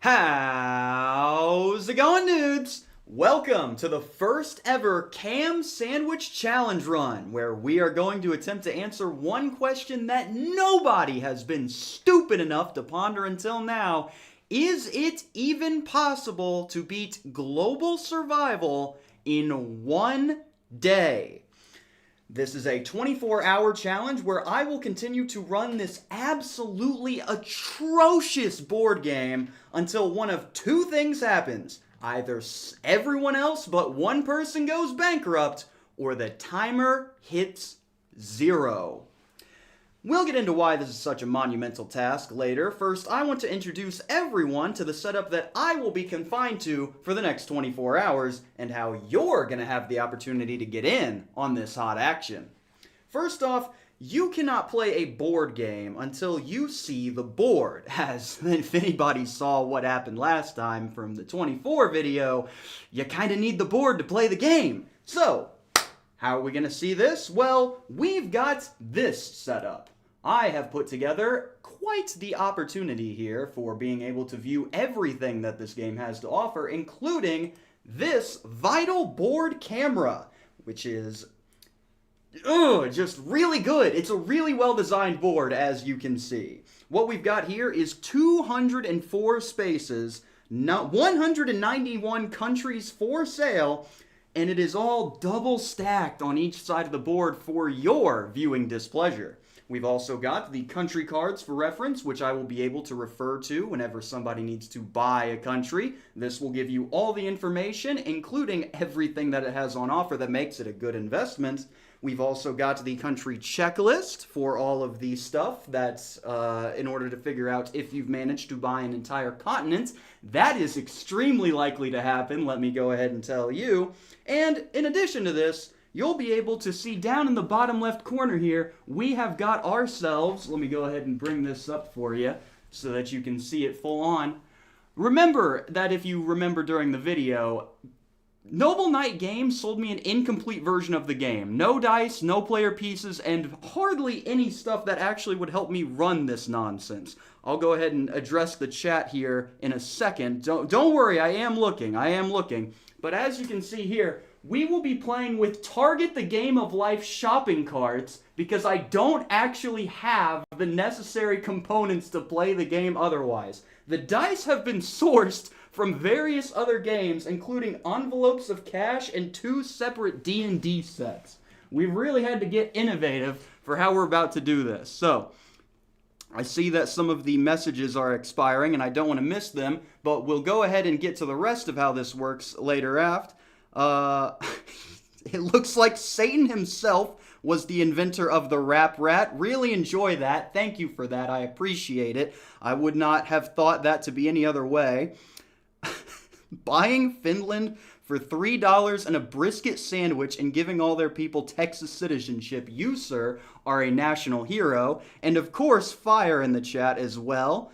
How's it going, dudes? Welcome to the first ever KamSandwich challenge run, where we are going to attempt to answer one question that nobody has been stupid enough to ponder until now. Is it even possible to beat global survival in one day? This is a 24-hour challenge where I will continue to run this absolutely atrocious board game until one of two things happens. Either everyone else but one person goes bankrupt, or the timer hits 0. We'll get into why this is such a monumental task later. First, I want to introduce everyone to the setup that I will be confined to for the next 24 hours and how you're going to have the opportunity to get in on this hot action. First off, you cannot play a board game until you see the board, as if anybody saw what happened last time from the 24 video, you kind of need the board to play the game. So, how are we going to see this? Well, we've got this setup. I have put together quite the opportunity here for being able to view everything that this game has to offer, including this vital board camera, which is just really good. It's a really well-designed board, as you can see. What we've got here is 204 spaces, 191 countries for sale, and it is all double stacked on each side of the board for your viewing displeasure. We've also got the country cards for reference, which I will be able to refer to whenever somebody needs to buy a country. This will give you all the information, including everything that it has on offer that makes it a good investment. We've also got the country checklist for all of the stuff that's in order to figure out if you've managed to buy an entire continent. That is extremely likely to happen, let me go ahead and tell you. And in addition to this, you'll be able to see down in the bottom left corner here, we have got ourselves, let me go ahead and bring this up for you so that you can see it full on. Remember that if you remember during the video, Noble Knight Games sold me an incomplete version of the game. No dice, no player pieces, and hardly any stuff that actually would help me run this nonsense. I'll go ahead and address the chat here in a second. Don't worry, I am looking. But as you can see here, we will be playing with Target the Game of Life shopping carts because I don't actually have the necessary components to play the game otherwise. The dice have been sourced from various other games, including envelopes of cash and 2 separate D&D sets. We've really had to get innovative for how we're about to do this. So, I see that some of the messages are expiring, and I don't want to miss them, but we'll go ahead and get to the rest of how this works later aft. It looks like Satan himself was the inventor of the rap rat. Really enjoy that. Thank you for that. I appreciate it. I would not have thought that to be any other way. Buying Finland for $3 and a brisket sandwich and giving all their people Texas citizenship. You, sir, are a national hero. And of course, Fire in the chat as well.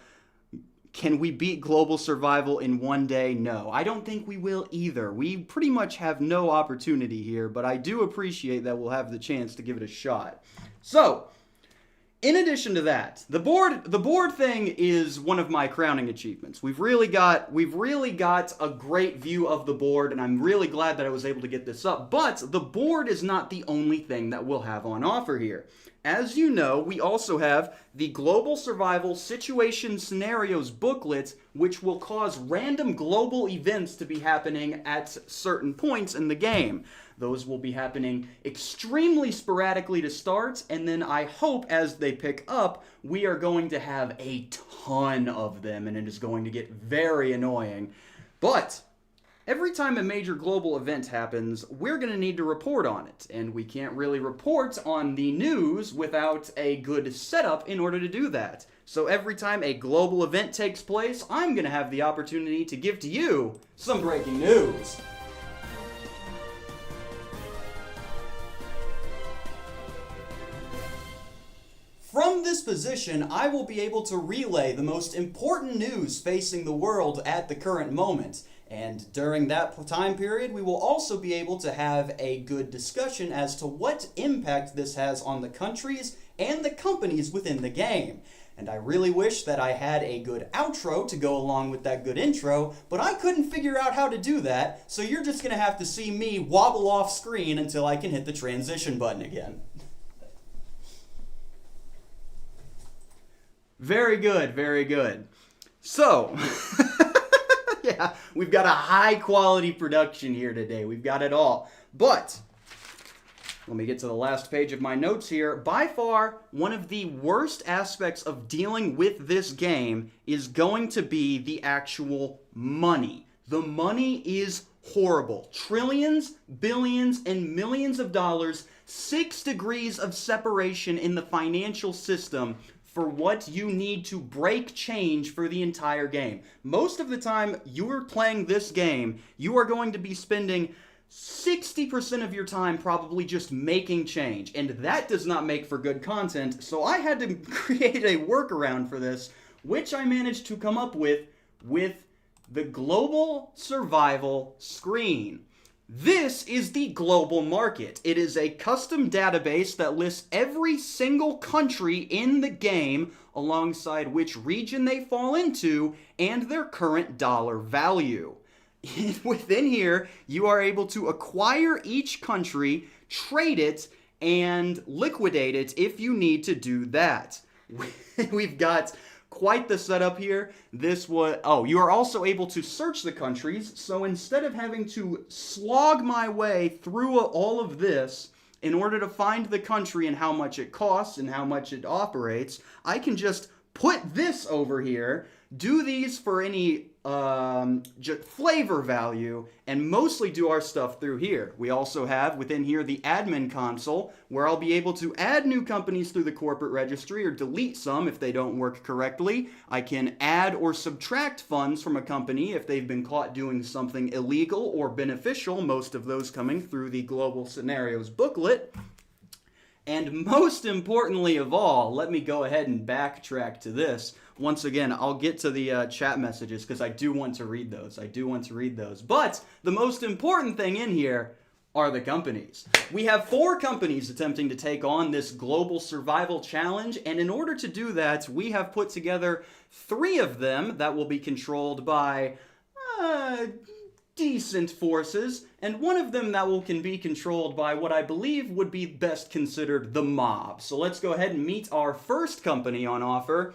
Can we beat global survival in one day? No, I don't think we will either. We pretty much have no opportunity here, but I do appreciate that we'll have the chance to give it a shot. So, in addition to that, the board thing is one of my crowning achievements. We've really got a great view of the board, and I'm really glad that I was able to get this up. But the board is not the only thing that we'll have on offer here. As you know, we also have the Global Survival Situation Scenarios booklet, which will cause random global events to be happening at certain points in the game. Those will be happening extremely sporadically to start, and then I hope as they pick up, we are going to have a ton of them, and it is going to get very annoying. But every time a major global event happens, we're going to need to report on it, and we can't really report on the news without a good setup in order to do that. So every time a global event takes place, I'm going to have the opportunity to give to you some breaking news. From this position, I will be able to relay the most important news facing the world at the current moment. And during that time period, we will also be able to have a good discussion as to what impact this has on the countries and the companies within the game. And I really wish that I had a good outro to go along with that good intro, but I couldn't figure out how to do that, so you're just going to have to see me wobble off screen until I can hit the transition button again. Very good, very good. So, yeah, we've got a high quality production here today. We've got it all. But, let me get to the last page of my notes here. By far, one of the worst aspects of dealing with this game is going to be the actual money. The money is horrible. Trillions, billions, and millions of dollars, 6 degrees of separation in the financial system for what you need to break change for the entire game. Most of the time you're playing this game, you are going to be spending 60% of your time probably just making change, and that does not make for good content, so I had to create a workaround for this, which I managed to come up with the Global Survival screen. This is the global market. It is a custom database that lists every single country in the game alongside which region they fall into and their current dollar value. Within here, you are able to acquire each country, trade it, and liquidate it if you need to do that. We've got quite the setup here. You are also able to search the countries, so instead of having to slog my way through all of this in order to find the country and how much it costs and how much it operates, I can just put this over here, do these for any flavor value, and mostly do our stuff through here. We also have within here the admin console, where I'll be able to add new companies through the corporate registry or delete some if they don't work correctly. I can add or subtract funds from a company if they've been caught doing something illegal or beneficial, most of those coming through the Global Scenarios booklet. And most importantly of all, let me go ahead and backtrack to this. Once again, I'll get to the chat messages because I do want to read those. But the most important thing in here are the companies. We have 4 companies attempting to take on this global survival challenge, and in order to do that, we have put together 3 of them that will be controlled by decent forces, and one of them that can be controlled by what I believe would be best considered the mob. So let's go ahead and meet our first company on offer.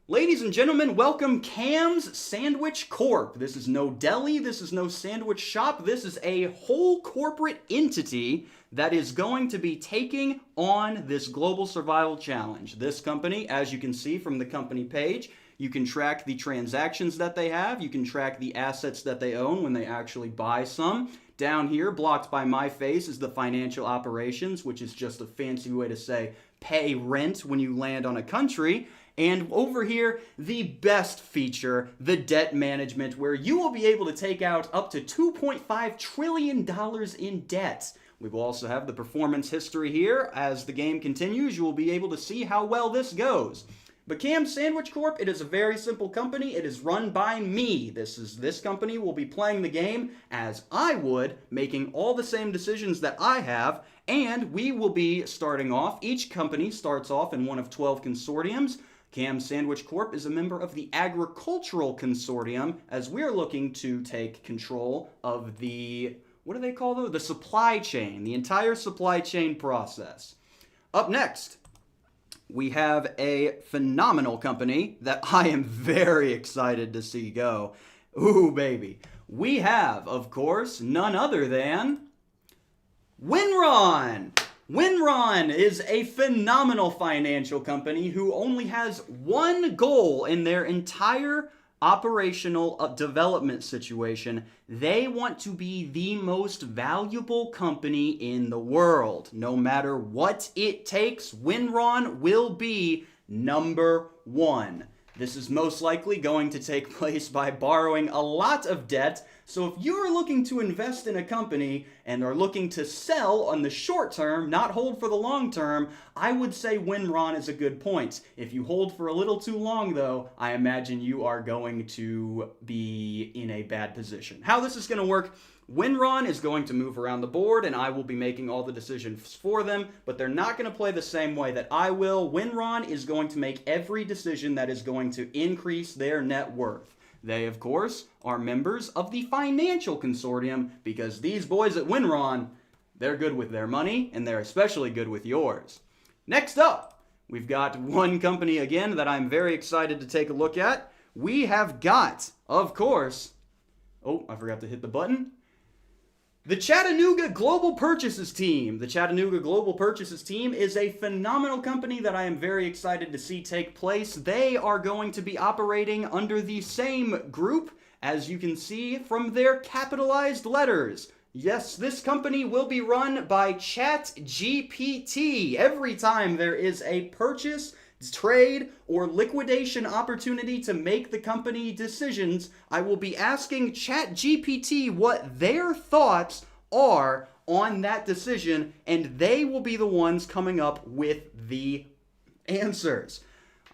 Ladies and gentlemen, welcome KamSandwich Corp. This is no deli, this is no sandwich shop, this is a whole corporate entity that is going to be taking on this global survival challenge. This company, as you can see from the company page, you can track the transactions that they have, you can track the assets that they own when they actually buy some. Down here, blocked by my face, is the financial operations, which is just a fancy way to say pay rent when you land on a country. And over here, the best feature, the debt management, where you will be able to take out up to $2.5 trillion in debt. We will also have the performance history here. As the game continues, you will be able to see how well this goes. But KamSandwich Corp, it is a very simple company. It is run by me. This company will be playing the game as I would, making all the same decisions that I have, and we will be starting off. Each company starts off in one of 12 consortiums. KamSandwich Corp is a member of the Agricultural Consortium, as we're looking to take control of the, what do they call those? The supply chain, the entire supply chain process. Up next, we have a phenomenal company that I am very excited to see go. Ooh, baby. We have, of course, none other than Winron. Winron is a phenomenal financial company who only has one goal in their entire operational development situation. They want to be the most valuable company in the world. No matter what it takes, Winron will be number 1. This is most likely going to take place by borrowing a lot of debt. So if you are looking to invest in a company and are looking to sell on the short term, not hold for the long term, I would say Winron is a good point. If you hold for a little too long though, I imagine you are going to be in a bad position. How this is going to work, Winron is going to move around the board, and I will be making all the decisions for them, but they're not going to play the same way that I will. Winron is going to make every decision that is going to increase their net worth. They, of course, are members of the financial consortium, because these boys at Winron, they're good with their money, and they're especially good with yours. Next up, we've got one company again that I'm very excited to take a look at. We have got, of course, oh, I forgot to hit the button. The Chattanooga Global Purchases Team. The Chattanooga Global Purchases Team is a phenomenal company that I am very excited to see take place. They are going to be operating under the same group, as you can see from their capitalized letters. Yes, this company will be run by ChatGPT. Every time there is a purchase, trade, or liquidation opportunity to make the company decisions, I will be asking ChatGPT what their thoughts are on that decision, and they will be the ones coming up with the answers.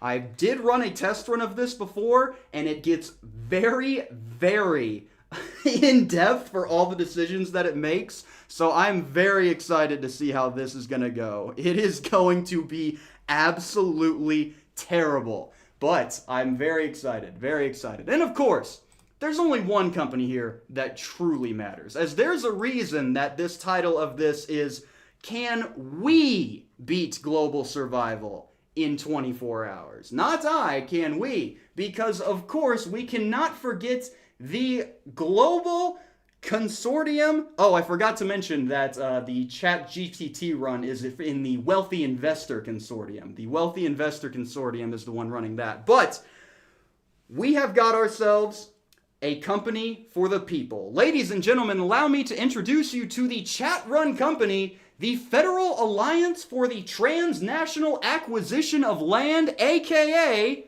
I did run a test run of this before, and it gets very, very in depth for all the decisions that it makes. So I'm very excited to see how this is going to go. It is going to be absolutely terrible, but I'm very excited, very excited. And of course, there's only one company here that truly matters, as there's a reason that this title of this is, Can We Beat Global Survival in 24 Hours? Not I, can we? Because of course, we cannot forget the global consortium. Oh, I forgot to mention that the ChatGPT run is in the Wealthy Investor Consortium. The Wealthy Investor Consortium is the one running that. But we have got ourselves a company for the people. Ladies and gentlemen, allow me to introduce you to the chat run company, the Federal Alliance for the Transnational Acquisition of Land, aka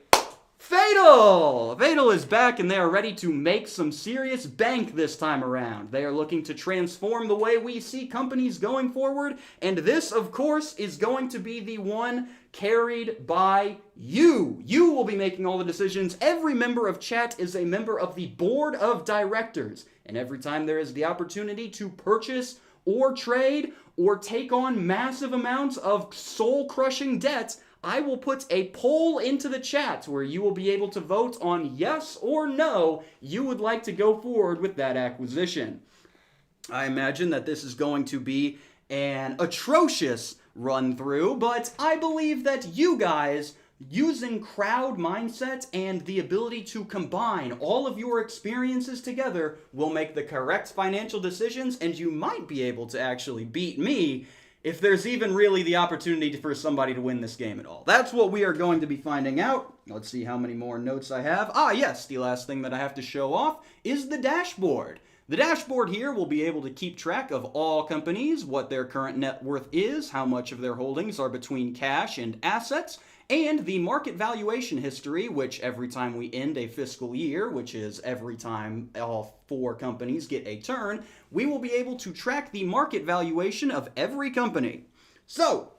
Fatal! Fatal is back, and they are ready to make some serious bank this time around. They are looking to transform the way we see companies going forward, and this, of course, is going to be the one carried by you. You will be making all the decisions. Every member of chat is a member of the board of directors, and every time there is the opportunity to purchase or trade or take on massive amounts of soul-crushing debt, I will put a poll into the chat where you will be able to vote on yes or no you would like to go forward with that acquisition. I imagine that this is going to be an atrocious run through, but I believe that you guys, using crowd mindset and the ability to combine all of your experiences together, will make the correct financial decisions, and you might be able to actually beat me if there's even really the opportunity for somebody to win this game at all. That's what we are going to be finding out. Let's see how many more notes I have. Yes, the last thing that I have to show off is the dashboard. The dashboard here will be able to keep track of all companies, what their current net worth is, how much of their holdings are between cash and assets, and the market valuation history, which every time we end a fiscal year, which is every time all 4 companies get a turn, we will be able to track the market valuation of every company. So,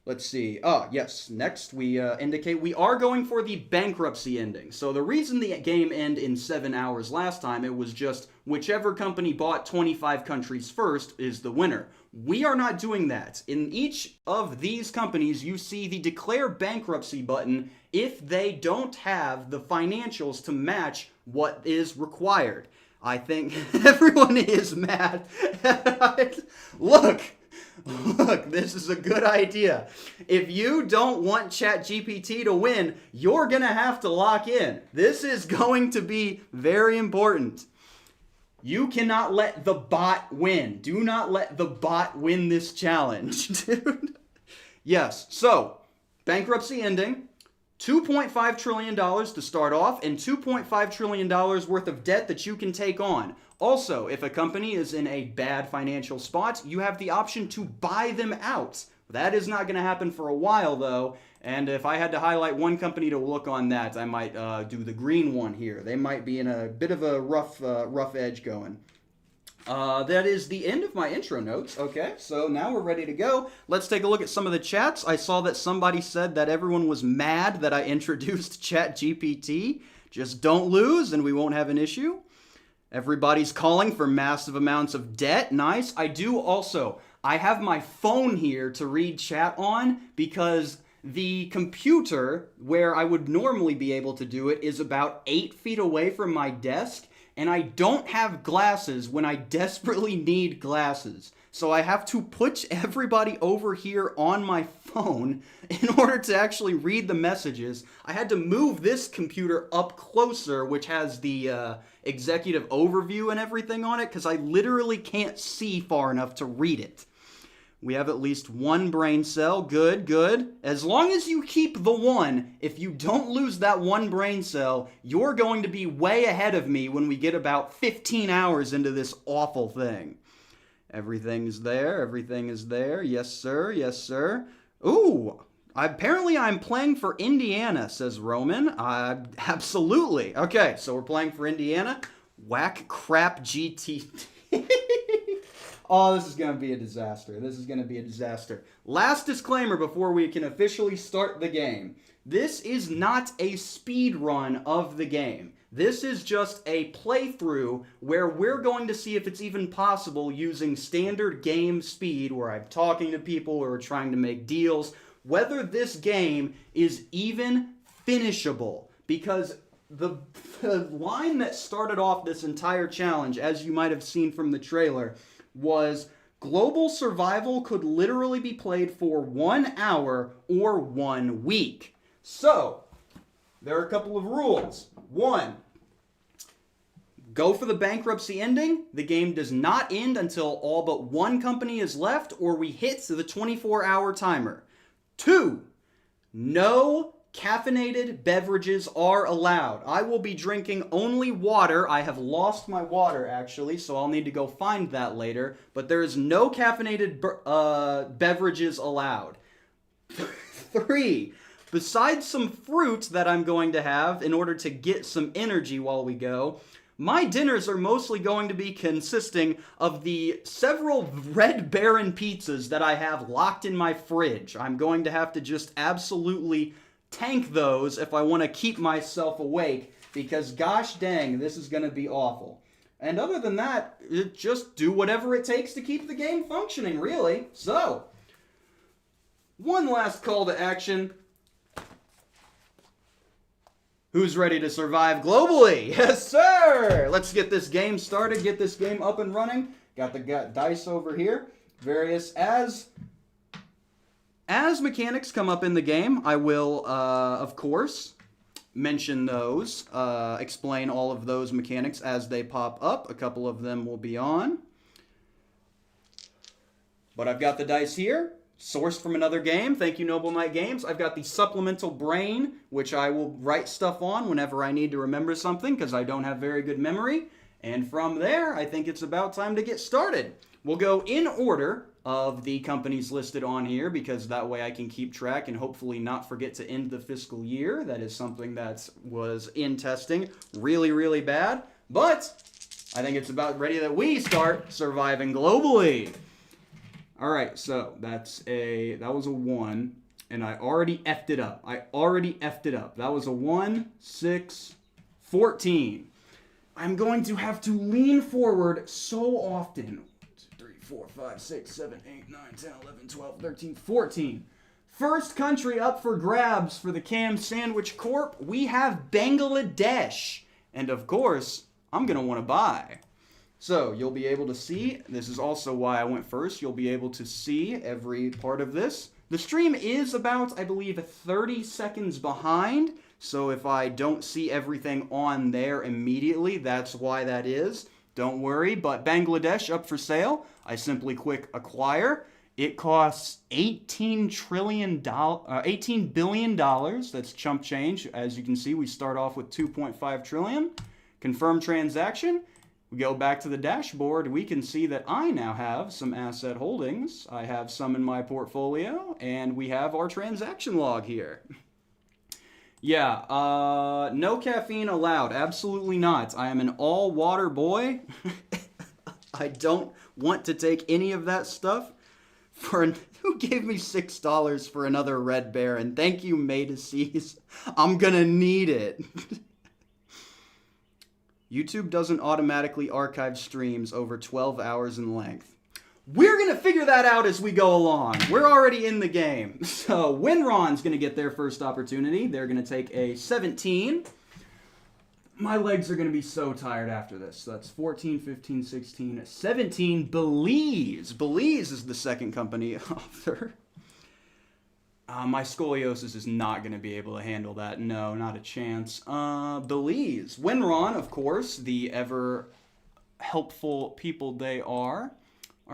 let's see. Yes, next we indicate we are going for the bankruptcy ending. So the reason the game ended in 7 hours last time, it was just whichever company bought 25 countries first is the winner. We are not doing that. In each of these companies, you see the declare bankruptcy button if they don't have the financials to match what is required. I think everyone is mad. Look, this is a good idea. If you don't want ChatGPT to win, you're going to have to lock in. This is going to be very important. You cannot let the bot win. Do not let the bot win this challenge, dude. Yes, so, bankruptcy ending, $2.5 trillion to start off, and $2.5 trillion worth of debt that you can take on. Also, if a company is in a bad financial spot, you have the option to buy them out. That is not going to happen for a while, though. And if I had to highlight one company to look on that, I might do the green one here. They might be in a bit of a rough edge going. That is the end of my intro notes. Okay, so now we're ready to go. Let's take a look at some of the chats. I saw that somebody said that everyone was mad that I introduced ChatGPT. Just don't lose and we won't have an issue. Everybody's calling for massive amounts of debt. Nice. I have my phone here to read chat on because the computer where I would normally be able to do it is about 8 feet away from my desk, and I don't have glasses when I desperately need glasses. So I have to put everybody over here on my phone in order to actually read the messages. I had to move this computer up closer, which has the executive overview and everything on it, because I literally can't see far enough to read it. We have at least one brain cell. Good, good. As long as you keep the one, if you don't lose that one brain cell, you're going to be way ahead of me when we get about 15 hours into this awful thing. Everything's there. Everything is there. Yes, sir. Yes, sir. Ooh, apparently I'm playing for Indiana, says Roman. Absolutely. Okay, so we're playing for Indiana. Whack crap GT. Oh, this is going to be a disaster. This is going to be a disaster. Last disclaimer before we can officially start the game. This is not a speed run of the game. This is just a playthrough where we're going to see if it's even possible using standard game speed, where I'm talking to people or trying to make deals, whether this game is even finishable. Because the line that started off this entire challenge, as you might have seen from the trailer, was global survival could literally be played for 1 hour or 1 week. So, there are a couple of rules. 1, go for the bankruptcy ending. The game does not end until all but one company is left or we hit the 24-hour timer. 2, no caffeinated beverages are allowed. I will be drinking only water. I have lost my water, actually, so I'll need to go find that later. But there is no caffeinated beverages allowed. 3, besides some fruit that I'm going to have in order to get some energy while we go, my dinners are mostly going to be consisting of the several Red Baron pizzas that I have locked in my fridge. I'm going to have to just absolutely tank those if I want to keep myself awake, because gosh dang, this is going to be awful. And other than that, just do whatever it takes to keep the game functioning, really. So, one last call to action. Who's ready to survive globally? Yes, sir! Let's get this game started, get this game up and running. Got the dice over here. As mechanics come up in the game, I will, of course, mention those, explain all of those mechanics as they pop up. A couple of them will be on. But I've got the dice here, sourced from another game. Thank you, Noble Knight Games. I've got the supplemental brain, which I will write stuff on whenever I need to remember something, because I don't have very good memory. And from there, I think it's about time to get started. We'll go in order of the companies listed on here, because that way I can keep track and hopefully not forget to end the fiscal year. That is something that was in testing really, really bad. But I think it's about ready that we start surviving globally. All right, so that was a 1, and I already effed it up. That was a 1, 6, 14. I'm going to have to lean forward so often. 4, 5, 6, 7, 8, 9, 10, 11, 12, 13, 14. First country up for grabs for the KamSandwich Corp. We have Bangladesh. And of course, I'm going to want to buy. So you'll be able to see, this is also why I went first, you'll be able to see every part of this. The stream is about, I believe, 30 seconds behind. So if I don't see everything on there immediately, that's why that is. Don't worry, but Bangladesh up for sale. I simply click acquire. It costs $18 billion. That's chump change. As you can see, we start off with 2.5 trillion. Confirm transaction. We go back to the dashboard. We can see that I now have some asset holdings. I have some in my portfolio, and we have our transaction log here. Yeah, no caffeine allowed. Absolutely not. I am an all-water boy. I don't want to take any of that stuff. Who gave me $6 for another Red Baron? Thank you, Maidassees. I'm gonna need it. YouTube doesn't automatically archive streams over 12 hours in length. We're going to figure that out as we go along. We're already in the game. So Winron's going to get their first opportunity. They're going to take a 17. My legs are going to be so tired after this. So that's 14, 15, 16, 17. Belize. Belize is the second company author. My scoliosis is not going to be able to handle that. No, not a chance. Belize. Winron, of course, the ever helpful people they are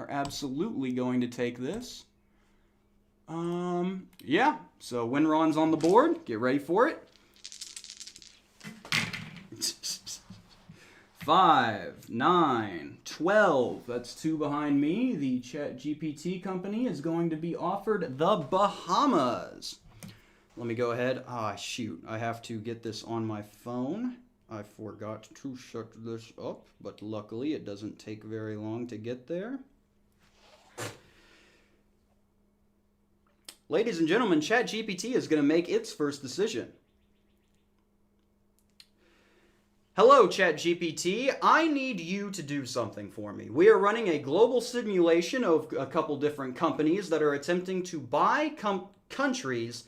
absolutely going to take this. Yeah, so Winron's on the board. Get ready for it. 5, 9, 12. That's 2 behind me. The ChatGPT company is going to be offered the Bahamas. Let me go ahead. Shoot. I have to get this on my phone. I forgot to shut this up, but luckily it doesn't take very long to get there. Ladies and gentlemen, ChatGPT is going to make its first decision. Hello, ChatGPT. I need you to do something for me. We are running a global simulation of a couple different companies that are attempting to buy countries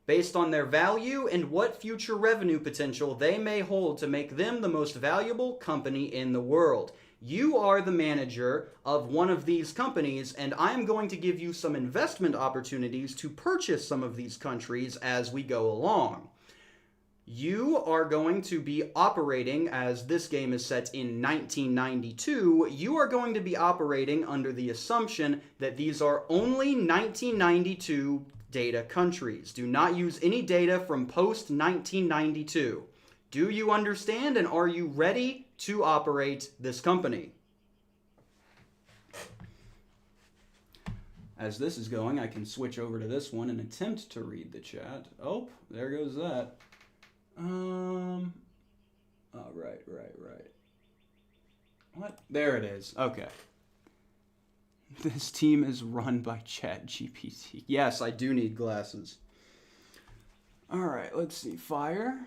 based on their value and what future revenue potential they may hold to make them the most valuable company in the world. You are the manager of one of these companies, and I am going to give you some investment opportunities to purchase some of these countries as we go along. You are going to be operating, as this game is set in 1992, you are going to be operating under the assumption that these are only 1992 data countries. Do not use any data from post-1992. Do you understand, and are you ready to operate this company? As this is going, I can switch over to this one and attempt to read the chat. Oh, there goes that. Right. What? There it is. Okay. This team is run by ChatGPT. Yes, I do need glasses. All right, let's see. Fire.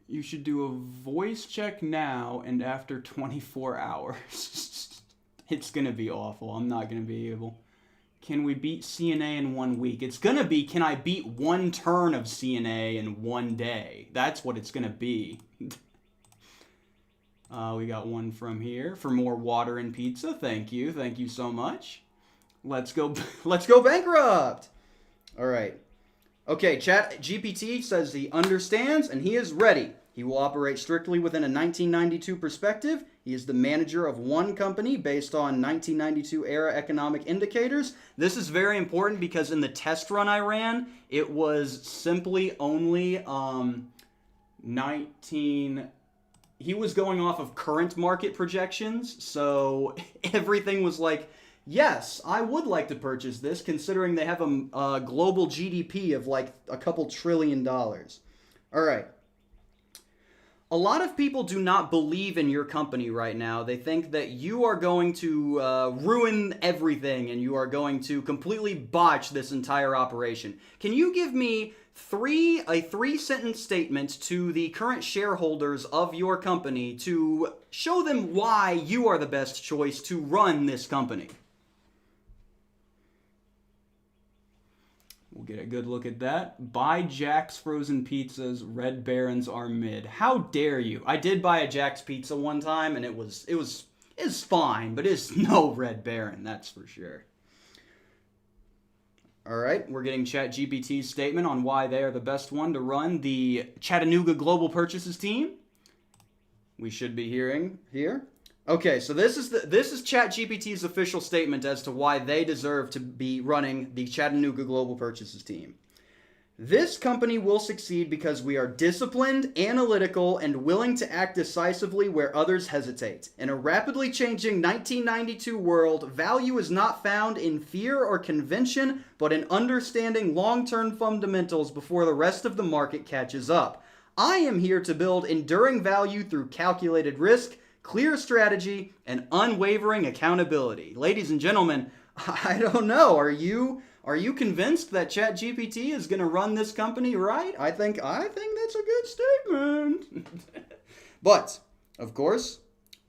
You should do a voice check now and after 24 hours. It's going to be awful. I'm not going to be able. Can we beat CNA in 1 week? It's going to be, can I beat one turn of CNA in 1 day? That's what it's going to be. We got one from here for more water and pizza. Thank you. Thank you so much. Let's go bankrupt. All right. Okay, ChatGPT says he understands and he is ready. He will operate strictly within a 1992 perspective. He is the manager of one company based on 1992 era economic indicators. This is very important because in the test run I ran, it was simply only he was going off of current market projections, so everything was like, yes, I would like to purchase this, considering they have a global GDP of like a couple $1 trillion. All right. A lot of people do not believe in your company right now. They think that you are going to ruin everything and you are going to completely botch this entire operation. Can you give me a three-sentence statement to the current shareholders of your company to show them why you are the best choice to run this company? We'll get a good look at that. Buy Jack's Frozen Pizzas. Red Barons are mid. How dare you? I did buy a Jack's Pizza one time, and it was fine, but it's no Red Baron, that's for sure. All right, we're getting ChatGPT's statement on why they are the best one to run the Chattanooga Global Purchases team. We should be hearing here. Okay, so this is ChatGPT's official statement as to why they deserve to be running the Chattanooga Global Purchases team. This company will succeed because we are disciplined, analytical, and willing to act decisively where others hesitate. In a rapidly changing 1992 world, value is not found in fear or convention, but in understanding long-term fundamentals before the rest of the market catches up. I am here to build enduring value through calculated risk, clear strategy, and unwavering accountability. Ladies and gentlemen, I don't know. Are you convinced that ChatGPT is going to run this company right? I think that's a good statement. But, of course,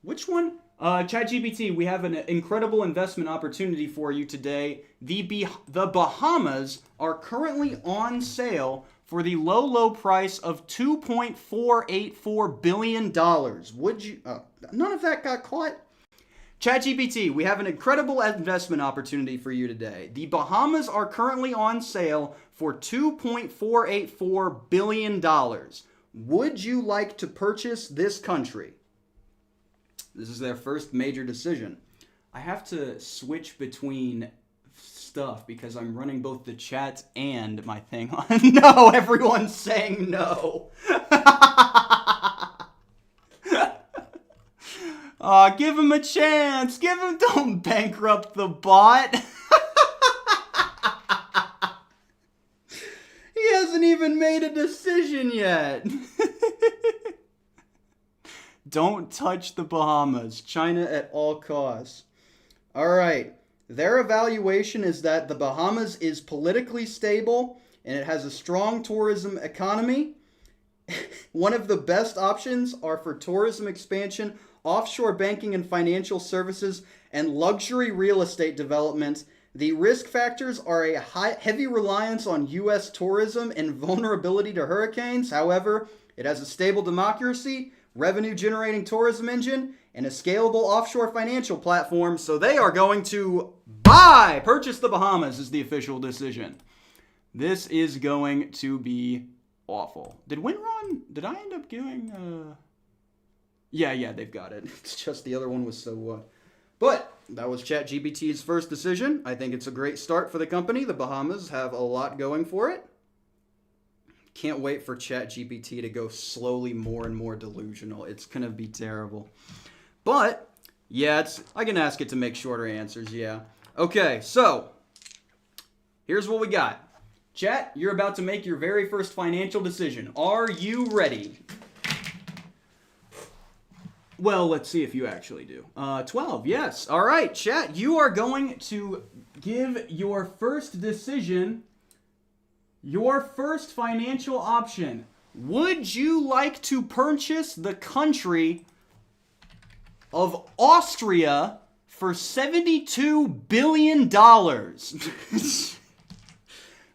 Which one? ChatGPT, we have an incredible investment opportunity for you today. The Bahamas are currently on sale for the low price of $2.484 billion. Would you... none of that got caught? ChatGPT, we have an incredible investment opportunity for you today. The Bahamas are currently on sale for $2.484 billion. Would you like to purchase this country? This is their first major decision. I have to switch between stuff because I'm running both the chat and my thing on. No, everyone's saying no. Give him a chance. Don't bankrupt the bot. He hasn't even made a decision yet. Don't touch the Bahamas. China at all costs. All right. Their evaluation is that the Bahamas is politically stable and it has a strong tourism economy. One of the best options are for tourism expansion, offshore banking and financial services, and luxury real estate development. The risk factors are a heavy reliance on U.S. tourism and vulnerability to hurricanes. However, it has a stable democracy, revenue-generating tourism engine, and a scalable offshore financial platform. So they are going to purchase the Bahamas is the official decision. This is going to be awful. Did I end up doing... Yeah, they've got it. It's just the other one was so... But that was ChatGPT's first decision. I think it's a great start for the company. The Bahamas have a lot going for it. Can't wait for ChatGPT to go slowly more and more delusional. It's going to be terrible. But, yeah, I can ask it to make shorter answers, yeah. Okay, so, here's what we got. Chat, you're about to make your very first financial decision. Are you ready? Well, let's see if you actually do. 12, yes. All right, chat, you are going to give your first decision, your first financial option. Would you like to purchase the country of Austria for $72 billion?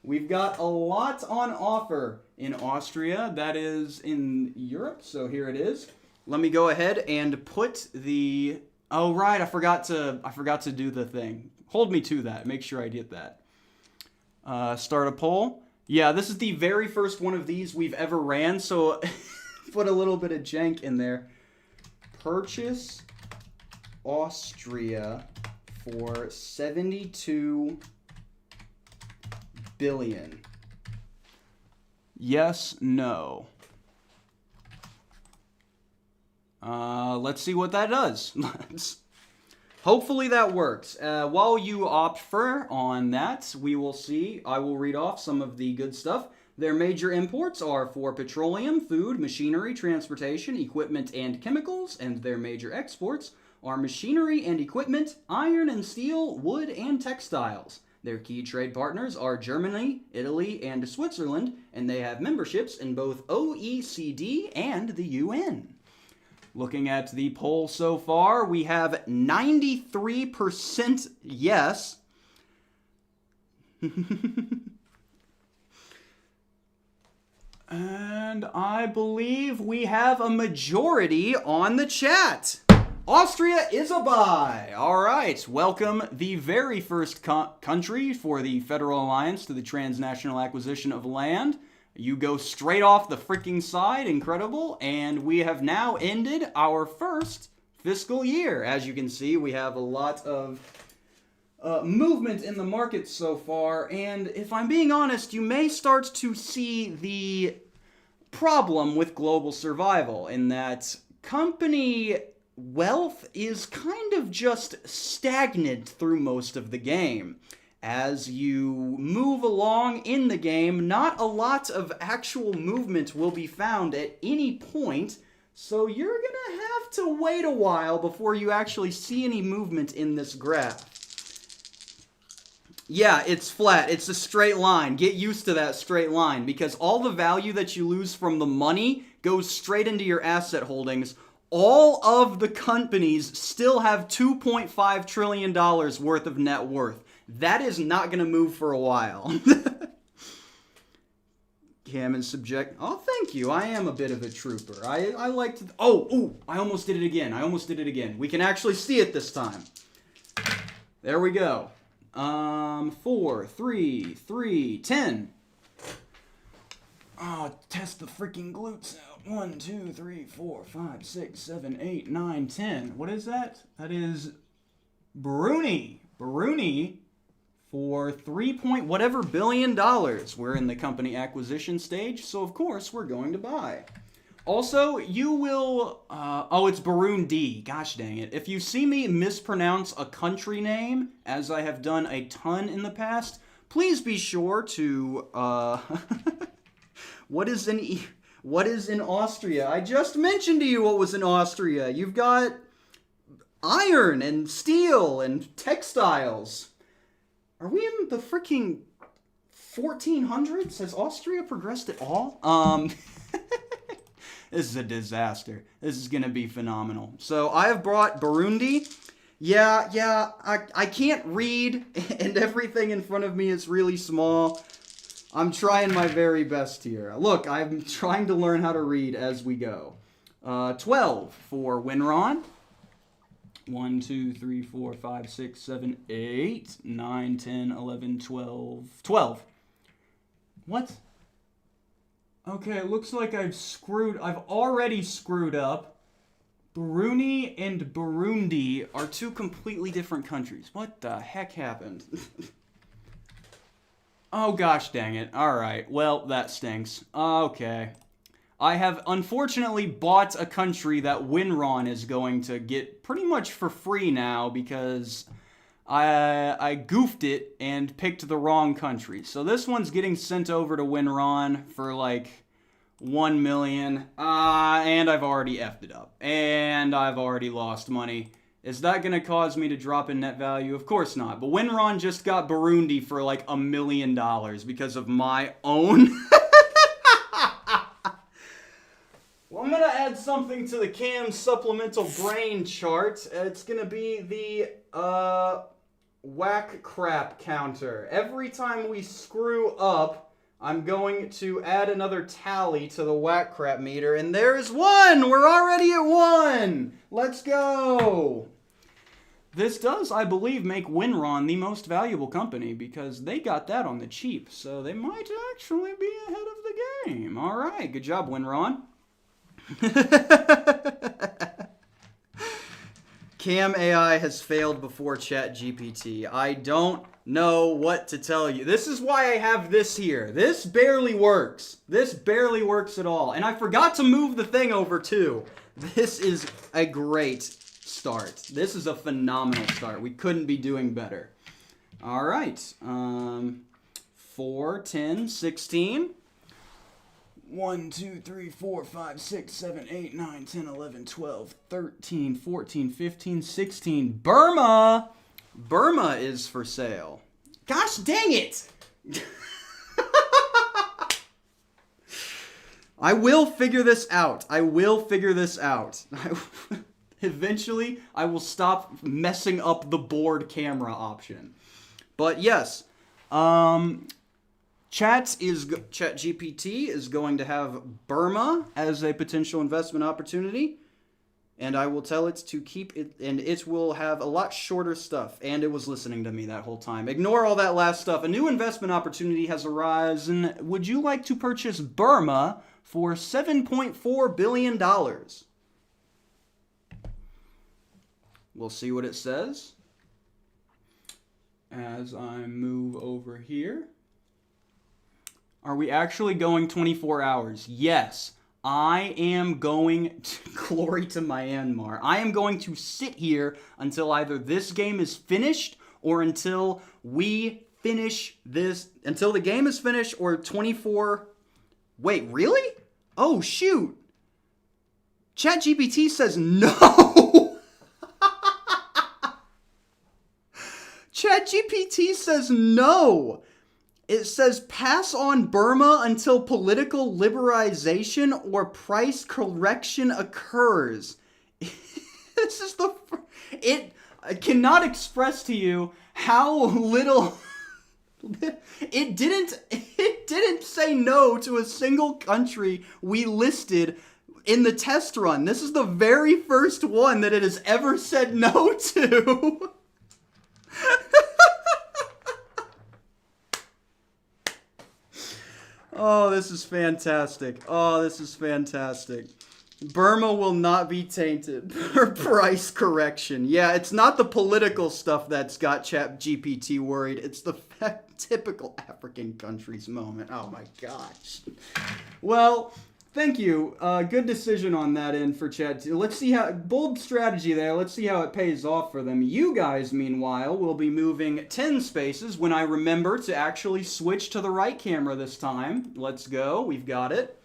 We've got a lot on offer in Austria. That is in Europe, so here it is. Let me go ahead and put the... Oh, right, I forgot to do the thing. Hold me to that. Make sure I get that. Start a poll. Yeah, this is the very first one of these we've ever ran, so put a little bit of jank in there. Purchase Austria for 72 billion. Yes, no. Let's see what that does. Hopefully that works. While you opt for on that, we will see. I will read off some of the good stuff. Their major imports are for petroleum, food, machinery, transportation, equipment, and chemicals, and their major exports are machinery and equipment, iron and steel, wood, and textiles. Their key trade partners are Germany, Italy, and Switzerland, and they have memberships in both OECD and the UN. Looking at the poll so far, we have 93% yes. And I believe we have a majority on the chat. Austria is a buy. All right. Welcome the very first country for the Federal Alliance to the transnational acquisition of land. You go straight off the freaking side. Incredible. And we have now ended our first fiscal year. As you can see, we have a lot of movement in the market so far. And if I'm being honest, you may start to see the problem with global survival in that company wealth is kind of just stagnant through most of the game. As you move along in the game, not a lot of actual movement will be found at any point, so you're gonna have to wait a while before you actually see any movement in this graph. Yeah, it's flat. It's a straight line. Get used to that straight line, because all the value that you lose from the money goes straight into your asset holdings. all of the companies still have $2.5 trillion worth of net worth. That is not going to move for a while. Cam is subject. Oh, thank you. I am a bit of a trooper. I like to. Oh, I almost did it again. We can actually see it this time. There we go. 4, 3, 3, 10. Oh, test the freaking glutes out. 1, 2, 3, 4, 5, 6, 7, 8, 9, 10. What is that? That is Bruni for 3 point whatever billion dollars. We're in the company acquisition stage, so of course we're going to buy. Also, you will, it's Burundi. Gosh dang it. If you see me mispronounce a country name, as I have done a ton in the past, please be sure to, what is in Austria? I just mentioned to you what was in Austria. You've got iron and steel and textiles. Are we in the freaking 1400s? Has Austria progressed at all? This is a disaster. This is going to be phenomenal. So I have brought Burundi. Yeah, I can't read, and everything in front of me is really small. I'm trying my very best here. Look, I'm trying to learn how to read as we go. 12 for Winron. 1, 2, 3, 4, 5, 6, 7, 8, 9, 10, 11, 12. 12. What? Okay, it looks like I've already screwed up. Brunei and Burundi are two completely different countries. What the heck happened? Oh gosh dang it. Alright, well, that stinks. Okay. I have unfortunately bought a country that Winron is going to get pretty much for free now because I goofed it and picked the wrong country. So this one's getting sent over to Winron for like 1 million. And I've already effed it up. And I've already lost money. Is that going to cause me to drop in net value? Of course not. But Winron just got Burundi for like $1 million because of my own... Well, I'm going to add something to the Cam supplemental brain chart. It's going to be the whack crap counter. Every time we screw up, I'm going to add another tally to the whack crap meter. And there's 1! We're already at 1! Let's go! This does, I believe, make Winron the most valuable company because they got that on the cheap. So they might actually be ahead of the game. All right, good job, Winron. Cam AI has failed before ChatGPT. I don't know what to tell you. This is why I have this here. This barely works. This barely works at all. And I forgot to move the thing over too. This is a great start. This is a phenomenal start. We couldn't be doing better. All right. 4, 10, 16. 1, 2, 3, 4, 5, 6, 7, 8, 9, 10, 11, 12, 13, 14, 15, 16. Burma! Burma is for sale. Gosh dang it! I will figure this out. Eventually, I will stop messing up the board camera option. But yes, ChatGPT is going to have Burma as a potential investment opportunity, and I will tell it to keep it, and it will have a lot shorter stuff, and it was listening to me that whole time. Ignore all that last stuff. A new investment opportunity has arisen. Would you like to purchase Burma for $7.4 billion? We'll see what it says as I move over here. Are we actually going 24 hours? Yes. I am going to glory to Myanmar. I am going to sit here until either this game is finished or until we finish this, until the game is finished or 24. Wait, really? Oh, shoot. ChatGPT says no. ChatGPT says no. It says pass on Burma until political liberalization or price correction occurs. This is the I cannot express to you how little it didn't say no to a single country we listed in the test run. This is the very first one that it has ever said no to. Oh, this is fantastic. Oh, this is fantastic. Burma will not be tainted for price correction. Yeah, it's not the political stuff that's got ChatGPT worried. It's the typical African countries moment. Oh my gosh. Well, thank you. Good decision on that end for Chat. Let's see how, bold strategy there. Let's see how it pays off for them. You guys, meanwhile, will be moving 10 spaces when I remember to actually switch to the right camera this time. Let's go. We've got it.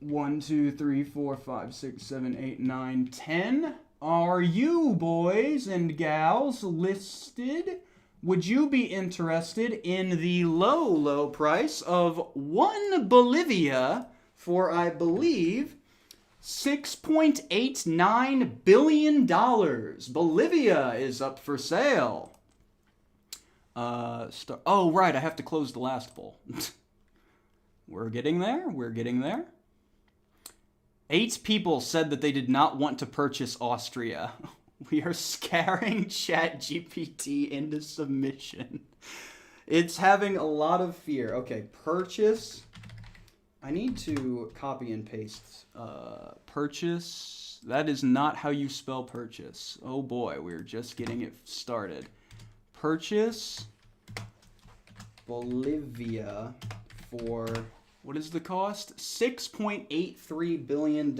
1, 2, 3, 4, 5, 6, 7, 8, 9, 10. Are you, boys and gals, listed? Would you be interested in the low price of 1 Bolivia for, I believe, $6.89 billion? Bolivia is up for sale. Oh, right, I have to close the last poll. We're getting there. 8 people said that they did not want to purchase Austria. We are scaring ChatGPT into submission. It's having a lot of fear. Okay, purchase. I need to copy and paste. Purchase. That is not how you spell purchase. Oh boy, we're just getting it started. Purchase Bolivia for... What is the cost? $6.83 billion.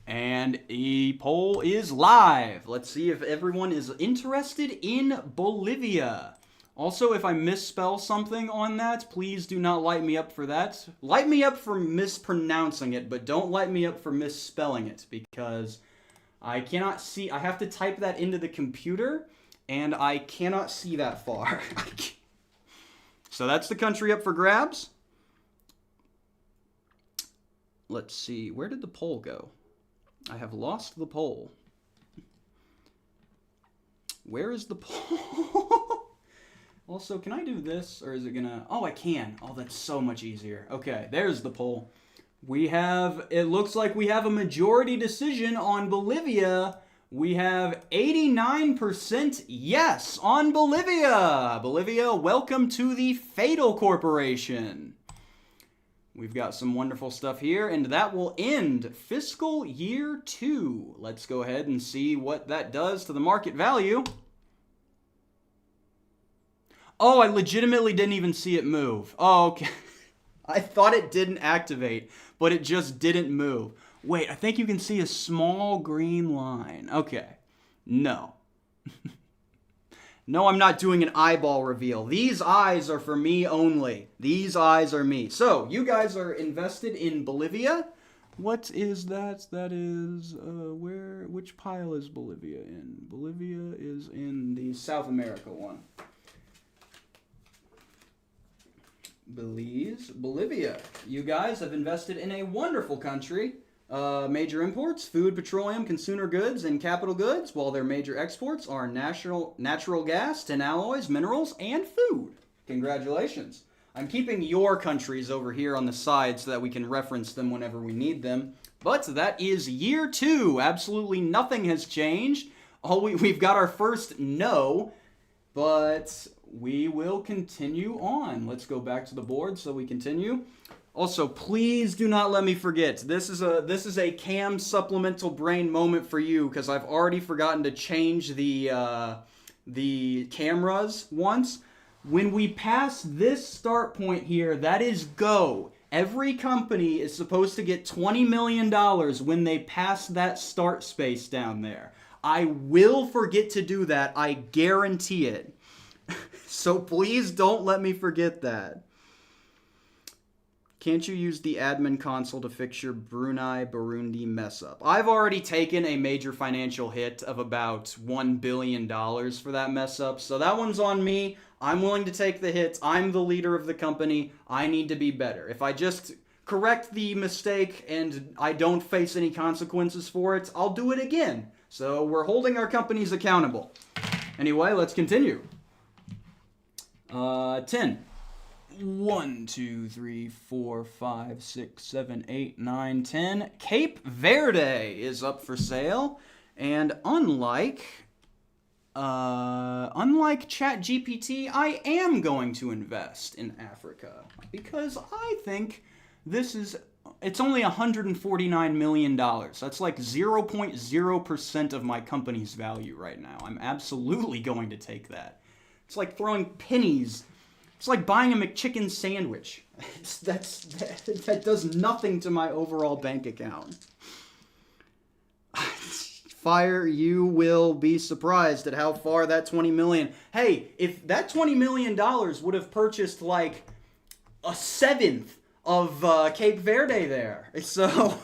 And a poll is live. Let's see if everyone is interested in Bolivia. Also, if I misspell something on that, please do not light me up for that. Light me up for mispronouncing it, but don't light me up for misspelling it, because I cannot see. I have to type that into the computer, and I cannot see that far. So that's the country up for grabs. Let's see. Where did the poll go? I have lost the poll. Where is the poll? Also, can I do this, or is it gonna... Oh, I can. Oh, that's so much easier. Okay, there's the poll. We have... It looks like we have a majority decision on Bolivia. We have 89% yes on Bolivia. Bolivia, welcome to the Fatal Corporation. We've got some wonderful stuff here, and that will end fiscal year 2. Let's go ahead and see what that does to the market value. Oh, I legitimately didn't even see it move. Oh, okay. I thought it didn't activate, but it just didn't move. Wait, I think you can see a small green line. Okay. No. No, I'm not doing an eyeball reveal. These eyes are for me only. These eyes are me. So, you guys are invested in Bolivia. What is that? That is, which pile is Bolivia in? Bolivia is in the South America one. Belize, Bolivia. You guys have invested in a wonderful country. Major imports, food, petroleum, consumer goods, and capital goods, while their major exports are natural gas, tin alloys, minerals, and food. Congratulations. I'm keeping your countries over here on the side so that we can reference them whenever we need them. But that is year 2. Absolutely nothing has changed. We've got our first no, but we will continue on. Let's go back to the board so we continue. Also, please do not let me forget. This is a Cam supplemental brain moment for you, because I've already forgotten to change the cameras once. When we pass this start point here, that is go. Every company is supposed to get $20 million when they pass that start space down there. I will forget to do that. I guarantee it. So please don't let me forget that. Can't you use the admin console to fix your Brunei Burundi mess up? I've already taken a major financial hit of about $1 billion for that mess up, so that one's on me. I'm willing to take the hits. I'm the leader of the company. I need to be better. If I just correct the mistake and I don't face any consequences for it, I'll do it again. So we're holding our companies accountable. Anyway, let's continue. 10. 1, 2, 3, 4, 5, 6, 7, 8, 9, 10. Cape Verde is up for sale. And unlike ChatGPT, I am going to invest in Africa because I think it's only $149 million. That's like 0.0% of my company's value right now. I'm absolutely going to take that. It's like throwing pennies. It's like buying a McChicken sandwich. That does nothing to my overall bank account. Fire, you will be surprised at how far that $20 million... Hey, if that $20 million would have purchased like a seventh of Cape Verde there. So,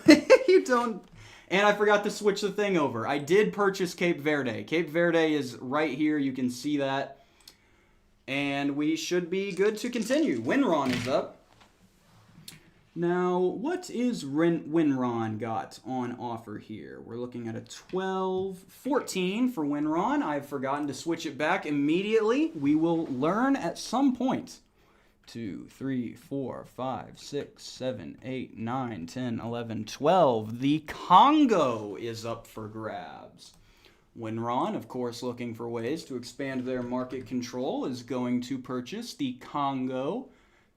you don't... And I forgot to switch the thing over. I did purchase Cape Verde. Cape Verde is right here. You can see that. And we should be good to continue. Winron is up. Now, what is Winron got on offer here? We're looking at a 12.14 for Winron. I've forgotten to switch it back immediately. We will learn at some point. 2, 3, 4, 5, 6, 7, 8, 9, 10, 11, 12. The Congo is up for grabs. Winron, of course, looking for ways to expand their market control, is going to purchase the Congo.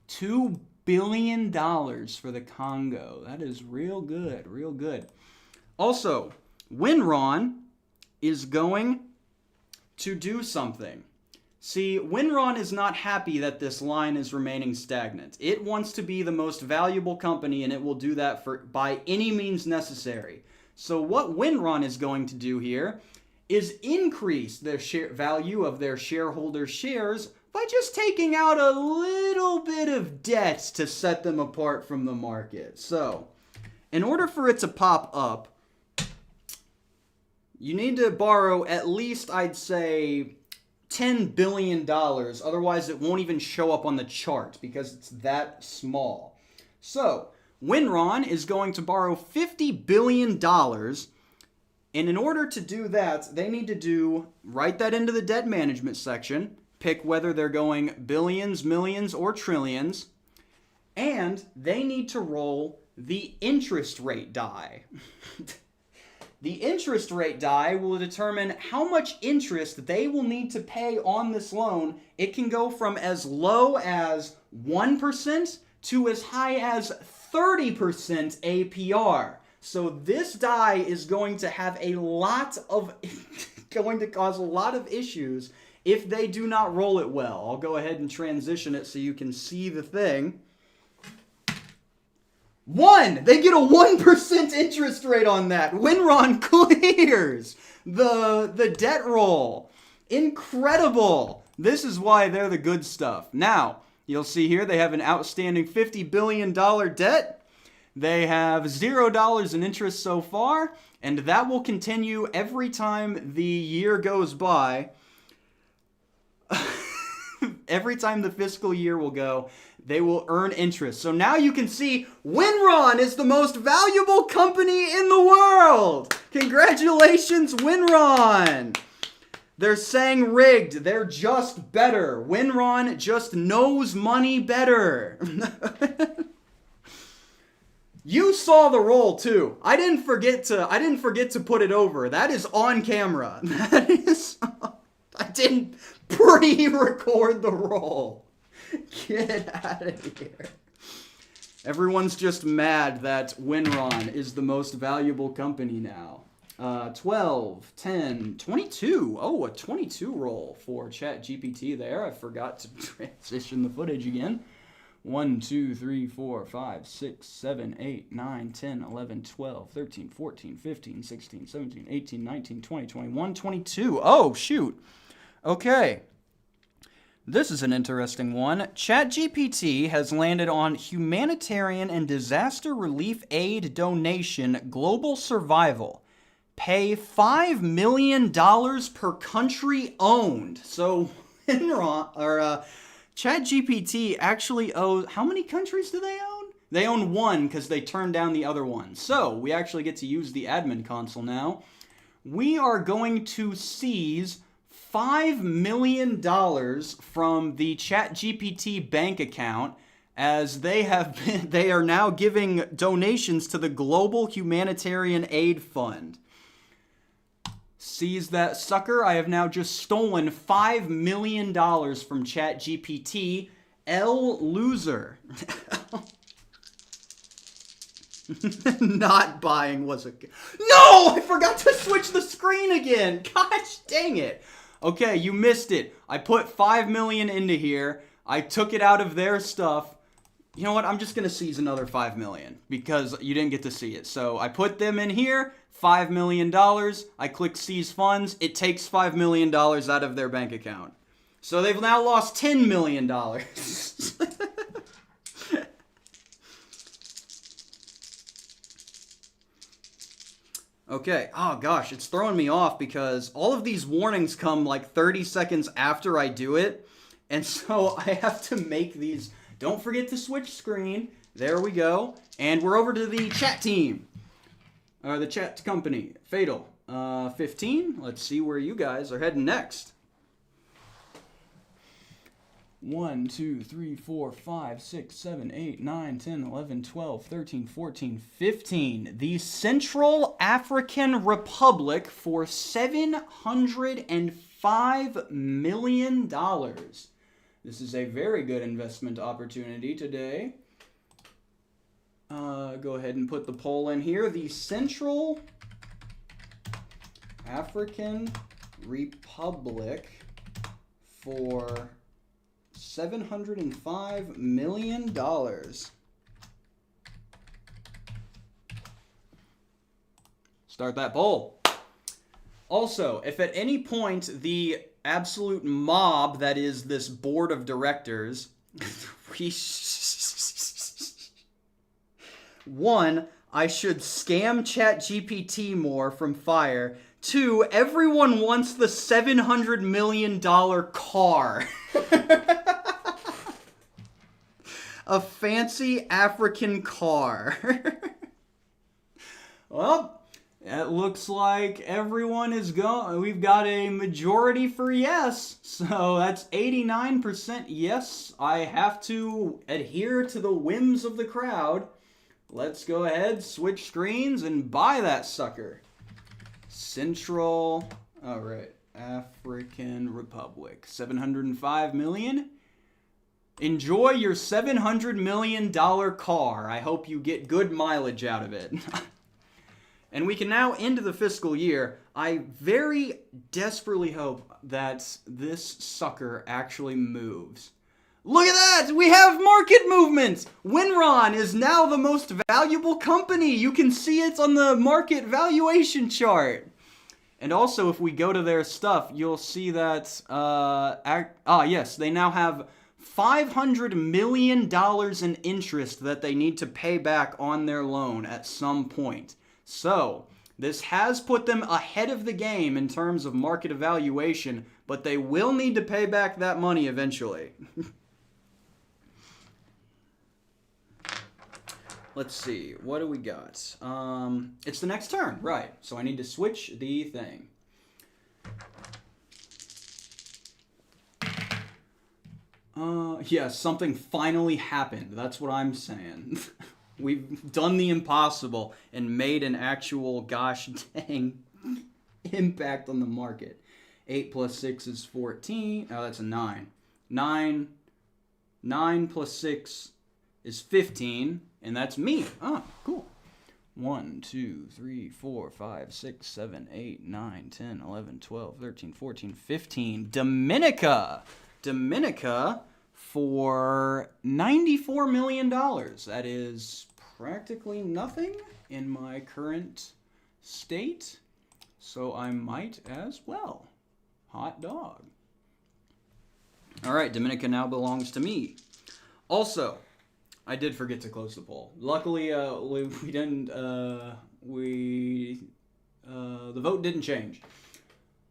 $2 billion for the Congo. That is real good, real good. Also, Winron is going to do something. See, Winron is not happy that this line is remaining stagnant. It wants to be the most valuable company, and it will do that by any means necessary. So what Winron is going to do here is increase the value of their shareholders' shares by just taking out a little bit of debt to set them apart from the market. So, in order for it to pop up, you need to borrow at least, I'd say, $10 billion. Otherwise, it won't even show up on the chart because it's that small. So, Winron is going to borrow $50 billion. And in order to do that, they need to write that into the debt management section, pick whether they're going billions, millions, or trillions, and they need to roll the interest rate die. The interest rate die will determine how much interest they will need to pay on this loan. It can go from as low as 1% to as high as 30% APR. So this die is going to have going to cause a lot of issues if they do not roll it well. I'll go ahead and transition it so you can see the thing. They get a 1% interest rate on that. Winron clears the debt roll. Incredible. This is why they're the good stuff. Now, you'll see here they have an outstanding $50 billion debt. They have $0 in interest so far, and that will continue every time the year goes by. Every time the fiscal year will go, they will earn interest. So now you can see Winron is the most valuable company in the world. Congratulations, Winron. They're saying rigged. They're just better. Winron just knows money better. You saw the roll too. I didn't forget to put it over. That is on camera. I didn't pre-record the roll. Get out of here. Everyone's just mad that Winron is the most valuable company now. 12, 10, 22. Oh, a 22 roll for ChatGPT there. I forgot to transition the footage again. 1, 2, 3, 4, 5, 6, 7, 8, 9, 10, 11, 12, 13, 14, 15, 16, 17, 18, 19, 20, 21, 22. Oh, shoot. Okay. This is an interesting one. ChatGPT has landed on humanitarian and disaster relief aid donation global survival. Pay $5 million per country owned. So, ChatGPT actually owes... How many countries do they own? They own one because they turned down the other one. So, we actually get to use the admin console now. We are going to seize $5 million from the ChatGPT bank account as they are now giving donations to the Global Humanitarian Aid Fund. Seize that sucker. I have now just stolen $5 million from ChatGPT. Loser. Not buying was a... No! I forgot to switch the screen again! Gosh dang it! Okay, you missed it. I put $5 million into here. I took it out of their stuff. You know what? I'm just going to seize another $5 million because you didn't get to see it. So I put them in here, $5 million. I click seize funds. It takes $5 million out of their bank account. So they've now lost $10 million. Okay, oh gosh, it's throwing me off because all of these warnings come like 30 seconds after I do it. And so I have to make these. Don't forget to switch screen. There we go. And we're over to the chat team. Or the chat company. Fatal. 15. Let's see where you guys are heading next. 1, 2, 3, 4, 5, 6, 7, 8, 9, 10, 11, 12, 13, 14, 15. The Central African Republic for $705 million. This is a very good investment opportunity today. Go ahead and put the poll in here. The Central African Republic for $705 million. Start that poll. Also, if at any point the absolute mob that is this board of directors, one, I should scam ChatGPT more from Fire. 2, everyone wants the $700 million car. A fancy African car. Well, it looks like everyone is going. We've got a majority for yes. So that's 89% yes. I have to adhere to the whims of the crowd. Let's go ahead, switch screens, and buy that sucker. Central, all right, African Republic, $705 million. Enjoy your $700 million car. I hope you get good mileage out of it. And we can now end the fiscal year. I very desperately hope that this sucker actually moves. Look at that! We have market movements! Winron is now the most valuable company. You can see it on the market valuation chart. And also, if we go to their stuff, you'll see that, yes, they now have $500 million in interest that they need to pay back on their loan at some point. So, this has put them ahead of the game in terms of market evaluation, but they will need to pay back that money eventually. Let's see, what do we got? It's the next turn, right. So I need to switch the thing. Yeah, something finally happened. That's what I'm saying. We've done the impossible and made an actual, gosh dang, impact on the market. 8 plus 6 is 14. Oh, that's a 9. 9 plus 6 is 15. And that's me. Oh, cool. 1, 2, 3, 4, 5, 6, 7, 8, 9, 10, 11, 12, 13, 14, 15. Dominica for $94 million. That is practically nothing in my current state. So I might as well. Hot dog. All right, Dominica now belongs to me. Also, I did forget to close the poll. Luckily, we didn't. The vote didn't change.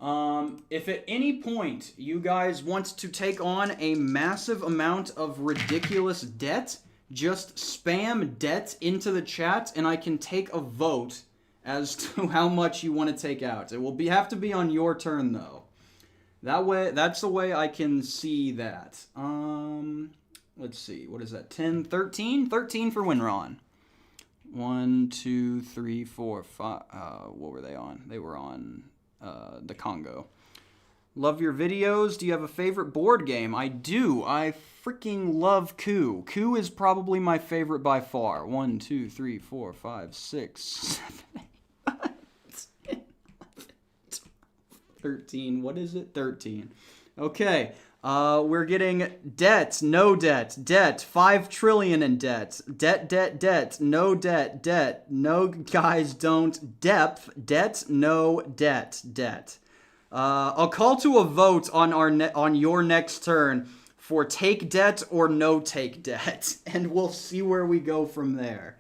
If at any point you guys want to take on a massive amount of ridiculous debt, just spam debt into the chat, and I can take a vote as to how much you want to take out. It will have to be on your turn though. That way, that's the way I can see that. Let's see, what is that? 10, 13? 13 for Winron. 1, 2, 3, 4, 5. What were they on? They were on the Congo. Love your videos. Do you have a favorite board game? I do. I freaking love Coup. Coup is probably my favorite by far. 1, 2, 3, 4, 5, 6, 7, 8, 9, 10, 11, 12, 13. What is it? 13. Okay. We're getting debt, no debt, debt, 5 trillion in debt, debt, no debt, no guys don't, depth, debt, no debt. I'll call to a vote on on your next turn for take debt or no take debt, and we'll see where we go from there.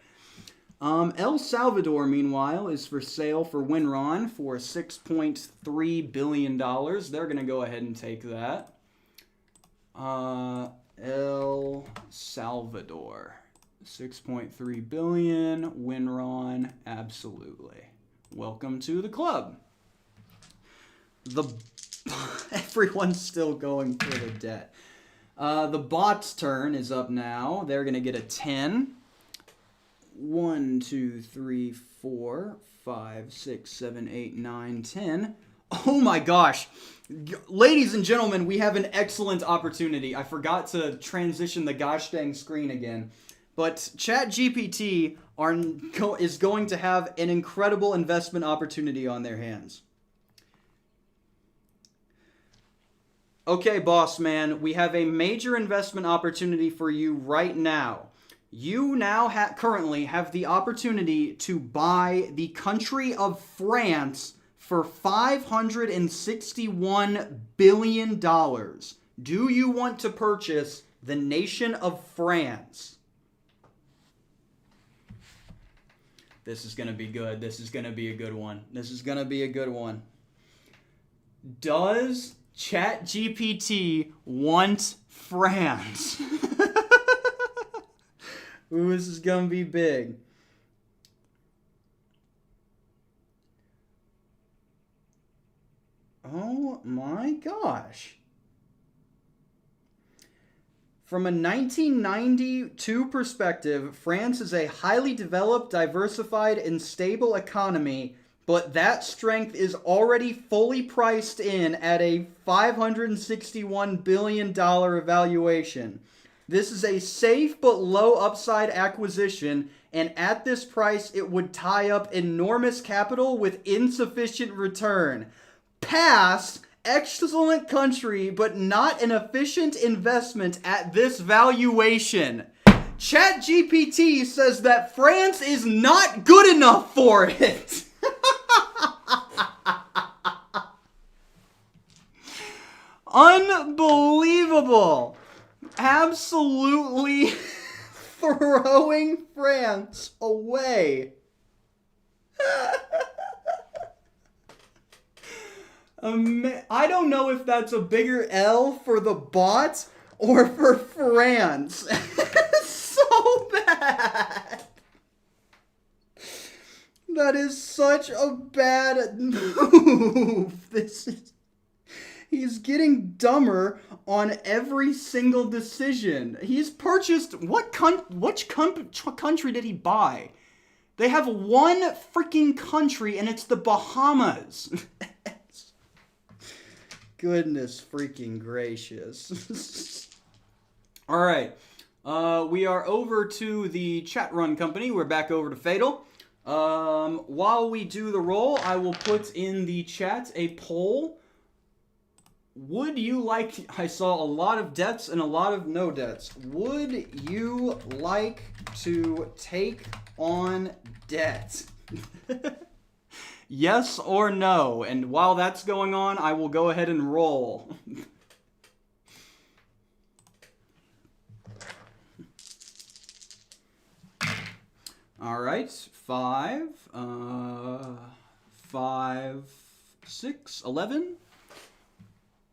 El Salvador, meanwhile, is for sale for Winron for $6.3 billion. They're going to go ahead and take that. El Salvador, 6.3 billion, Winron, absolutely. Welcome to the club. Everyone's still going for the debt. The bot's turn is up now. They're going to get a 10. 1, 2, 3, 4, 5, 6, 7, 8, 9, 10. Oh my gosh. Ladies and gentlemen, we have an excellent opportunity. I forgot to transition the gosh dang screen again. But ChatGPT is going to have an incredible investment opportunity on their hands. Okay, boss man, we have a major investment opportunity for you right now. You now currently have the opportunity to buy the country of France for $561 billion. Do you want to purchase the nation of France? This is going to be good. This is going to be a good one. Does ChatGPT want France? Ooh, this is going to be big. Oh my gosh. From a 1992 perspective, France is a highly developed, diversified, and stable economy, but that strength is already fully priced in at a $561 billion evaluation. This is a safe but low upside acquisition, and at this price, it would tie up enormous capital with insufficient return. Pass, excellent country, but not an efficient investment at this valuation. ChatGPT says that France is not good enough for it. Unbelievable. Absolutely throwing France away. I don't know if that's a bigger L for the bot or for France. So bad. That is such a bad move. He's getting dumber on every single decision. He's purchased, which country did he buy? They have one freaking country, and it's the Bahamas. Goodness freaking gracious. All right. We are over to the chat run company. We're back over to Fatal. While we do the roll, I will put in the chat a poll. Would you like... I saw a lot of debts and a lot of no debts. Would you like to take on debt? Yes or no? And while that's going on, I will go ahead and roll. All right, 5, 5, 6, 11.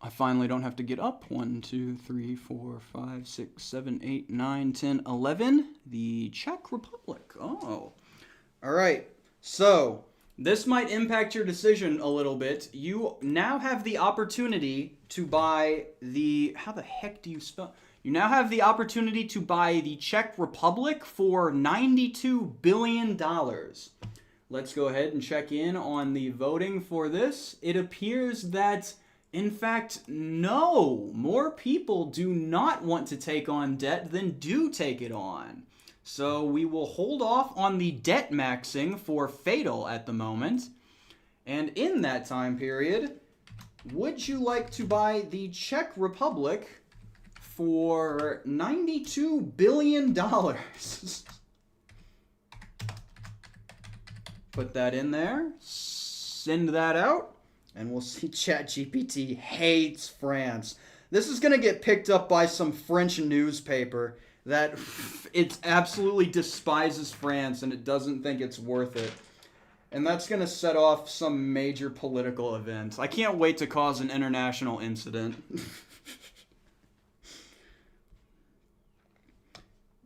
I finally don't have to get up. 1, 2, 3, 4, 5, 6, 7, 8, 9, 10, 11. The Czech Republic. Oh. All right. So, this might impact your decision a little bit. You now have the opportunity to buy the... How the heck do you spell... You now have the opportunity to buy the Czech Republic for $92 billion. Let's go ahead and check in on the voting for this. It appears that, in fact, no, more people do not want to take on debt than do take it on. So we will hold off on the debt maxing for Fatal at the moment. And in that time period, would you like to buy the Czech Republic for $92 billion? Put that in there, send that out, and we'll see. ChatGPT hates France. This is going to get picked up by some French newspaper that it absolutely despises France and it doesn't think it's worth it. And that's going to set off some major political event. I can't wait to cause an international incident.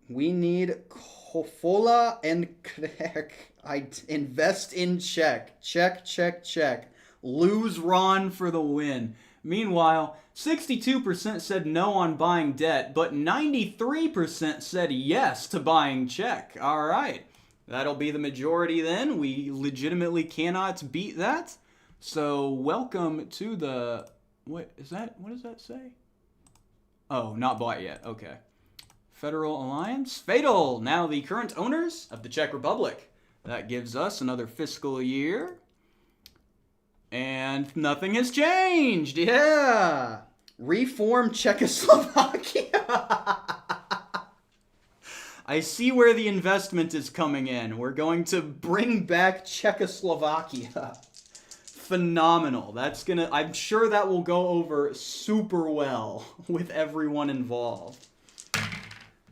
We need Kofola and Krek. I invest in Czech. Czech. Lose Ron for the win. Meanwhile, 62% said no on buying debt, but 93% said yes to buying Czech. All right. That'll be the majority then. We legitimately cannot beat that. So welcome to the... What does that say? Oh, not bought yet. Okay. Federal Alliance. Fatal, now the current owners of the Czech Republic. That gives us another fiscal year. And nothing has changed. Yeah. Reform Czechoslovakia. I see where the investment is coming in. We're going to bring back Czechoslovakia. Phenomenal. I'm sure that will go over super well with everyone involved.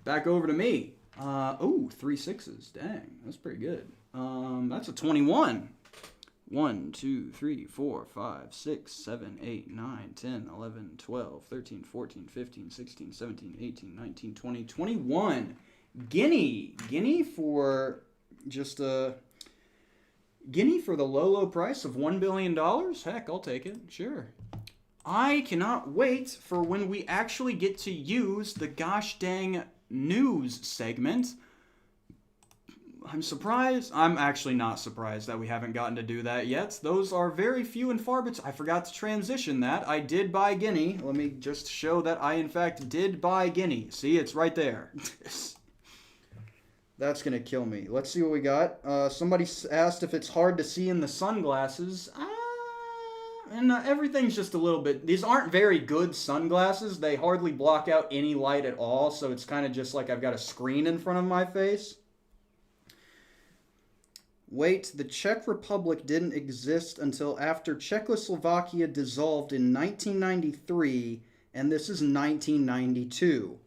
Back over to me. 3 6s. Dang, that's pretty good. That's a 21. 1, 2, 3, 4, 5, 6, 7, 8, 9, 10, 11, 12, 13, 14, 15, 16, 17, 18, 19, 20, 21. Guinea for just Guinea for the low price of $1 billion? Heck, I'll take it. Sure. I cannot wait for when we actually get to use the gosh dang news segment. I'm surprised. I'm actually not surprised that we haven't gotten to do that yet. Those are very few and far between. I forgot to transition that. I did buy Guinea. Let me just show that I, in fact, did buy Guinea. See, it's right there. That's going to kill me. Let's see what we got. Somebody asked if it's hard to see in the sunglasses. And everything's just a little bit... These aren't very good sunglasses. They hardly block out any light at all, so it's kind of just like I've got a screen in front of my face. Wait, the Czech Republic didn't exist until after Czechoslovakia dissolved in 1993, and this is 1992.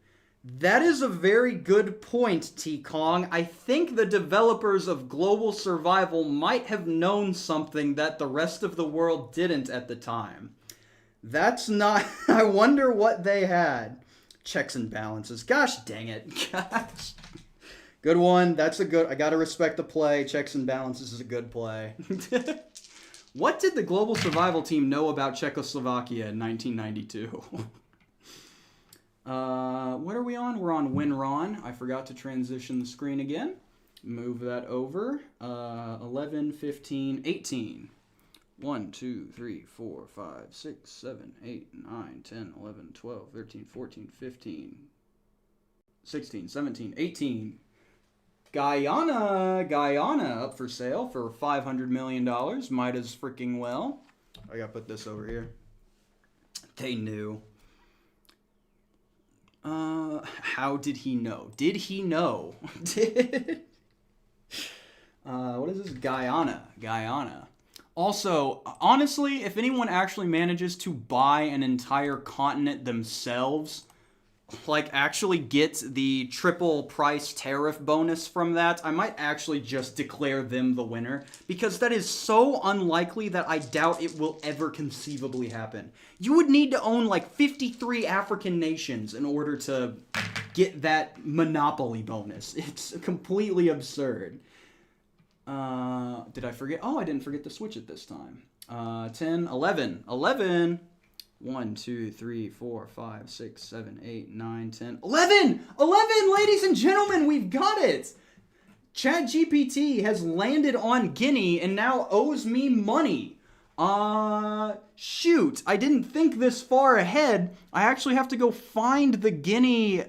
That is a very good point, T-Kong. I think the developers of Global Survival might have known something that the rest of the world didn't at the time. That's not... I wonder what they had. Checks and balances. Gosh dang it. Gosh. Good one. That's a good... I gotta respect the play. Checks and balances is a good play. What did the Global Survival team know about Czechoslovakia in 1992? What are we on? We're on WinRon. I forgot to transition the screen again. Move that over. 11, 15, 18. 1, 2, 3, 4, 5, 6, 7, 8, 9, 10, 11, 12, 13, 14, 15, 16, 17, 18. Guyana up for sale for $500 million. Might as freaking well. I gotta put this over here. They knew. How did he know? Did he know? What is this? Guyana. Also, honestly, if anyone actually manages to buy an entire continent themselves, like actually get the triple price tariff bonus from that, I might actually just declare them the winner, because that is so unlikely that I doubt it will ever conceivably happen. You would need to own like 53 African nations in order to get that monopoly bonus. It's completely absurd. Did I forget? Oh, I didn't forget to switch it this time. 10, 11. 11. 1, 2, 3, 4, 5, 6, 7, 8, 9, 10, 11! 11, ladies and gentlemen, we've got it! ChatGPT has landed on Guinea and now owes me money. Shoot, I didn't think this far ahead. I actually have to go find the Guinea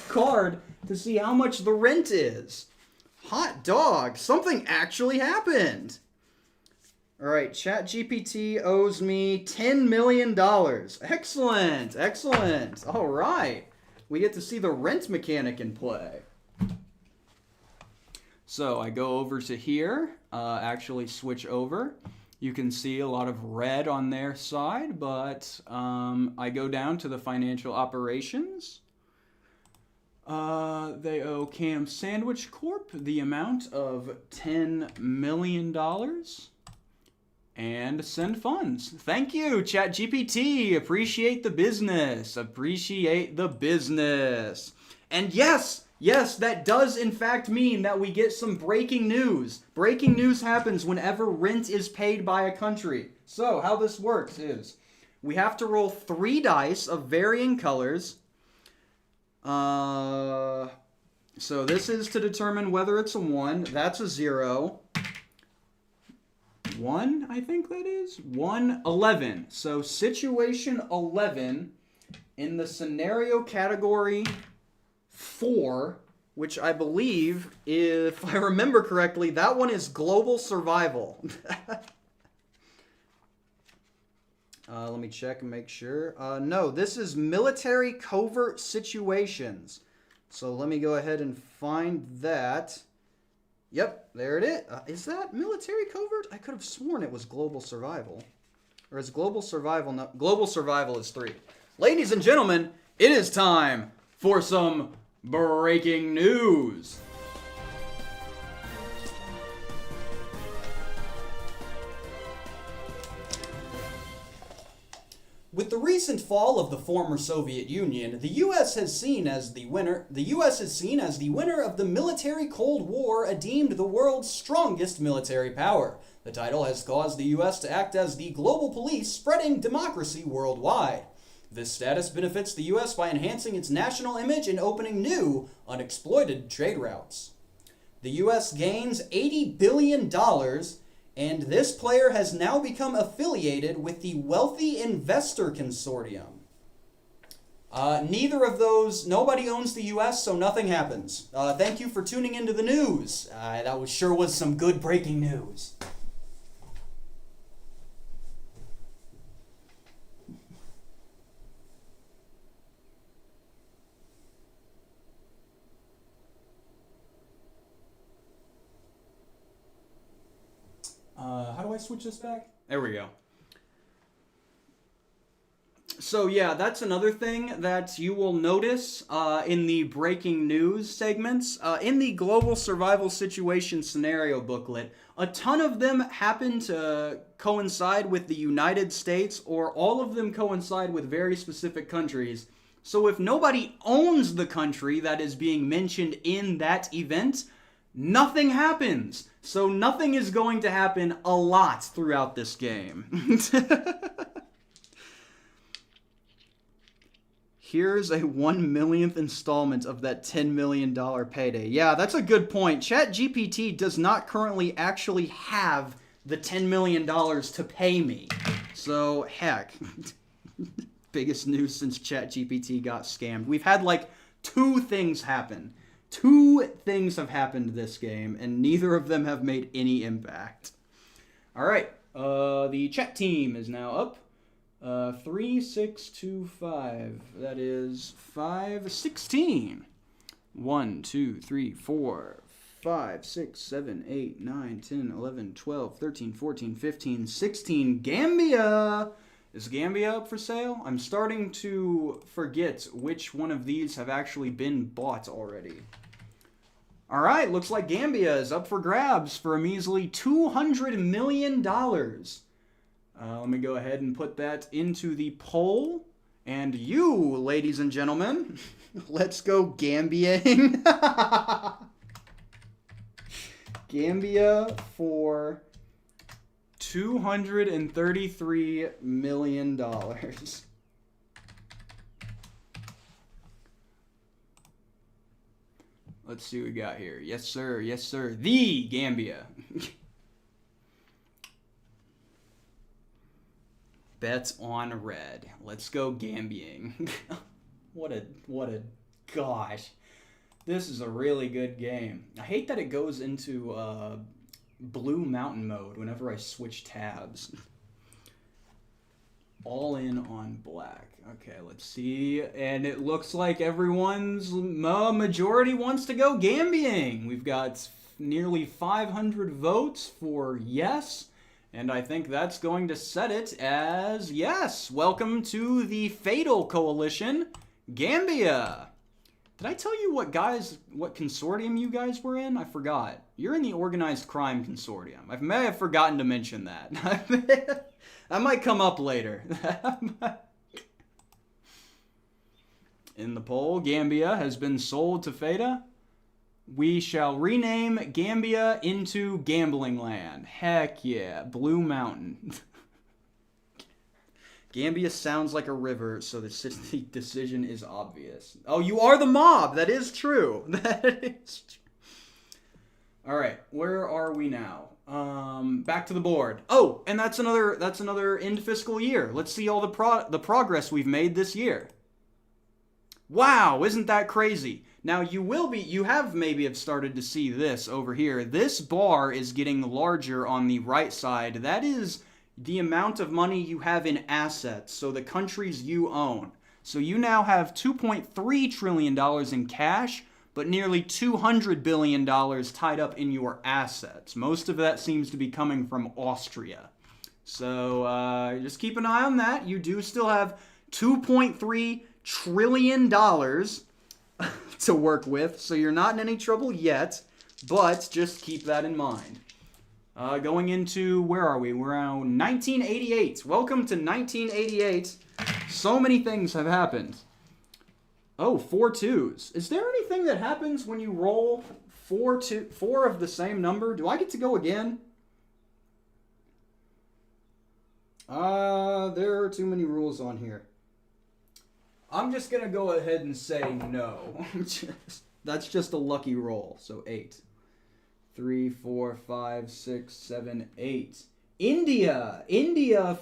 card to see how much the rent is. Hot dog, something actually happened. All right, ChatGPT owes me $10 million. Excellent, excellent. All right, we get to see the rent mechanic in play. So I go over to here, actually switch over. You can see a lot of red on their side, but I go down to the financial operations. They owe KamSandwich Corp the amount of $10 million. And send funds. Thank you, ChatGPT. Appreciate the business. Appreciate the business. And yes, that does in fact mean that we get some breaking news. Breaking news happens whenever rent is paid by a country. So how this works is we have to roll 3 dice of varying colors. So this is to determine whether it's a 1. That's a 0. 1, I think that is. 1, 11. So situation 11 in the scenario category 4, which I believe, if I remember correctly, that one is global survival. Let me check and make sure. No, this is military covert situations. So let me go ahead and find that. Yep, there it is. Is that military covert? I could have sworn it was global survival. Or is global survival not? Global survival is 3. Ladies and gentlemen, it is time for some breaking news. With the recent fall of the former Soviet Union, the U.S. is seen as the winner of the military Cold War, deemed the world's strongest military power. The title has caused the U.S. to act as the global police, spreading democracy worldwide. This status benefits the U.S. by enhancing its national image and opening new, unexploited trade routes. The U.S. gains $80 billion, and this player has now become affiliated with the Wealthy Investor Consortium. Neither of those, nobody owns the U.S., so nothing happens. Thank you for tuning into the news. That sure was some good breaking news. How do I switch this back? There we go. So yeah, that's another thing that you will notice in the breaking news segments. In the global survival situation scenario booklet, a ton of them happen to coincide with the United States, or all of them coincide with very specific countries. So if nobody owns the country that is being mentioned in that event, nothing happens. So nothing is going to happen a lot throughout this game. Here's a 1/1,000,000th installment of that $10 million payday. Yeah, that's a good point. ChatGPT does not currently actually have the $10 million to pay me. So, heck. Biggest news since ChatGPT got scammed. We've had like 2 things happen. 2 things have happened this game, and neither of them have made any impact. All right, the chat team is now up. 3, 6, 2, 5. That is 5, 16. 1, 2, 3, 4, 5, 6, 7, 8, 9, 10, 11, 12, 13, 14, 15, 16. Gambia! Is Gambia up for sale? I'm starting to forget which one of these have actually been bought already. All right, looks like Gambia is up for grabs for a measly $200 million. Let me go ahead and put that into the poll. And you, ladies and gentlemen, let's go Gambiaing. Gambia for $233 million. Let's see what we got here. Yes, sir. Yes, sir. The Gambia. Bets on red. Let's go Gambiaing. What a gosh. This is a really good game. I hate that it goes into Blue Mountain mode whenever I switch tabs. All in on black. Okay, let's see. And it looks like everyone's majority wants to go Gambiaing. We've got nearly 500 votes for yes. And I think that's going to set it as yes. Welcome to the Fatal Coalition, Gambia. Did I tell you what consortium you guys were in? I forgot. You're in the Organized Crime Consortium. I may have forgotten to mention that. That might come up later. In the poll, Gambia has been sold to FATA. We shall rename Gambia into Gambling Land. Heck yeah. Blue Mountain. Gambia sounds like a river, so the decision is obvious. Oh, you are the mob. That is true. That is true. All right, where are we now? Back to the board. Oh, and that's another end fiscal year. Let's see all the progress we've made this year. Wow, isn't that crazy? Now you have started to see this over here. This bar is getting larger on the right side. That is the amount of money you have in assets, so the countries you own. So you now have $2.3 trillion in cash, but nearly $200 billion tied up in your assets. Most of that seems to be coming from Austria. So just keep an eye on that. You do still have $2.3 trillion to work with, so you're not in any trouble yet, but just keep that in mind. Going into, where are we? We're on 1988. Welcome to 1988. So many things have happened. Oh, 4 twos. Is there anything that happens when you roll 4 of the same number? Do I get to go again? There are too many rules on here. I'm just going to go ahead and say no. That's just a lucky roll. So 8. 3, 4, 5, 6, 7, 8. India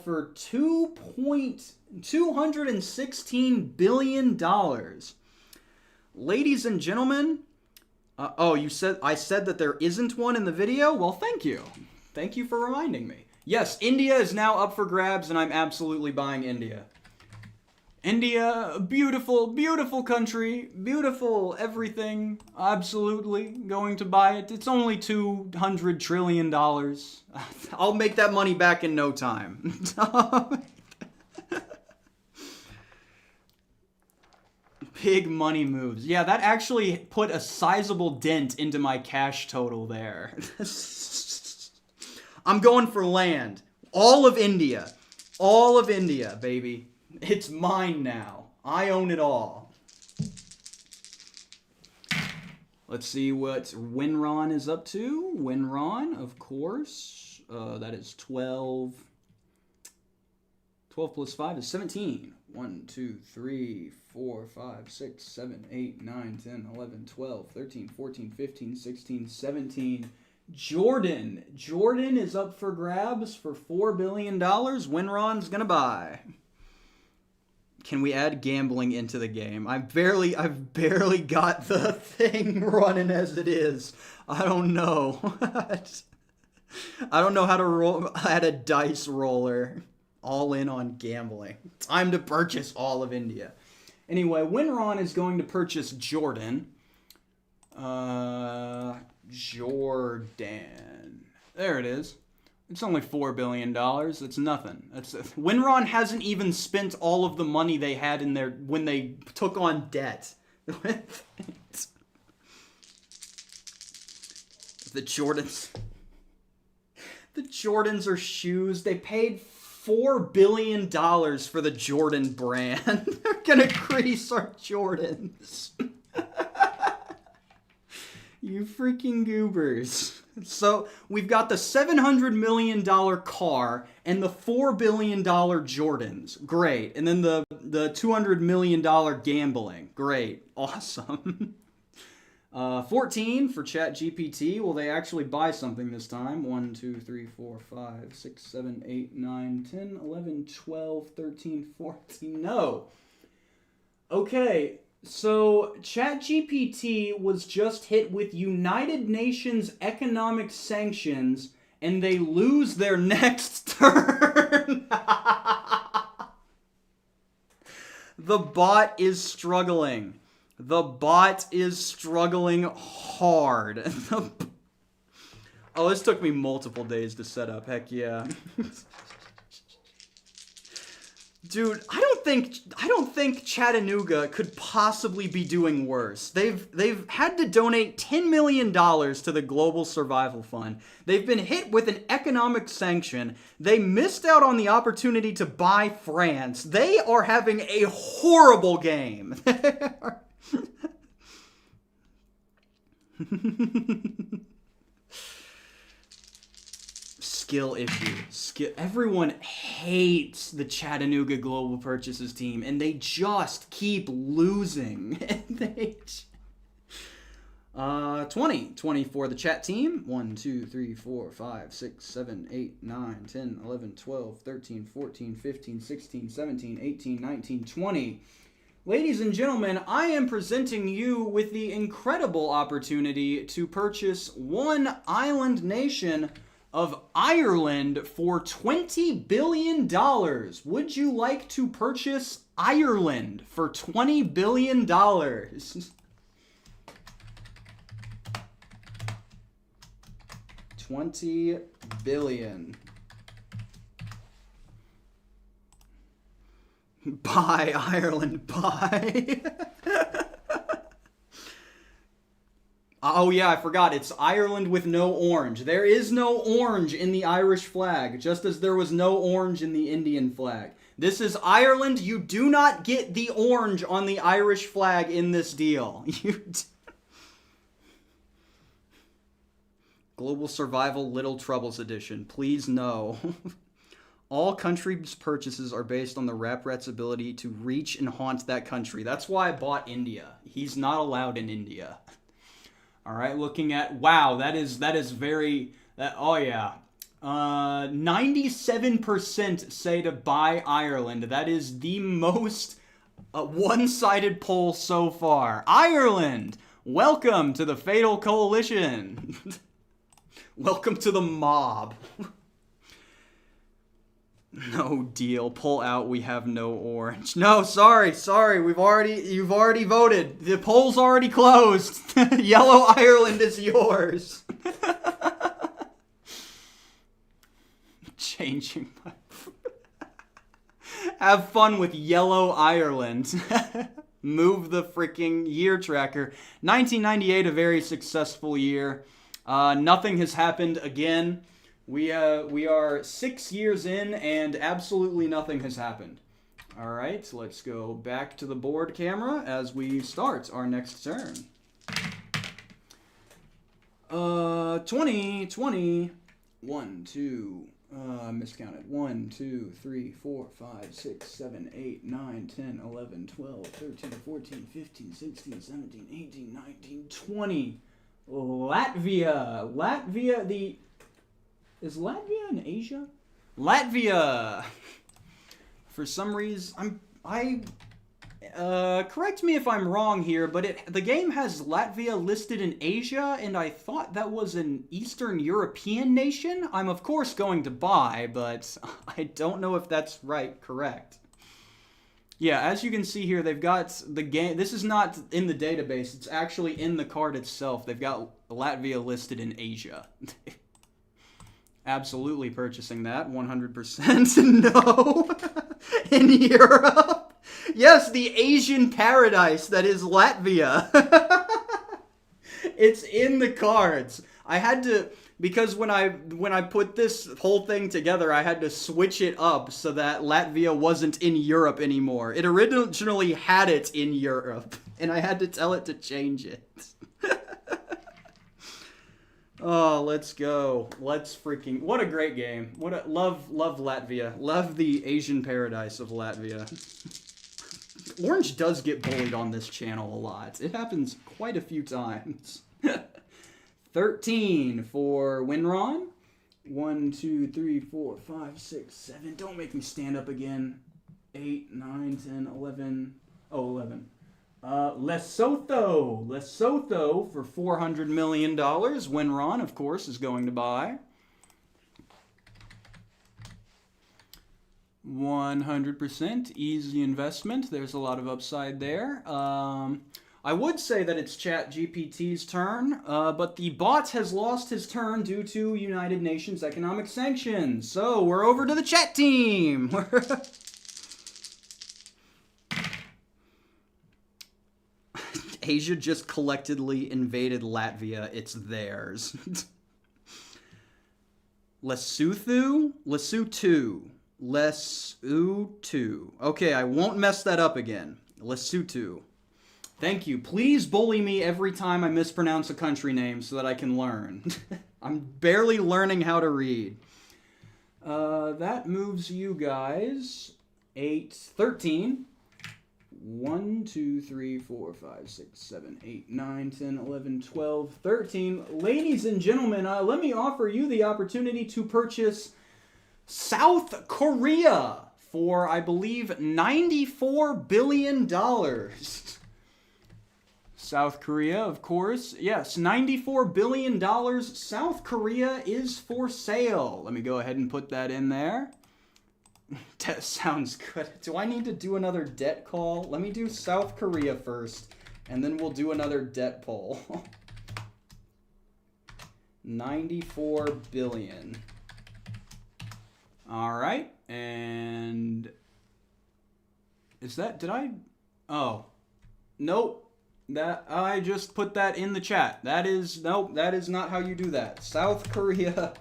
for $216 billion. Ladies and gentlemen, I said that there isn't one in the video? Well, thank you. Thank you for reminding me. Yes, India is now up for grabs, and I'm absolutely buying India. India, beautiful, beautiful country, beautiful everything, absolutely going to buy it. It's only $200 trillion. I'll make that money back in no time. Big money moves. Yeah, that actually put a sizable dent into my cash total there. I'm going for land. All of India. All of India, baby. It's mine now. I own it all. Let's see what Winron is up to. Winron, of course. That is 12. 12 plus 5 is 17. 1, 2, 3, 4, 5, 6, 7, 8, 9, 10, 11, 12, 13, 14, 15, 16, 17. Jordan. Jordan is up for grabs for $4 billion. Winron's gonna buy. Can we add gambling into the game? I've barely got the thing running as it is. I don't know. I don't know how to add a dice roller. All in on gambling. Time to purchase all of India. Anyway, Winron is going to purchase Jordan. Jordan. There it is. It's only $4 billion. It's nothing. Winron hasn't even spent all of the money they had in there when they took on debt. The Jordans. The Jordans are shoes. They paid $4 billion for the Jordan brand. They're gonna crease our Jordans. You freaking goobers. So we've got the $700 million car and the $4 billion Jordans. Great. And then the $200 million gambling. Great. Awesome. 14 for ChatGPT. Will they actually buy something this time? 1, 2, 3, 4, 5, 6, 7, 8, 9, 10, 11, 12, 13, 14. No. Okay. So, ChatGPT was just hit with United Nations economic sanctions, and they lose their next turn. The bot is struggling. The bot is struggling hard. Oh, this took me multiple days to set up. Heck yeah. Dude, I don't think Chattanooga could possibly be doing worse. They've had to donate $10 million to the Global Survival Fund. They've been hit with an economic sanction. They missed out on the opportunity to buy France. They are having a horrible game. Skill issue. Everyone hates the Chattanooga Global Purchases team, and they just keep losing. 20 for the chat team. 1, 2, 3, 4, 5, 6, 7, 8, 9, 10, 11, 12, 13, 14, 15, 16, 17, 18, 19, 20. Ladies and gentlemen, I am presenting you with the incredible opportunity to purchase one island nation of Ireland for $20 billion. Would you like to purchase Ireland for $20 billion? $20 billion. Buy Ireland, buy. Oh yeah, I forgot. It's Ireland with no orange. There is no orange in the Irish flag, just as there was no orange in the Indian flag. This is Ireland. You do not get the orange on the Irish flag in this deal. Global Survival Little Troubles Edition. Please no. All countries' purchases are based on the Rap Rat's ability to reach and haunt that country. That's why I bought India. He's not allowed in India. All right, looking at, wow, that is very, oh yeah. 97% say to buy Ireland. That is the most one-sided poll so far. Ireland, welcome to the Fatal Coalition. Welcome to the mob. No deal. Pull out. We have no orange. No, sorry. You've already voted. The poll's already closed. Yellow Ireland is yours. Changing my... Have fun with Yellow Ireland. Move the freaking year tracker. 1998, a very successful year. Nothing has happened again. We are 6 years in, and absolutely nothing has happened. All right, so let's go back to the board camera as we start our next turn. 20, 20, 1, 2, miscounted. 1, 2, 3, 4, 5, 6, 7, 8, 9, 10, 11, 12, 13, 14, 15, 16, 17, 18, 19, 20. Latvia, is Latvia in Asia? Latvia! For some reason, correct me if I'm wrong here, but the game has Latvia listed in Asia, and I thought that was an Eastern European nation. I'm of course going to buy, but I don't know if that's correct. Yeah, as you can see here, they've got the game. This is not in the database. It's actually in the card itself. They've got Latvia listed in Asia. Absolutely purchasing that, 100%. No. In Europe. Yes, the Asian paradise that is Latvia. It's in the cards. I had to, because when I put this whole thing together, I had to switch it up so that Latvia wasn't in Europe anymore. It originally had it in Europe, and I had to tell it to change it. Oh, let's go. Let's freaking... What a great game. Love Latvia. Love the Asian paradise of Latvia. Orange does get bullied on this channel a lot. It happens quite a few times. 13 for Winron. 1, 2, 3, 4, 5, 6, 7. Don't make me stand up again. 8, 9, 10, 11. Oh, 11. Lesotho for $400 million. Winron, of course, is going to buy. 100% easy investment. There's a lot of upside there. I would say that it's ChatGPT's turn, but the bot has lost his turn due to United Nations economic sanctions. So we're over to the chat team. Asia just collectively invaded Latvia. It's theirs. Lesotho? Lesotho. Okay, I won't mess that up again. Lesotho. Thank you. Please bully me every time I mispronounce a country name so that I can learn. I'm barely learning how to read. That moves you guys 13. 1, 2, 3, 4, 5, 6, 7, 8, 9, 10, 11, 12, 13. Ladies and gentlemen, let me offer you the opportunity to purchase South Korea for, I believe, $94 billion. South Korea, of course. Yes, $94 billion. South Korea is for sale. Let me go ahead and put that in there. That sounds good. Do I need to do another debt call? Let me do South Korea first, and then we'll do another debt poll. 94 billion. All right, and is that, oh, nope. That, I just put that in the chat. Nope, that is not how you do that. South Korea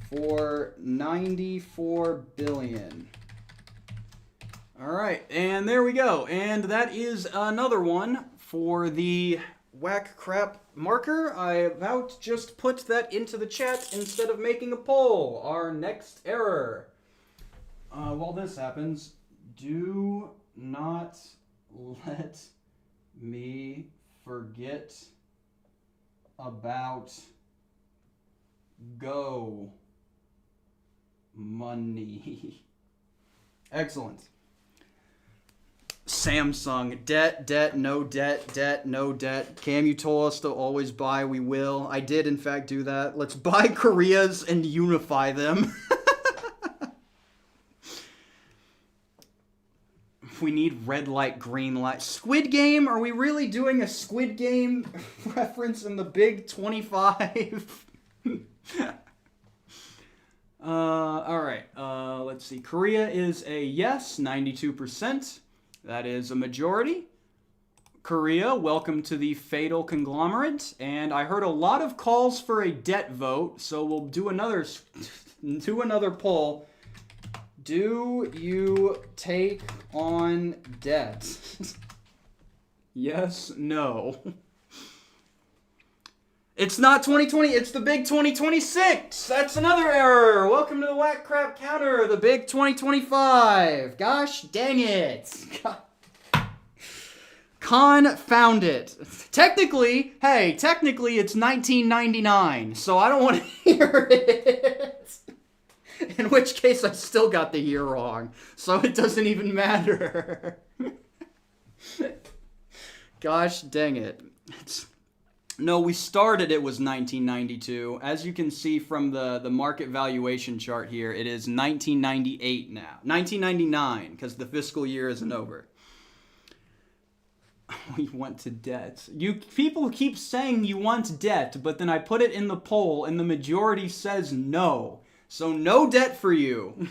for 94 billion. All right, and there we go. And that is another one for the whack crap marker. I about just put that into the chat instead of making a poll. Our next error. While this happens, do not let me forget about Go money. Excellent. Samsung, debt, no debt. Cam, you told us to always buy, we will. I did, in fact, do that. Let's buy Koreas and unify them. We need red light, green light. Squid Game? Are we really doing a Squid Game reference in the Big 25? Alright, let's see. Korea is a yes, 92%. That is a majority. Korea, welcome to the fatal conglomerate. And I heard a lot of calls for a debt vote, so we'll do another poll. Do you take on debt? Yes, no. It's not 2020, it's the big 2026. That's another error. Welcome to the whack crap counter, the big 2025. Gosh dang it. Confound it. Technically, it's 1999, so I don't want to hear it. In which case, I still got the year wrong, so it doesn't even matter. Gosh dang it. No, we started, it was 1992. As you can see from the market valuation chart here, it is 1998 now. 1999, because the fiscal year isn't over. We went to debt. You people keep saying you want debt, but then I put it in the poll and the majority says no. So no debt for you.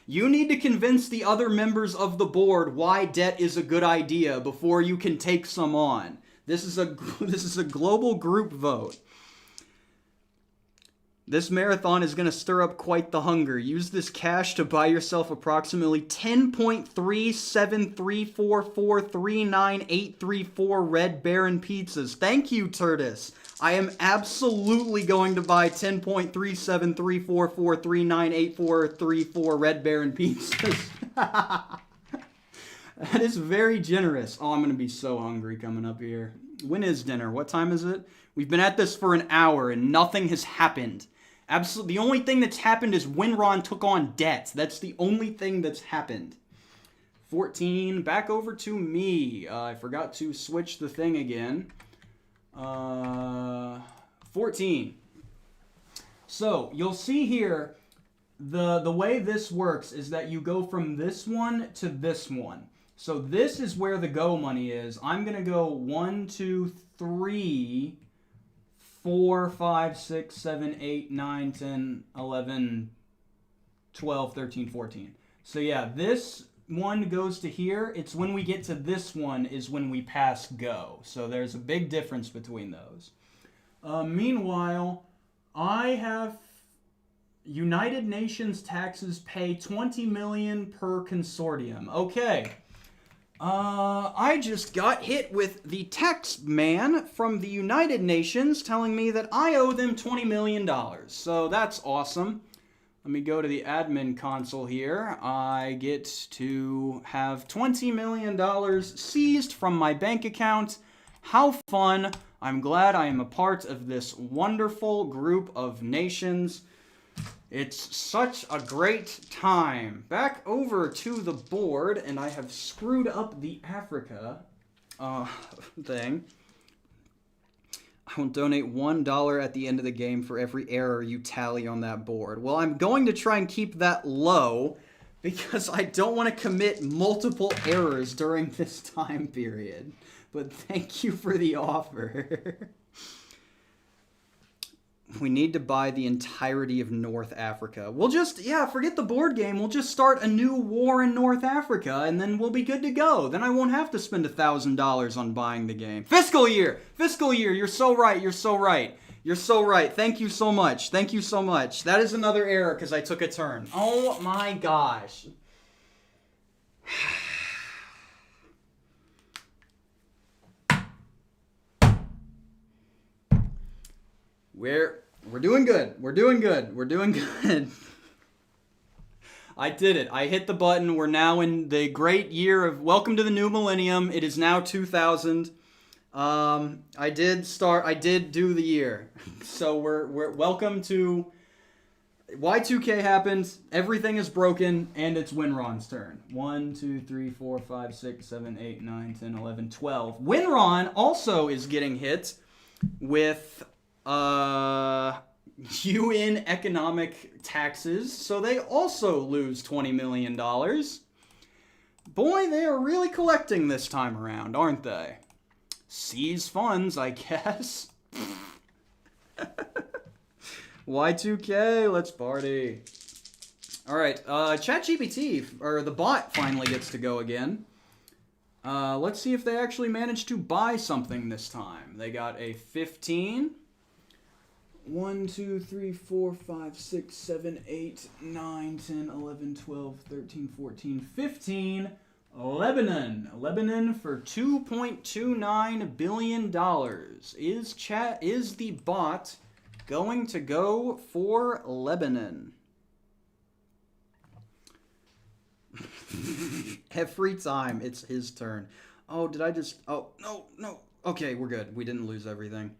You need to convince the other members of the board why debt is a good idea before you can take some on. This is a global group vote. This marathon is going to stir up quite the hunger. Use this cash to buy yourself approximately 10.3734439,834 Red Baron pizzas. Thank you, Turtis. I am absolutely going to buy 10.3734439,834 Red Baron pizzas. That is very generous. Oh, I'm going to be so hungry coming up here. When is dinner? What time is it? We've been at this for an hour and nothing has happened. Absolutely. The only thing that's happened is Winron took on debt. That's the only thing that's happened. 14. Back over to me. I forgot to switch the thing again. 14. So, you'll see here, the way this works is that you go from this one to this one. So this is where the go money is. I'm going to go 1, 2, 3... 4, 5, 6, 7, 8, 9, 10, 11, 12, 13, 14. So yeah, this one goes to here. It's when we get to this one is when we pass go. So there's a big difference between those. Meanwhile, I have United Nations taxes pay $20 million per consortium. Okay. I just got hit with the tax man from the United Nations telling me that I owe them $20 million. So that's awesome. Let me go to the admin console here. I get to have $20 million seized from my bank account. How fun. I'm glad I am a part of this wonderful group of nations. It's such a great time. Back over to the board, and I have screwed up the Africa thing. I will donate $1 at the end of the game for every error you tally on that board. Well, I'm going to try and keep that low because I don't want to commit multiple errors during this time period. But thank you for the offer. We need to buy the entirety of North Africa. We'll just, forget the board game. We'll just start a new war in North Africa, and then we'll be good to go. Then I won't have to spend $1,000 on buying the game. Fiscal year! Fiscal year! You're so right. You're so right. You're so right. Thank you so much. Thank you so much. That is another error because I took a turn. Oh my gosh. We're doing good. We're doing good. We're doing good. I did it. I hit the button. We're now in the great year of welcome to the new millennium. It is now 2000. I did do the year. So we're welcome to Y2K happened. Everything is broken and it's Winron's turn. 1, 2, 3, 4, 5, 6, 7, 8, 9, 10, 11, 12. Winron also is getting hit with UN economic taxes, so they also lose $20 million. Boy, they are really collecting this time around, aren't they? Seize funds, I guess. Y2K, let's party. Alright, ChatGPT, or the bot, finally gets to go again. Let's see if they actually managed to buy something this time. They got a 15. 1, 2, 3, 4, 5, 6, 7, 8, 9, 10, 11, 12, 13, 14, 15. Lebanon. Lebanon for $2.29 billion. Is the bot going to go for Lebanon? Every time it's his turn. Oh, did I just... Oh, no. Okay, we're good. We didn't lose everything.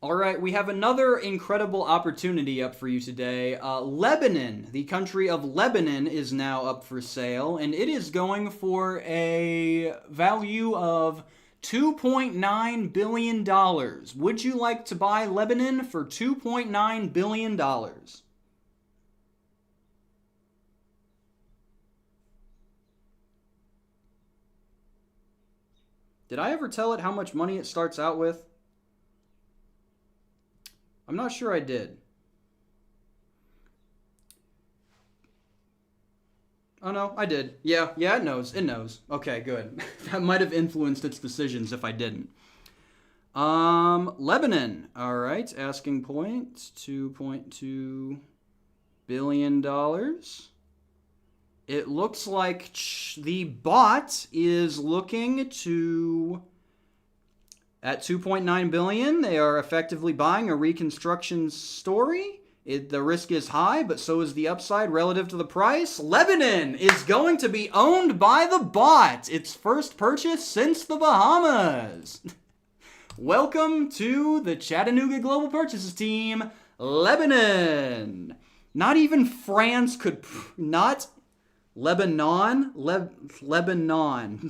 Alright, we have another incredible opportunity up for you today. Lebanon, the country of Lebanon, is now up for sale, and it is going for a value of $2.9 billion. Would you like to buy Lebanon for $2.9 billion? Did I ever tell it how much money it starts out with? I'm not sure I did. Oh no, I did. Yeah, it knows. It knows. Okay, good. That might have influenced its decisions if I didn't. Lebanon. All right, asking point, $2.2 billion. It looks like the bot is looking to, at $2.9 billion, they are effectively buying a reconstruction story. The risk is high, but so is the upside relative to the price. Lebanon is going to be owned by the bot. Its first purchase since the Bahamas. Welcome to the Chattanooga Global Purchases team, Lebanon. Not even France could, not Lebanon, Lebanon.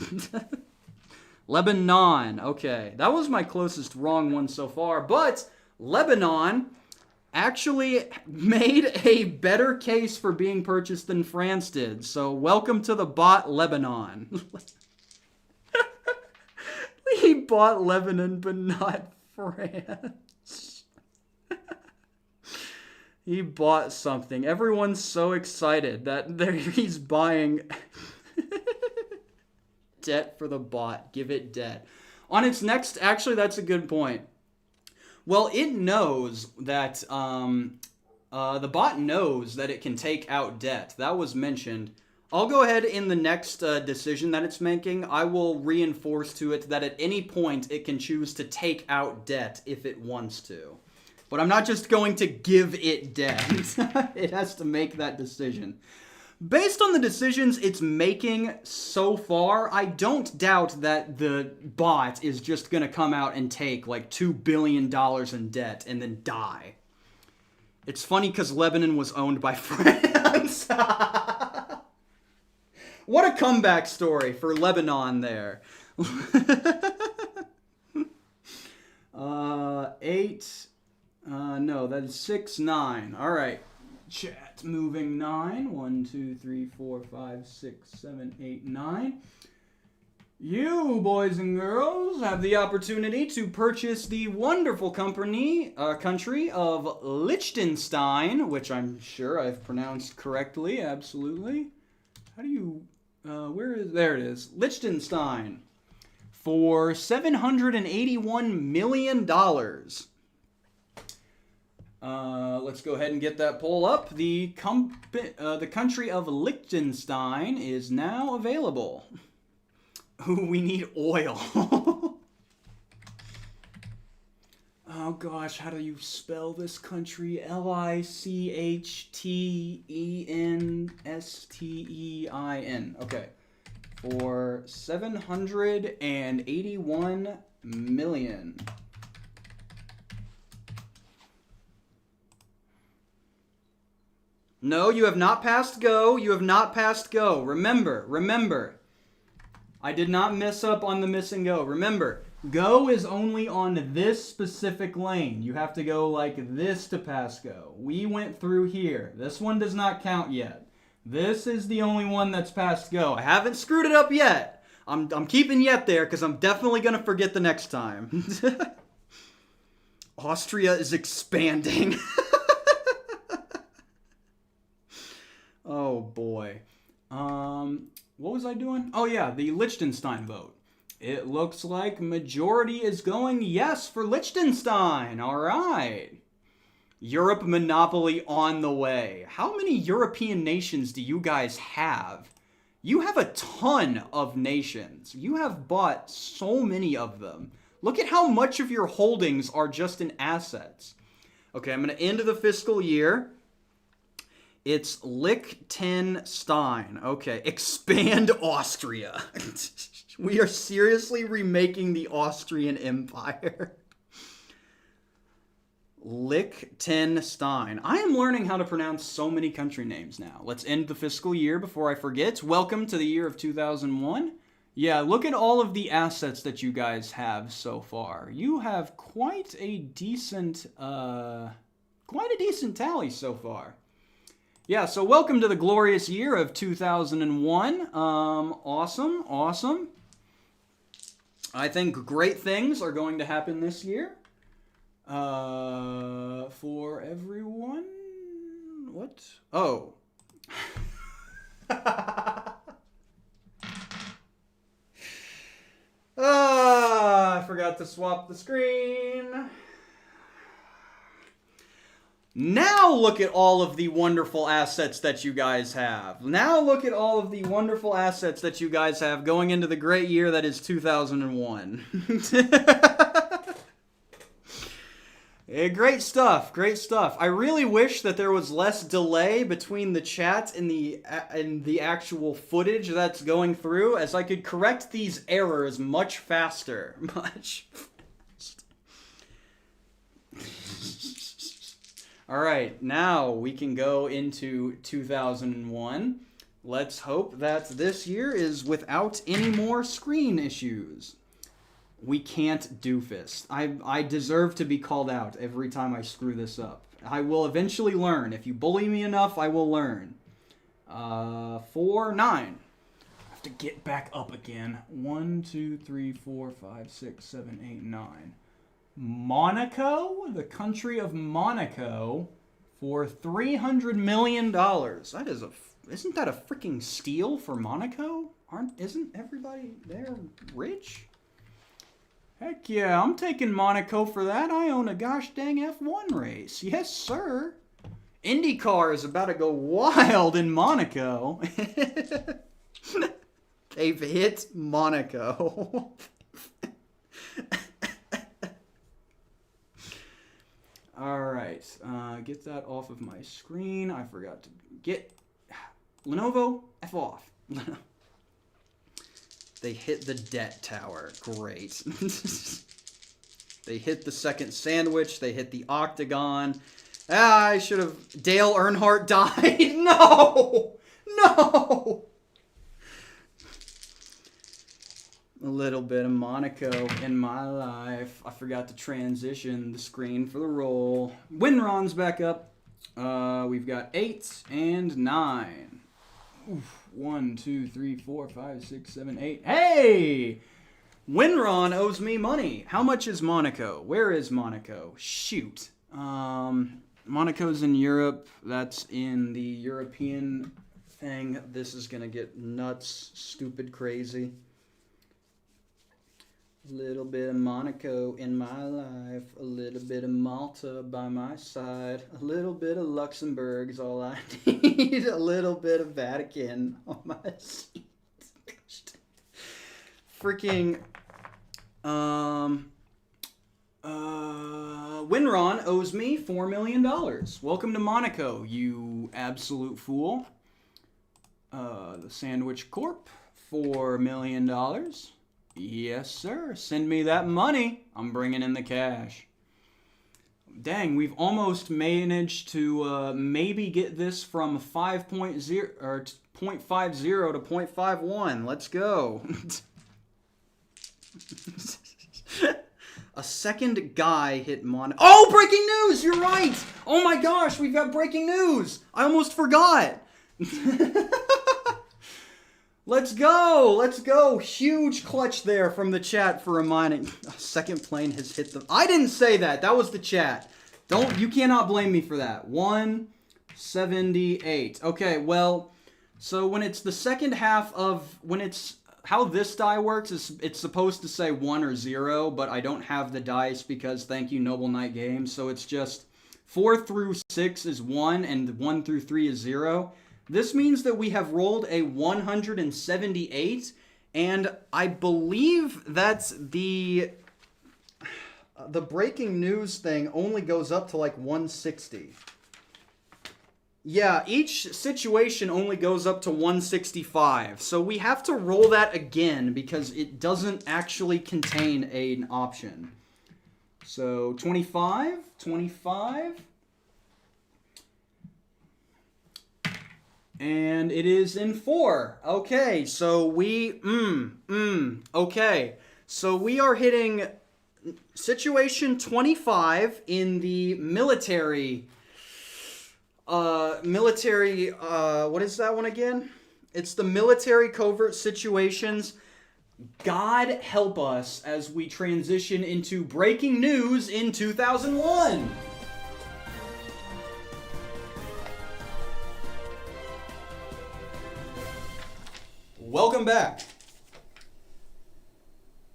Lebanon, okay. That was my closest wrong one so far, but Lebanon actually made a better case for being purchased than France did. So welcome to the bot, Lebanon. He bought Lebanon, but not France. He bought something. Everyone's so excited that he's buying debt for the bot. Give it debt. On its next, actually, that's a good point. Well, it knows that the bot knows that it can take out debt. That was mentioned. I'll go ahead in the next decision that it's making. I will reinforce to it that at any point it can choose to take out debt if it wants to. But I'm not just going to give it debt. It has to make that decision. Based on the decisions it's making so far, I don't doubt that the bot is just going to come out and take like $2 billion in debt and then die. It's funny because Lebanon was owned by France. What a comeback story for Lebanon there. 8. No, that is 6, 9. All right. Chat moving 9. 1, 2, 3, 4, 5, 6, 7, 8, 9. You, boys and girls, have the opportunity to purchase the wonderful country of Liechtenstein, which I'm sure I've pronounced correctly, absolutely. How do you, there it is, Liechtenstein, for $781 million. Let's go ahead and get that poll up. The country of Liechtenstein is now available. Ooh, we need oil. Oh gosh, how do you spell this country? Liechtenstein. Okay. For $781 million. No, you have not passed go. You have not passed go. Remember. I did not mess up on the miss and go. Remember, go is only on this specific lane. You have to go like this to pass go. We went through here. This one does not count yet. This is the only one that's passed go. I haven't screwed it up yet. I'm keeping yet there because I'm definitely going to forget the next time. Austria is expanding. Oh boy. What was I doing? Oh yeah, the Liechtenstein vote. It looks like majority is going yes for Liechtenstein. All right. Europe monopoly on the way. How many European nations do you guys have? You have a ton of nations. You have bought so many of them. Look at how much of your holdings are just in assets. Okay, I'm going to end the fiscal year. It's Liechtenstein. Okay, expand Austria. We are seriously remaking the Austrian Empire. Liechtenstein. I am learning how to pronounce so many country names now. Let's end the fiscal year before I forget. Welcome to the year of 2001. Yeah, look at all of the assets that you guys have so far. You have quite a decent tally so far. Yeah, so welcome to the glorious year of 2001. Awesome. I think great things are going to happen this year. For everyone. What? Oh. I forgot to swap the screen. Now look at all of the wonderful assets that you guys have. Now look at all of the wonderful assets that you guys have going into the great year that is 2001. Yeah, great stuff, great stuff. I really wish that there was less delay between the chat and the actual footage that's going through, as I could correct these errors much faster. Much faster. All right, now we can go into 2001. Let's hope that this year is without any more screen issues. We can't doofus. I deserve to be called out every time I screw this up. I will eventually learn. If you bully me enough, I will learn. 4, 9. I have to get back up again. 1, 2, 3, 4, 5, 6, 7, 8, 9. Monaco? The country of Monaco for $300 million. That is isn't that a freaking steal for Monaco? Isn't everybody there rich? Heck yeah, I'm taking Monaco for that. I own a gosh dang F1 race. Yes, sir. IndyCar is about to go wild in Monaco. They've hit Monaco. All right, get that off of my screen. I forgot to get Lenovo, F off. They hit the debt tower. Great. They hit the second sandwich. They hit the octagon. I should have... Dale Earnhardt died. No! No! A little bit of Monaco in my life. I forgot to transition the screen for the roll. Winron's back up. We've got 8 and 9. Oof. 1, 2, 3, 4, 5, 6, 7, 8. Hey! Winron owes me money. How much is Monaco? Where is Monaco? Shoot. Monaco's in Europe. That's in the European thing. This is gonna get nuts, stupid, crazy. A little bit of Monaco in my life, a little bit of Malta by my side, a little bit of Luxembourg's all I need, a little bit of Vatican on my seat. Freaking, Winron owes me $4 million. Welcome to Monaco, you absolute fool. The Sandwich Corp, $4 million. Yes, sir. Send me that money. I'm bringing in the cash. Dang, we've almost managed to maybe get this from 5.0 or 0.50 to 0.51. Let's go. A second guy hit Monaco. Oh, breaking news! You're right. Oh my gosh, we've got breaking news. I almost forgot. Let's go! Let's go! Huge clutch there from the chat for reminding. Second plane has hit the... I didn't say that. That was the chat. You cannot blame me for that. 178. Okay, well, so when it's the second half of... How this die works is it's supposed to say 1 or 0, but I don't have the dice because thank you, Noble Knight Games. So it's just 4 through 6 is 1 and 1 through 3 is 0. This means that we have rolled a 178, and I believe that's the breaking news thing only goes up to like 160. Yeah, each situation only goes up to 165, so we have to roll that again because it doesn't actually contain an option. So 25. And it is in 4. Okay, so okay. So we are hitting situation 25 in the military, what is that one again? It's the military covert situations. God help us as we transition into breaking news in 2001. Welcome back.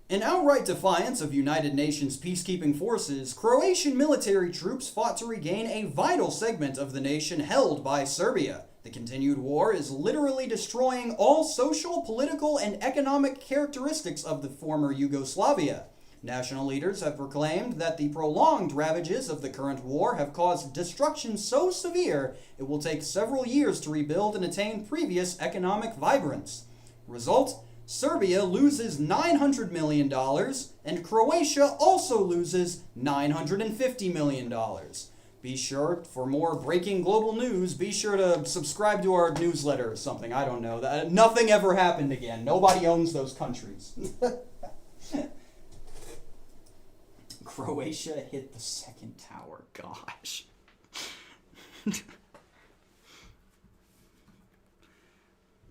In outright defiance of United Nations peacekeeping forces, Croatian military troops fought to regain a vital segment of the nation held by Serbia. The continued war is literally destroying all social, political, and economic characteristics of the former Yugoslavia. National leaders have proclaimed that the prolonged ravages of the current war have caused destruction so severe it will take several years to rebuild and attain previous economic vibrance. Result: Serbia loses $900 million, and Croatia also loses $950 million. Be sure, for more breaking global news, be sure to subscribe to our newsletter or something. I don't know. Nothing ever happened again. Nobody owns those countries. Croatia hit the second tower. Gosh.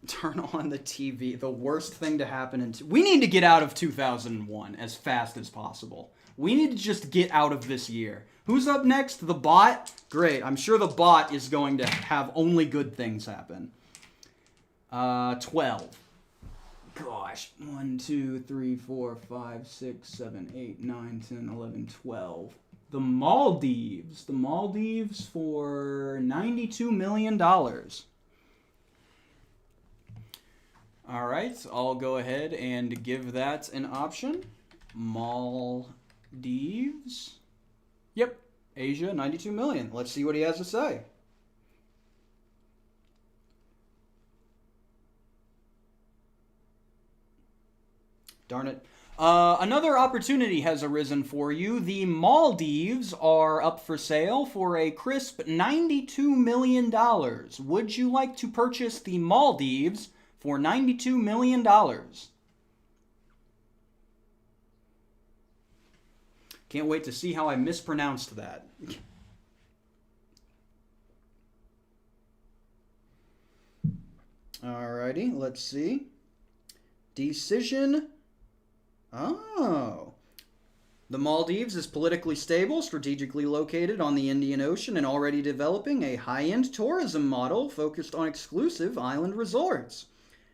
Turn on the TV. The worst thing to happen we need to get out of 2001 as fast as possible. We need to just get out of this year. Who's up next? The bot? Great. I'm sure the bot is going to have only good things happen. 12. Gosh. 1, 2, 3, 4, 5, 6, 7, 8, 9, 10, 11, 12. The Maldives. The Maldives for $92 million. All right, I'll go ahead and give that an option. Maldives. Yep, Asia, 92 million. Let's see what he has to say. Darn it. Another opportunity has arisen for you. The Maldives are up for sale for a crisp $92 million. Would you like to purchase the Maldives for $92 million? Can't wait to see how I mispronounced that. Alrighty, let's see. Decision. Oh. The Maldives is politically stable, strategically located on the Indian Ocean, and already developing a high-end tourism model focused on exclusive island resorts.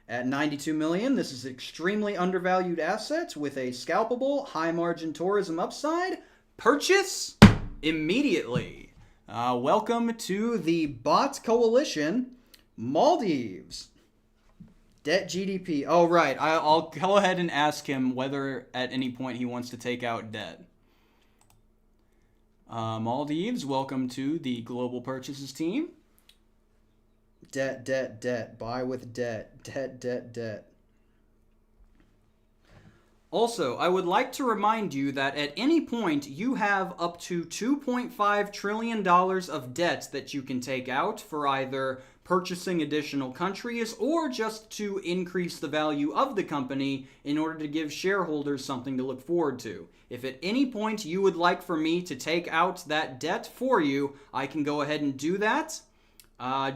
At $92 million, this is an extremely undervalued asset with a scalpable, high-margin tourism upside. Purchase immediately. Welcome to the Bot Coalition, Maldives. Debt GDP. Oh, right. I'll go ahead and ask him whether at any point he wants to take out debt. Maldives, welcome to the Global Purchases team. Debt, debt, debt. Buy with debt. Debt, debt, debt. Also, I would like to remind you that at any point you have up to $2.5 trillion of debt that you can take out for either purchasing additional countries or just to increase the value of the company in order to give shareholders something to look forward to. If at any point you would like for me to take out that debt for you, I can go ahead and do that.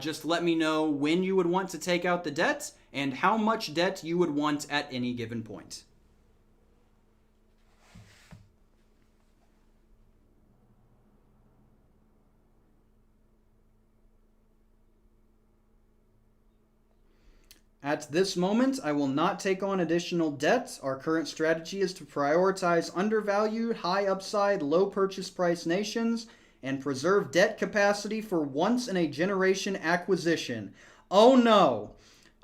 Just let me know when you would want to take out the debt and how much debt you would want at any given point. At this moment, I will not take on additional debt. Our current strategy is to prioritize undervalued, high upside, low purchase price nations and preserve debt capacity for once-in-a-generation acquisition. Oh no.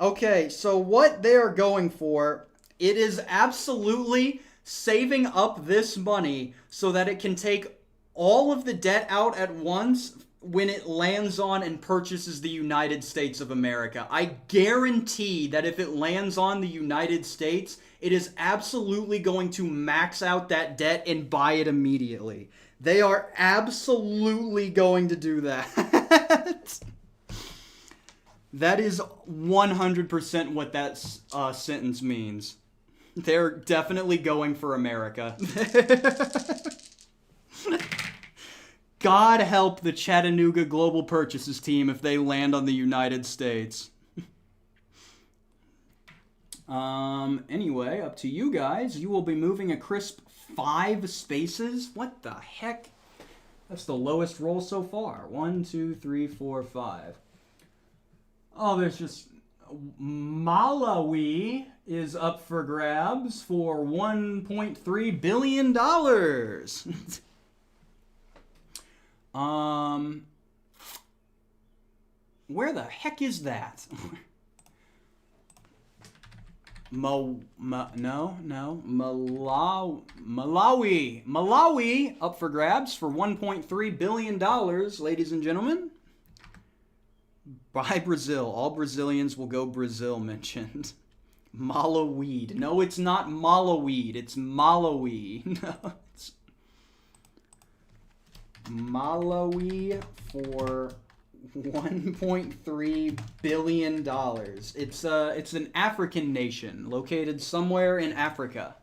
Okay, so what they are going for, it is absolutely saving up this money so that it can take all of the debt out at once when it lands on and purchases the United States of America. I guarantee that if it lands on the United States, it is absolutely going to max out that debt and buy it immediately. They are absolutely going to do that. That is 100% what that sentence means. They're definitely going for America. God help the Chattanooga Global Purchases team if they land on the United States. Anyway, up to you guys. You will be moving a crisp 5 spaces. What the heck? That's the lowest roll so far. 1, 2, 3, 4, 5. Oh, there's just... Malawi is up for grabs for $1.3 billion. Where the heck is that? Malawi up for grabs for $1.3 billion, ladies and gentlemen. By Brazil. All Brazilians will go Brazil mentioned. Malaweed. No, it's not Malaweed. It's Malawi. No, it's Malawi for $1.3 billion. It's an African nation located somewhere in Africa.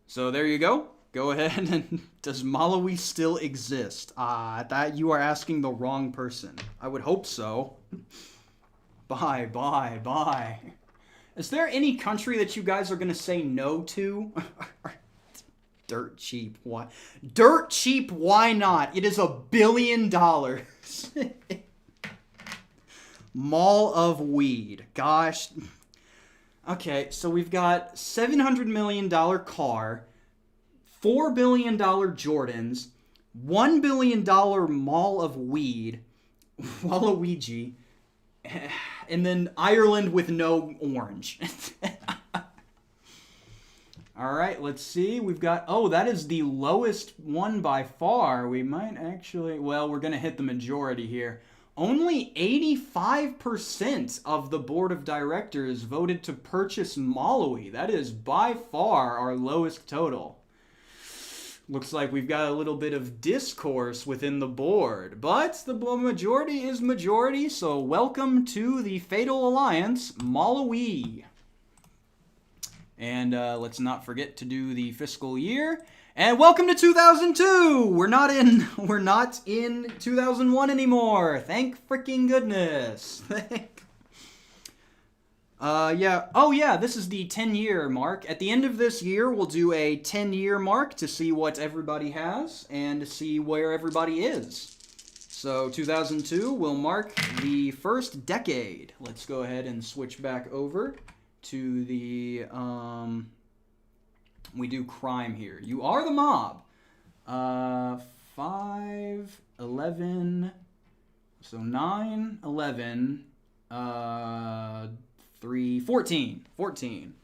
So there you go. Go ahead and does Malawi still exist? That you are asking the wrong person. I would hope so. Bye. Is there any country that you guys are gonna say no to? Dirt cheap. Why? Dirt cheap. Why not? It is $1 billion. Mall of weed. Gosh. Okay, so we've got $700 million car, $4 billion Jordans, $1 billion Mall of weed, Waluigi, and then Ireland with no orange. All right, let's see. We've got, oh, that is the lowest one by far. We might actually, well, we're going to hit the majority here. Only 85% of the board of directors voted to purchase Malawi. That is by far our lowest total. Looks like we've got a little bit of discourse within the board, but the majority is majority, so welcome to the Fatal Alliance, Malawi. And let's not forget to do the fiscal year. And welcome to 2002. We're not in 2001 anymore. Thank freaking goodness. Yeah. Oh yeah, this is the 10-year mark. At the end of this year, we'll do a 10-year mark to see what everybody has and to see where everybody is. So 2002 will mark the first decade. Let's go ahead and switch back over to the, we do crime here. You are the mob. 5, 11, so 9, 11, 3, 14. 14.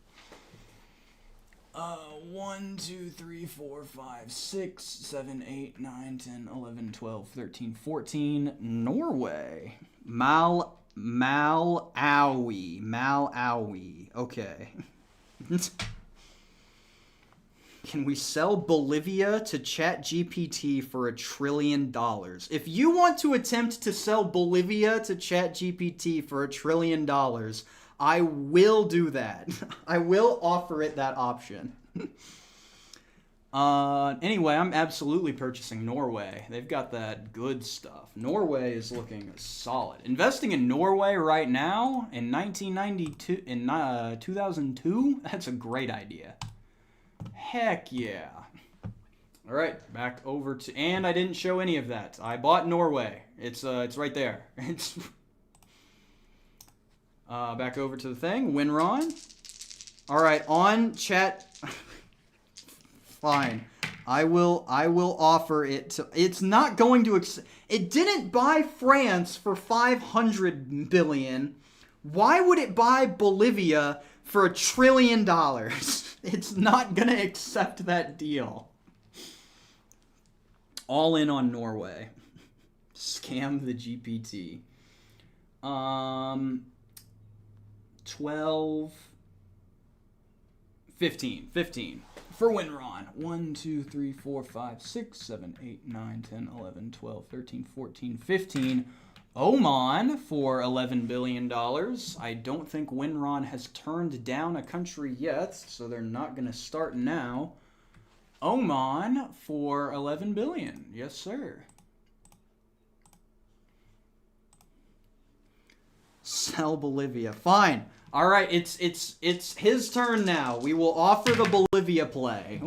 1, 2, 3, 4, 5, 6, 7, 8, 9, 10, 11, 12, 13, 14. Norway. Malawi. Okay. Can we sell Bolivia to ChatGPT for $1 trillion? If you want to attempt to sell Bolivia to ChatGPT for $1 trillion, I will do that. I will offer it that option. Anyway, I'm absolutely purchasing Norway. They've got that good stuff. Norway is looking solid. Investing in Norway right now in 2002, that's a great idea. Heck yeah. All right, back over to, and I didn't show any of that. I bought Norway. It's right there. It's back over to the thing. Winron. All right, on chat. Fine. I will offer it to, it's not going to, it didn't buy France for 500 billion. Why would it buy Bolivia for $1 trillion? It's not going to accept that deal. All in on Norway. Scam the GPT. 12, 15 for Winron. 1, 2, 3, 4, 5, 6, 7, 8, 9, 10, 11, 12, 13, 14, 15. Oman for $11 billion. I don't think Winron has turned down a country yet, so they're not going to start now. Oman for $11 billion. Yes, sir. Sell Bolivia. Fine. All right, it's his turn now. We will offer the Bolivia play.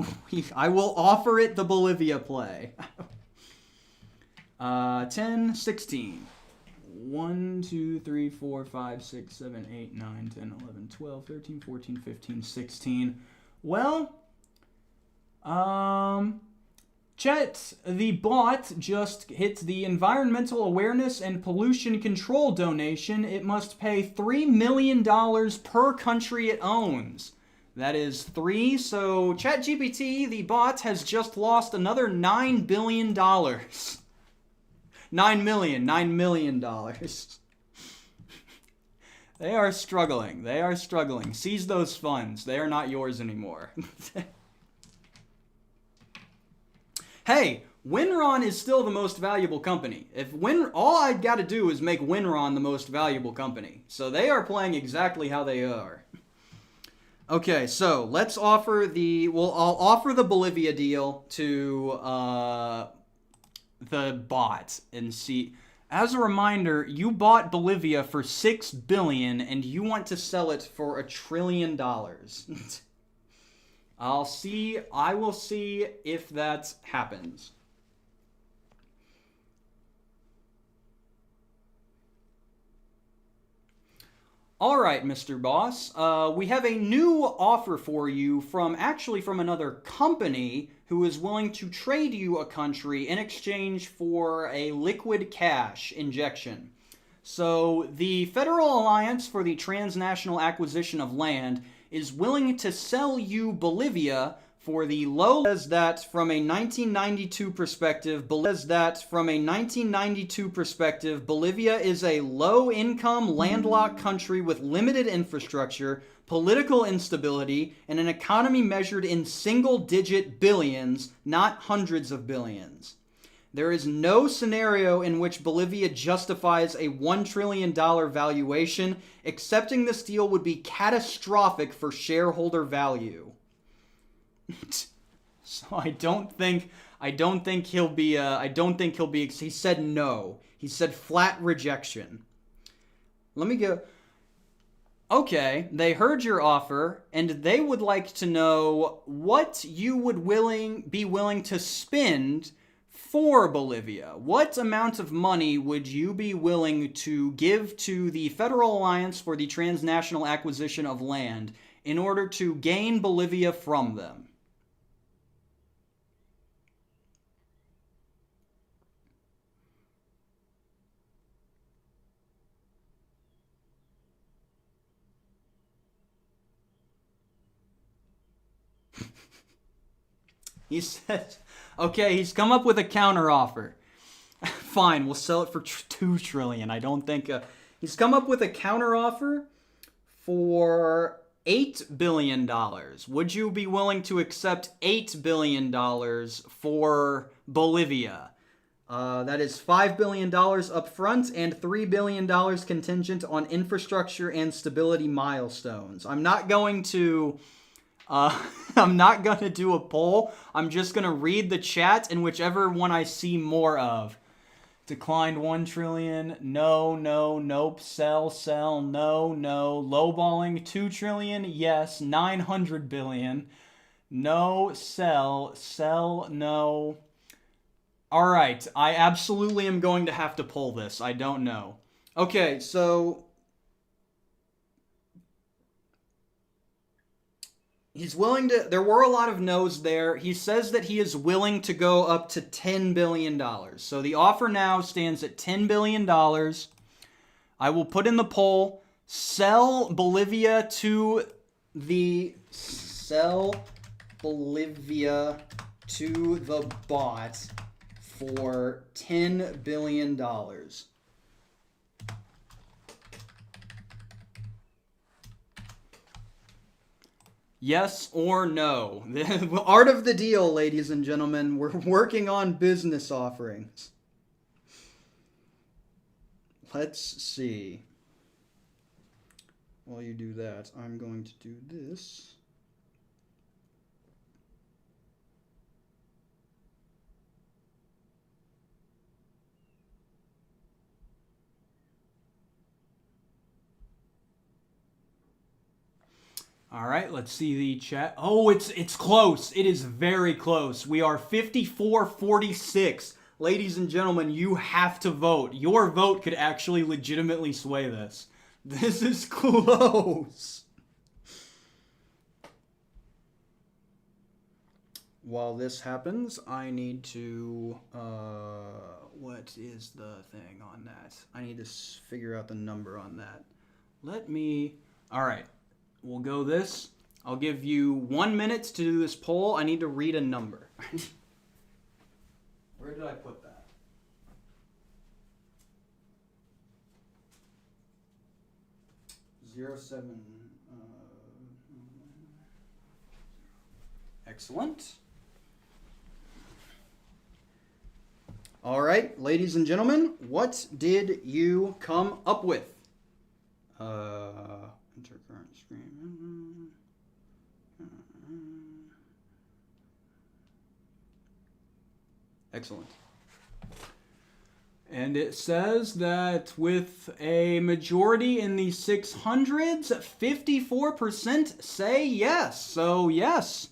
I will offer it the Bolivia play. 10, 16. 1, 2, 3, 4, 5, 6, 7, 8, 9, 10, 11, 12, 13, 14, 15, 16. Well, Chet, the bot, just hit the Environmental Awareness and Pollution Control donation. It must pay $3 million per country it owns. That is 3, so ChatGPT, the bot, has just lost another $9 billion. $9 million. They are struggling. Seize those funds. They are not yours anymore. Hey, Winron is still the most valuable company. All I got to do is make Winron the most valuable company. So they are playing exactly how they are. Okay, so let's offer I'll offer the Bolivia deal to the bot and see. As a reminder, you bought Bolivia for $6 billion and you want to sell it for $1 trillion. I will see if that happens. All right, Mr. Boss. We have a new offer for you from another company who is willing to trade you a country in exchange for a liquid cash injection. So, the Federal Alliance for the Transnational Acquisition of Land is willing to sell you Bolivia for the low. Says that from a 1992 perspective, Bolivia is a low-income, landlocked country with limited infrastructure, political instability, and an economy measured in single-digit billions, not hundreds of billions. There is no scenario in which Bolivia justifies a $1 trillion valuation. Accepting this deal would be catastrophic for shareholder value. So I don't think he'll be he said no. He said flat rejection. Let me go. Okay, they heard your offer and they would like to know what you would be willing to spend for Bolivia. What amount of money would you be willing to give to the Federal Alliance for the Transnational Acquisition of Land in order to gain Bolivia from them? He said, okay, he's come up with a counteroffer. Fine, we'll sell it for $2 trillion. I don't think he's come up with a counteroffer for $8 billion. Would you be willing to accept $8 billion for Bolivia? That is $5 billion up front and $3 billion contingent on infrastructure and stability milestones. I'm not going to do a poll. I'm just going to read the chat and whichever one I see more of. Declined $1 trillion. No, no, nope. Sell, no, no. Lowballing $2 trillion. Yes. 900 billion. No, sell, no. All right. I absolutely am going to have to pull this. I don't know. Okay, so he's willing to. There were a lot of no's there. He says that he is willing to go up to $10 billion. So the offer now stands at $10 billion. I will put in the poll. Sell Bolivia to the bot for $10 billion. Yes or no? The art of the deal, ladies and gentlemen. We're working on business offerings. Let's see. While you do that, I'm going to do this. All right, let's see the chat. Oh, it's close. It is very close. We are 54-46. Ladies and gentlemen, you have to vote. Your vote could actually legitimately sway this. This is close. While this happens, I need to, what is the thing on that? I need to figure out the number on that. All right, we'll go this. I'll give you 1 minute to do this poll. I need to read a number. Where did I put that? '07. Excellent. All right, ladies and gentlemen, what did you come up with? Enter current screen. Excellent. And it says that with a majority in the 600s, 54% say yes. So yes,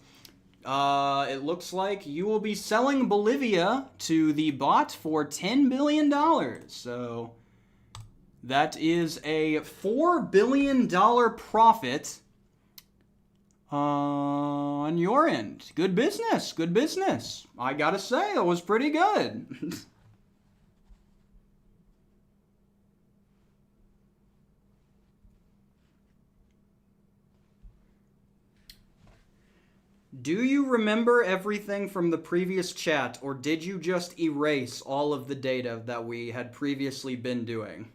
it looks like you will be selling Bolivia to the bot for $10 billion. So that is a $4 billion profit on your end. Good business. Good business. I gotta say, it was pretty good. Do you remember everything from the previous chat, or did you just erase all of the data that we had previously been doing?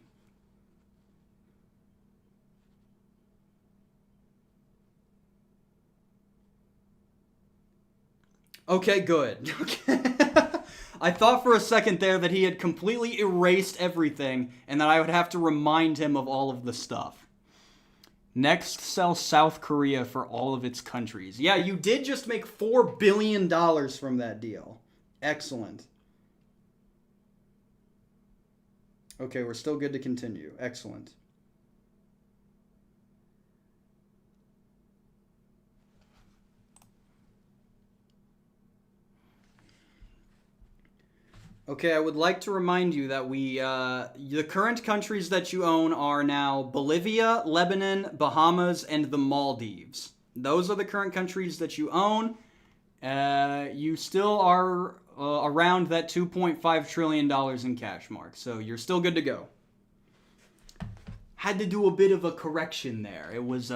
Okay, good. Okay. I thought for a second there that he had completely erased everything and that I would have to remind him of all of the stuff. Next, sell South Korea for all of its countries. Yeah, you did just make $4 billion from that deal. Excellent. Okay, we're still good to continue. Excellent. Okay, I would like to remind you that the current countries that you own are now Bolivia, Lebanon, Bahamas, and the Maldives. Those are the current countries that you own. You still are around that $2.5 trillion in cash mark, so you're still good to go. Had to do a bit of a correction there. It was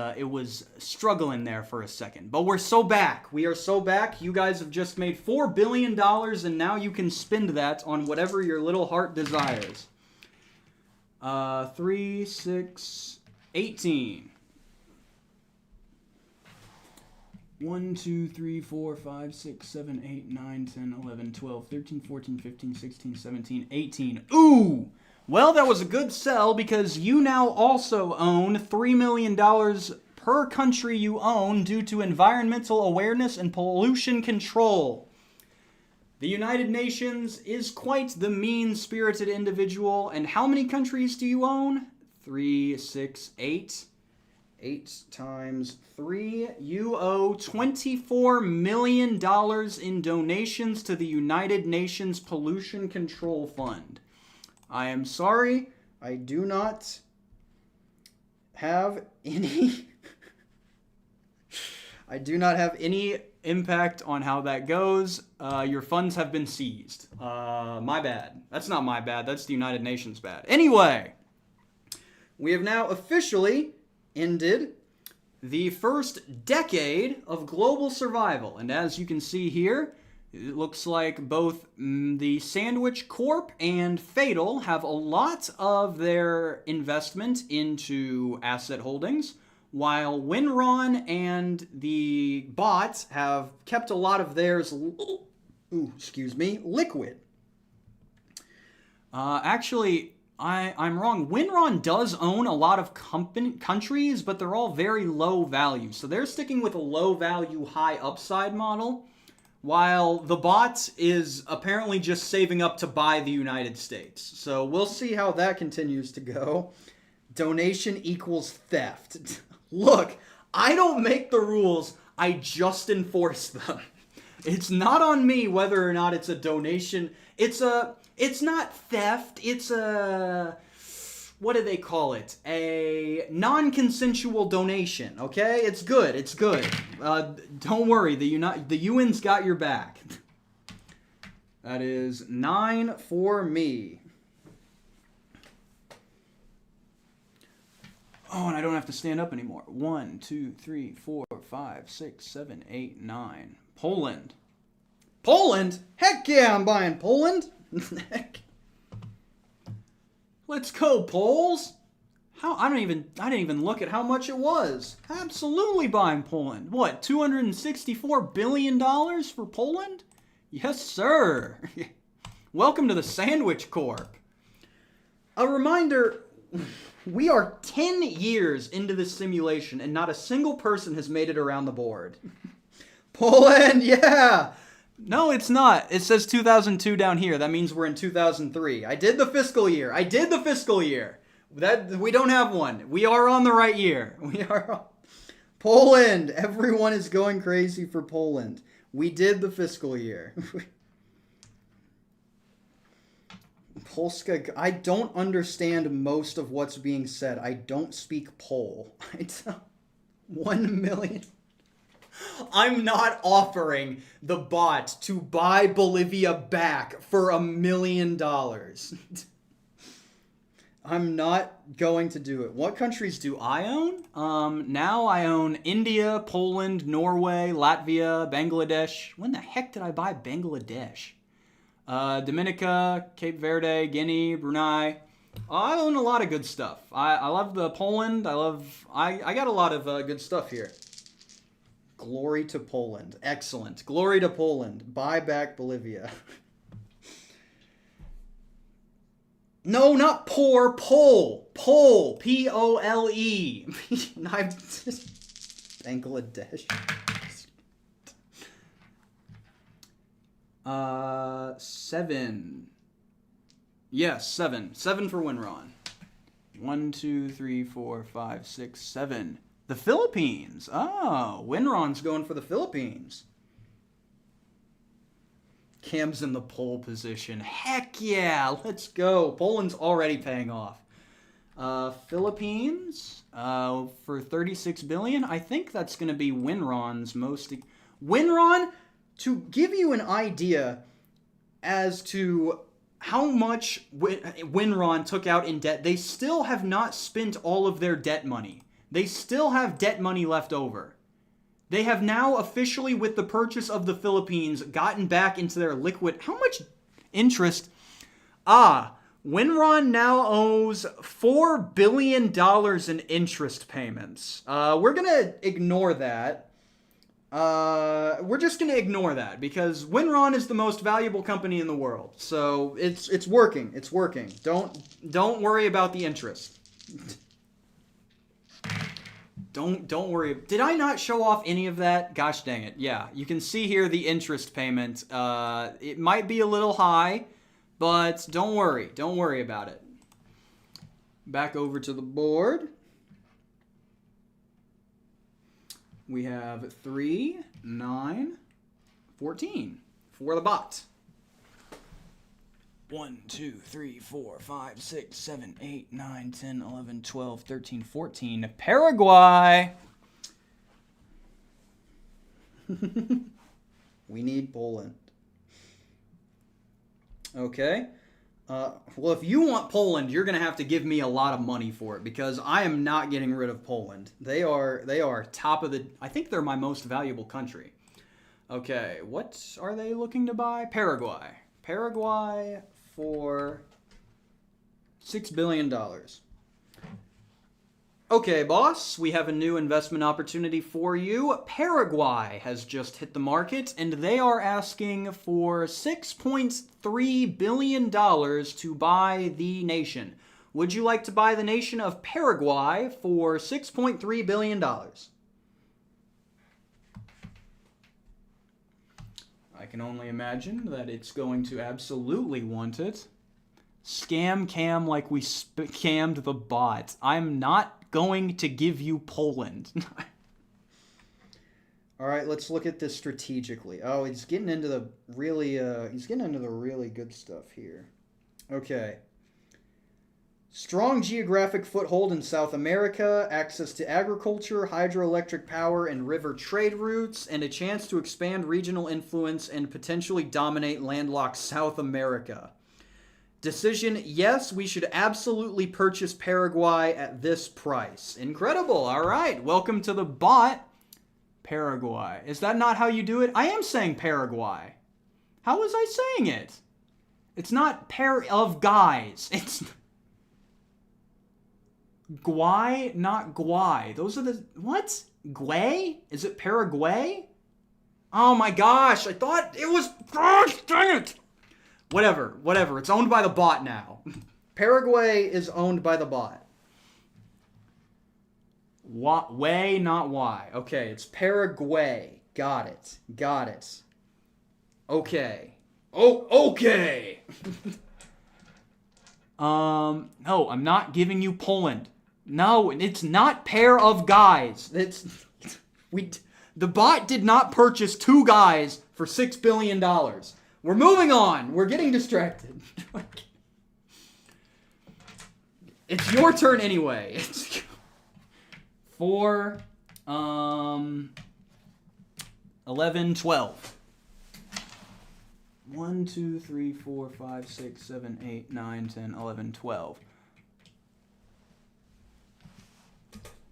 struggling there for a second. But we're so back. We are so back. You guys have just made $4 billion, and now you can spend that on whatever your little heart desires. 3, 6, 18. 1, 2, 3, 4, 5, 6, 7, 8, 9, 10, 11, 12, 13, 14, 15, 16, 17, 18. Ooh! Well, that was a good sell because you now also own $3 million per country you own due to environmental awareness and pollution control. The United Nations is quite the mean-spirited individual. And how many countries do you own? 3, 6, 8. 8 times 3. You owe $24 million in donations to the United Nations Pollution Control Fund. I am sorry, I do not have any impact on how that goes. Your funds have been seized. My bad. That's not my bad, that's the United Nations bad. Anyway, we have now officially ended the first decade of global survival. And as you can see here, it looks like both the Sandwich Corp and Fatal have a lot of their investment into asset holdings, while Winron and the bots have kept a lot of theirs, liquid. Actually, I'm wrong. Winron does own a lot of countries, but they're all very low value. So they're sticking with a low value, high upside model, while the bot is apparently just saving up to buy the United States. So we'll see how that continues to go. Donation equals theft. Look, I don't make the rules. I just enforce them. It's not on me whether or not it's a donation. It's not theft. It's what do they call it? A non-consensual donation, okay? It's good. It's good. Don't worry. The UN's got your back. That is 9 for me. Oh, and I don't have to stand up anymore. 1, 2, 3, 4, 5, 6, 7, 8, 9. Poland. Poland? Heck yeah, I'm buying Poland. Let's go, Poles. I didn't even look at how much it was. Absolutely buying Poland. What, $264 billion for Poland? Yes, sir. Welcome to the Sandwich Corp. A reminder, we are 10 years into this simulation and not a single person has made it around the board. Poland, yeah. No, it's not. It says 2002 down here. That means we're in 2003. I did the fiscal year. We don't have one. We are on the right year. Poland. Everyone is going crazy for Poland. We did the fiscal year. Polska. I don't understand most of what's being said. I don't speak Pole. 1 million. I'm not offering the bot to buy Bolivia back for $1 million. I'm not going to do it. What countries do I own? Now I own India, Poland, Norway, Latvia, Bangladesh. When the heck did I buy Bangladesh? Dominica, Cape Verde, Guinea, Brunei. I own a lot of good stuff. I love the Poland. I got a lot of good stuff here. Glory to Poland. Excellent. Glory to Poland. Buy back Bolivia. No, not poor. Pole. Pole. P-O-L-E. Bangladesh. 7. Yes, 7. 7 for Winron. 1, 2, 3, 4, 5, 6, 7. The Philippines. Oh, Winron's going for the Philippines. Cam's in the pole position. Heck yeah, let's go. Poland's already paying off. Philippines for 36 billion. I think that's going to be Winron's most. Winron, to give you an idea as to how much Winron took out in debt, they still have not spent all of their debt money. They still have debt money left over. They have now officially, with the purchase of the Philippines, gotten back into their liquid. How much interest? Winron now owes $4 billion in interest payments. We're going to ignore that. We're just going to ignore that because Winron is the most valuable company in the world. So it's working. It's working. Don't worry about the interest. Don't worry. Did I not show off any of that? Gosh dang it. Yeah, you can see here the interest payment. It might be a little high, but don't worry. Don't worry about it. Back over to the board. We have 3, 9, 14 for the bot. 1, 2, 3, 4, 5, 6, 7, 8, 9, 10, 11, 12, 13, 14. Paraguay. We need Poland. Okay. Well, if you want Poland, you're going to have to give me a lot of money for it because I am not getting rid of Poland. They are top of the... I think they're my most valuable country. Okay, what are they looking to buy? Paraguay. Paraguay for $6 billion. Okay, boss, we have a new investment opportunity for you. Paraguay has just hit the market, and they are asking for $6.3 billion to buy the nation. Would you like to buy the nation of Paraguay for $6.3 billion? I can only imagine that it's going to absolutely want it. Scam Cam like we scammed the bot. I'm not going to give you Poland. All right, let's look at this strategically. Oh, he's getting into the really good stuff here. Okay. Strong geographic foothold in South America, access to agriculture, hydroelectric power, and river trade routes, and a chance to expand regional influence and potentially dominate landlocked South America. Decision, yes, we should absolutely purchase Paraguay at this price. Incredible. All right. Welcome to the bot. Paraguay. Is that not how you do it? I am saying Paraguay. How was I saying it? It's not pair of guys. It's Guay, not Guay. Those are the... What? Guay? Is it Paraguay? Oh my gosh. I thought it was... Gosh, dang it. Whatever. It's owned by the bot now. Paraguay is owned by the bot. Way, not why. Okay, it's Paraguay. Got it. Okay. Oh, okay. No, I'm not giving you Poland. No, it's not pair of guys. The bot did not purchase two guys for $6 billion. We're moving on. We're getting distracted. It's your turn anyway. It's 4, 11, 12. 1, 2, 3, 4, 5, 6, 7, 8, 9, 10, 11, 12.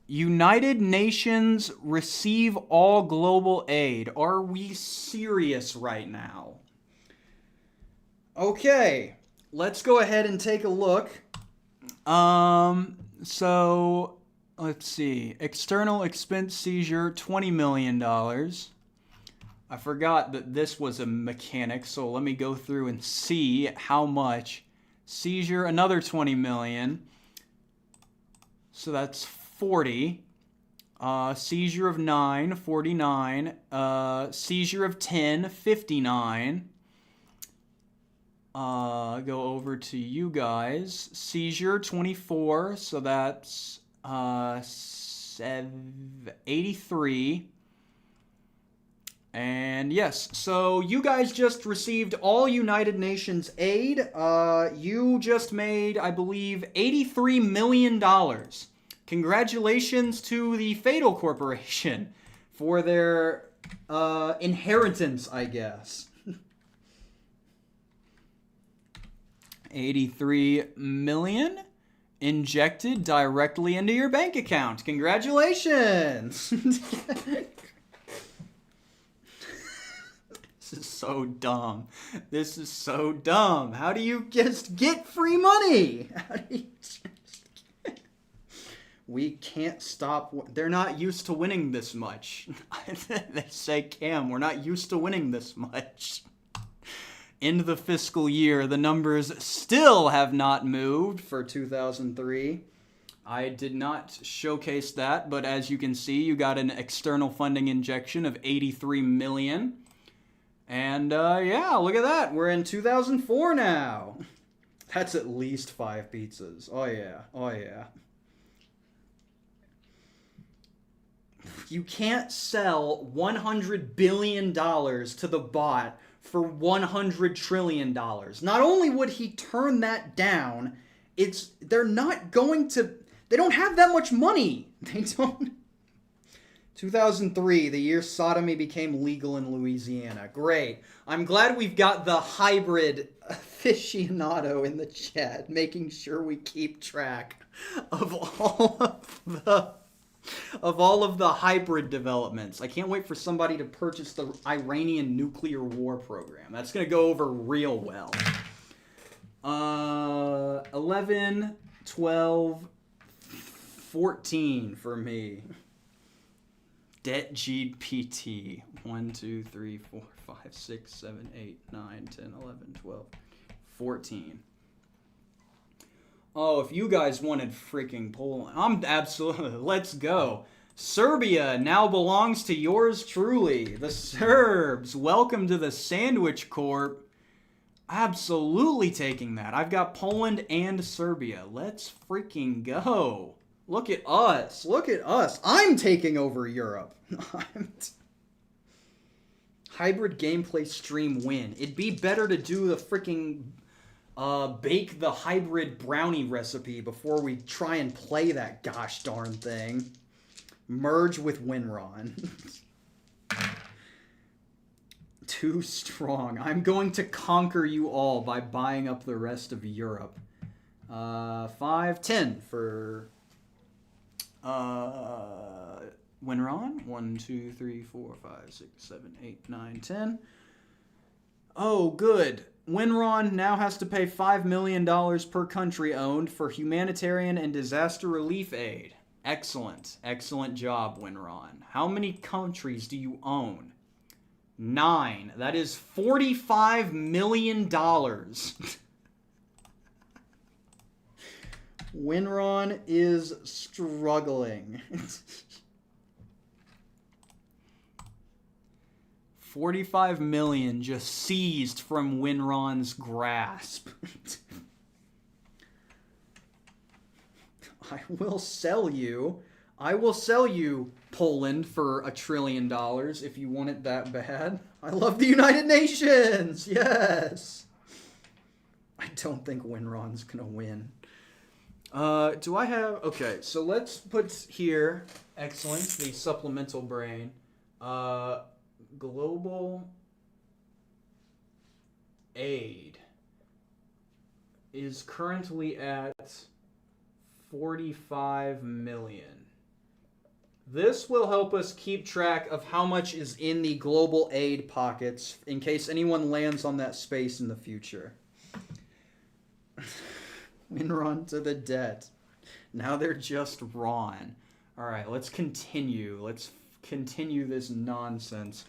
United Nations receive all global aid. Are we serious right now? Okay, let's go ahead and take a look. So let's see. External expense seizure, $20 million. I forgot that this was a mechanic, so let me go through and see how much. Seizure, another $20 million. So that's 40. Seizure of 9, 49. Seizure of 10, 59. Go over to you guys. Seizure 24, so that's 83. And yes, so you guys just received all United Nations aid. You just made, I believe, $83 million. Congratulations to the Fatal Corporation for their inheritance, I guess. 83 million injected directly into your bank account. Congratulations! This is so dumb. How do you just get free money? We can't stop. They're not used to winning this much. They say, Cam, we're not used to winning this much. End the fiscal year, the numbers still have not moved for 2003. I did not showcase that, but as you can see, you got an external funding injection of 83 million. And yeah, look at that. We're in 2004 now. That's at least 5 pizzas. Oh yeah. You can't sell $100 billion to the bot for $100 trillion. Not only would he turn that down, they don't have that much money. They don't. 2003, the year sodomy became legal in Louisiana. Great. I'm glad we've got the hybrid aficionado in the chat, making sure we keep track of all of the hybrid developments. I can't wait for somebody to purchase the Iranian nuclear war program. That's going to go over real well. 11, 12, 14 for me. Debt GPT. 1, 2, 3, 4, 5, 6, 7, 8, 9, 10, 11, 12, 14. Oh, if you guys wanted freaking Poland, I'm absolutely, let's go. Serbia now belongs to yours truly. The Serbs, welcome to the Sandwich Corp. Absolutely taking that. I've got Poland and Serbia. Let's freaking go. Look at us. I'm taking over Europe. hybrid gameplay stream win? It'd be better to do the freaking bake the hybrid brownie recipe before we try and play that gosh darn thing. Merge with Winron. Too strong. I'm going to conquer you all by buying up the rest of Europe. 5, 10 for Winron. 1, 2, 3, 4, 5, 6, 7, 8, 9, 10. Oh, good. Winron now has to pay $5 million per country owned for humanitarian and disaster relief aid. Excellent. Excellent job, Winron. How many countries do you own? 9. That is $45 million. Winron is struggling. 45 million just seized from Winron's grasp. I will sell you, Poland, for $1 trillion if you want it that bad. I love the United Nations! Yes! I don't think Winron's gonna win. Do I have... Okay, so let's put here... Excellent, the supplemental brain. Global aid is currently at 45 million. This will help us keep track of how much is in the global aid pockets in case anyone lands on that space in the future. Winron to the debt. Now they're just Ron. Alright, let's continue. Let's continue this nonsense.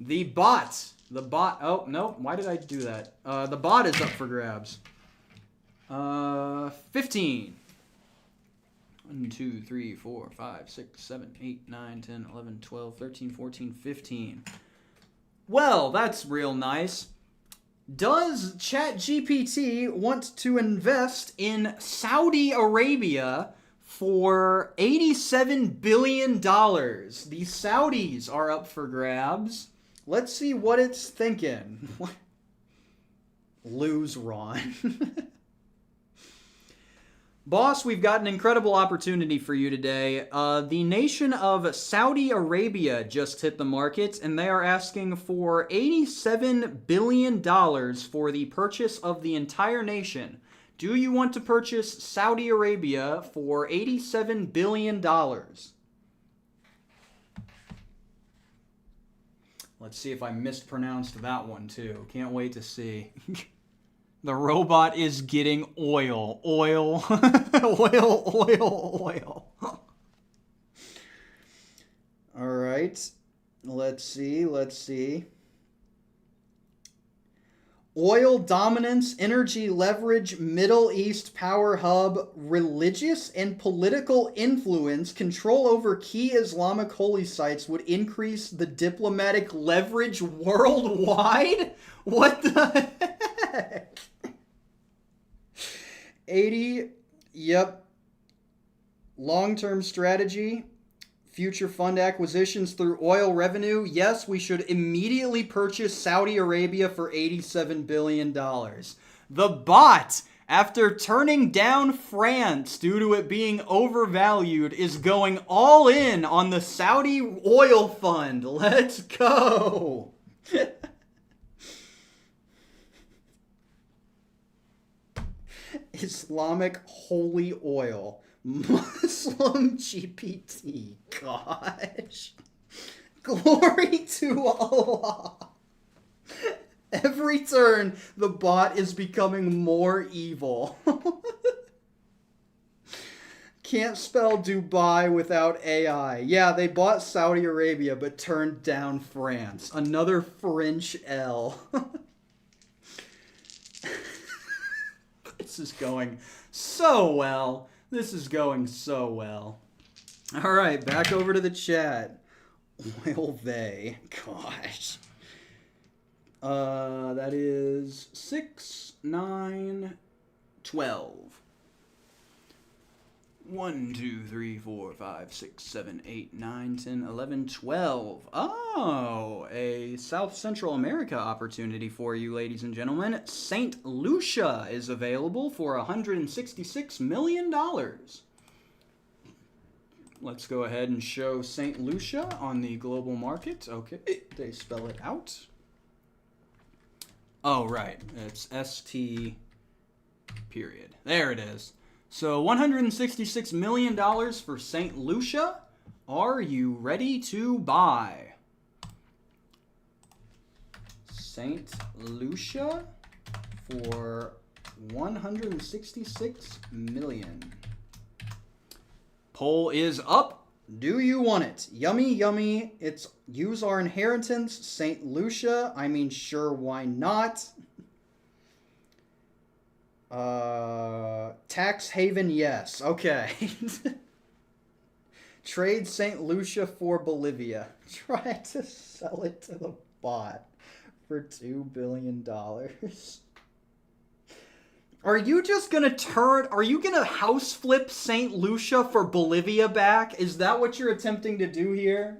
The bot. Oh, no. Why did I do that? The bot is up for grabs. 15. 1, 2, 3, 4, 5, 6, 7, 8, 9, 10, 11, 12, 13, 14, 15. Well, that's real nice. Does ChatGPT want to invest in Saudi Arabia for $87 billion? The Saudis are up for grabs. Let's see what it's thinking. Lose, Ron. Boss, we've got an incredible opportunity for you today. The nation of Saudi Arabia just hit the market, and they are asking for $87 billion for the purchase of the entire nation. Do you want to purchase Saudi Arabia for $87 billion? Let's see if I mispronounced that one, too. Can't wait to see. The robot is getting oil. Oil. Oil. All right. Let's see. Oil dominance, energy leverage, Middle East power hub, religious and political influence, control over key Islamic holy sites would increase the diplomatic leverage worldwide? What the heck? 80, yep. Long-term strategy, future fund acquisitions through oil revenue. Yes, we should immediately purchase Saudi Arabia for $87 billion. The bot, after turning down France due to it being overvalued, is going all in on the Saudi oil fund. Let's go. Islamic holy oil. Muslim GPT. Gosh. Glory to Allah. Every turn, the bot is becoming more evil. Can't spell Dubai without AI. Yeah, they bought Saudi Arabia but turned down France. Another French L. This is going so well. This is going so well. All right, back over to the chat. Oil they. Gosh. That is 6, 9, 12. 1, 2, 3, 4, 5, 6, 7, 8, 9, 10, 11, 12. Oh, a South Central America opportunity for you, ladies and gentlemen. St. Lucia is available for $166 million. Let's go ahead and show St. Lucia on the global market. Okay, they spell it out. Oh, right. It's ST period. There it is. So $166 million for St. Lucia. Are you ready to buy? St. Lucia for $166 million. Poll is up. Do you want it? Yummy, yummy. It's use our inheritance. St. Lucia. I mean, sure, why not? Tax haven, yes. Okay. Trade St. Lucia for Bolivia. Try to sell it to the bot for $2 billion. Are you just gonna are you gonna house flip St. Lucia for Bolivia back? Is that what you're attempting to do here?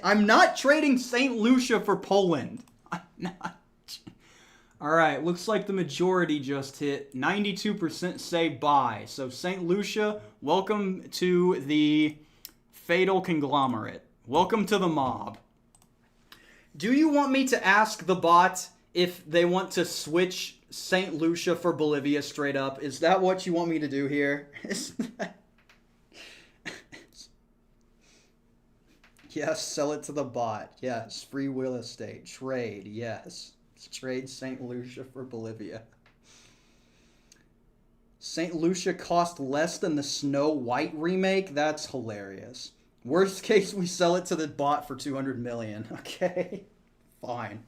I'm not trading St. Lucia for Poland. I'm not. Alright, looks like the majority just hit. 92% say buy. So St. Lucia, welcome to the fatal conglomerate. Welcome to the mob. Do you want me to ask the bot if they want to switch St. Lucia for Bolivia straight up? Is that what you want me to do here? Yes, sell it to the bot. Yes, free real estate. Trade. Yes. Trade St. Lucia for Bolivia. St. Lucia cost less than the Snow White remake? That's hilarious. Worst case, we sell it to the bot for $200 million. Okay. Fine.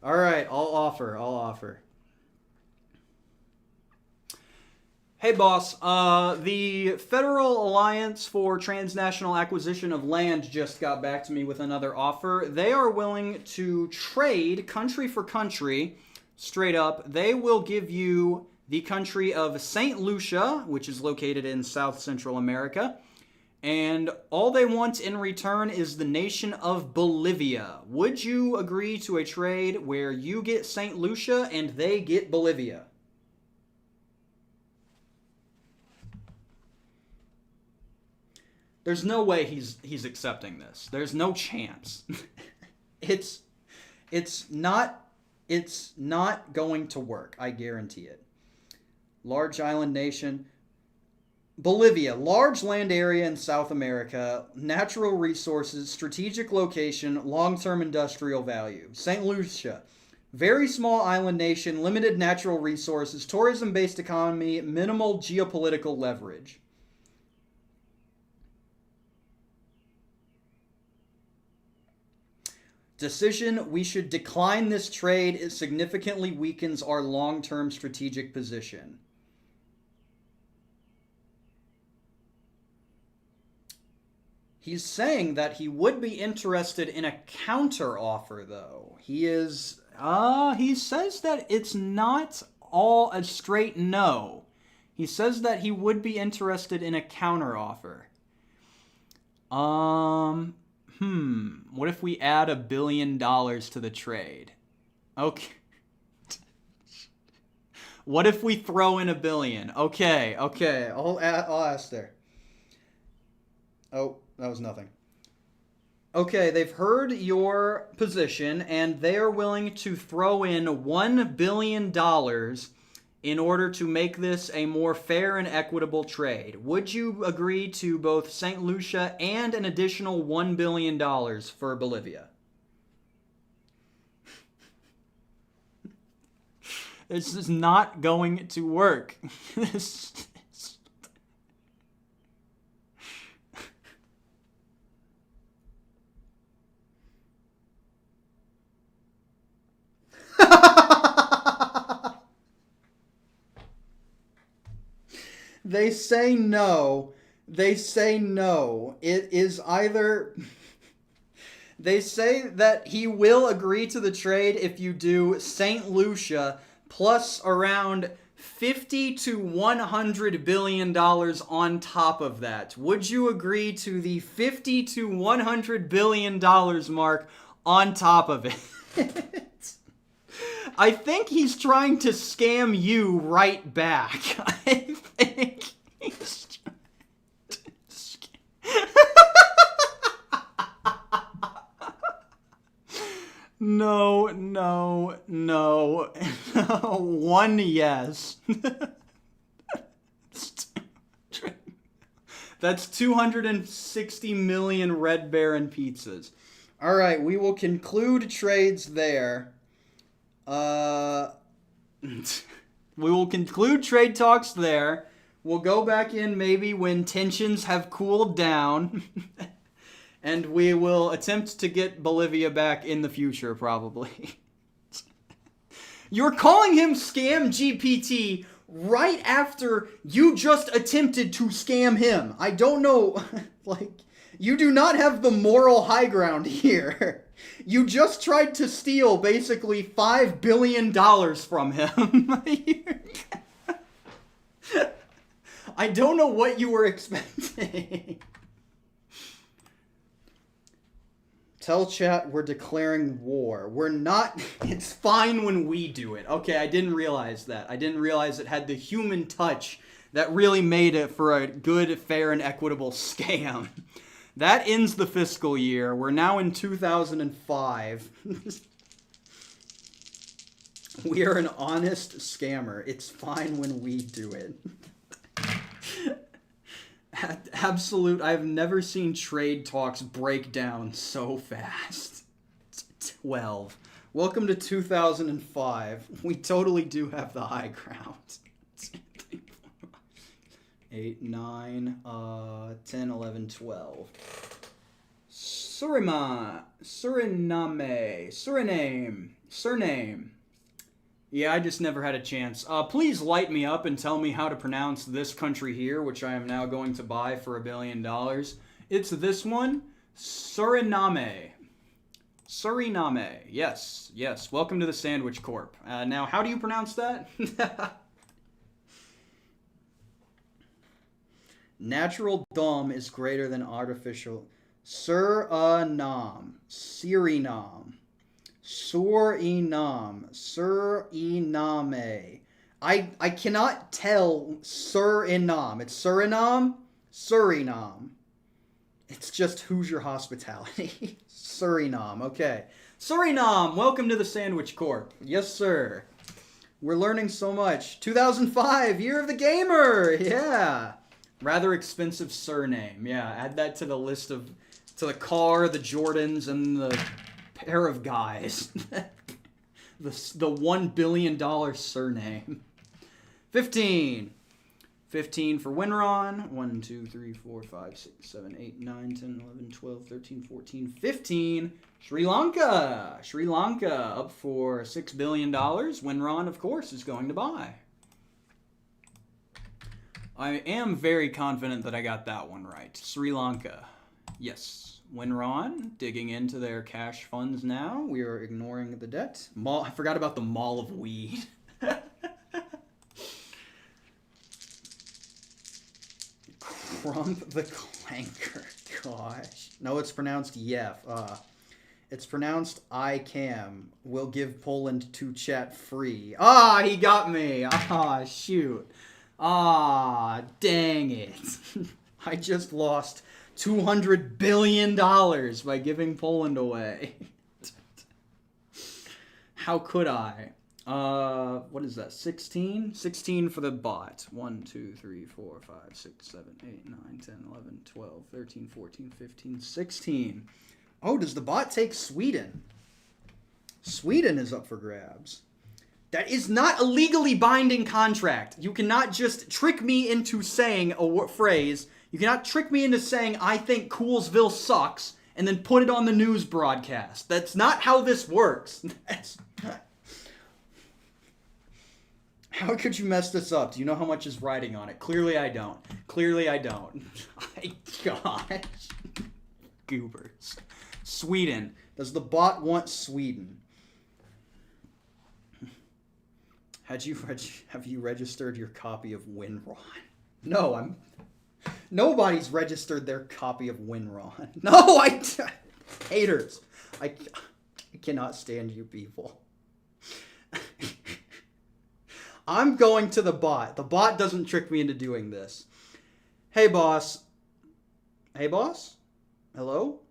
All right, I'll offer. Hey, boss. The Federal Alliance for Transnational Acquisition of Land just got back to me with another offer. They are willing to trade country for country, straight up. They will give you the country of St. Lucia, which is located in South Central America, and all they want in return is the nation of Bolivia. Would you agree to a trade where you get St. Lucia and they get Bolivia? There's no way he's accepting this. There's no chance. It's not going to work. I guarantee it. Large island nation. Bolivia, large land area in South America, natural resources, strategic location, long-term industrial value. St. Lucia, very small island nation, limited natural resources, tourism-based economy, minimal geopolitical leverage. Decision, we should decline this trade. It significantly weakens our long-term strategic position. He's saying that he would be interested in a counter offer, though. He says that it's not all a straight no. He says that he would be interested in a counter offer. What if we add $1 billion to the trade? Okay. What if we throw in $1 billion? Okay. I'll ask there. Oh, that was nothing. Okay, they've heard your position, and they are willing to throw in $1 billion in order to make this a more fair and equitable trade. Would you agree to both St. Lucia and an additional $1 billion for Bolivia? This is not going to work. They say no. It is either... They say that he will agree to the trade if you do St. Lucia plus around $50 to $100 billion on top of that. Would you agree to the $50 to $100 billion mark on top of it? I think he's trying to scam you right back. I think he's trying to scam. No. One yes. That's 260 million Red Baron pizzas. All right, we will conclude trades there. We will conclude trade talks there. We'll go back in maybe when tensions have cooled down. And we will attempt to get Bolivia back in the future, probably. You're calling him Scam GPT right after you just attempted to scam him. I don't know, you do not have the moral high ground here. You just tried to steal basically $5 billion from him. I don't know what you were expecting. Tell chat we're declaring war. We're not. It's fine when we do it. Okay, I didn't realize that. I didn't realize it had the human touch that really made it for a good, fair, and equitable scam. That ends the fiscal year. We're now in 2005. We are an honest scammer. It's fine when we do it. Absolute. I've never seen trade talks break down so fast. 12. Welcome to 2005. We totally do have the high ground. 8, 9, 10, 11, 12. Suriname. Yeah, I just never had a chance. Please light me up and tell me how to pronounce this country here, which I am now going to buy for $1 billion. It's this one, Suriname. Yes. Welcome to the Sandwich Corp. Now, how do you pronounce that? Natural dom is greater than artificial. Suriname. I cannot tell Suriname. It's Suriname. It's just Hoosier hospitality. Suriname, okay. Suriname, welcome to the Sandwich Corp. Yes, sir. We're learning so much. 2005, Year of the Gamer. Yeah. Rather expensive surname. Yeah, add that to the list to the car, the Jordans, and the pair of guys. the $1 billion surname. 15 for Winron. 1, 2, 3, 4, 5, 6, 7, 8, 9, 10, 11, 12, 13, 14, 15. Sri Lanka up for $6 billion. Winron, of course, is going to buy. I am very confident that I got that one right. Sri Lanka. Yes. Winron, digging into their cash funds now. We are ignoring the debt. I forgot about the Mall of Weed. Crump the Clanker. Gosh. No, it's pronounced Yef. It's pronounced I Cam. Will give Poland to chat free. He got me. Shoot. Dang it. I just lost $200 billion by giving Poland away. How could I? What is that? 16? 16 for the bot. 1, 2, 3, 4, 5, 6, 7, 8, 9, 10, 11, 12, 13, 14, 15, 16. Oh, does the bot take Sweden? Sweden is up for grabs. That is not a legally binding contract. You cannot just trick me into saying a phrase. You cannot trick me into saying, I think Coolsville sucks, and then put it on the news broadcast. That's not how this works. How could you mess this up? Do you know how much is riding on it? Clearly I don't. My gosh. Goobers. Sweden. Does the bot want Sweden? Have you registered your copy of Winron? No, nobody's registered their copy of Winron. No, haters. I cannot stand you people. I'm going to the bot. The bot doesn't trick me into doing this. Hey, boss. Hey, boss? Hello?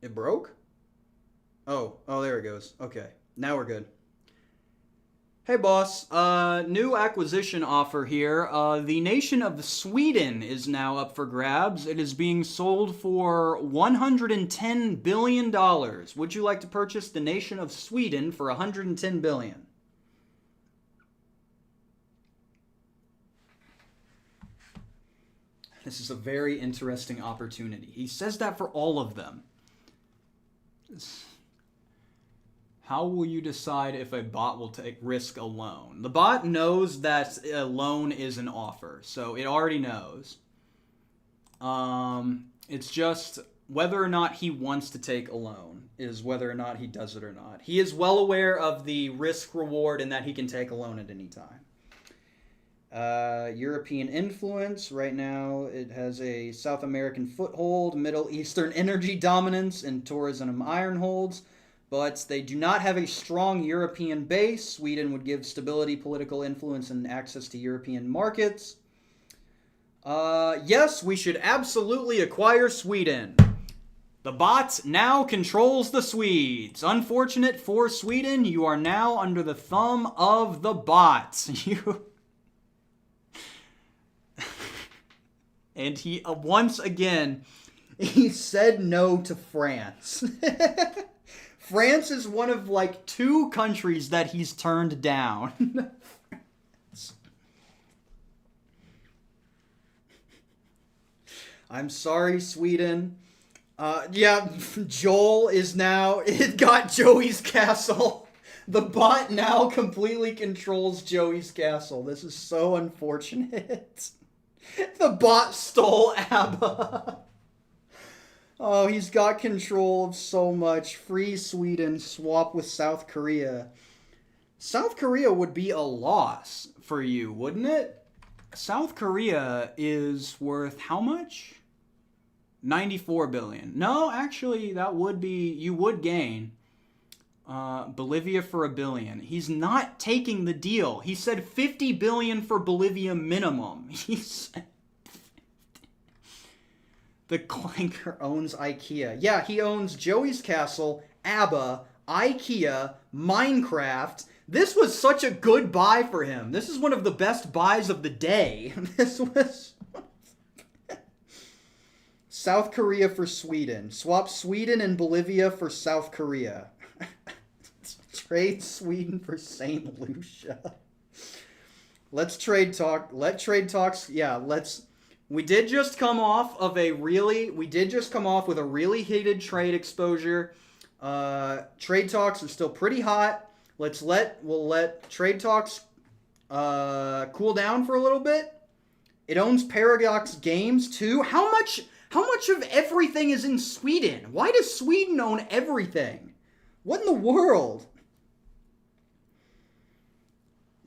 It broke? Oh, there it goes. Okay, now we're good. Hey, boss. New acquisition offer here. The nation of Sweden is now up for grabs. It is being sold for $110 billion. Would you like to purchase the nation of Sweden for $110 billion? This is a very interesting opportunity. He says that for all of them. How will you decide if a bot will risk a loan? The bot knows that a loan is an offer, so it already knows. It's just whether or not he wants to take a loan is whether or not he does it or not. He is well aware of the risk reward and that he can take a loan at any time. European influence. Right now, it has a South American foothold, Middle Eastern energy dominance, and tourism and iron holds. But they do not have a strong European base. Sweden would give stability, political influence, and access to European markets. Yes, we should absolutely acquire Sweden. The bot now controls the Swedes. Unfortunate for Sweden, you are now under the thumb of the bot. And he, once again, he said no to France. France is one of, like, 2 countries that he's turned down. I'm sorry, Sweden. Yeah, Joel is now... It got Joey's castle. The bot now completely controls Joey's castle. This is so unfortunate. The bot stole ABBA. Oh, he's got control of so much. Free Sweden, swap with South Korea. South Korea would be a loss for you, wouldn't it? South Korea is worth how much? 94 billion. No, actually, that would be... You would gain. Bolivia for $1 billion. He's not taking the deal. He said 50 billion for Bolivia minimum. He said... The Clanker owns IKEA. Yeah, he owns Joey's Castle, ABBA, IKEA, Minecraft. This was such a good buy for him. This is one of the best buys of the day. This was... South Korea for Sweden. Swap Sweden and Bolivia for South Korea. Trade Sweden for St. Lucia. Let's trade talk. Let trade talks. Yeah, let's... We did just come off with a really heated trade exposure. Trade talks are still pretty hot. We'll let trade talks cool down for a little bit. It owns Paradox Games too. How much of everything is in Sweden? Why does Sweden own everything? What in the world?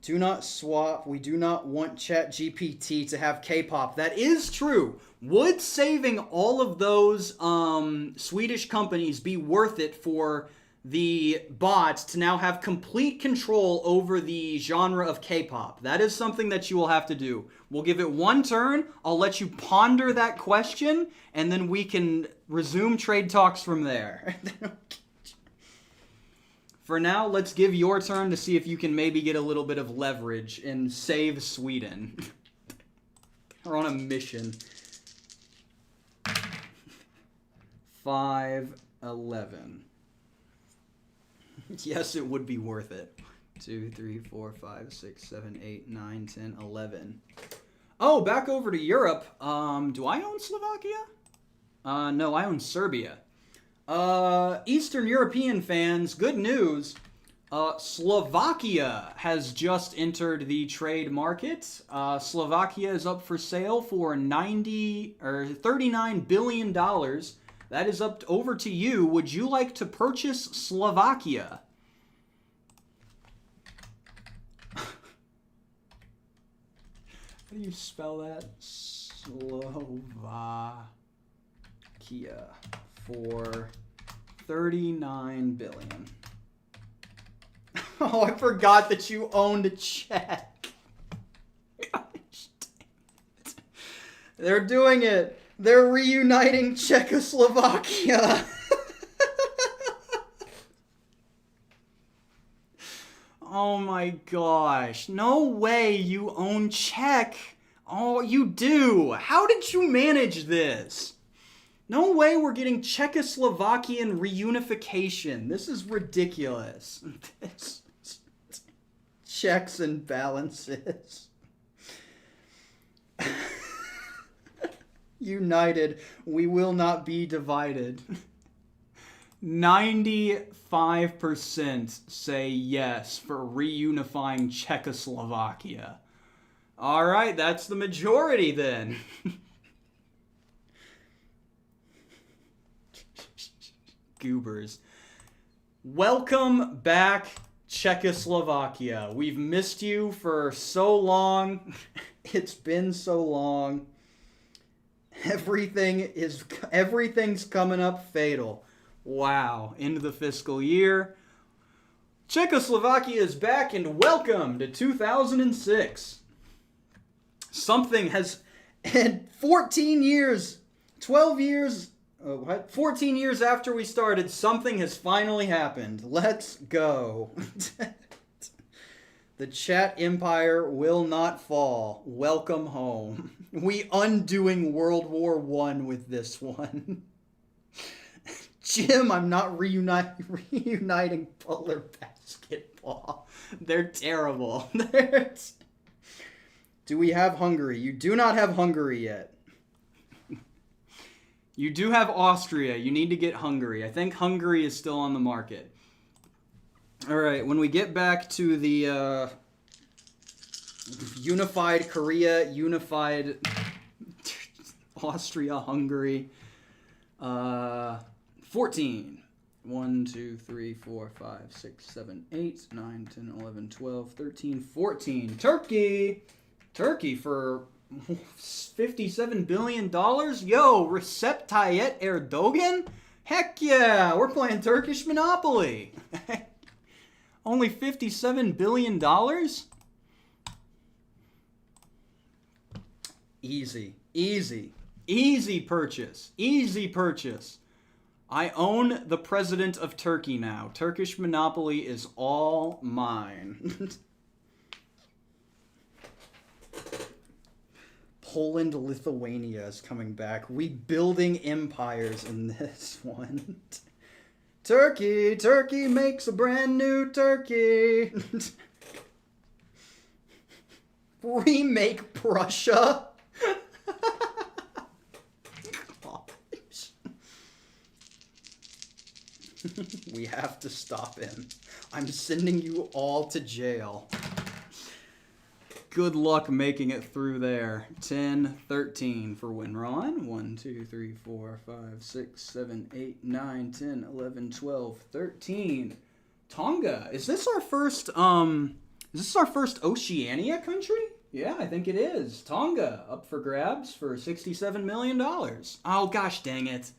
Do not swap. We do not want ChatGPT to have K-pop. That is true. Would saving all of those Swedish companies be worth it for the bots to now have complete control over the genre of K-pop? That is something that you will have to do. We'll give it one turn. I'll let you ponder that question, and then we can resume trade talks from there. For now, let's give your turn to see if you can maybe get a little bit of leverage and save Sweden. We're on a mission. 5-11. Yes, it would be worth it. 2, 3, 4, 5, 6, 7, 8, 9, 10, 11. Oh, back over to Europe. Do I own Slovakia? No, I own Serbia. Eastern European fans, good news. Slovakia has just entered the trade market. Slovakia is up for sale for $39 billion. That is over to you. Would you like to purchase Slovakia? How do you spell that? Slovakia for 39 billion. Oh, I forgot that you owned Czech. Gosh, they're doing it. They're reuniting Czechoslovakia. Oh my gosh. No way you own Czech. Oh, you do. How did you manage this? No way we're getting Czechoslovakian reunification. This is ridiculous. Checks and balances. United, we will not be divided. 95% say yes for reunifying Czechoslovakia. All right, that's the majority then. Goobers. Welcome back, Czechoslovakia. We've missed you for so long. It's been so long. Everything's coming up fatal. Wow, end of the fiscal year. Czechoslovakia is back, and welcome to 2006. Something has, and 14 years, 12 years, 14 years after we started, something has finally happened. Let's go. The chat empire will not fall. Welcome home. We undoing World War I with this one. Jim, I'm not reuniting Butler basketball. They're terrible. Do we have Hungary? You do not have Hungary yet. You do have Austria. You need to get Hungary. I think Hungary is still on the market. All right, when we get back to the unified Korea, unified Austria, Hungary, 14. 1, 2, 3, 4, 5, 6, 7, 8, 9, 10, 11, 12, 13, 14. Turkey! Turkey for $57 billion? Yo, Recep Tayyip Erdogan? Heck yeah, we're playing Turkish Monopoly. Only $57 billion? Easy. Easy purchase. Easy purchase. I own the president of Turkey now. Turkish Monopoly is all mine. Poland, Lithuania is coming back. We building empires in this one. Turkey makes a brand new Turkey. Remake Prussia. We have to stop him. I'm sending you all to jail. Good luck making it through there. 10, 13 for Winron. 1, 2, 3, 4, 5, 6, 7, 8, 9, 10, 11, 12, 13. Tonga. Is this our first Oceania country? Yeah, I think it is. Tonga up for grabs for $67 million. Oh gosh, dang it.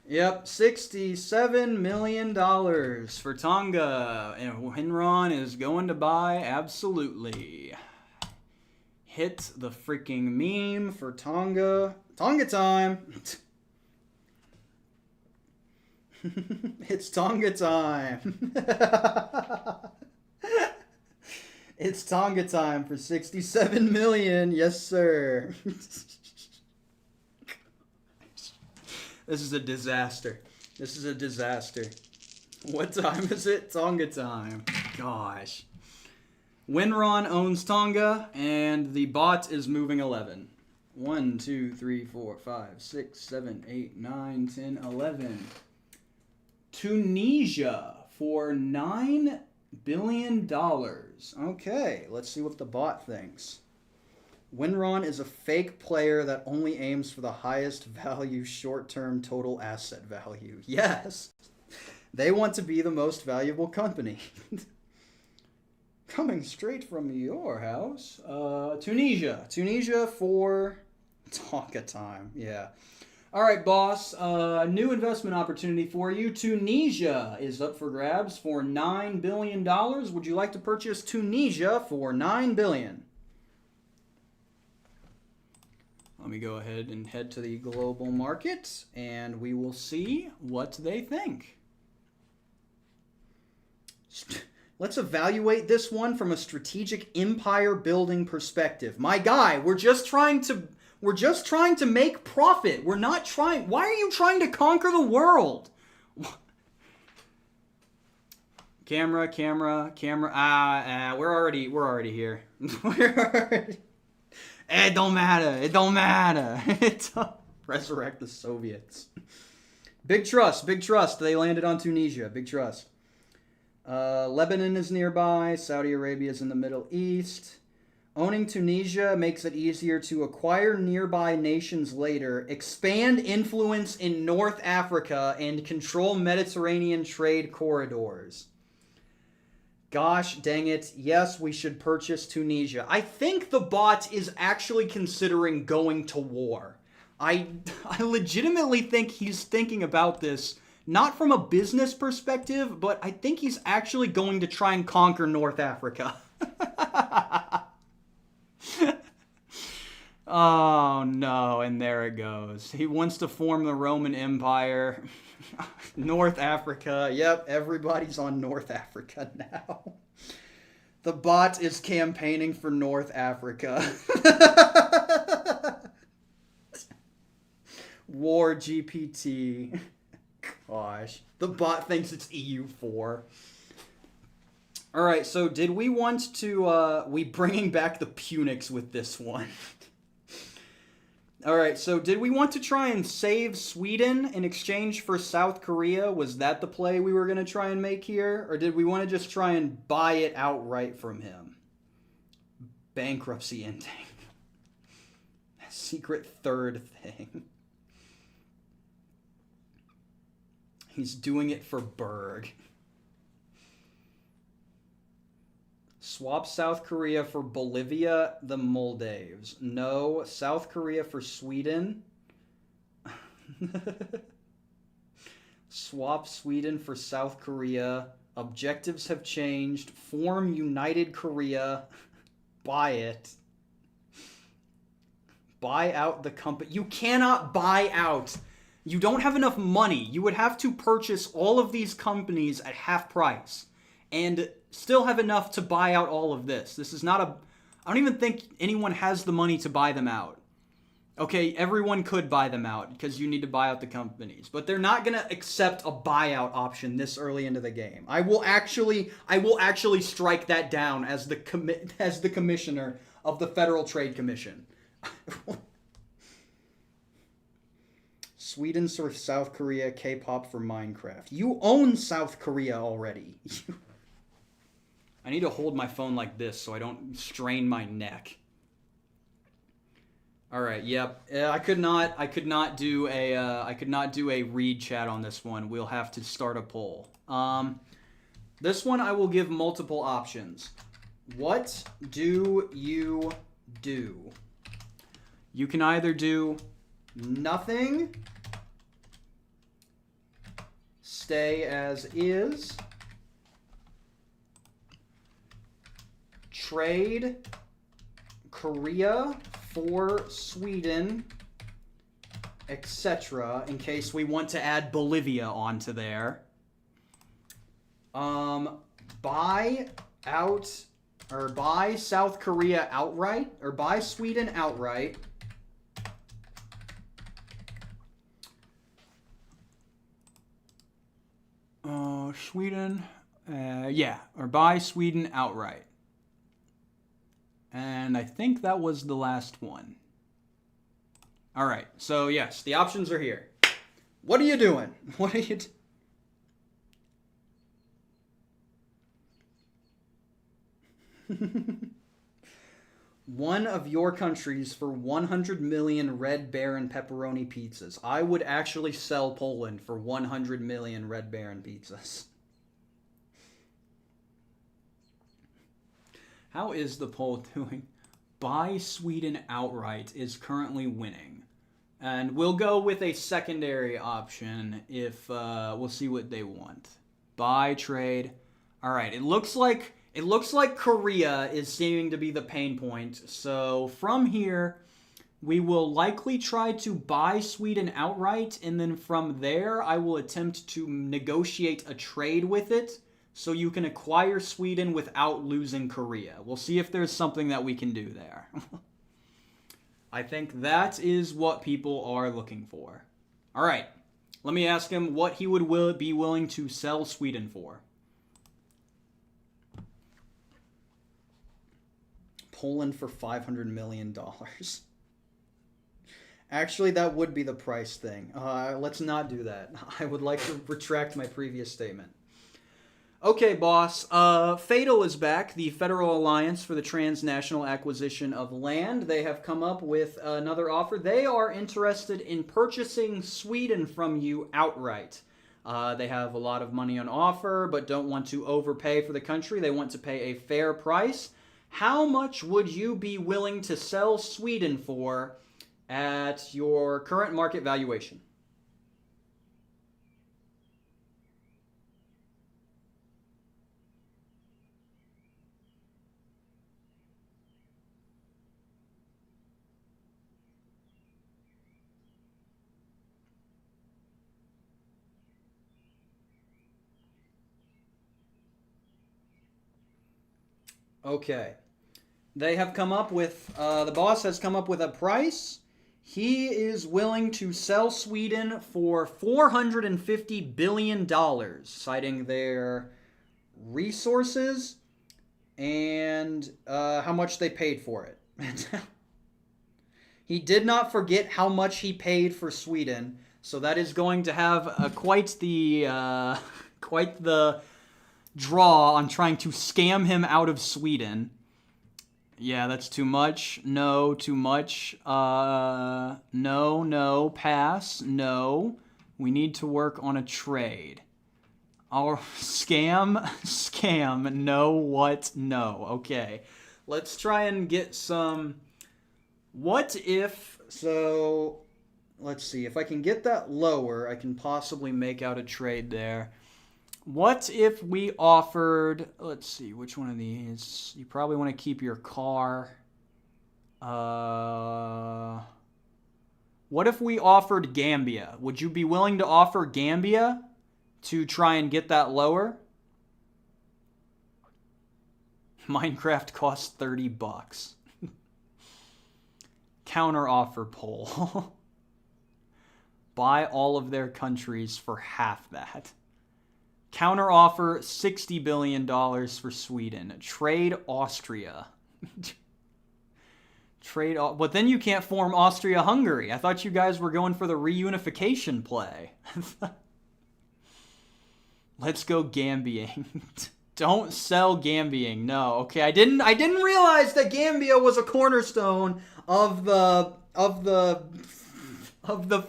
Yep, $67 million for Tonga. And Winron is going to buy absolutely. Hit the freaking meme for Tonga. Tonga time! It's Tonga time! It's Tonga time for $67 million. Yes, sir. This is a disaster. This is a disaster. What time is it? Tonga time. Gosh. Winron owns Tonga, and the bot is moving 11. 1, 2, 3, 4, 5, 6, 7, 8, 9, 10, 11. Tunisia for $9 billion. Okay, let's see what the bot thinks. Winron is a fake player that only aims for the highest value short-term total asset value. Yes! They want to be the most valuable company. Coming straight from your house. Tunisia. Tunisia for Tonka time. Yeah. All right, boss. New investment opportunity for you. Tunisia is up for grabs for $9 billion. Would you like to purchase Tunisia for $9 billion? Let me go ahead and head to the global market, and we will see what they think. Let's evaluate this one from a strategic empire building perspective. My guy, we're just trying to make profit. We're not trying. Why are you trying to conquer the world? Camera. We're already here. It don't matter. Resurrect the Soviets. Big trust. They landed on Tunisia. Big trust. Lebanon is nearby. Saudi Arabia is in the Middle East. Owning Tunisia makes it easier to acquire nearby nations later, expand influence in North Africa, and control Mediterranean trade corridors. Gosh dang it. Yes, we should purchase Tunisia. I think the bot is actually considering going to war. I legitimately think he's thinking about this, not from a business perspective, but I think he's actually going to try and conquer North Africa. Oh no, and there it goes. He wants to form the Roman Empire. North Africa. Yep, everybody's on North Africa now. The bot is campaigning for North Africa. War GPT. Gosh. The bot thinks it's EU4. Alright, so did we want to, we bringing back the Punics with this one? Alright, so did we want to try and save Sweden in exchange for South Korea? Was that the play we were going to try and make here? Or did we want to just try and buy it outright from him? Bankruptcy ending. Secret third thing. He's doing it for Berg. Swap South Korea for Bolivia, the Maldives. No. South Korea for Sweden. Swap Sweden for South Korea. Objectives have changed. Form United Korea. Buy it. Buy out the company. You cannot buy out. You don't have enough money. You would have to purchase all of these companies at half price. And still have enough to buy out all of this. This is not a... I don't even think anyone has the money to buy them out. Okay, everyone could buy them out because you need to buy out the companies. But they're not going to accept a buyout option this early into the game. I will actually strike that down as the commissioner of the Federal Trade Commission. Sweden serves South Korea, K-pop for Minecraft. You own South Korea already. I need to hold my phone like this so I don't strain my neck. All right, yep. I could not do a read chat on this one. We'll have to start a poll. This one I will give multiple options. What do you do? You can either do nothing, stay as is, trade Korea for Sweden, etc. in case we want to add Bolivia onto there. Buy out or buy South Korea outright or buy Sweden outright. Sweden, yeah, or buy Sweden outright. And I think that was the last one. All right, so yes, the options are here. What are you doing? What are you One of your countries for 100 million Red Baron pepperoni pizzas. I would actually sell Poland for 100 million Red Baron pizzas. How is the poll doing? Buy Sweden outright is currently winning. And we'll go with a secondary option if we'll see what they want. Buy, trade. All right, it looks like Korea is seeming to be the pain point. So from here, we will likely try to buy Sweden outright, and then from there, I will attempt to negotiate a trade with it so you can acquire Sweden without losing Korea. We'll see if there's something that we can do there. I think that is what people are looking for. All right, let me ask him what he would be willing to sell Sweden for. Poland for $500 million. Actually, that would be the price thing. Let's not do that. I would like to retract my previous statement. Okay, boss. Fatal is back, the Federal Alliance for the Transnational Acquisition of Land. They have come up with another offer. They are interested in purchasing Sweden from you outright. They have a lot of money on offer, but don't want to overpay for the country. They want to pay a fair price. How much would you be willing to sell Sweden for at your current market valuation? Okay. They have come up with, the boss has come up with a price. He is willing to sell Sweden for $450 billion, citing their resources and how much they paid for it. He did not forget how much he paid for Sweden, so that is going to have quite the draw on trying to scam him out of Sweden. Yeah, that's too much. No, too much. No, pass. No. We need to work on a trade. Our scam. No, what? No. Okay. Let's try and get some. What if, so, let's see. If I can get that lower, I can possibly make out a trade there. What if we offered, let's see, which one of these? You probably want to keep your car. What if we offered Gambia? Would you be willing to offer Gambia to try and get that lower? Minecraft costs $30. Counter offer poll. Buy all of their countries for half that. Counter offer $60 billion for Sweden. Trade Austria. But then you can't form Austria-Hungary. I thought you guys were going for the reunification play. Let's go Gambiaing. Don't sell Gambiaing. No. Okay, I didn't realize that Gambia was a cornerstone of the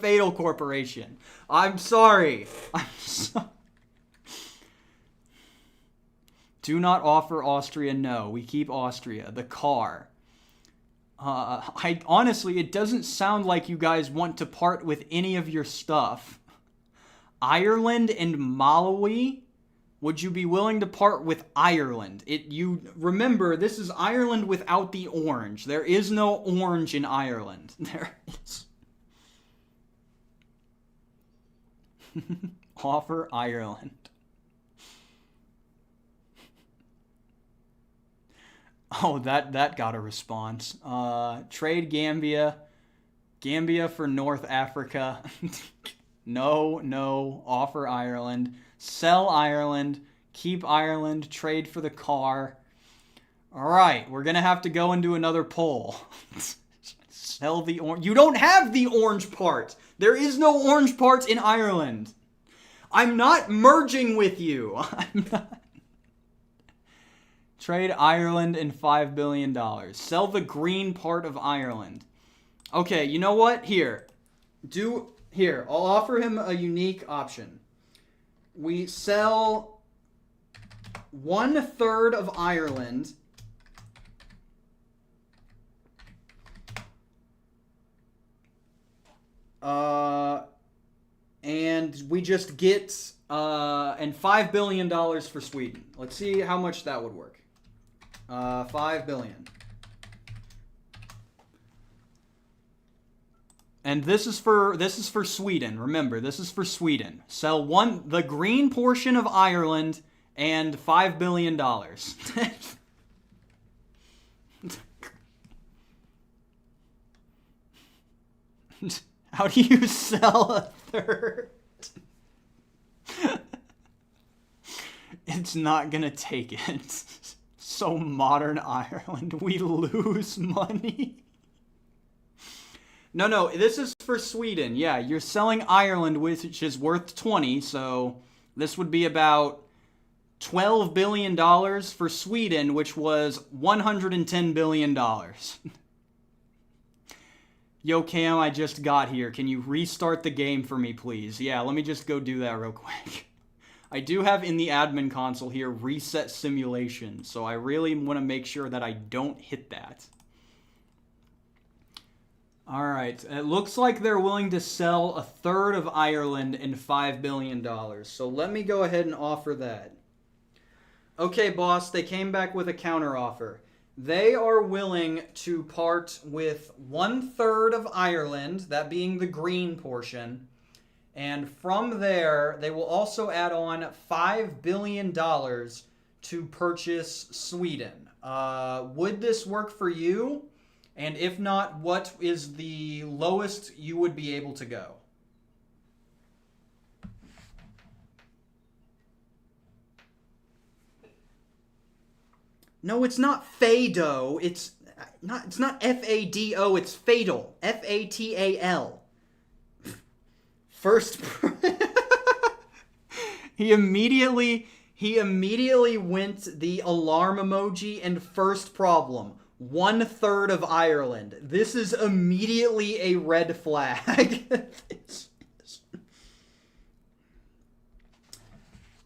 Fatal Corporation. I'm sorry. Do not offer Austria. No, we keep Austria. The car. Honestly, it doesn't sound like you guys want to part with any of your stuff. Ireland and Malawi? Would you be willing to part with Ireland? You remember, this is Ireland without the orange. There is no orange in Ireland. There is. Offer Ireland. Oh, that got a response. Trade Gambia. Gambia for North Africa. No. Offer Ireland. Sell Ireland. Keep Ireland. Trade for the car. All right, we're going to have to go and do another poll. Sell the orange. You don't have the orange part. There is no orange part in Ireland. I'm not merging with you. I'm not. Trade Ireland and $5 billion. Sell the green part of Ireland. Okay, you know what? Here, I'll offer him a unique option. We sell 1/3 of Ireland And we just get and $5 billion for Sweden. Let's see how much that would work. 5 billion. And this is for Sweden. Remember, this is for Sweden. Sell the green portion of Ireland and $5 billion. How do you sell a third? It's not gonna take it. So modern Ireland, we lose money. No, this is for Sweden. Yeah, you're selling Ireland, which is worth 20, so this would be about $12 billion for Sweden, which was $110 billion. Yo, Cam, I just got here. Can you restart the game for me, please? Yeah, let me just go do that real quick. I do have in the admin console here reset simulation, so I really want to make sure that I don't hit that. Alright, it looks like they're willing to sell a third of Ireland and $5 billion. So let me go ahead and offer that. Okay, boss, they came back with a counteroffer. They are willing to part with 1/3 of Ireland, that being the green portion. And from there, they will also add on $5 billion to purchase Sweden. Would this work for you? And if not, what is the lowest you would be able to go? No, it's not Fado. It's not F-A-D-O. It's fatal. F-A-T-A-L. First. He immediately went the alarm emoji and first problem. 1/3 of Ireland. This is immediately a red flag.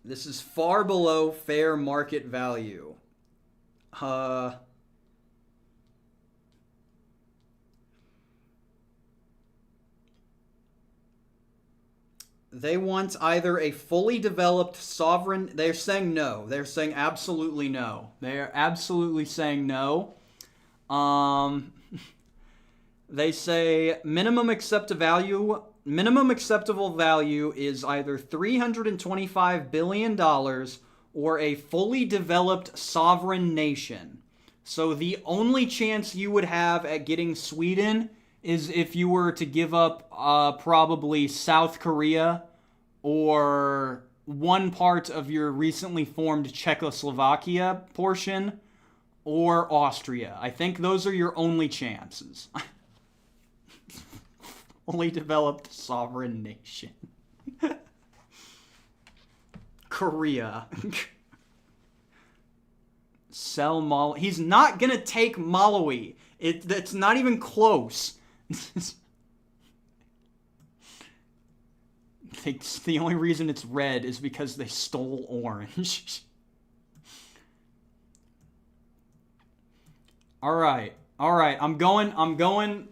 This is far below fair market value. They want either a fully developed sovereign... They're saying no. They're saying absolutely no. They're absolutely saying no. They say minimum acceptable value is either $325 billion or a fully developed sovereign nation. So the only chance you would have at getting Sweden is if you were to give up probably South Korea or one part of your recently formed Czechoslovakia portion or Austria. I think those are your only chances. Only developed sovereign nation. Korea. Sell Malawi. He's not gonna take Malawi. It's not even close. The only reason it's red is because they stole orange. All right. I'm going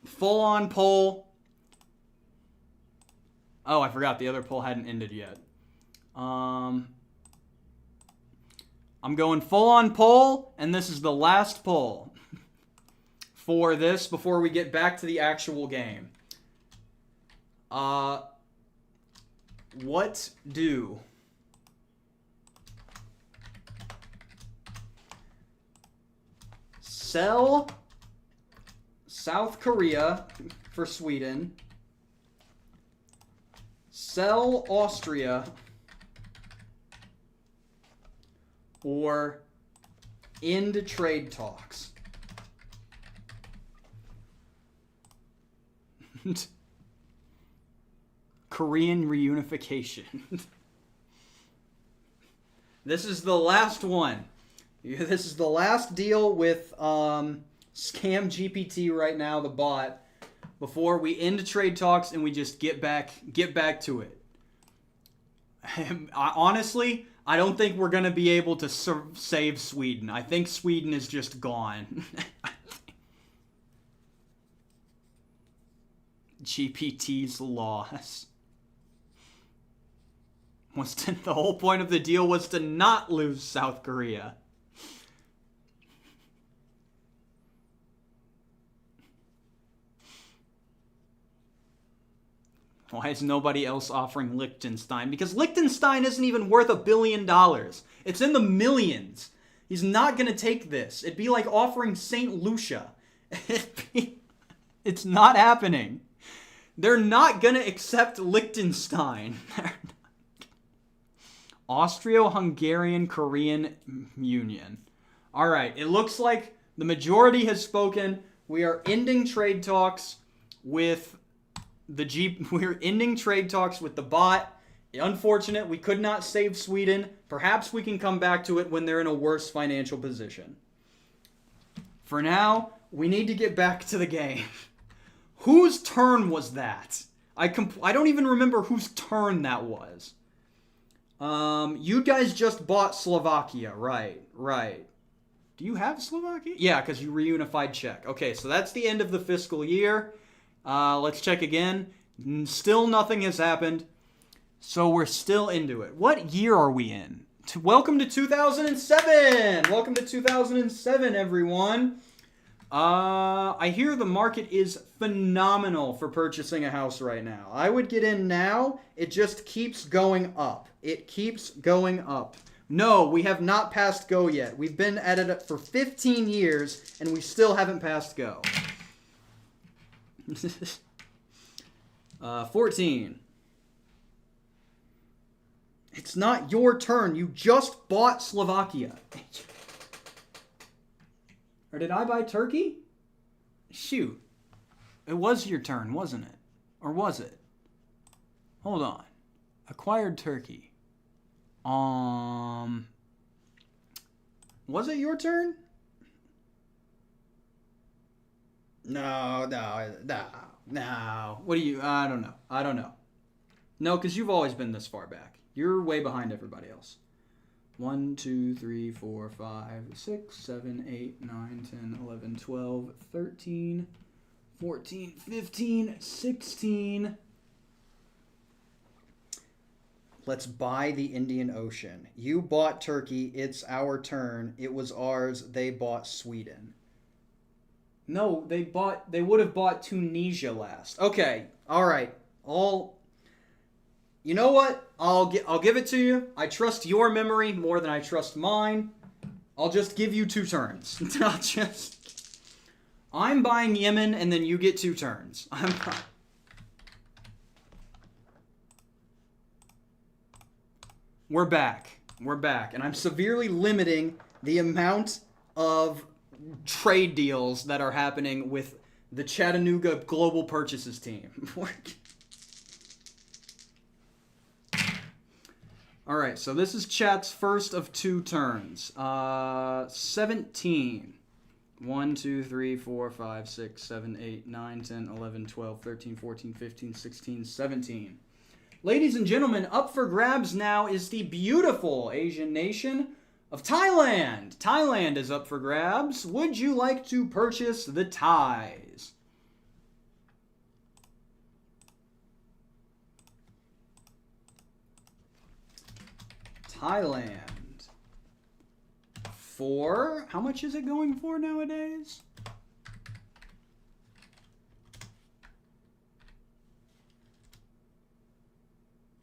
full on poll. Oh, I forgot the other poll hadn't ended yet. I'm going full on poll, and this is the last poll for this before we get back to the actual game. What do sell South Korea for Sweden, sell Austria, or end trade talks? Korean reunification. This is the last one. This is the last deal with Scam GPT right now, the bot, before we end trade talks and we just get back to it. Honestly, I don't think we're going to be able to save Sweden. I think Sweden is just gone. GPT's loss. The whole point of the deal was to not lose South Korea. Why is nobody else offering Liechtenstein? Because Liechtenstein isn't even worth $1 billion. It's in the millions. He's not going to take this. It'd be like offering St. Lucia. It's not happening. They're not going to accept Liechtenstein. Austro-Hungarian Korean Union. All right, it looks like the majority has spoken. We are ending trade talks with we're ending trade talks with the bot. Unfortunate, we could not save Sweden. Perhaps we can come back to it when they're in a worse financial position. For now, we need to get back to the game. Whose turn was that? I don't even remember whose turn that was. You guys just bought Slovakia, right? Do you have Slovakia? Yeah, because you reunified Czech. Okay, so that's the end of the fiscal year. Let's check again. Still nothing has happened. So we're still into it. What year are we in? Welcome to 2007! Welcome to 2007, everyone. I hear the market is phenomenal for purchasing a house right now. I would get in now. It just keeps going up. It keeps going up. No, we have not passed go yet. We've been at it for 15 years, and we still haven't passed go. 14. It's not your turn. You just bought Slovakia. Or did I buy Turkey? Shoot. It was your turn, wasn't it? Or was it? Hold on. Acquired Turkey. Was it your turn? No. What do you... I don't know. No, because you've always been this far back. You're way behind everybody else. 1, 2, 3, 4, 5, 6, 7, 8, 9, 10, 11, 12, 13, 14, 15, 16. Let's buy the Indian Ocean. You bought Turkey. It's our turn. It was ours. They bought Sweden. No, they would have bought Tunisia last. Okay. All right. You know what? I'll give it to you. I trust your memory more than I trust mine. I'll just give you 2 turns. I'm buying Yemen, and then you get 2 turns. We're back, and I'm severely limiting the amount of trade deals that are happening with the Chattanooga Global Purchases team. All right, so this is chat's first of 2 turns. 17. 1, 2, 3, 4, 5, 6, 7, 8, 9, 10, 11, 12, 13, 14, 15, 16, 17. Ladies and gentlemen, up for grabs now is the beautiful Asian nation of Thailand. Thailand is up for grabs. Would you like to purchase the Thais? Thailand. For, how much is it going for nowadays?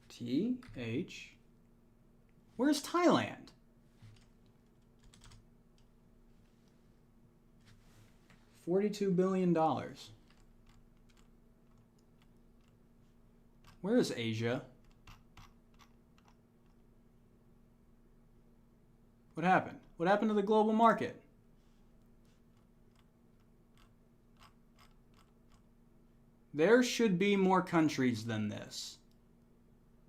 TH. Where's Thailand? $42 billion. Where is Asia? What happened? What happened to the global market? There should be more countries than this.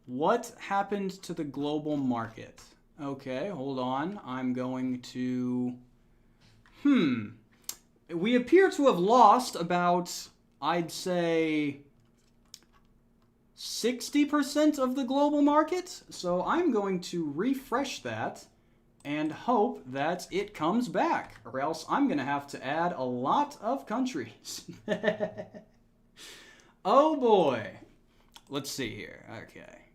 What happened to the global market? Okay, hold on. I'm going to... We appear to have lost about, I'd say, 60% of the global market. So I'm going to refresh that and hope that it comes back, or else I'm going to have to add a lot of countries. Oh boy. Let's see here. Okay.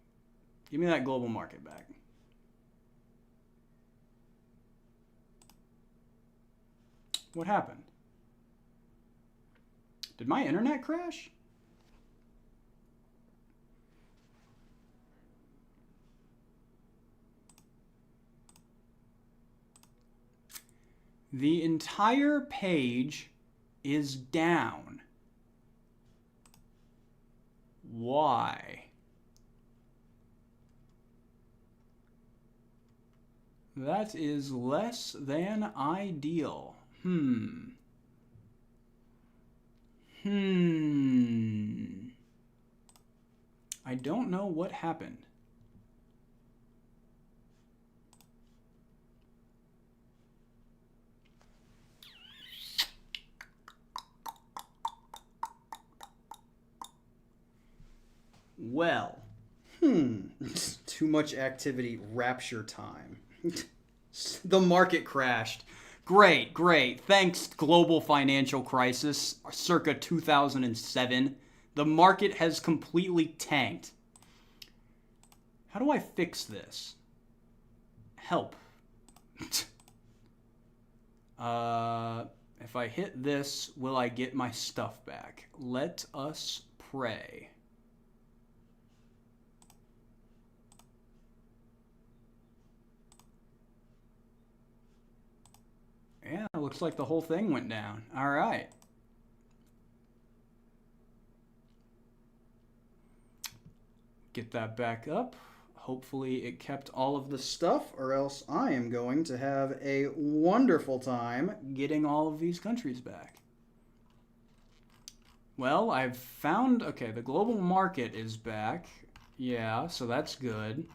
Give me that global market back. What happened? Did my internet crash? The entire page is down. Why? That is less than ideal. I don't know what happened. Well. Too much activity. Rapture time. The market crashed. Great. Thanks, global financial crisis, circa 2007. The market has completely tanked. How do I fix this? Help. If I hit this, will I get my stuff back? Let us pray. Yeah, looks like the whole thing went down. All right. Get that back up. Hopefully it kept all of the stuff, or else I am going to have a wonderful time getting all of these countries back. Well, I've found... Okay, the global market is back. Yeah, so that's good.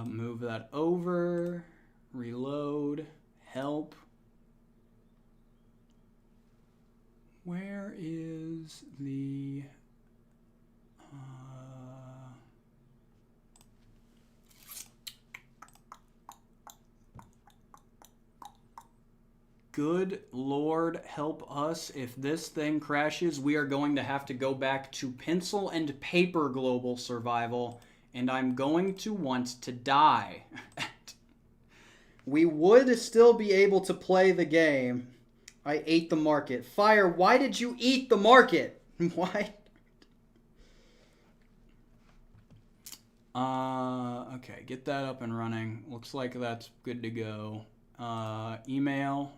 Move that over. Reload. Help. Where is the... Good Lord, help us. If this thing crashes, we are going to have to go back to pencil and paper global survival, and I'm going to want to die. We would still be able to play the game. I ate the market. Fire, why did you eat the market? Why? Okay, get that up and running. Looks like that's good to go. Email.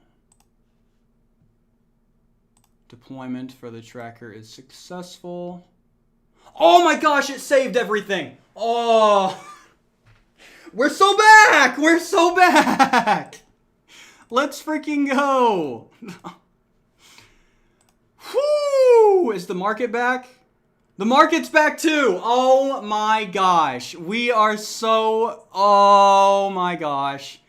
Deployment for the tracker is successful. Oh my gosh, it saved everything! Oh! We're so back! We're so back! Let's freaking go! Whoo! Is the market back? The market's back too! Oh my gosh. We are so... Oh my gosh.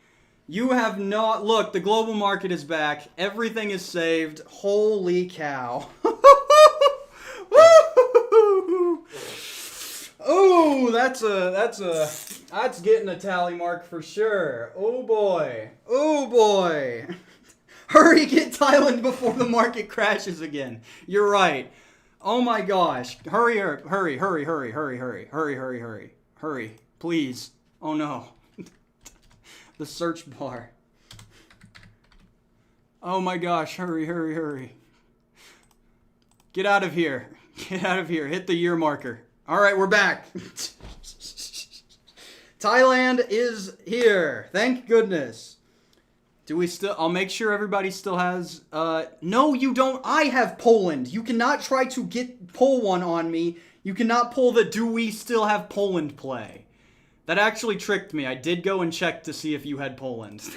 You have not... Look, the global market is back. Everything is saved. Holy cow. Oh, that's getting a tally mark for sure. Oh boy. Oh boy. Hurry, get Thailand before the market crashes again. You're right. Oh my gosh. Hurry. Hurry, please. Oh no. The search bar. Oh my gosh, hurry. Get out of here. Hit the year marker. All right, we're back. Thailand is here. Thank goodness. Do we still... I'll make sure everybody still has... No, you don't. I have Poland. You cannot try to pull one on me. You cannot pull the do we still have Poland play. That actually tricked me. I did go and check to see if you had Poland.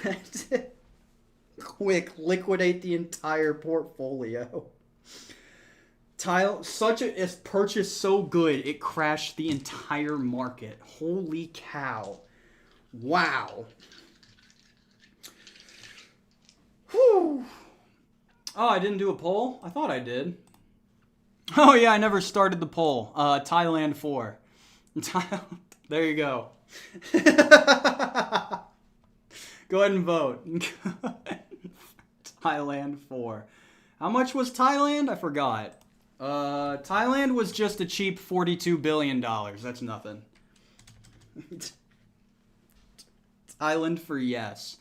Quick, liquidate the entire portfolio. Is purchase so good, it crashed the entire market. Holy cow. Wow. Whew. Oh, I didn't do a poll? I thought I did. Oh yeah, I never started the poll. Thailand 4. There you go. Go ahead and vote. Thailand 4. How much was Thailand? I forgot. Thailand was just a cheap $42 billion. That's nothing. Thailand for yes.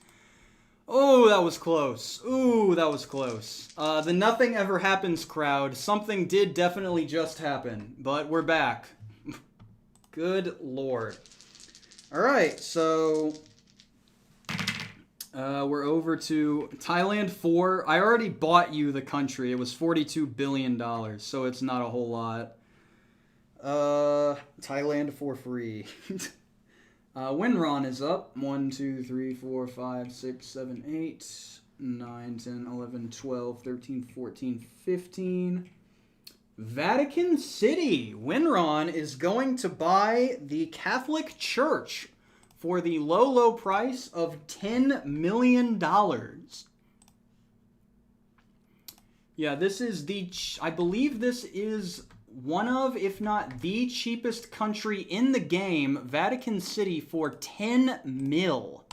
Oh, that was close. Ooh, that was close. The nothing ever happens crowd. Something did definitely just happen, but we're back. Good lord. Alright, so we're over to Thailand 4. I already bought you the country. It was $42 billion, so it's not a whole lot. Thailand for free. Winron is up. 1, 2, 3, 4, 5, 6, 7, 8, 9, 10, 11, 12, 13, 14, 15. Vatican City. Winron is going to buy the Catholic Church for the low, low price of $10 million. Yeah, this is I believe this is one of, if not the cheapest country in the game, Vatican City, for 10 mil.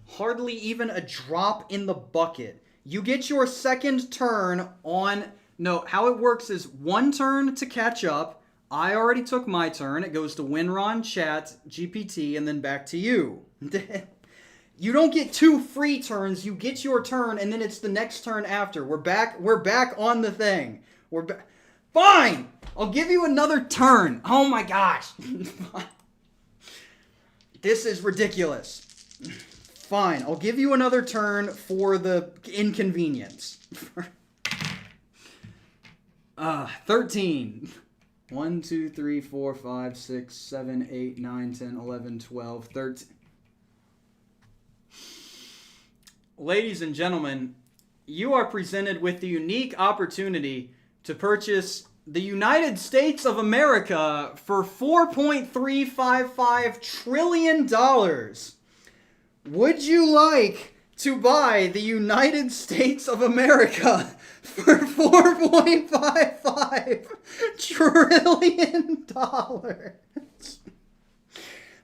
Hardly even a drop in the bucket. You get your second turn on... No, how it works is one turn to catch up. I already took my turn. It goes to Winron, Chat, GPT, and then back to you. You don't get 2 free turns. You get your turn, and then it's the next turn after. We're back on the thing. Fine! I'll give you another turn. Oh my gosh. This is ridiculous. Fine, I'll give you another turn for the inconvenience. 13. 1, 2, 3, 4, 5, 6, 7, 8, 9, 10, 11, 12, 13. Ladies and gentlemen, you are presented with the unique opportunity to purchase the United States of America for $4.355 trillion. Would you like to buy the United States of America for $4.55 trillion?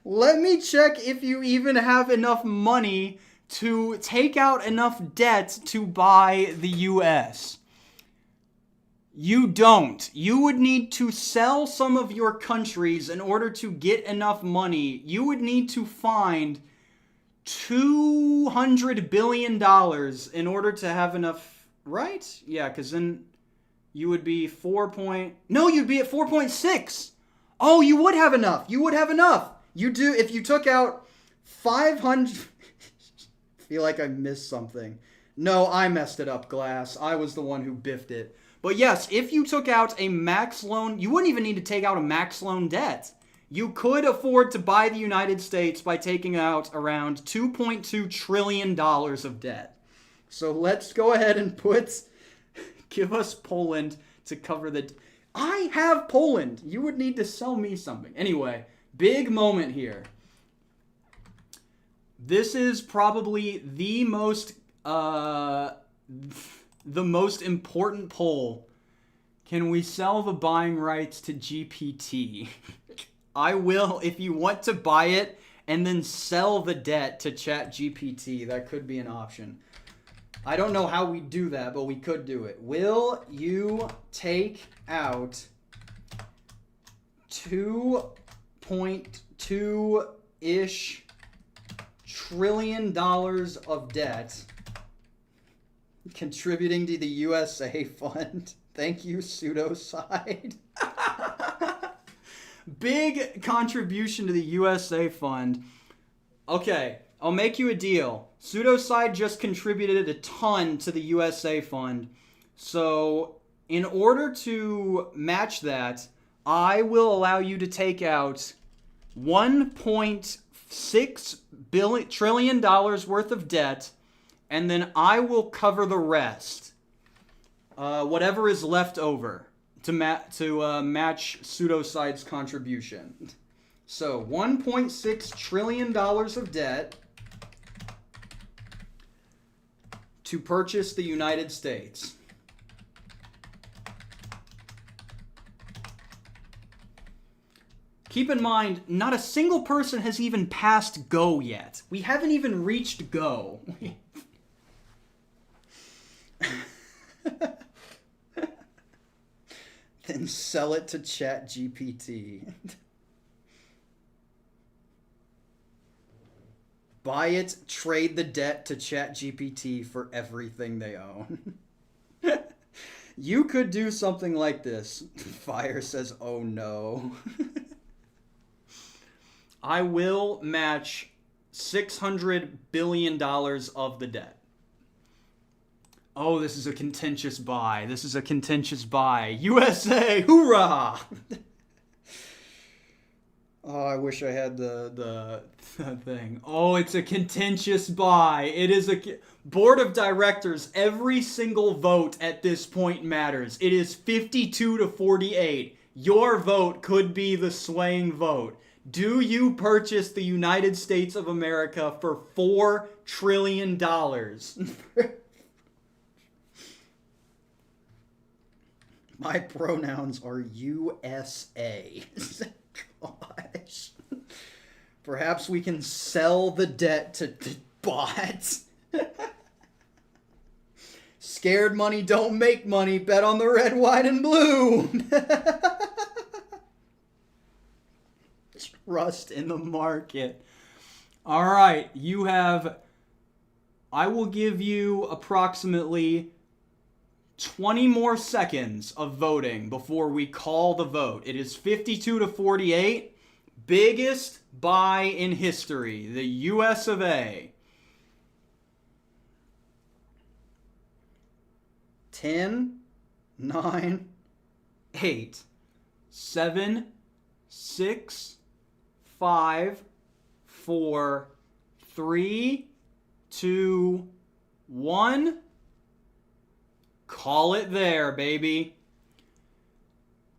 Let me check if you even have enough money to take out enough debt to buy the U.S. You don't. You would need to sell some of your countries in order to get enough money. You would need to find $200 billion in order to have enough, right? Yeah, because then you would be No, you'd be at 4.6. Oh, you would have enough. You would have enough. You do, if you took out 500... I feel like I missed something. No, I messed it up, Glass. I was the one who biffed it. But yes, if you took out a max loan, you wouldn't even need to take out a max loan debt. You could afford to buy the United States by taking out around $2.2 trillion of debt. So let's go ahead and give us Poland to cover the... I have Poland. You would need to sell me something. Anyway, big moment here. This is probably the most important poll. Can we sell the buying rights to GPT? I will, if you want to buy it and then sell the debt to ChatGPT. That could be an option. I don't know how we do that, but we could do it. Will you take out 2.2-ish trillion of debt contributing to the USA fund? Thank you, Pseudoside. Big contribution to the USA fund. Okay, I'll make you a deal. Pseudoside just contributed a ton to the USA fund. So, in order to match that, I will allow you to take out $1.6 trillion worth of debt, and then I will cover the rest. Whatever is left over to match Pseudoside's contribution. So, $1.6 trillion of debt to purchase the United States. Keep in mind, not a single person has even passed go yet. We haven't even reached go. Then sell it to ChatGPT. Buy it, trade the debt to ChatGPT for everything they own. You could do something like this. Fire says, oh no. I will match $600 billion of the debt. Oh, this is a contentious buy. This is a contentious buy. USA, hoorah! Oh, I wish I had the thing. Oh, it's a contentious buy. It is a board of directors. Every single vote at this point matters. It is 52 to 48. Your vote could be the swaying vote. Do you purchase the United States of America for $4 trillion? My pronouns are USA. Gosh. Perhaps we can sell the debt to bots. Scared money don't make money. Bet on the red, white, and blue. Trust in the market. All right, you have... I will give you approximately 20 more seconds of voting before we call the vote. It is 52 to 48. Biggest buy in history. The US of A. 10, 9, 8, 7, 6, 5, 4, 3, 2, 1. Call it there, baby.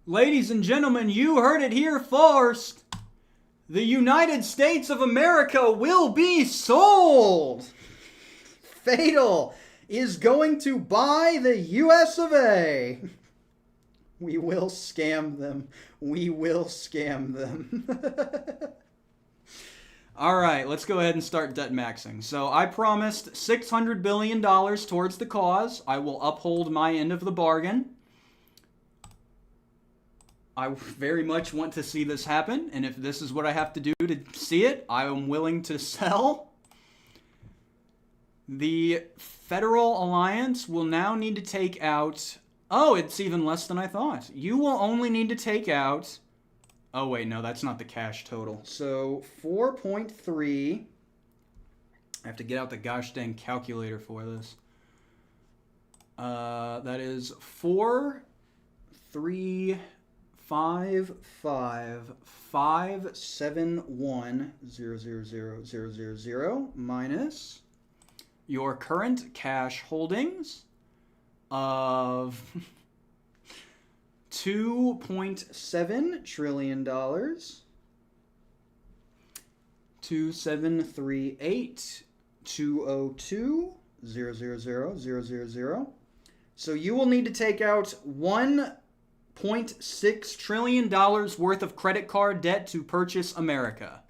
Ladies and gentlemen, you heard it here first. The United States of America will be sold. Fatal is going to buy the US of A. We will scam them. We will scam them. All right, let's go ahead and start debt maxing. So I promised $600 billion towards the cause. I will uphold my end of the bargain. I very much want to see this happen, and if this is what I have to do to see it, I am willing to sell. The Federal Alliance will now need to take out... Oh, it's even less than I thought. You will only need to take out... Oh, wait, no, that's not the cash total. So 4.3. I have to get out the gosh dang calculator for this. That is 4, 3, 5, 5, 5, 7, 1, 0, 0, 0, 0, 0, 0, minus your current cash holdings of $2.7 trillion. 2738 202 000 000. So you will need to take out $1.6 trillion worth of credit card debt to purchase America.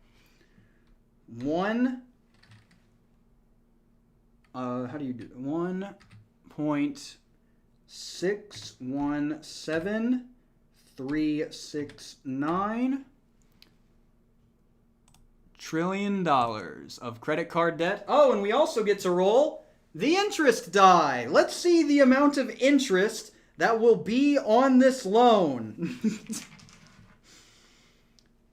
How do you do 1.617369 trillion dollars of credit card debt. Oh, and we also get to roll the interest die. Let's see the amount of interest that will be on this loan.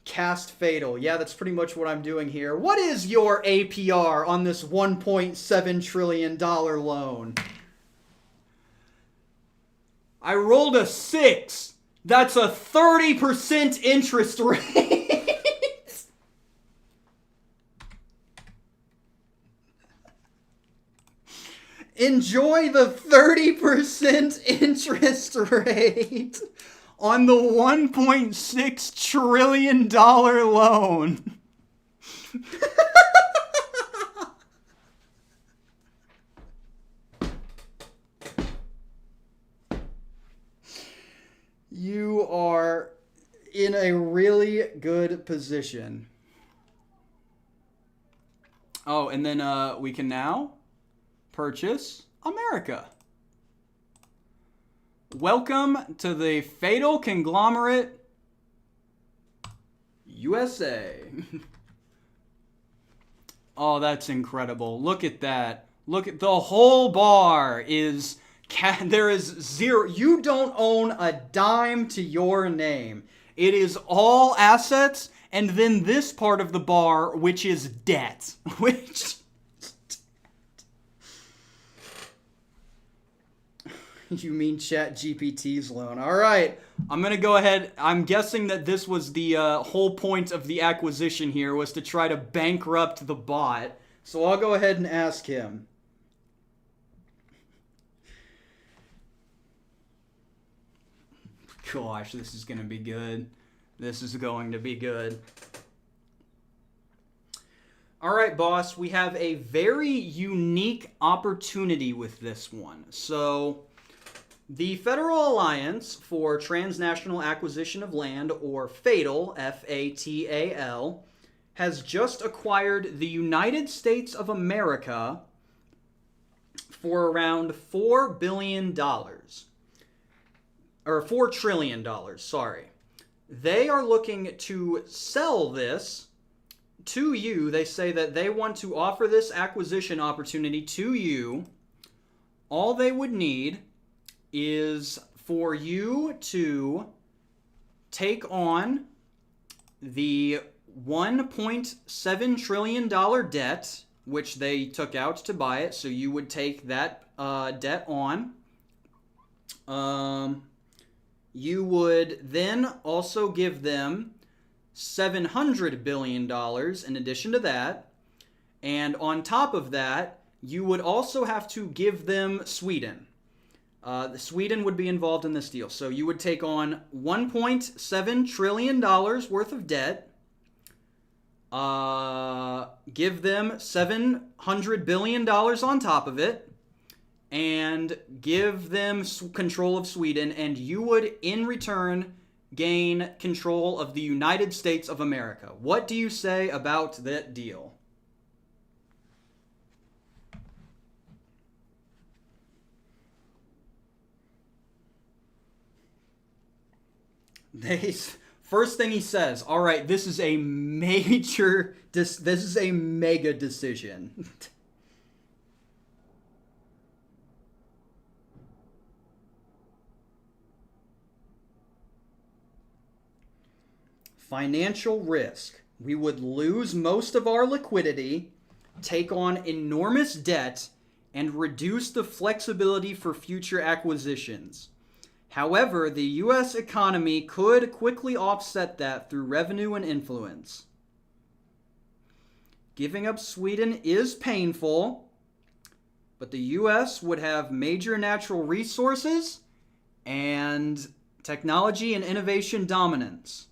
Cast fatal. Yeah, that's pretty much what I'm doing here. What is your APR on this $1.7 trillion loan? I rolled a 6. That's a 30% interest rate. Enjoy the 30% interest rate on the $1.6 trillion loan. You are in a really good position. Oh, and then we can now purchase America. Welcome to the fatal conglomerate USA. Oh, that's incredible. Look at that. Look at the whole bar is... There is zero. You don't own a dime to your name. It is all assets, and then this part of the bar, which is debt. Which... You mean ChatGPT's loan. All right. I'm going to go ahead. I'm guessing that this was the whole point of the acquisition here, was to try to bankrupt the bot. So I'll go ahead and ask him. Gosh, this is going to be good. This is going to be good. All right, boss. We have a very unique opportunity with this one. So... The Federal Alliance for Transnational Acquisition of Land, or FATAL, F-A-T-A-L, has just acquired the United States of America for around $4 billion. Or $4 trillion, sorry. They are looking to sell this to you. They say that they want to offer this acquisition opportunity to you. All they would need is for you to take on the $1.7 trillion debt, which they took out to buy it, so you would take that debt on. You would then also give them $700 billion in addition to that, and on top of that, you would also have to give them Sweden. Sweden would be involved in this deal. So you would take on $1.7 trillion worth of debt, give them $700 billion on top of it, and give them control of Sweden, and you would, in return, gain control of the United States of America. What do you say about that deal? First thing he says, all right, this is a major, this is a mega decision. Financial risk. We would lose most of our liquidity, take on enormous debt, and reduce the flexibility for future acquisitions. However, the U.S. economy could quickly offset that through revenue and influence. Giving up Sweden is painful, but the U.S. would have major natural resources and technology and innovation dominance.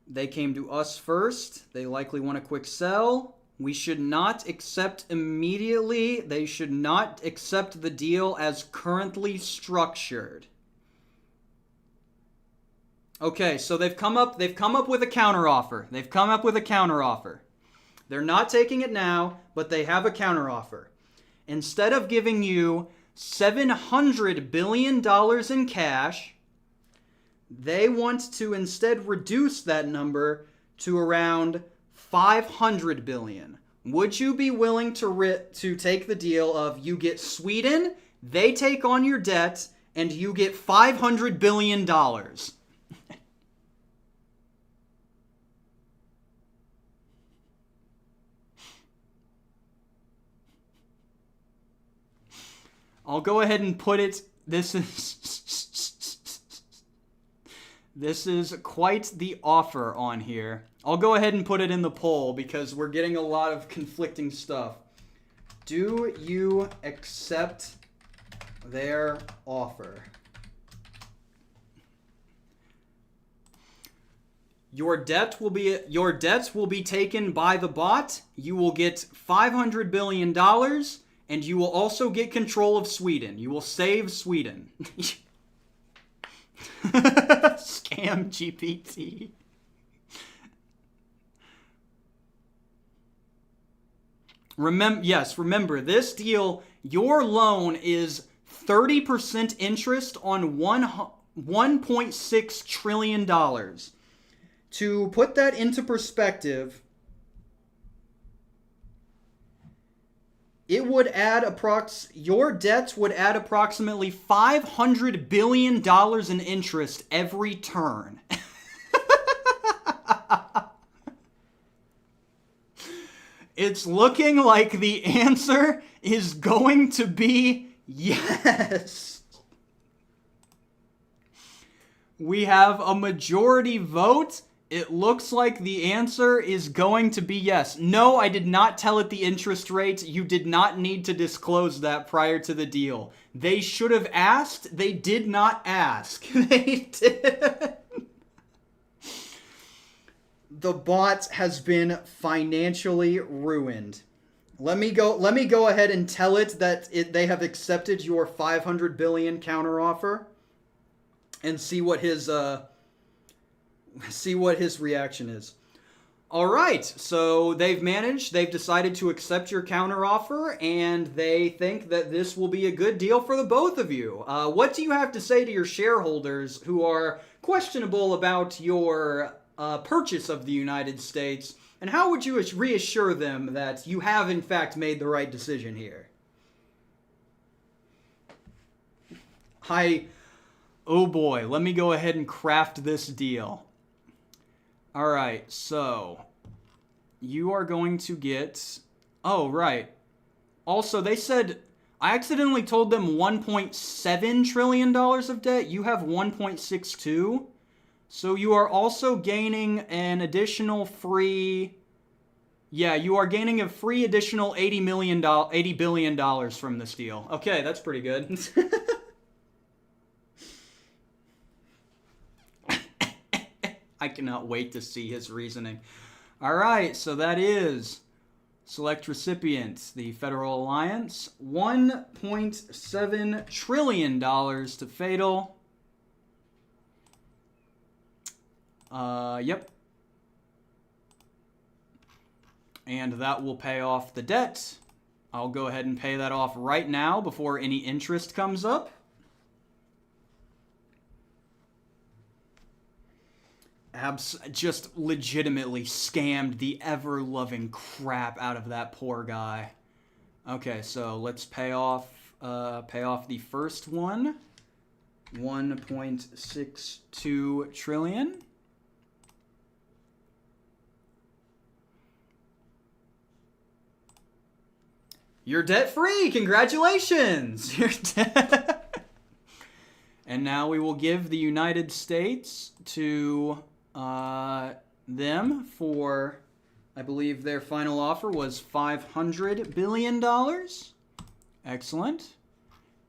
They came to us first. They likely want a quick sell. We should not accept immediately. They should not accept the deal as currently structured. Okay, so they've come up with a counteroffer. They've come up with a counteroffer. They're not taking it now, but they have a counteroffer. Instead of giving you $700 billion in cash, they want to instead reduce that number to around $500 billion. Would you be willing to take the deal of you get Sweden, they take on your debt, and you get $500 billion? I'll go ahead and put it, this is quite the offer on here. I'll go ahead and put it in the poll because we're getting a lot of conflicting stuff. Do you accept their offer? Your debts will be taken by the bot. You will get $500 billion, and you will also get control of Sweden. You will save Sweden. Scam GPT. Remember, this deal, your loan is 30% interest on $1.6 trillion. To put that into perspective, it would add your debt would add approximately $500 billion in interest every turn. It's looking like the answer is going to be yes. We have a majority vote. It looks like the answer is going to be yes. No, I did not tell it the interest rate. You did not need to disclose that prior to the deal. They should have asked. They did not ask. They did. The bot has been financially ruined. Let me go ahead and tell it that they have accepted your 500 billion counteroffer and see what his reaction is. All right, so they've decided to accept your counteroffer, and they think that this will be a good deal for the both of you. What do you have to say to your shareholders who are questionable about your purchase of the United States, and how would you reassure them that you have in fact made the right decision here? Oh boy, let me go ahead and craft this deal. Alright, so you are going to get... Oh, right. Also, they said... I accidentally told them $1.7 trillion of debt. You have 1.62. So you are also gaining an additional free... Yeah, you are gaining a free additional $80 billion from this deal. Okay, that's pretty good. I cannot wait to see his reasoning. All right, so that is select recipient, the Federal Alliance, $1.7 trillion to Fatal. Yep. And that will pay off the debt. I'll go ahead and pay that off right now before any interest comes up. Just legitimately scammed the ever-loving crap out of that poor guy. Okay, so let's pay off the first one. 1.62 trillion. You're debt-free! Congratulations! You're debt. And now we will give the United States to them for, I believe their final offer was $500 billion. Excellent.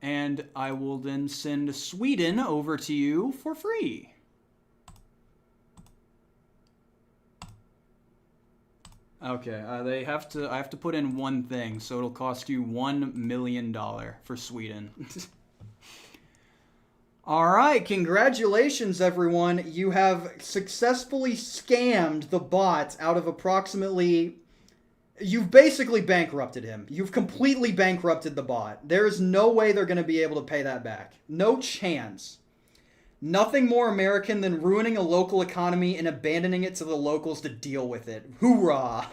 And I will then send Sweden over to you for free. Okay, I have to put in one thing, so it'll cost you $1 million for Sweden. All right, congratulations, everyone. You have successfully scammed the bot out of approximately... You've basically bankrupted him. You've completely bankrupted the bot. There is no way they're going to be able to pay that back. No chance. Nothing more American than ruining a local economy and abandoning it to the locals to deal with it. Hoorah!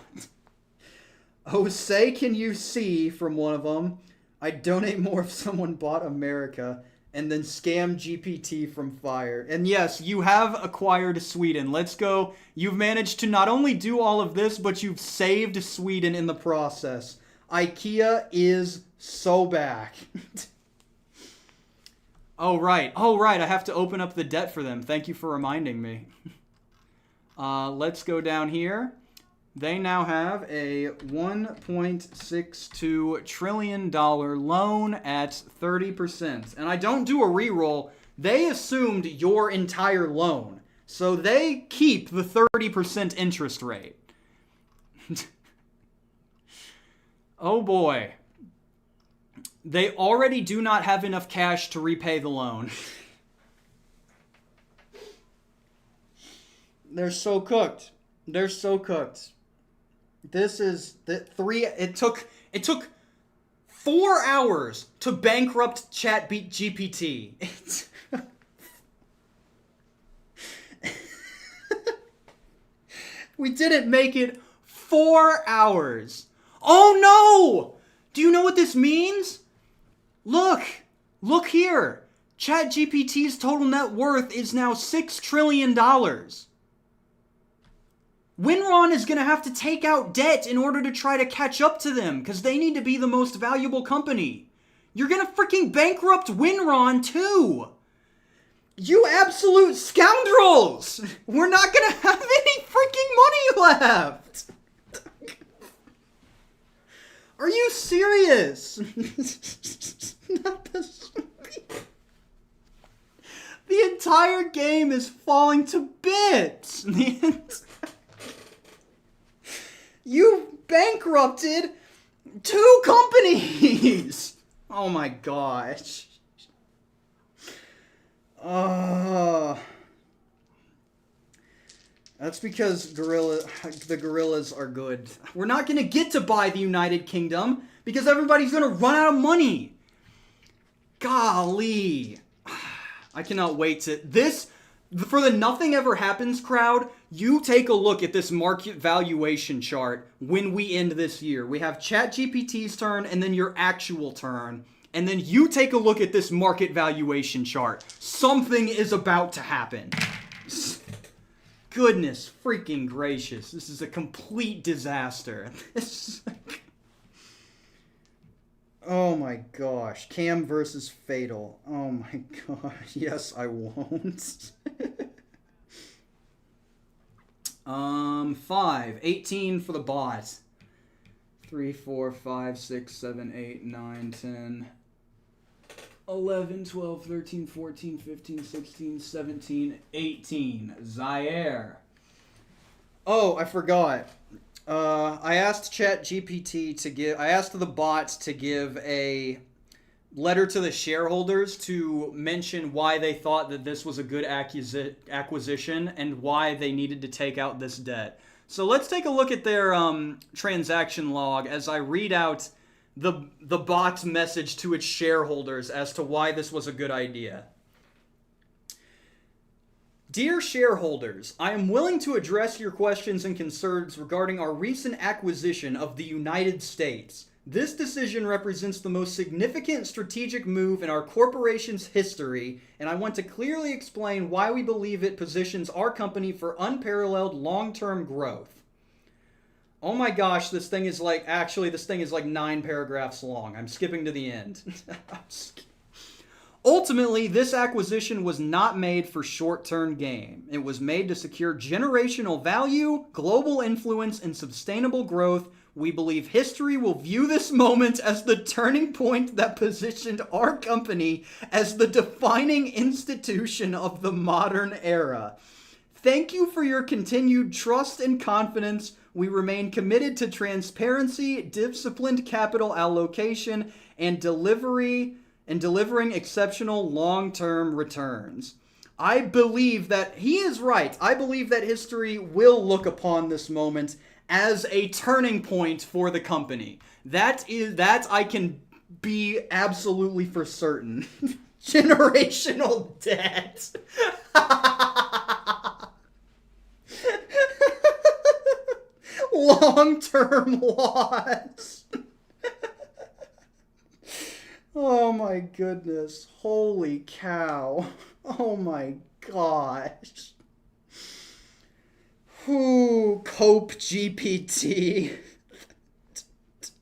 Oh, say can you see from one of them, I'd donate more if someone bought America, and then scam GPT from Fire. And yes, you have acquired Sweden. Let's go. You've managed to not only do all of this, but you've saved Sweden in the process. IKEA is so back. Oh, right. I have to open up the debt for them. Thank you for reminding me. Let's go down here. They now have a $1.62 trillion loan at 30%. And I don't do a reroll. They assumed your entire loan. So they keep the 30% interest rate. Oh boy. They already do not have enough cash to repay the loan. They're so cooked. They're so cooked. This is the three. It took 4 hours to bankrupt ChatGPT. We didn't make it 4 hours. Oh no! Do you know what this means? Look here. ChatGPT's total net worth is now $6 trillion. Winron is going to have to take out debt in order to try to catch up to them because they need to be the most valuable company. You're going to freaking bankrupt Winron too. You absolute scoundrels! We're not going to have any freaking money left. Are you serious? Not this. The entire game is falling to bits. You bankrupted 2 companies. Oh my gosh. That's because the gorillas are good. We're not going to get to buy the United Kingdom because everybody's going to run out of money. Golly. I cannot wait to... For the Nothing Ever Happens crowd, you take a look at this market valuation chart when we end this year. We have ChatGPT's turn and then your actual turn. And then you take a look at this market valuation chart. Something is about to happen. Goodness freaking gracious. This is a complete disaster. Oh my gosh. Cam versus Fatal. Oh my gosh. Yes, I won't. 18 for the bot. 3, 4, 5, 6, 7, 8, 9, 10, 11, 12, 13, 14, 15, 16, 17, 18. Zaire. Oh, I forgot. I asked ChatGPT I asked the bot to give a letter to the shareholders to mention why they thought that this was a good acquisition and why they needed to take out this debt. So let's take a look at their transaction log as I read out the bot's message to its shareholders as to why this was a good idea. Dear shareholders, I am willing to address your questions and concerns regarding our recent acquisition of the United States. This decision represents the most significant strategic move in our corporation's history, and I want to clearly explain why we believe it positions our company for unparalleled long-term growth. Oh my gosh, this thing is like 9 paragraphs long. I'm skipping to the end. Ultimately, this acquisition was not made for short-term gain. It was made to secure generational value, global influence, and sustainable growth. We believe history will view this moment as the turning point that positioned our company as the defining institution of the modern era. Thank you for your continued trust and confidence. We remain committed to transparency, disciplined capital allocation, and delivering exceptional long-term returns. I believe that he is right. I believe that history will look upon this moment as a turning point for the company. That I can be absolutely for certain. Generational debt. Long-term loss. Oh my goodness. Holy cow. Oh my gosh. Whoo, Cope GPT.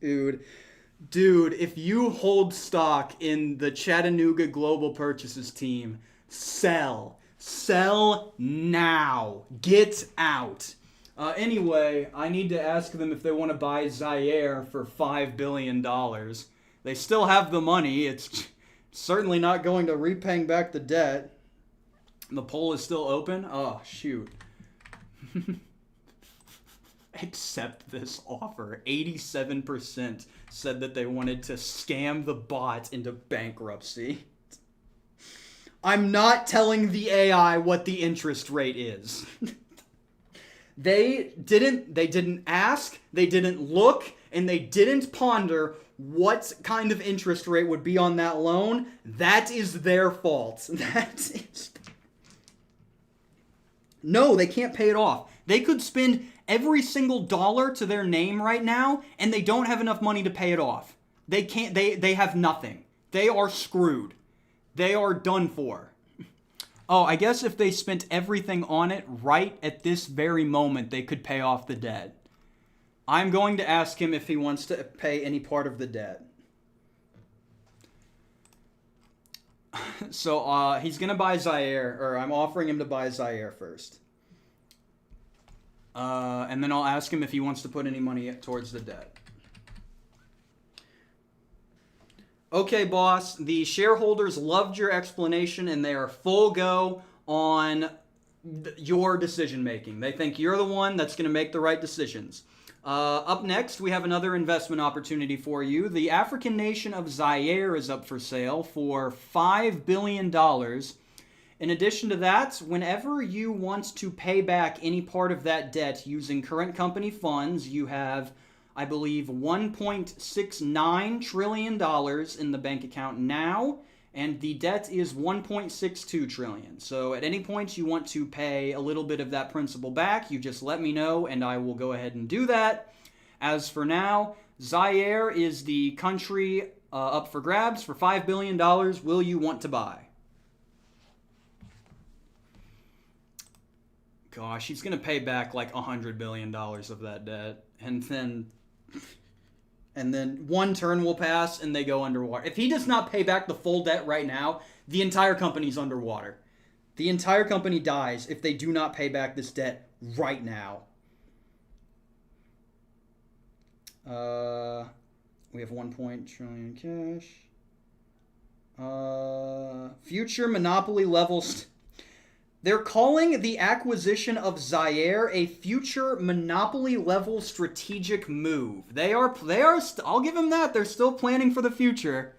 Dude, if you hold stock in the Chattanooga Global Purchases team, sell. Sell now. Get out. Anyway, I need to ask them if they want to buy Zaire for $5 billion. They still have the money. It's certainly not going to repaying back the debt. The poll is still open? Oh, shoot. Accept this offer. 87% said that they wanted to scam the bot into bankruptcy. I'm not telling the AI what the interest rate is. They didn't ask ask, they didn't look, and they didn't ponder what kind of interest rate would be on that loan, that is their fault. No, they can't pay it off. They could spend every single dollar to their name right now, and they don't have enough money to pay it off. They can't, they have nothing. They are screwed. They are done for. Oh, I guess if they spent everything on it right at this very moment, they could pay off the debt. I'm going to ask him if he wants to pay any part of the debt. So he's going to buy Zaire, or I'm offering him to buy Zaire first. And then I'll ask him if he wants to put any money towards the debt. Okay, boss, the shareholders loved your explanation and they are full go on your decision making. They think you're the one that's going to make the right decisions. Up next, we have another investment opportunity for you. The African nation of Zaire is up for sale for $5 billion. In addition to that, whenever you want to pay back any part of that debt using current company funds, you have, I believe, $1.69 trillion in the bank account now, and the debt is $1.62 trillion. So at any point you want to pay a little bit of that principal back, you just let me know and I will go ahead and do that. As for now, Zaire is the country up for grabs for $5 billion. Will you want to buy? Gosh, he's going to pay back like $100 billion of that debt. And then one turn will pass and they go underwater. If he does not pay back the full debt right now, the entire company's underwater. The entire company dies if they do not pay back this debt right now. We have $1 trillion cash. Future monopoly levels. They're calling the acquisition of Zaire a future monopoly-level strategic move. I'll give them that. They're still planning for the future.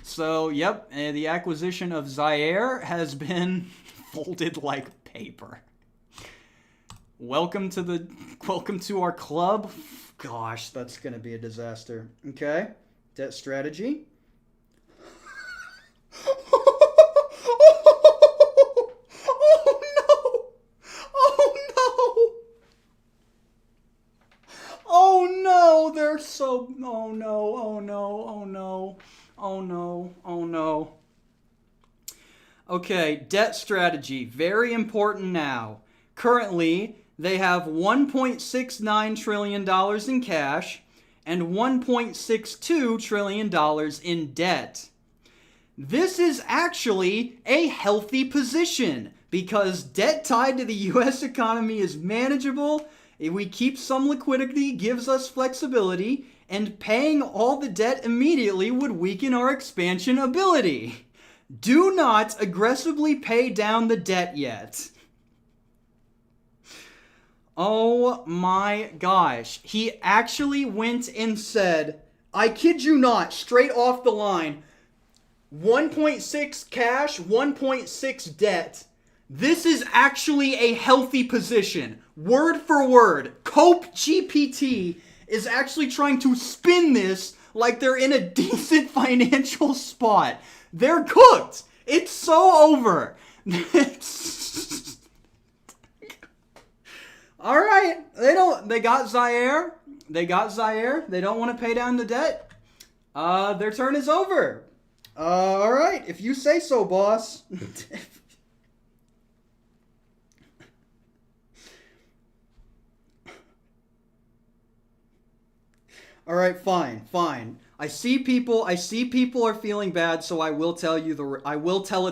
So, yep, the acquisition of Zaire has been folded like paper. Welcome to our club. Gosh, that's going to be a disaster. Okay, debt strategy. Oh no. Okay, debt strategy, very important now. Currently, they have $1.69 trillion in cash and $1.62 trillion in debt. This is actually a healthy position because debt tied to the U.S. economy is manageable. We keep some liquidity, gives us flexibility, and paying all the debt immediately would weaken our expansion ability. Do not aggressively pay down the debt yet. Oh my gosh. He actually went and said, I kid you not, straight off the line, 1.6 cash, 1.6 debt. This is actually a healthy position. Word for word. Cope GPT is actually trying to spin this like they're in a decent financial spot. They're cooked. It's so over. All right. They got Zaire. They don't want to pay down the debt. Their turn is over. All right. If you say so, boss. All right, fine. I see people are feeling bad, so I will tell it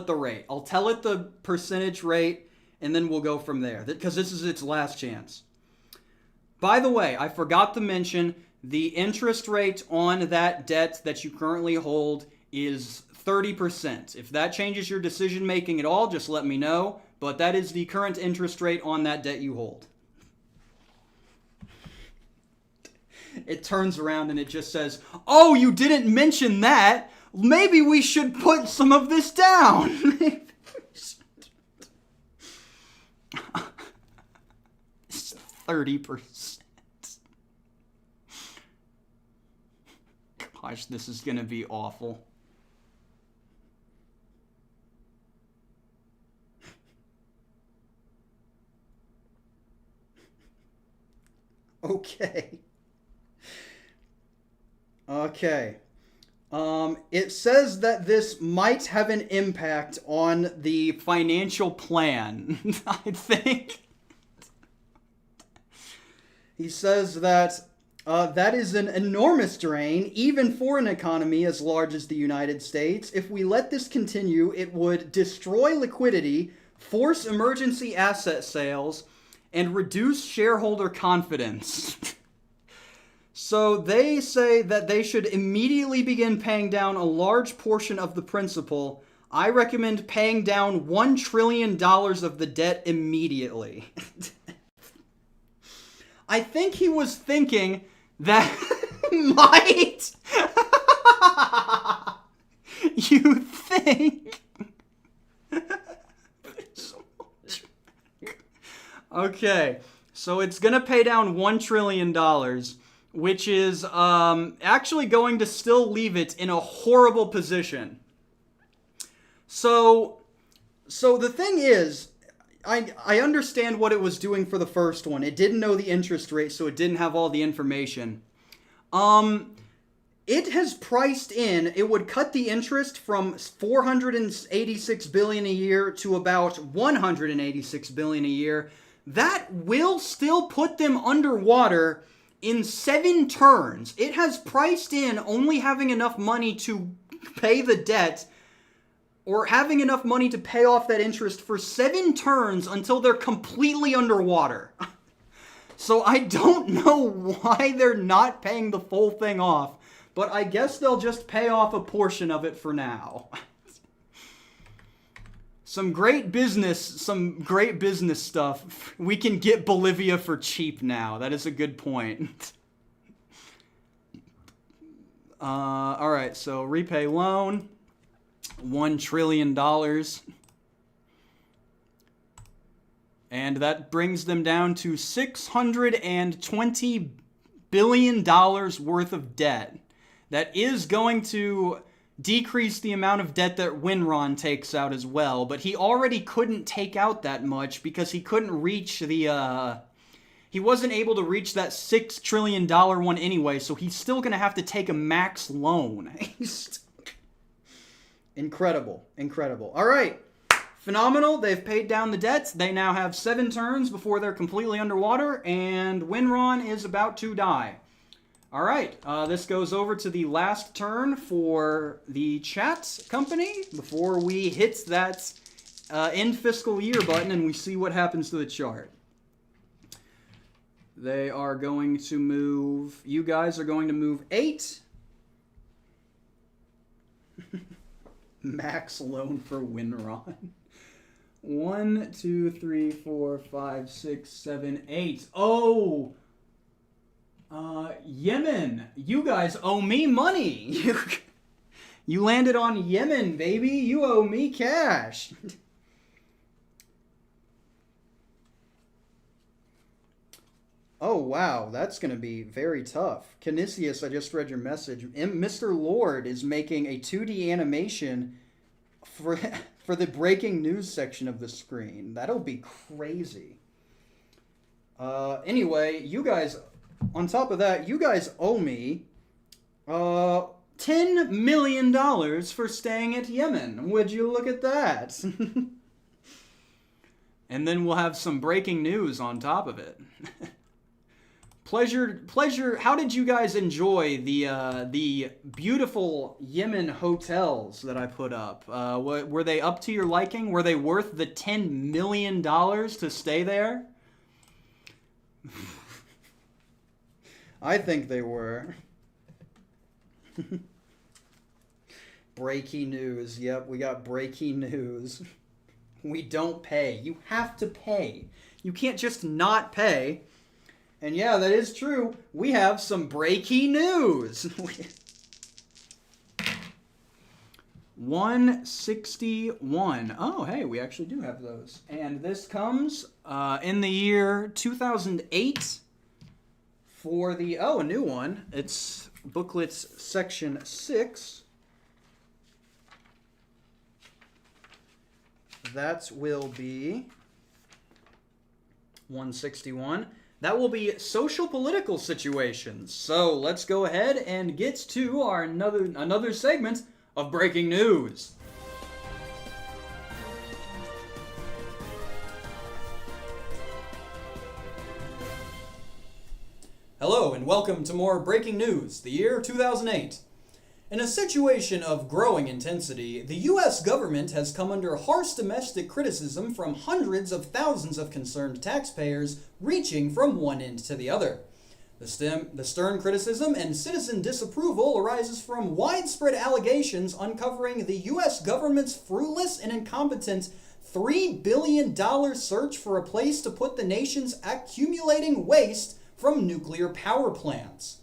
the rate. I'll tell it the percentage rate, and then we'll go from there, because this is its last chance. By the way, I forgot to mention the interest rate on that debt that you currently hold is 30%. If that changes your decision making at all, just let me know, but that is the current interest rate on that debt you hold. It turns around and it just says, oh, you didn't mention that. Maybe we should put some of this down. It's 30%. gosh, this is going to be awful. Okay. Okay. It says that this might have an impact on the Financial plan, I think. He says that that is an enormous drain, even for an economy as large as the United States. If we let this continue, it would destroy liquidity, force emergency asset sales, and reduce shareholder confidence. So they say that they should immediately begin paying down a large portion of the principal. I recommend paying down $1 trillion of the debt immediately. I think he was thinking that might... You think... Okay, so it's gonna pay down $1 trillion, which is actually going to still leave it in a horrible position. So the thing is, I understand what it was doing for the first one. It didn't know the interest rate, so it didn't have all the information. It has priced in, it would cut the interest from $486 billion a year to about $186 billion a year. That will still put them underwater in 7 turns. It has priced in only having enough money to pay the debt, or having enough money to pay off that interest for 7 turns until they're completely underwater. So I don't know why they're not paying the full thing off, but I guess they'll just pay off a portion of it for now. Some great business stuff. We can get Bolivia for cheap now. That is a good point. All right, so repay loan, $1 trillion. And that brings them down to $620 billion worth of debt. That is going to decrease the amount of debt that Winron takes out as well, but he already couldn't take out that much because he couldn't reach the, he wasn't able to reach that $6 trillion one anyway, so he's still going to have to take a max loan. Incredible. Incredible. All right. Phenomenal. They've paid down the debts. They now have 7 turns before they're completely underwater, and Winron is about to die. All right, this goes over to the last turn for the chat company before we hit that end fiscal year button and we see what happens to the chart. They are going to move, you guys are going to move 8. Max loan for Winron. 1, 2, 3, 4, 5, 6, 7, 8. Oh! Yemen, you guys owe me money. You landed on Yemen, baby. You owe me cash. Oh, wow. That's going to be very tough. Canisius, I just read your message. Mr. Lord is making a 2D animation for the breaking news section of the screen. That'll be crazy. Anyway, you guys... On top of that, you guys owe me $10 million for staying at Yemen. Would you look at that? And then we'll have some breaking news on top of it. Pleasure. How did you guys enjoy the beautiful Yemen hotels that I put up? Were they up to your liking? Were they worth the $10 million to stay there? I think they were. Breaking news. Yep, we got breaking news. We don't pay. You have to pay. You can't just not pay. And yeah, that is true. We have some breaking news. 161. Oh, hey, we actually do have those. And this comes in the year 2008. for the, a new one. It's booklets section 6. That will be 161. That will be social political situations. So let's go ahead and get to our another segment of breaking news. Hello and welcome to more breaking news, the year 2008. In a situation of growing intensity, the U.S. government has come under harsh domestic criticism from hundreds of thousands of concerned taxpayers, reaching from one end to the other. The stern criticism and citizen disapproval arises from widespread allegations uncovering the U.S. government's fruitless and incompetent $3 billion search for a place to put the nation's accumulating waste from nuclear power plants.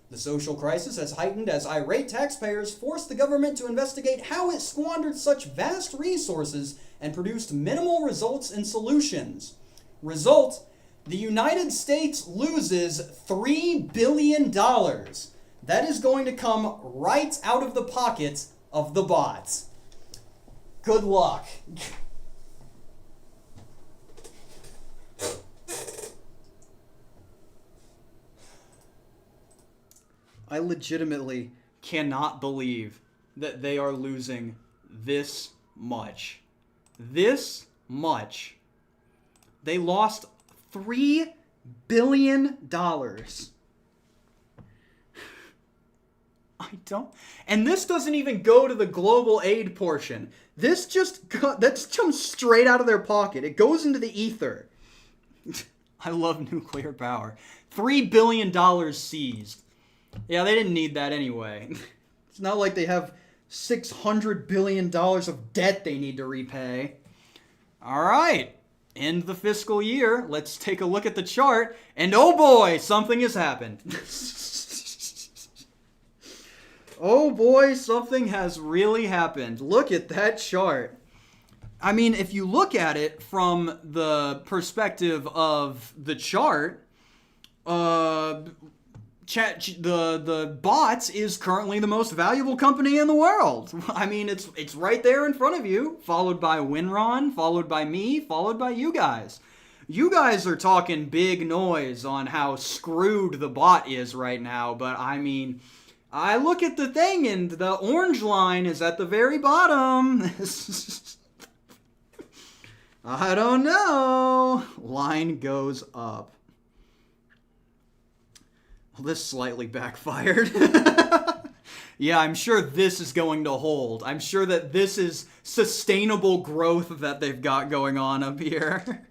The social crisis has heightened as irate taxpayers forced the government to investigate how it squandered such vast resources and produced minimal results and solutions. Result: the United States loses $3 billion. That is going to come right out of the pocket of the bots. Good luck. I legitimately cannot believe that they are losing this much. This much. They lost $3 billion. I don't... And this doesn't even go to the global aid portion. This that comes straight out of their pocket. It goes into the ether. I love nuclear power. $3 billion seized. Yeah, they didn't need that anyway. It's not like they have $600 billion of debt they need to repay. All right, end the fiscal year. Let's take a look at the chart. And oh boy, something has happened. Oh boy, something has really happened. Look at that chart. I mean, if you look at it from the perspective of the chart, the bots is currently the most valuable company in the world. I mean, it's right there in front of you, followed by Winron, followed by me, followed by you guys. You guys are talking big noise on how screwed the bot is right now, but I mean, I look at the thing and the orange line is at the very bottom. I don't know. Line goes up. Well, this slightly backfired. Yeah, I'm sure this is going to hold. I'm sure that this is sustainable growth that they've got going on up here.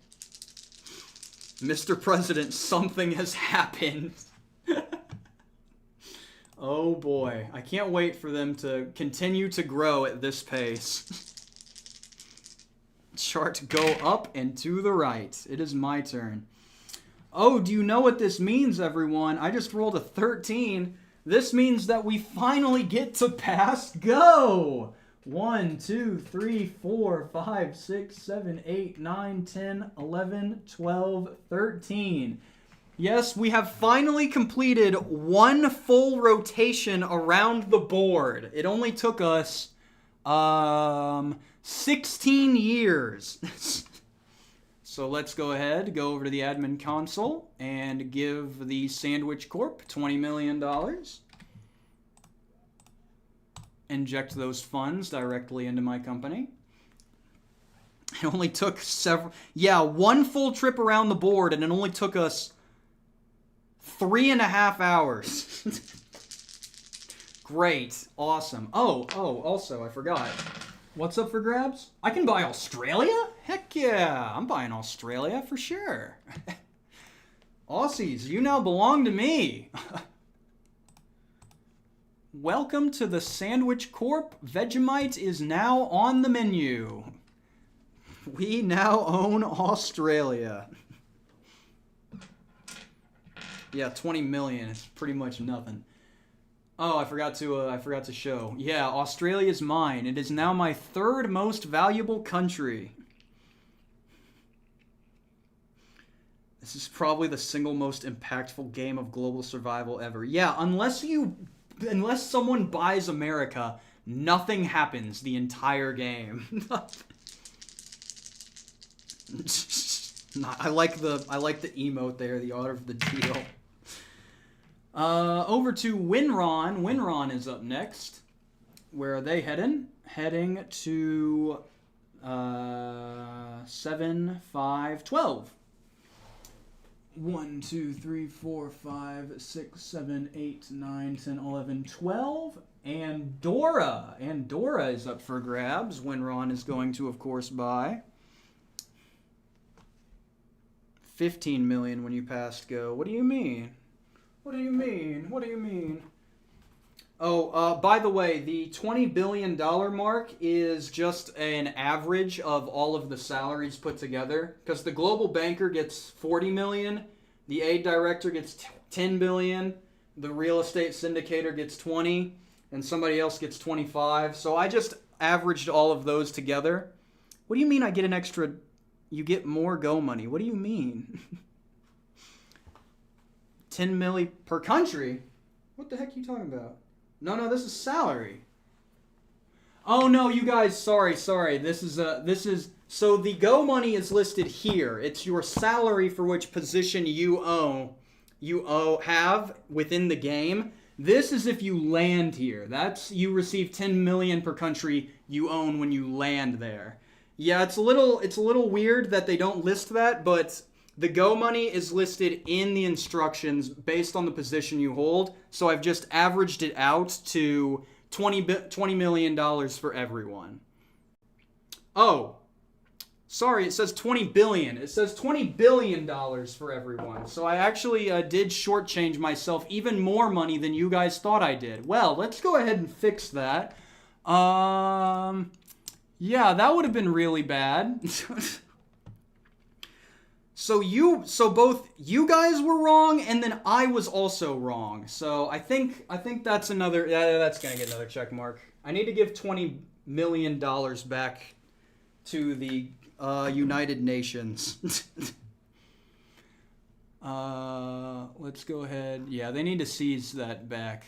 Mr. President, something has happened. Oh boy, I can't wait for them to continue to grow at this pace. Chart go up and to the right. It is my turn. Oh, do you know what this means, everyone? I just rolled a 13. This means that we finally get to past go. 1, 2, 3, 4, 5, 6, 7, 8, 9, 10, 11, 12, 13. Yes, we have finally completed one full rotation around the board. It only took us 16 years. So let's go ahead, go over to the admin console, and give the Sandwich Corp $20 million. Inject those funds directly into my company. It only took one full trip around the board, and it only took us 3.5 hours. Great. Awesome. Oh, also, I forgot. What's up for grabs? I can buy Australia? Heck yeah, I'm buying Australia for sure. Aussies, you now belong to me. Welcome to the Sandwich Corp. Vegemite is now on the menu. We now own Australia. Yeah, 20 million. It's pretty much nothing. Oh, I forgot to show. Yeah, Australia's mine. It is now my third most valuable country. This is probably the single most impactful game of global survival ever. Yeah, unless someone buys America, nothing happens the entire game. I like the emote there, the art of the deal. Over to Winron. Winron is up next. Where are they heading? Heading to 7, 5, 12. 1, 2, 3, 4, 5, 6, 7, 8, 9, 10, 11, 12. Andorra. Andorra is up for grabs. Winron is going to, of course, buy. 15 million when you passed go. What do you mean? What do you mean? What do you mean? Oh, by the way, the $20 billion mark is just an average of all of the salaries put together. Because the global banker gets 40 million, the aid director gets 10 billion, the real estate syndicator gets 20, and somebody else gets 25. So I just averaged all of those together. What do you mean I get an extra... You get more go money? What do you mean? 10 milli per country? What the heck are you talking about? No, this is salary. Oh no, you guys, sorry. This is so the go money is listed here. It's your salary for which position you have within the game. This is if you land here. That's you receive 10 million per country you own when you land there. Yeah, it's a little weird that they don't list that, but the go money is listed in the instructions based on the position you hold. So I've just averaged it out to $20 million for everyone. Oh, sorry, it says 20 billion. It says $20 billion for everyone. So I actually did shortchange myself even more money than you guys thought I did. Well, let's go ahead and fix that. Yeah, that would have been really bad. So both you guys were wrong, and then I was also wrong. So I think that's another. That's gonna get another check mark. I need to give $20 million back to the United Nations. Let's go ahead. Yeah, they need to seize that back.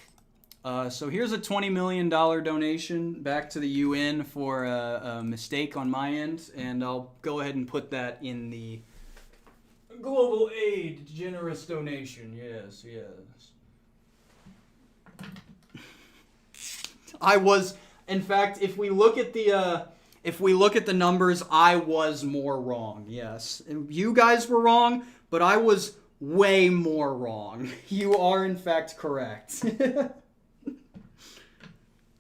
So here's a $20 million donation back to the UN for a mistake on my end, and I'll go ahead and put that in the global aid generous donation. Yes. I was, in fact, if we look at the numbers, I was more wrong. Yes, you guys were wrong, but I was way more wrong. You are in fact correct.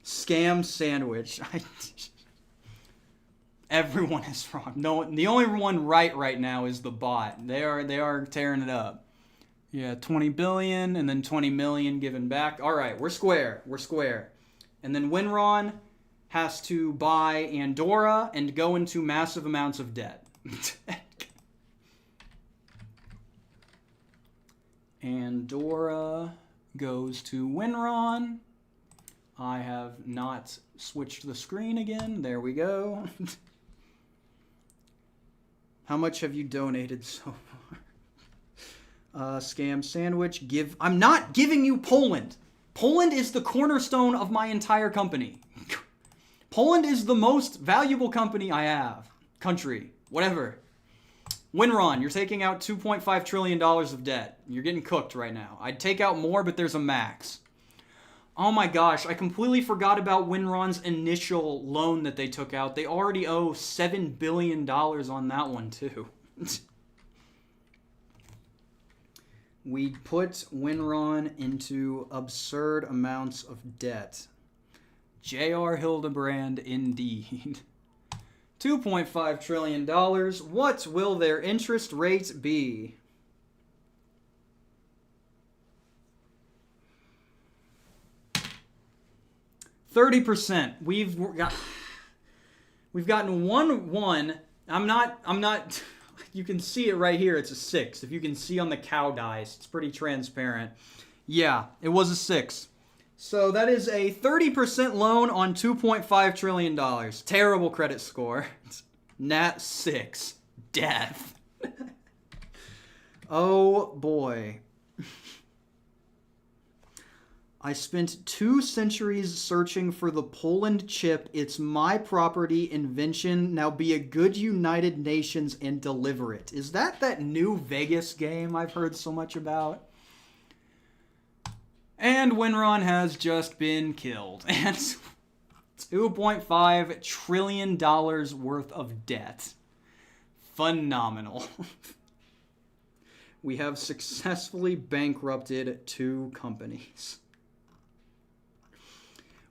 KamSandwich. Everyone is wrong. No, the only one right now is the bot. They are tearing it up. Yeah, 20 billion and then 20 million given back. All right, we're square. And then Winron has to buy Andorra and go into massive amounts of debt. Andorra goes to Winron. I have not switched the screen again. There we go. How much have you donated so far? KamSandwich. I'm not giving you Poland. Poland is the cornerstone of my entire company. Poland is the most valuable company I have. Country. Whatever. Winron, you're taking out $2.5 trillion of debt. You're getting cooked right now. I'd take out more, but there's a max. Oh my gosh, I completely forgot about Winron's initial loan that they took out. They already owe $7 billion on that one, too. We put Winron into absurd amounts of debt. J.R. Hildebrand, indeed. $2.5 trillion. What will their interest rate be? %. We've gotten 1. I'm not. You can see it right here. It's a 6. If you can see on the cow dice, it's pretty transparent. Yeah, it was a 6. So that is a 30% loan on $2.5 trillion. Terrible credit score. Nat 6. Death. Oh boy. I spent 2 centuries searching for the Poland chip. It's my property, invention. Now be a good United Nations and deliver it. Is that new Vegas game I've heard so much about? And Winron has just been killed. And $2.5 trillion worth of debt. Phenomenal. We have successfully bankrupted 2 companies.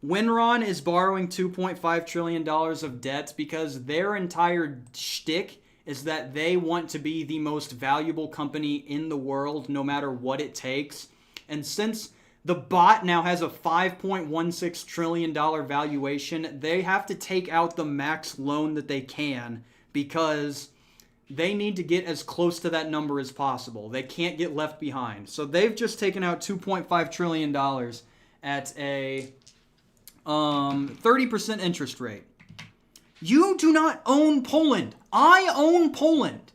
Winron is borrowing $2.5 trillion of debt because their entire shtick is that they want to be the most valuable company in the world, no matter what it takes. And since the bot now has a $5.16 trillion valuation, they have to take out the max loan that they can because they need to get as close to that number as possible. They can't get left behind. So they've just taken out $2.5 trillion at a 30% interest rate. You do not own Poland. I own Poland.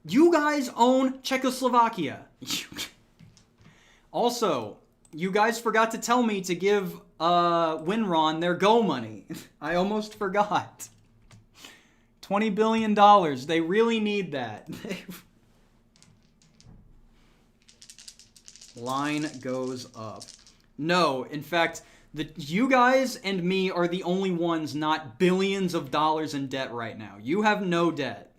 You guys own Czechoslovakia. Also, you guys forgot to tell me to give Winron their Go money. I almost forgot. $20 billion. They really need that. Line goes up. No, in fact, you guys and me are the only ones not billions of dollars in debt right now. You have no debt.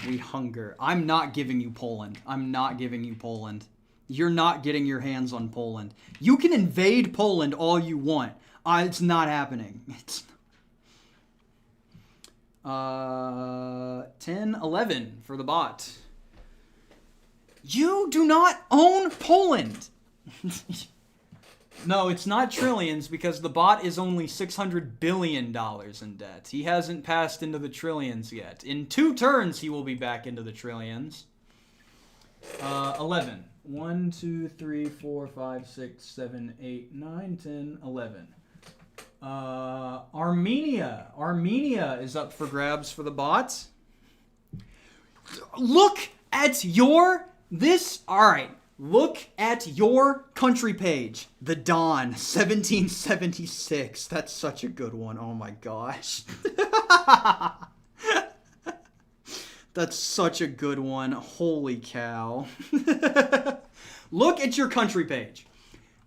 We hunger. I'm not giving you Poland. I'm not giving you Poland. You're not getting your hands on Poland. You can invade Poland all you want. It's not happening. It's 10-11 for the bot. You do not own Poland. No, it's not trillions because the bot is only $600 billion in debt. He hasn't passed into the trillions yet. In 2 turns, he will be back into the trillions. 11. 1, 2, 3, 4, 5, 6, 7, 8, 9, 10, 11. Armenia. Armenia is up for grabs for the bot. Look at your... Alright. Look at your country page. The Dawn, 1776. That's such a good one. Oh my gosh. That's such a good one. Holy cow. Look at your country page.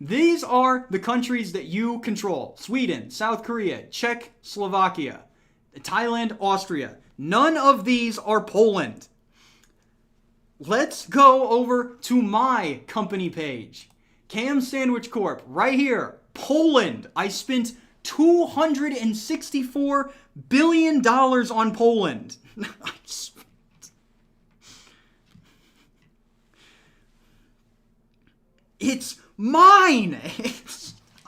These are the countries that you control. Sweden, South Korea, Czechoslovakia, Thailand, Austria. None of these are Poland. Let's go over to my company page. KamSandwich Corp. Right here. Poland. I spent $264 billion on Poland. It's mine.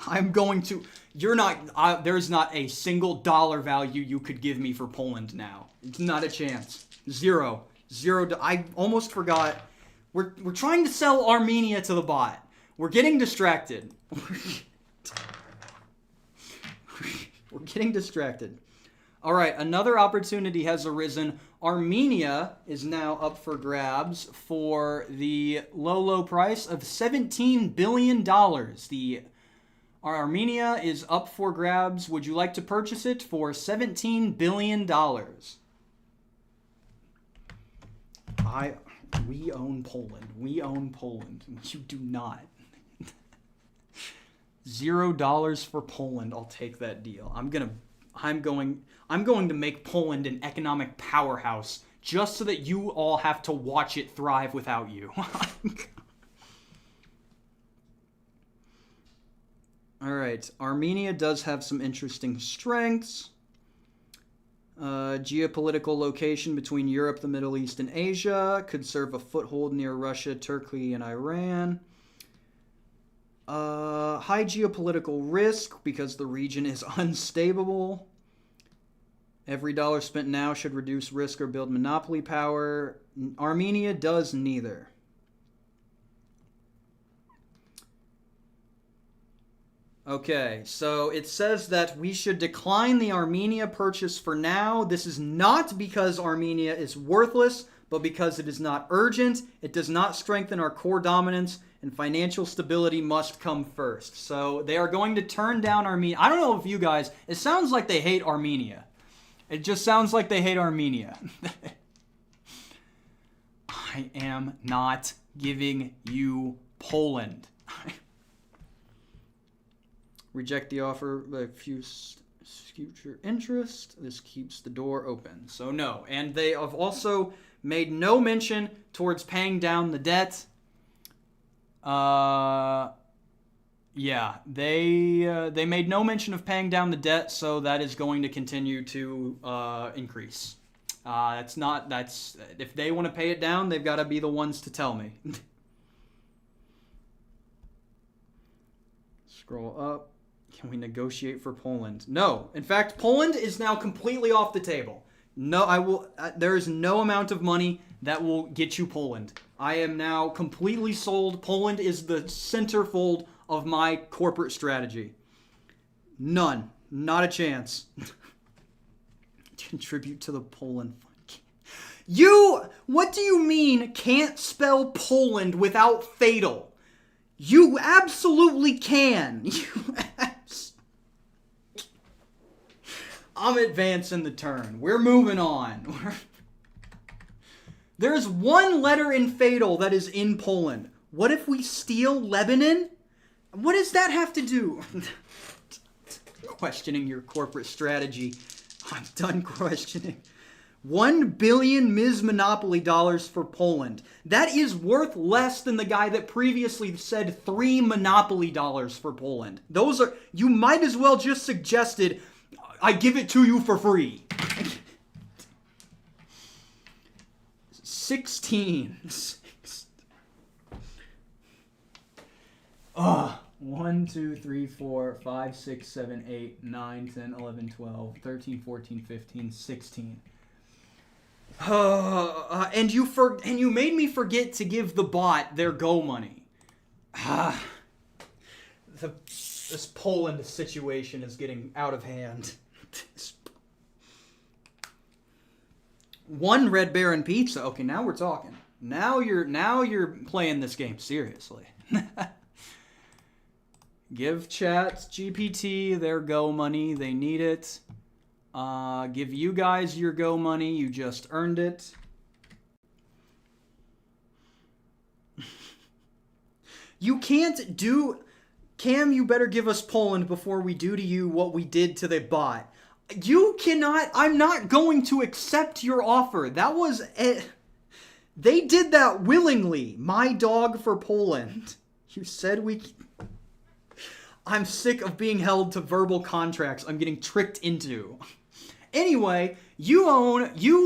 I'm going to... You're not... there's not a single dollar value you could give me for Poland now. It's not a chance. Zero. I almost forgot. We're trying to sell Armenia to the bot. We're getting distracted. We're getting distracted. All right, another opportunity has arisen. Armenia is now up for grabs for the low price of $17 billion. Armenia is up for grabs. Would you like to purchase it for $17 billion? We own Poland. We own Poland. You do not. $0 for Poland. I'll take that deal. I'm going to make Poland an economic powerhouse just so that you all have to watch it thrive without you. All right. Armenia does have some interesting strengths. Geopolitical location between Europe, the Middle East, and Asia. Could serve a foothold near Russia, Turkey, and Iran. High geopolitical risk because the region is unstable. Every dollar spent now should reduce risk or build monopoly power. Armenia does neither. Okay, so it says that we should decline the Armenia purchase for now. This is not because Armenia is worthless, but because it is not urgent, it does not strengthen our core dominance, and financial stability must come first. So they are going to turn down Armenia. I don't know if you guys, it sounds like they hate Armenia. It just sounds like they hate Armenia. I am not giving you Poland. Reject the offer by future interest. This keeps the door open. So no. And they have also made no mention towards paying down the debt. Yeah, they made no mention of paying down the debt, so that is going to continue to increase. If they want to pay it down, they've got to be the ones to tell me. Scroll up. Can we negotiate for Poland? No. In fact, Poland is now completely off the table. No, I will. There is no amount of money that will get you Poland. I am now completely sold. Poland is the centerfold of my corporate strategy. None. Not a chance. Contribute to the Poland fund. What do you mean can't spell Poland without fatal? You absolutely can. I'm advancing the turn. We're moving on. There's one letter in fatal that is in Poland. What if we steal Lebanon? What does that have to do? Questioning your corporate strategy. I'm done questioning. 1 billion Ms. Monopoly dollars for Poland. That is worth less than the guy that previously said 3 Monopoly dollars for Poland. You might as well just suggested, I give it to you for free. 16. 1, 2, 3, 4, 5, 6, 7, 8, 9, 10, 11, 12, 13, 14, 15, 16. And you made me forget to give the bot their go money. This Poland situation is getting out of hand. 1 Red Baron pizza. Okay, now we're talking. Now you're playing this game seriously. Give Chat GPT their go money. They need it. Give you guys your go money. You just earned it. You can't do... Cam, you better give us Poland before we do to you what we did to the bot. You cannot... I'm not going to accept your offer. That was... They did that willingly. My dog for Poland. You said we... I'm sick of being held to verbal contracts I'm getting tricked into. Anyway, you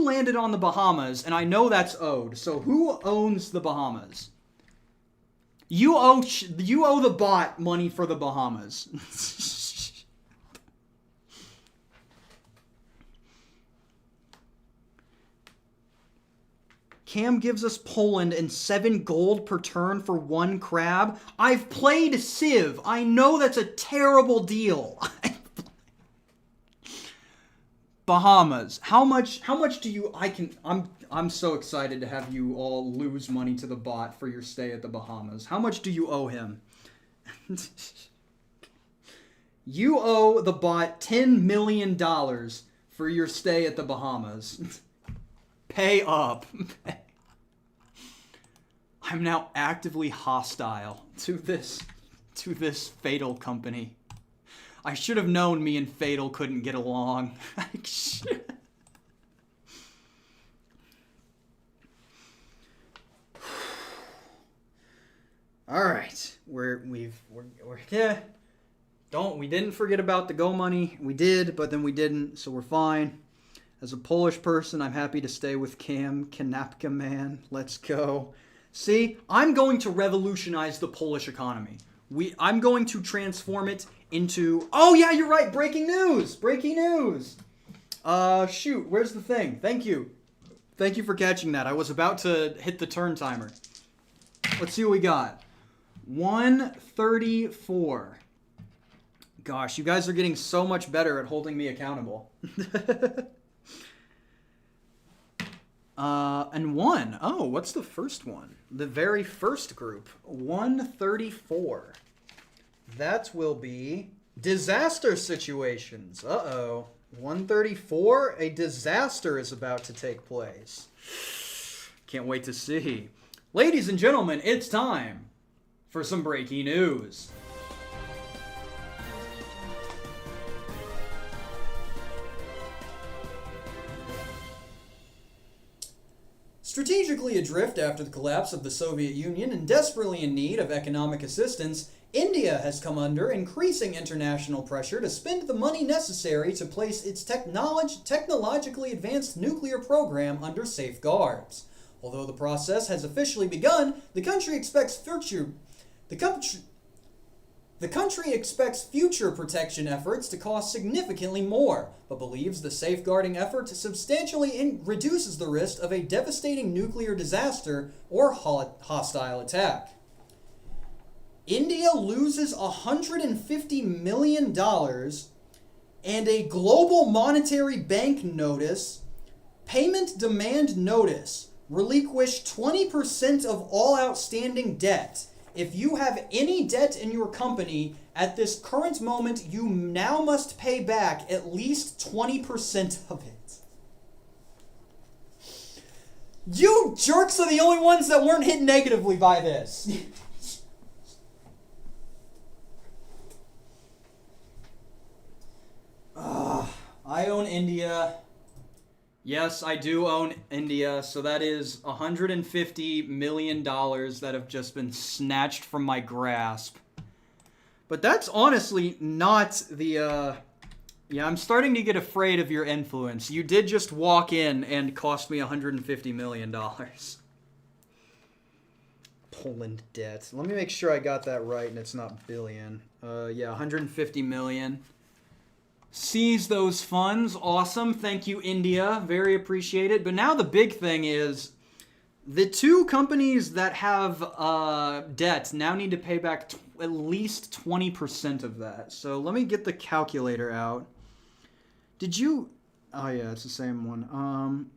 landed on the Bahamas, and I know that's owed. So who owns the Bahamas? You owe the bot money for the Bahamas. Cam gives us Poland and 7 gold per turn for 1 crab. I've played Civ. I know that's a terrible deal. Bahamas. How much do you... I'm so excited to have you all lose money to the bot for your stay at the Bahamas. How much do you owe him? You owe the bot $10 million for your stay at the Bahamas. Pay up. I'm now actively hostile to this Fatal company. I should have known me and Fatal couldn't get along. All right, we didn't forget about the go money. We did, but then we didn't, so we're fine. As a Polish person, I'm happy to stay with Cam Kanapka man. Let's go. See, I'm going to revolutionize the Polish economy. I'm going to transform it into... Oh, yeah, you're right. Breaking news. Breaking news. Shoot. Where's the thing? Thank you. Thank you for catching that. I was about to hit the turn timer. Let's see what we got. 134. Gosh, you guys are getting so much better at holding me accountable. And one. Oh, what's the first one? The very first group. 134. That will be disaster situations. Uh-oh. 134, a disaster is about to take place. Can't wait to see. Ladies and gentlemen, it's time for some breaking news. Strategically adrift after the collapse of the Soviet Union and desperately in need of economic assistance, India has come under increasing international pressure to spend the money necessary to place its technologically advanced nuclear program under safeguards. Although the process has officially begun, the country expects future protection efforts to cost significantly more, but believes the safeguarding effort substantially reduces the risk of a devastating nuclear disaster or hostile attack. India loses $150 million and a global monetary bank notice, payment demand notice, relinquish 20% of all outstanding debt. If you have any debt in your company, at this current moment, you now must pay back at least 20% of it. You jerks are the only ones that weren't hit negatively by this. I own India. Yes, I do own India, so that is $150 million that have just been snatched from my grasp. But that's honestly not the, Yeah, I'm starting to get afraid of your influence. You did just walk in and cost me $150 million. Poland debt. Let me make sure I got that right and it's not billion. Yeah, $150 million. Seize those funds. Awesome. Thank you, India. Very appreciated. But now the big thing is the two companies that have debt now need to pay back at least 20% of that. So let me get the calculator out. Did you... Oh, yeah, it's the same one.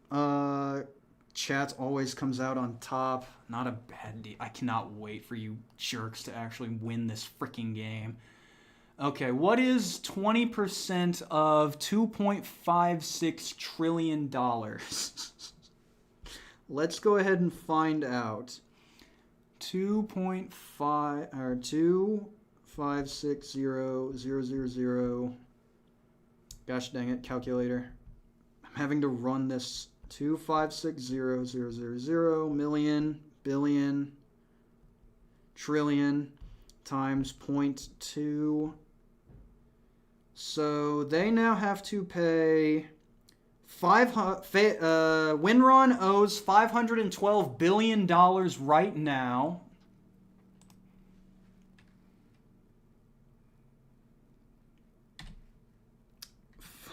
Chat always comes out on top. Not a bad deal. I cannot wait for you jerks to actually win this freaking game. Okay, what is 20% of $2.56 trillion? Let's go ahead and find out. 2.560,000. Gosh dang it, calculator. I'm having to run this. 2.560,000 million, billion, trillion times 0.2. So they now have to pay Winron owes $512 billion right now.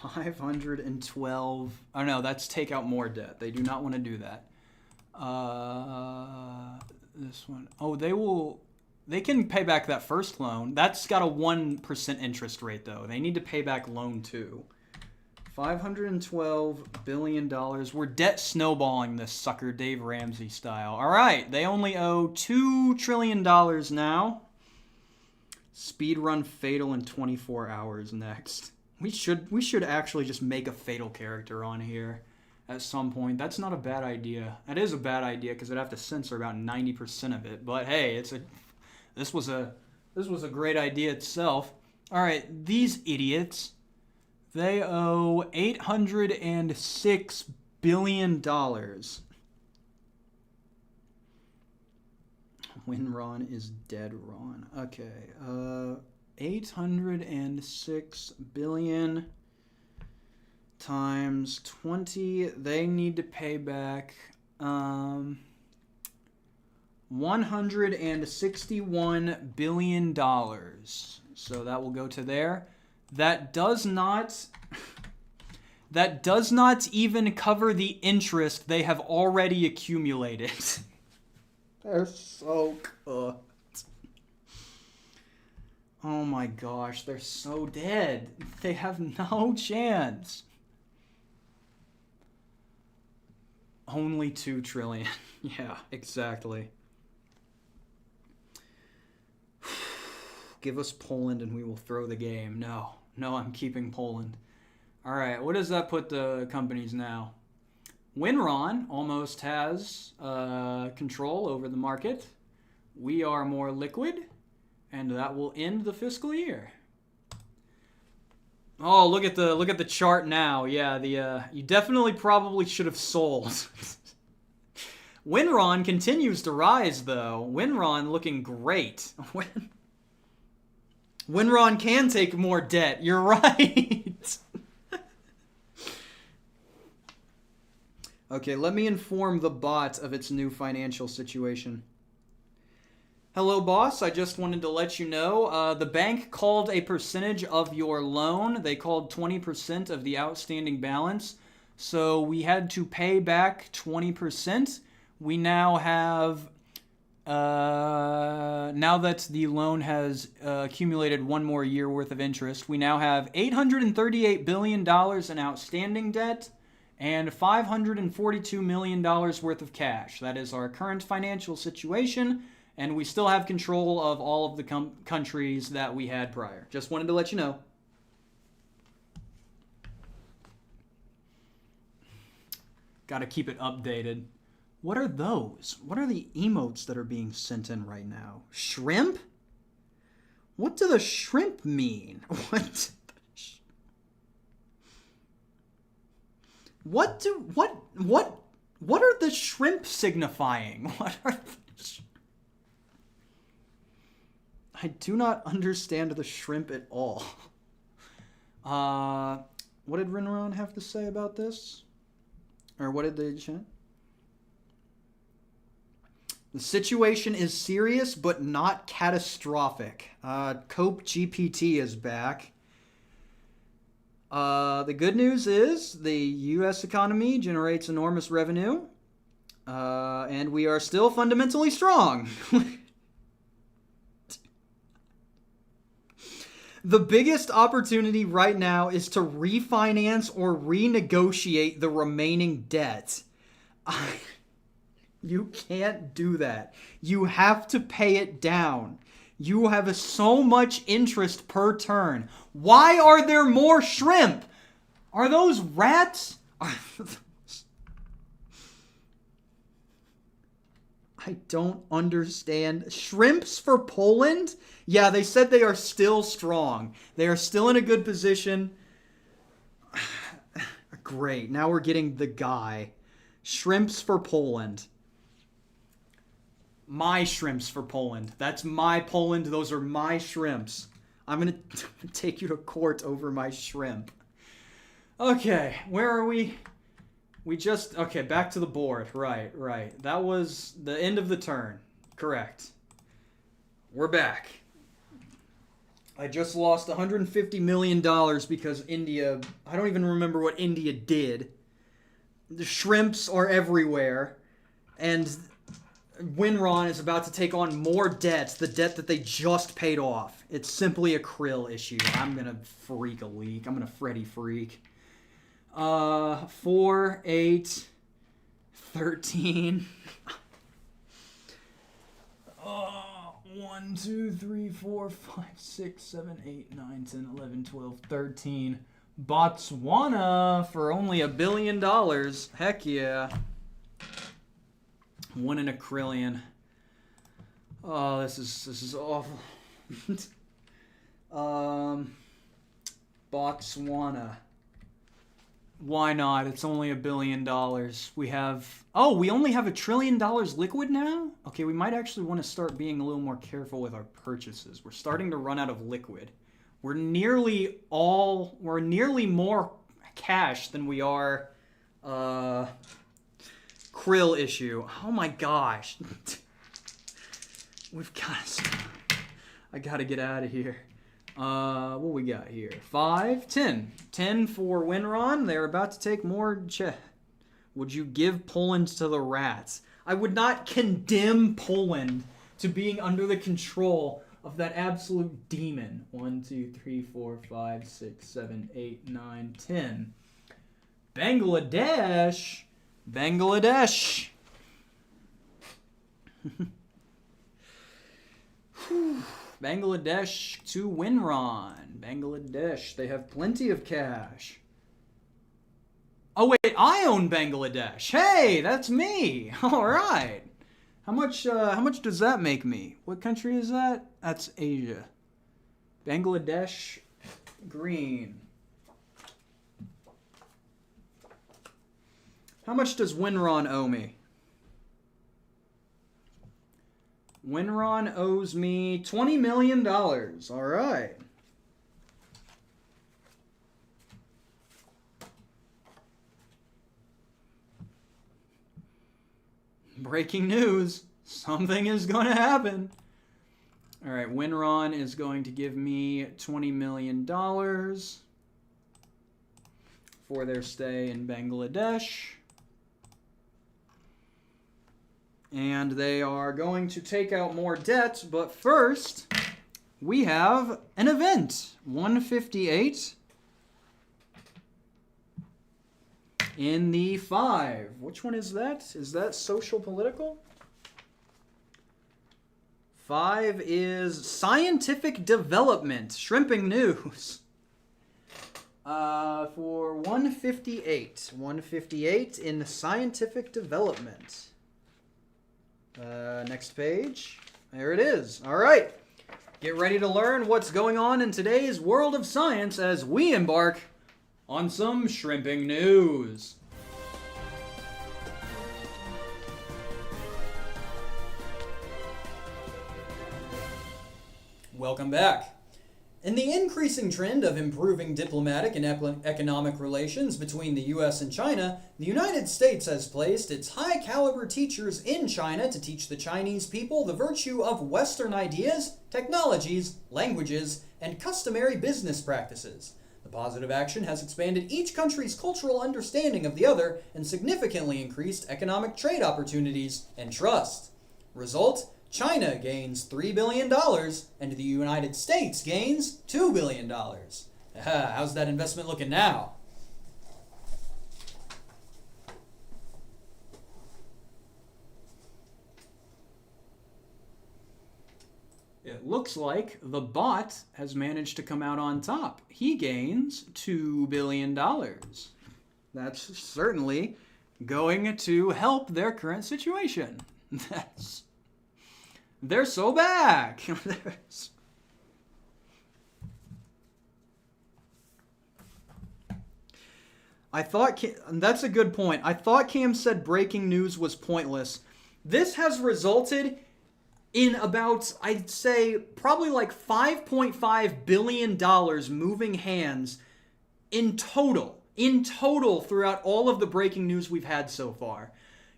$512. Oh no, that's take out more debt. They do not want to do that. This one. Oh, they will. They can pay back that first loan. That's got a 1% interest rate, though. They need to pay back loan 2. $512 billion. We're debt snowballing this sucker, Dave Ramsey style. All right, they only owe $2 trillion now. Speedrun Fatal in 24 hours next. We should actually just make a Fatal character on here at some point. That's not a bad idea. That is a bad idea because I'd have to censor about 90% of it. But hey, this was a great idea itself. All right, these idiots, they owe $806 billion. When Ron is dead, Ron. Okay, 806 billion times 20. They need to pay back $161 billion. So that will go to there. That does not even cover the interest they have already accumulated. They're so cooked. Oh my gosh, they're so dead. They have no chance. Only 2 trillion. Yeah, exactly. Give us Poland and we will throw the game. No, I'm keeping Poland. All right, what does that put the companies now? Winron almost has control over the market. We are more liquid, and that will end the fiscal year. Oh, look at the chart now. Yeah, you definitely probably should have sold. Winron continues to rise though. Winron looking great. Winron can take more debt. You're right. Okay, let me inform the bot of its new financial situation. Hello, boss. I just wanted to let you know the bank called a percentage of your loan. They called 20% of the outstanding balance. So we had to pay back 20%. We now have, now that the loan has accumulated 1 more year worth of interest, we now have $838 billion in outstanding debt and $542 million worth of cash. That is our current financial situation. And we still have control of all of the countries that we had prior. Just wanted to let you know. Got to keep it updated. What are those? What are the emotes that are being sent in right now? Shrimp? What do the shrimp mean? What are the shrimp signifying? What are the I do not understand the shrimp at all. What did Rinron have to say about this? Or what did they chant? The situation is serious, but not catastrophic. Cope GPT is back. The good news is the U.S. economy generates enormous revenue. And we are still fundamentally strong. The biggest opportunity right now is to refinance or renegotiate the remaining debt. You can't do that. You have to pay it down. You have so much interest per turn. Why are there more shrimp? Are those rats? I don't understand. Shrimps for Poland? Yeah, they said they are still strong. They are still in a good position. Great. Now we're getting the guy. Shrimps for Poland. My shrimps for Poland. That's my Poland. Those are my shrimps. I'm going to take you to court over my shrimp. Okay, where are we? Okay, back to the board. Right. That was the end of the turn. Correct. We're back. I just lost $150 million because India, I don't even remember what India did. The shrimps are everywhere. And Winron is about to take on more debts, the debt that they just paid off. It's simply a krill issue. I'm going to freak a leak. I'm going to Freddy freak. 4, 8, 13. 1, 2, 3, 4, 5, 6, 7, 8, 9, 10, 11, 12, 13. Botswana for only $1 billion. Heck yeah. 1 in a trillion. Oh, this is awful. Botswana. Why not? It's only $1 billion. We only have $1 trillion liquid now? Okay, we might actually want to start being a little more careful with our purchases. We're starting to run out of liquid. We're nearly more cash than we are krill issue. Oh my gosh. I gotta get out of here. What we got here? 5, 10. 10 for Winron. They're about to take more. Would you give Poland to the rats? I would not condemn Poland to being under the control of that absolute demon. 1, 2, 3, 4, 5, 6, 7, 8, 9, 10. Bangladesh. Bangladesh. Bangladesh to Winron. Bangladesh, they have plenty of cash. Oh wait, I own Bangladesh. Hey, that's me. All right. How much does that make me? What country is that? That's Asia. Bangladesh, green. How much does Winron owe me? Winron owes me $20 million. All right. Breaking news. Something is going to happen. All right, Winron is going to give me $20 million for their stay in Bangladesh. And they are going to take out more debt, but first, we have an event. 158 in the 5. Which one is that? Is that social political? 5 is scientific development, shrimping news. For 158. 158 in scientific development. Next page. There it is. All right. Get ready to learn what's going on in today's world of science as we embark on some shrimping news. Welcome back. In the increasing trend of improving diplomatic and economic relations between the U.S. and China, the United States has placed its high-caliber teachers in China to teach the Chinese people the virtue of Western ideas, technologies, languages, and customary business practices. The positive action has expanded each country's cultural understanding of the other and significantly increased economic trade opportunities and trust. Result: China gains $3 billion, and the United States gains $2 billion. How's that investment looking now? It looks like the bot has managed to come out on top. He gains $2 billion. That's certainly going to help their current situation. They're so back. I thought that's a good point. I thought Cam said breaking news was pointless. This has resulted in about, I'd say, probably like $5.5 billion moving hands in total throughout all of the breaking news we've had so far.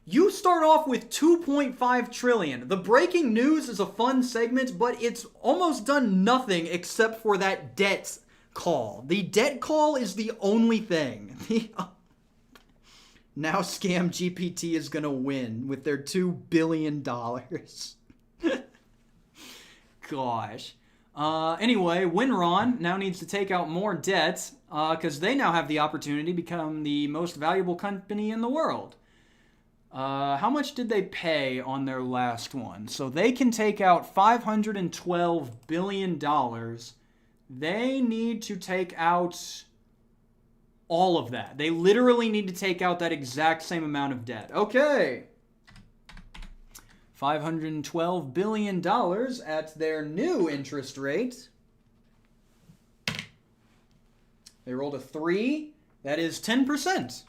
You start off with $2.5 trillion. The breaking news is a fun segment, but it's almost done nothing except for that debt call. The debt call is the only thing. Now Scam GPT is going to win with their $2 billion. Gosh. Anyway, Winron now needs to take out more debt because they now have the opportunity to become the most valuable company in the world. How much did they pay on their last one? So they can take out $512 billion. They need to take out all of that. They literally need to take out that exact same amount of debt. Okay. $512 billion at their new interest rate. They rolled a 3. That is 10%.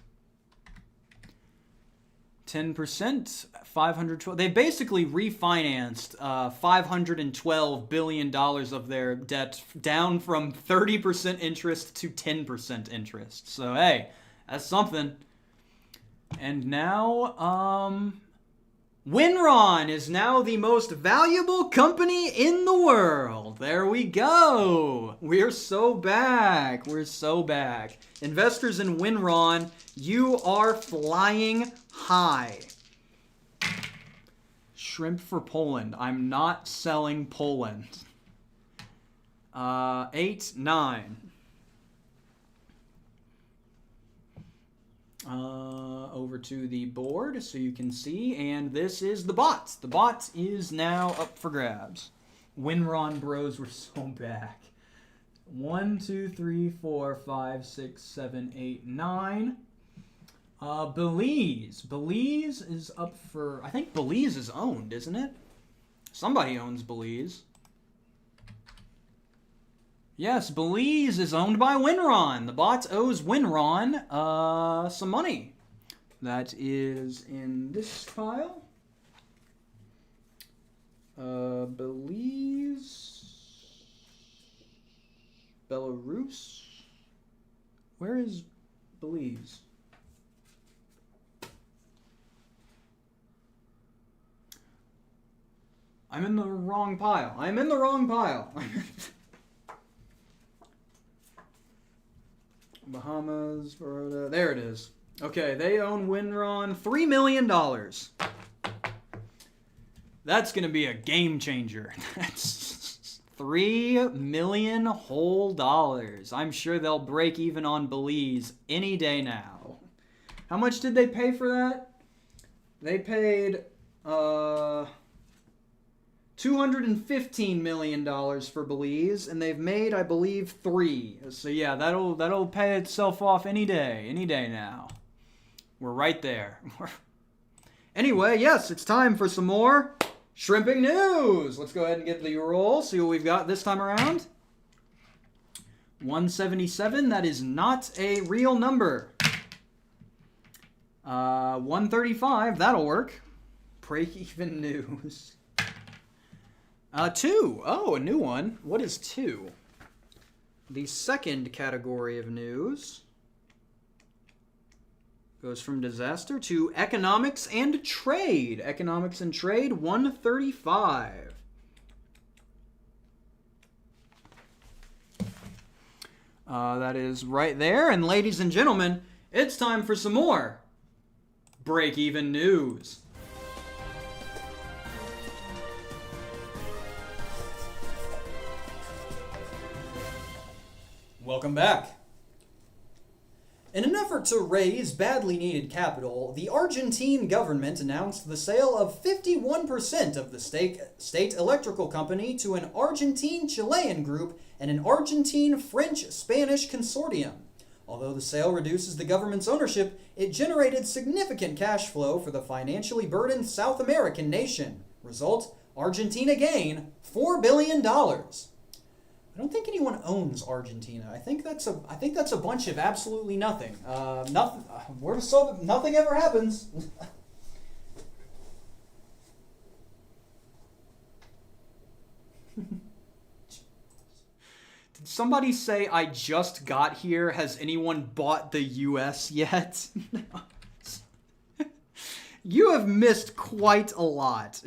10%, 512. They basically refinanced $512 billion of their debt down from 30% interest to 10% interest. So, hey, that's something. And now, Winron is now the most valuable company in the world. There we go. We're so back. We're so back. Investors in Winron, you are flying high. Shrimp for Poland. I'm not selling Poland. 8, 9. Over to the board so you can see, and this is the bot. The bot is now up for grabs. Winron Bros were so back. 1, 2, 3, 4, 5, 6, 7, 8, 9. Belize. Belize is up for... I think Belize is owned, isn't it? Somebody owns Belize. Yes, Belize is owned by Winron. The bot owes Winron some money. That is in this pile. Belize. Belarus. Where is Belize? I'm in the wrong pile. I'm in the wrong pile. Bahamas, Bermuda. There it is. Okay, they own Winron $3 million. That's going to be a game changer. That's $3 million whole dollars. I'm sure they'll break even on Belize any day now. How much did they pay for that? They paid $215 million for Belize, and they've made, I believe, 3. So yeah, that'll pay itself off any day now. We're right there. Anyway, yes, it's time for some more shrimping news. Let's go ahead and get the roll, see what we've got this time around. 177, that is not a real number. 135, that'll work. Break-even news. 2. Oh, a new one. What is 2? The second category of news goes from disaster to economics and trade. Economics and trade, 135. That is right there. And ladies and gentlemen, it's time for some more break-even news. Welcome back. In an effort to raise badly needed capital, the Argentine government announced the sale of 51% of the state electrical company to an Argentine-Chilean group and an Argentine-French-Spanish consortium. Although the sale reduces the government's ownership, it generated significant cash flow for the financially burdened South American nation. Result, Argentina gain $4 billion. I don't think anyone owns Argentina. I think that's a bunch of absolutely nothing. Nothing. Nothing ever happens. Did somebody say I just got here? Has anyone bought the U.S. yet? You have missed quite a lot.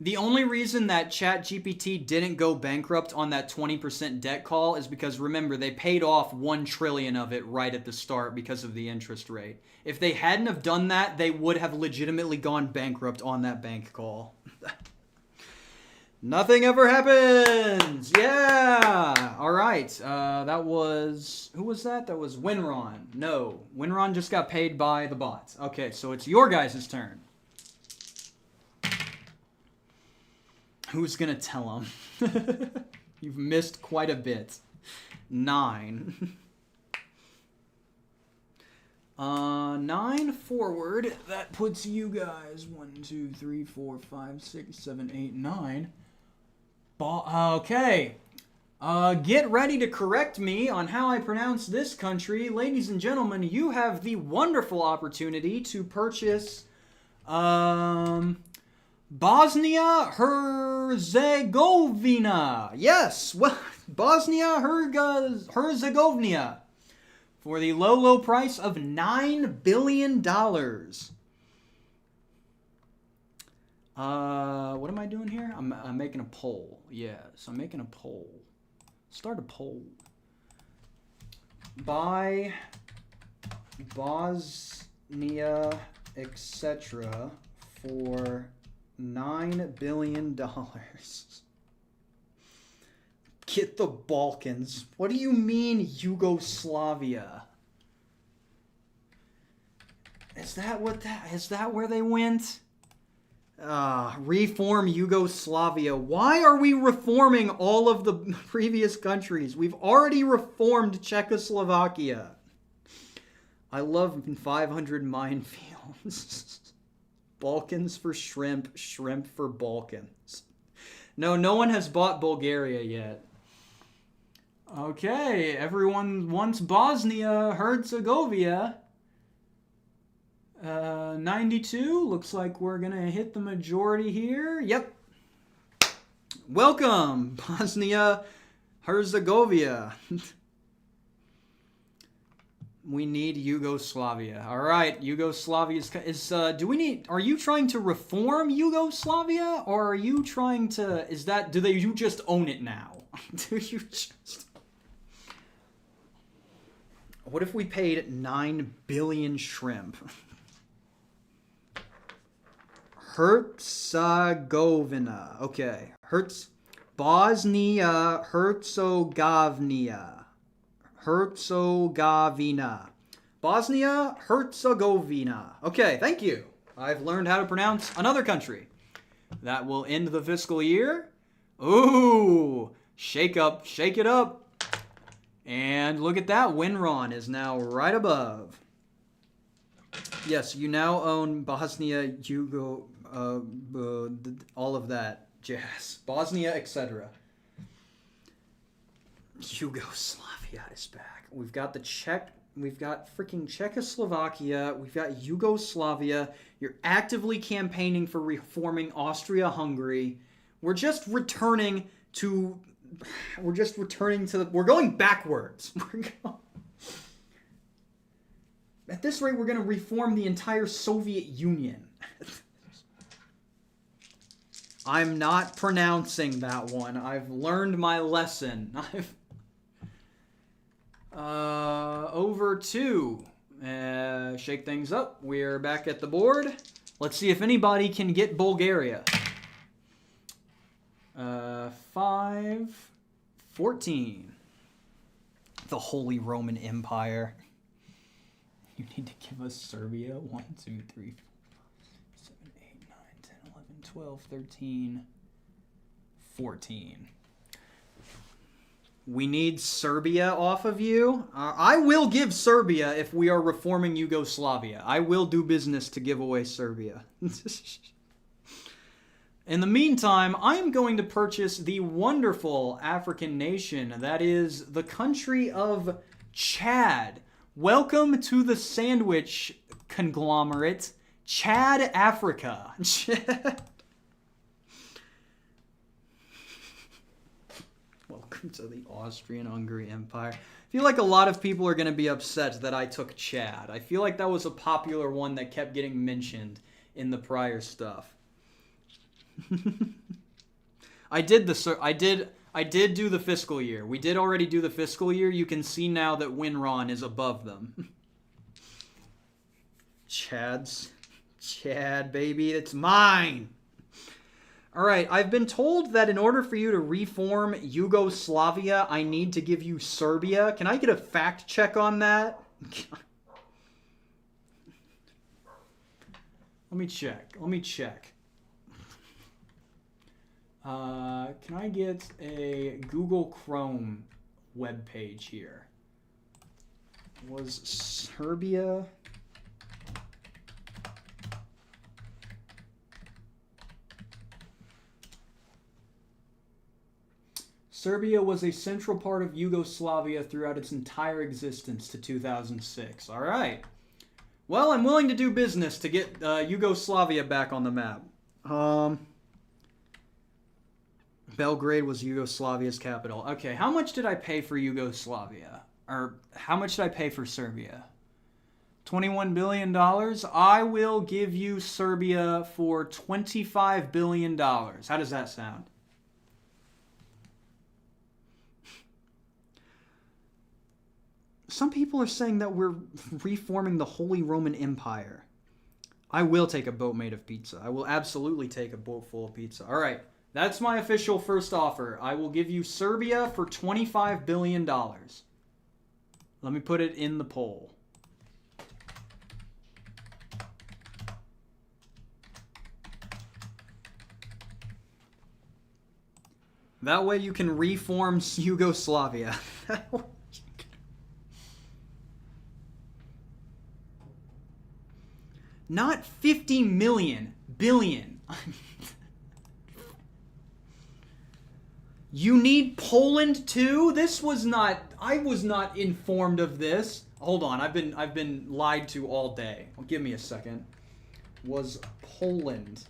The only reason that ChatGPT didn't go bankrupt on that 20% debt call is because, remember, they paid off $1 trillion of it right at the start because of the interest rate. If they hadn't have done that, they would have legitimately gone bankrupt on that bank call. Nothing ever happens! Yeah! Alright, that was... Who was that? That was Winron. No, Winron just got paid by the bot. Okay, so it's your guys' turn. Who's gonna tell him? You've missed quite a bit. 9. 9 forward. That puts you guys 1, 2, 3, 4, 5, 6, 7, 8, 9. Okay. Get ready to correct me on how I pronounce this country. Ladies and gentlemen, you have the wonderful opportunity to purchase Bosnia-Herzegovina. Yes, well, Bosnia-Herzegovina for the low, low price of $9 billion. What am I doing here? I'm making a poll. Yes, I'm making a poll. Start a poll. Buy Bosnia, etc. for $9 billion. Get the Balkans. What do you mean Yugoslavia? Is that where they went? Reform Yugoslavia. Why are we reforming all of the previous countries? We've already reformed Czechoslovakia. I love 500 minefields. Balkans for shrimp, shrimp for Balkans. No one has bought Bulgaria yet. Okay, everyone wants Bosnia Herzegovina. 92, looks like we're gonna hit the majority here. Yep. Welcome, Bosnia Herzegovina. We need Yugoslavia. All right, Yugoslavia is are you trying to reform Yugoslavia, or are you trying to, you just own it now? Do you just... What if we paid 9 billion shrimp? Herzegovina. Okay. Bosnia Herzegovina. Bosnia Herzegovina. Okay, thank you. I've learned how to pronounce another country. That will end the fiscal year. Ooh, shake it up. And look at that, Winron is now right above. Yes, you now own Bosnia, all of that jazz. Bosnia, etc. Yugoslavia is back. We've got freaking Czechoslovakia, we've got Yugoslavia. You're actively campaigning for reforming Austria-Hungary. We're going backwards. At this rate, we're going to reform the entire Soviet Union. I'm not pronouncing that one. I've learned my lesson. Over 2. Shake things up. We're back at the board. Let's see if anybody can get Bulgaria. 5, 14. The Holy Roman Empire. You need to give us Serbia. 1, 2, 3, 4, 7, 8, 9, 10, 11, 12, 13, 14. We need Serbia off of you. I will give Serbia if we are reforming Yugoslavia. I will do business to give away Serbia. In the meantime, I'm going to purchase the wonderful African nation that is the country of Chad. Welcome to the sandwich conglomerate, Chad, Africa. Welcome to the Austrian-Hungary Empire. I feel like a lot of people are going to be upset that I took Chad. I feel like that was a popular one that kept getting mentioned in the prior stuff. I did do the fiscal year. We did already do the fiscal year. You can see now that Winron is above them. Chad, baby, it's mine. All right, I've been told that in order for you to reform Yugoslavia, I need to give you Serbia. Can I get a fact check on that? Let me check. Can I get a Google Chrome web page here? Was Serbia... Serbia was a central part of Yugoslavia throughout its entire existence to 2006. All right. Well, I'm willing to do business to get Yugoslavia back on the map. Belgrade was Yugoslavia's capital. Okay, how much did I pay for Yugoslavia? Or how much did I pay for Serbia? $21 billion? I will give you Serbia for $25 billion. How does that sound? Some people are saying that we're reforming the Holy Roman Empire. I will take a boat made of pizza. I will absolutely take a boat full of pizza. All right. That's my official first offer. I will give you Serbia for $25 billion. Let me put it in the poll. That way you can reform Yugoslavia. Not 50 million, billion. You need Poland too? This was not, I was not informed of this. Hold on, I've been lied to all day. Well, give me a second. Was Poland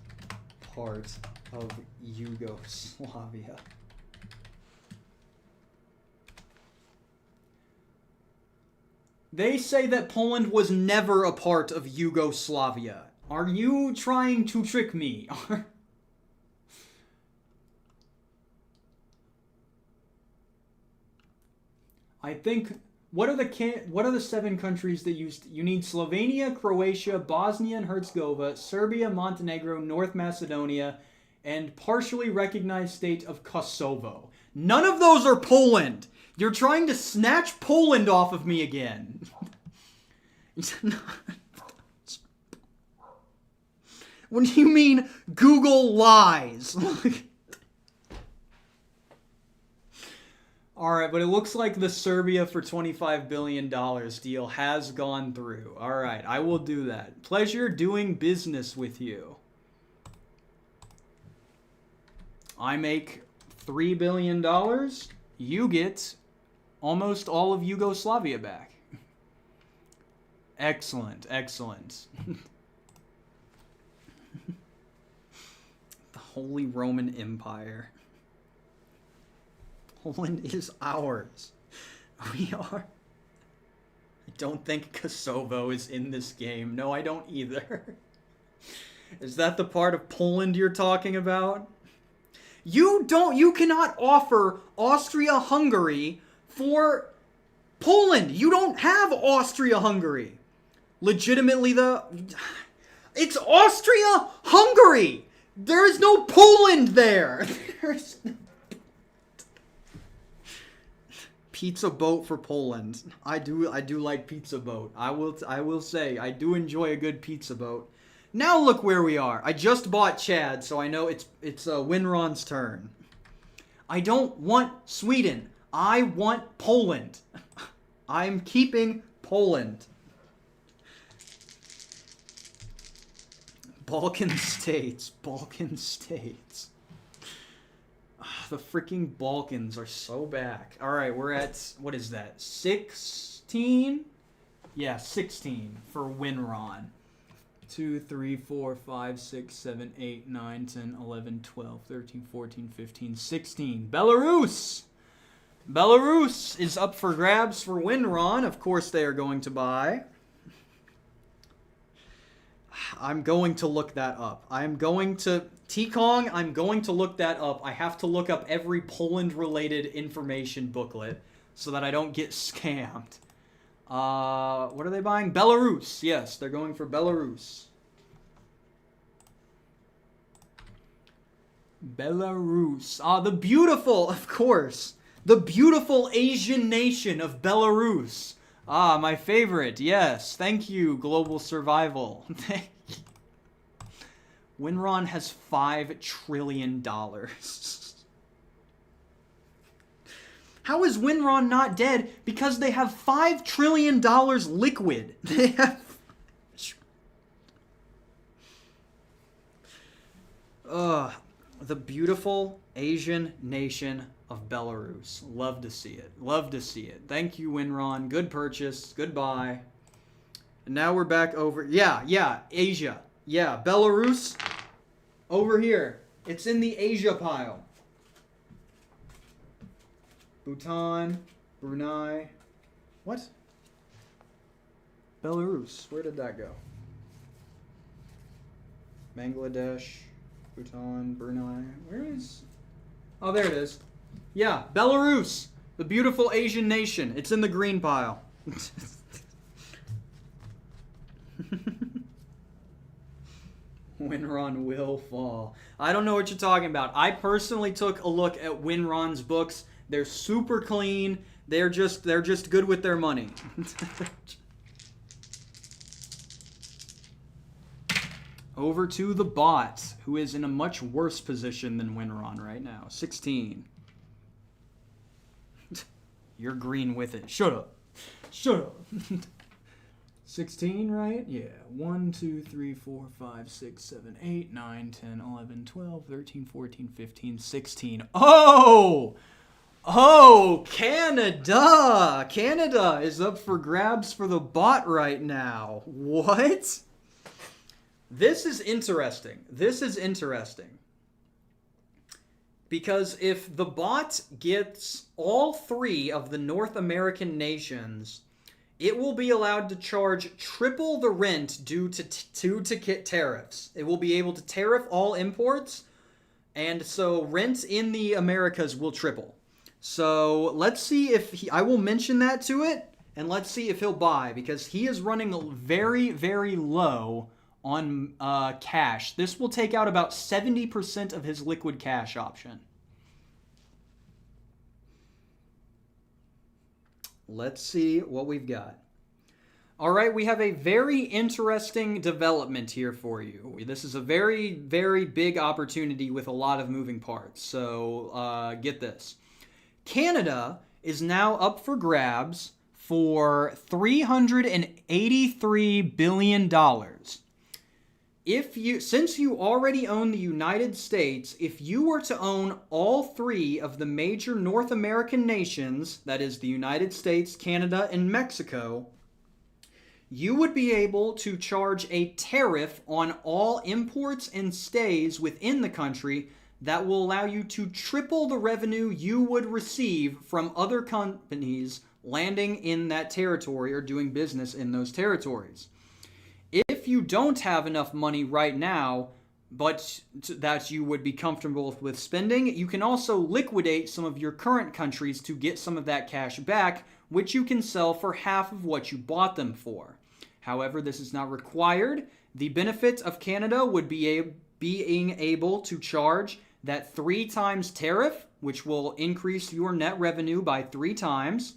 part of Yugoslavia? They say that Poland was never a part of Yugoslavia. Are you trying to trick me? I think what are the 7 countries that you need Slovenia, Croatia, Bosnia and Herzegovina, Serbia, Montenegro, North Macedonia, and partially recognized state of Kosovo. None of those are Poland. You're trying to snatch Poland off of me again. What do you mean Google lies? Alright, but it looks like the Serbia for $25 billion deal has gone through. Alright, I will do that. Pleasure doing business with you. I make $3 billion. You get almost all of Yugoslavia back. Excellent, excellent. The Holy Roman Empire. Poland is ours. We are. I don't think Kosovo is in this game. No, I don't either. Is that the part of Poland you're talking about? You cannot offer Austria-Hungary for Poland. You don't have Austria-Hungary. Legitimately, it's Austria-Hungary. There is no Poland there. There's no pizza boat for Poland. I do like pizza boat. I will say I do enjoy a good pizza boat. Now look where we are. I just bought Chad, so I know it's Winron's turn. I don't want Sweden. I want Poland. I'm keeping Poland. Balkan states. Balkan states. The freaking Balkans are so back. Alright, we're at, what is that, 16? Yeah, 16 for Winron. 2, 3, 4, 5, 6, 7, 8, 9, 10, 11, 12, 13, 14, 15, 16. Belarus! Belarus is up for grabs for Winron. Of course they are going to buy. I'm going to look that up. I'm going to look that up. I have to look up every Poland-related information booklet so that I don't get scammed. What are they buying? Belarus. Yes, they're going for Belarus. Belarus. The beautiful, of course. The beautiful Asian nation of Belarus. My favorite. Yes. Thank you, Global Survival. Winron has $5 trillion. How is Winron not dead? Because they have $5 trillion liquid. They have... the beautiful Asian nation of Belarus. Love to see it. Love to see it. Thank you, Winron. Good purchase. Goodbye. And now we're back over... Yeah, Asia. Yeah, Belarus. Over here. It's in the Asia pile. Bhutan, Brunei. What? Belarus. Where did that go? Bangladesh, Bhutan, Brunei. Where is... Oh, there it is. Yeah, Belarus. The beautiful Asian nation. It's in the green pile. Winron will fall. I don't know what you're talking about. I personally took a look at Winron's books. They're super clean. They're just good with their money. Over to the bot, who is in a much worse position than Winron right now. 16. You're green with it. Shut up. Shut up. 16, right? Yeah. 1, 2, 3, 4, 5, 6, 7, 8, 9, 10, 11, 12, 13, 14, 15, 16. Oh! Oh, Canada! Canada is up for grabs for the bot right now. What? This is interesting. This is interesting. Because if the bot gets all 3 of the North American nations, it will be allowed to charge triple the rent due to tariffs. It will be able to tariff all imports, and so rent in the Americas will triple. So let's see if I will mention that to it, and let's see if he'll buy, because he is running very, very low on cash. This will take out about 70% of his liquid cash option. Let's see what we've got. All right, we have a very interesting development here for you. This is a very, very big opportunity with a lot of moving parts. So get this. Canada is now up for grabs for $383 billion. Since you already own the United States, if you were to own all 3 of the major North American nations, that is the United States, Canada, and Mexico, you would be able to charge a tariff on all imports and stays within the country that will allow you to triple the revenue you would receive from other companies landing in that territory or doing business in those territories. If you don't have enough money right now, but that you would be comfortable with spending, you can also liquidate some of your current countries to get some of that cash back, which you can sell for half of what you bought them for. However, this is not required. The benefit of Canada would be being able to charge that 3 times tariff, which will increase your net revenue by 3 times.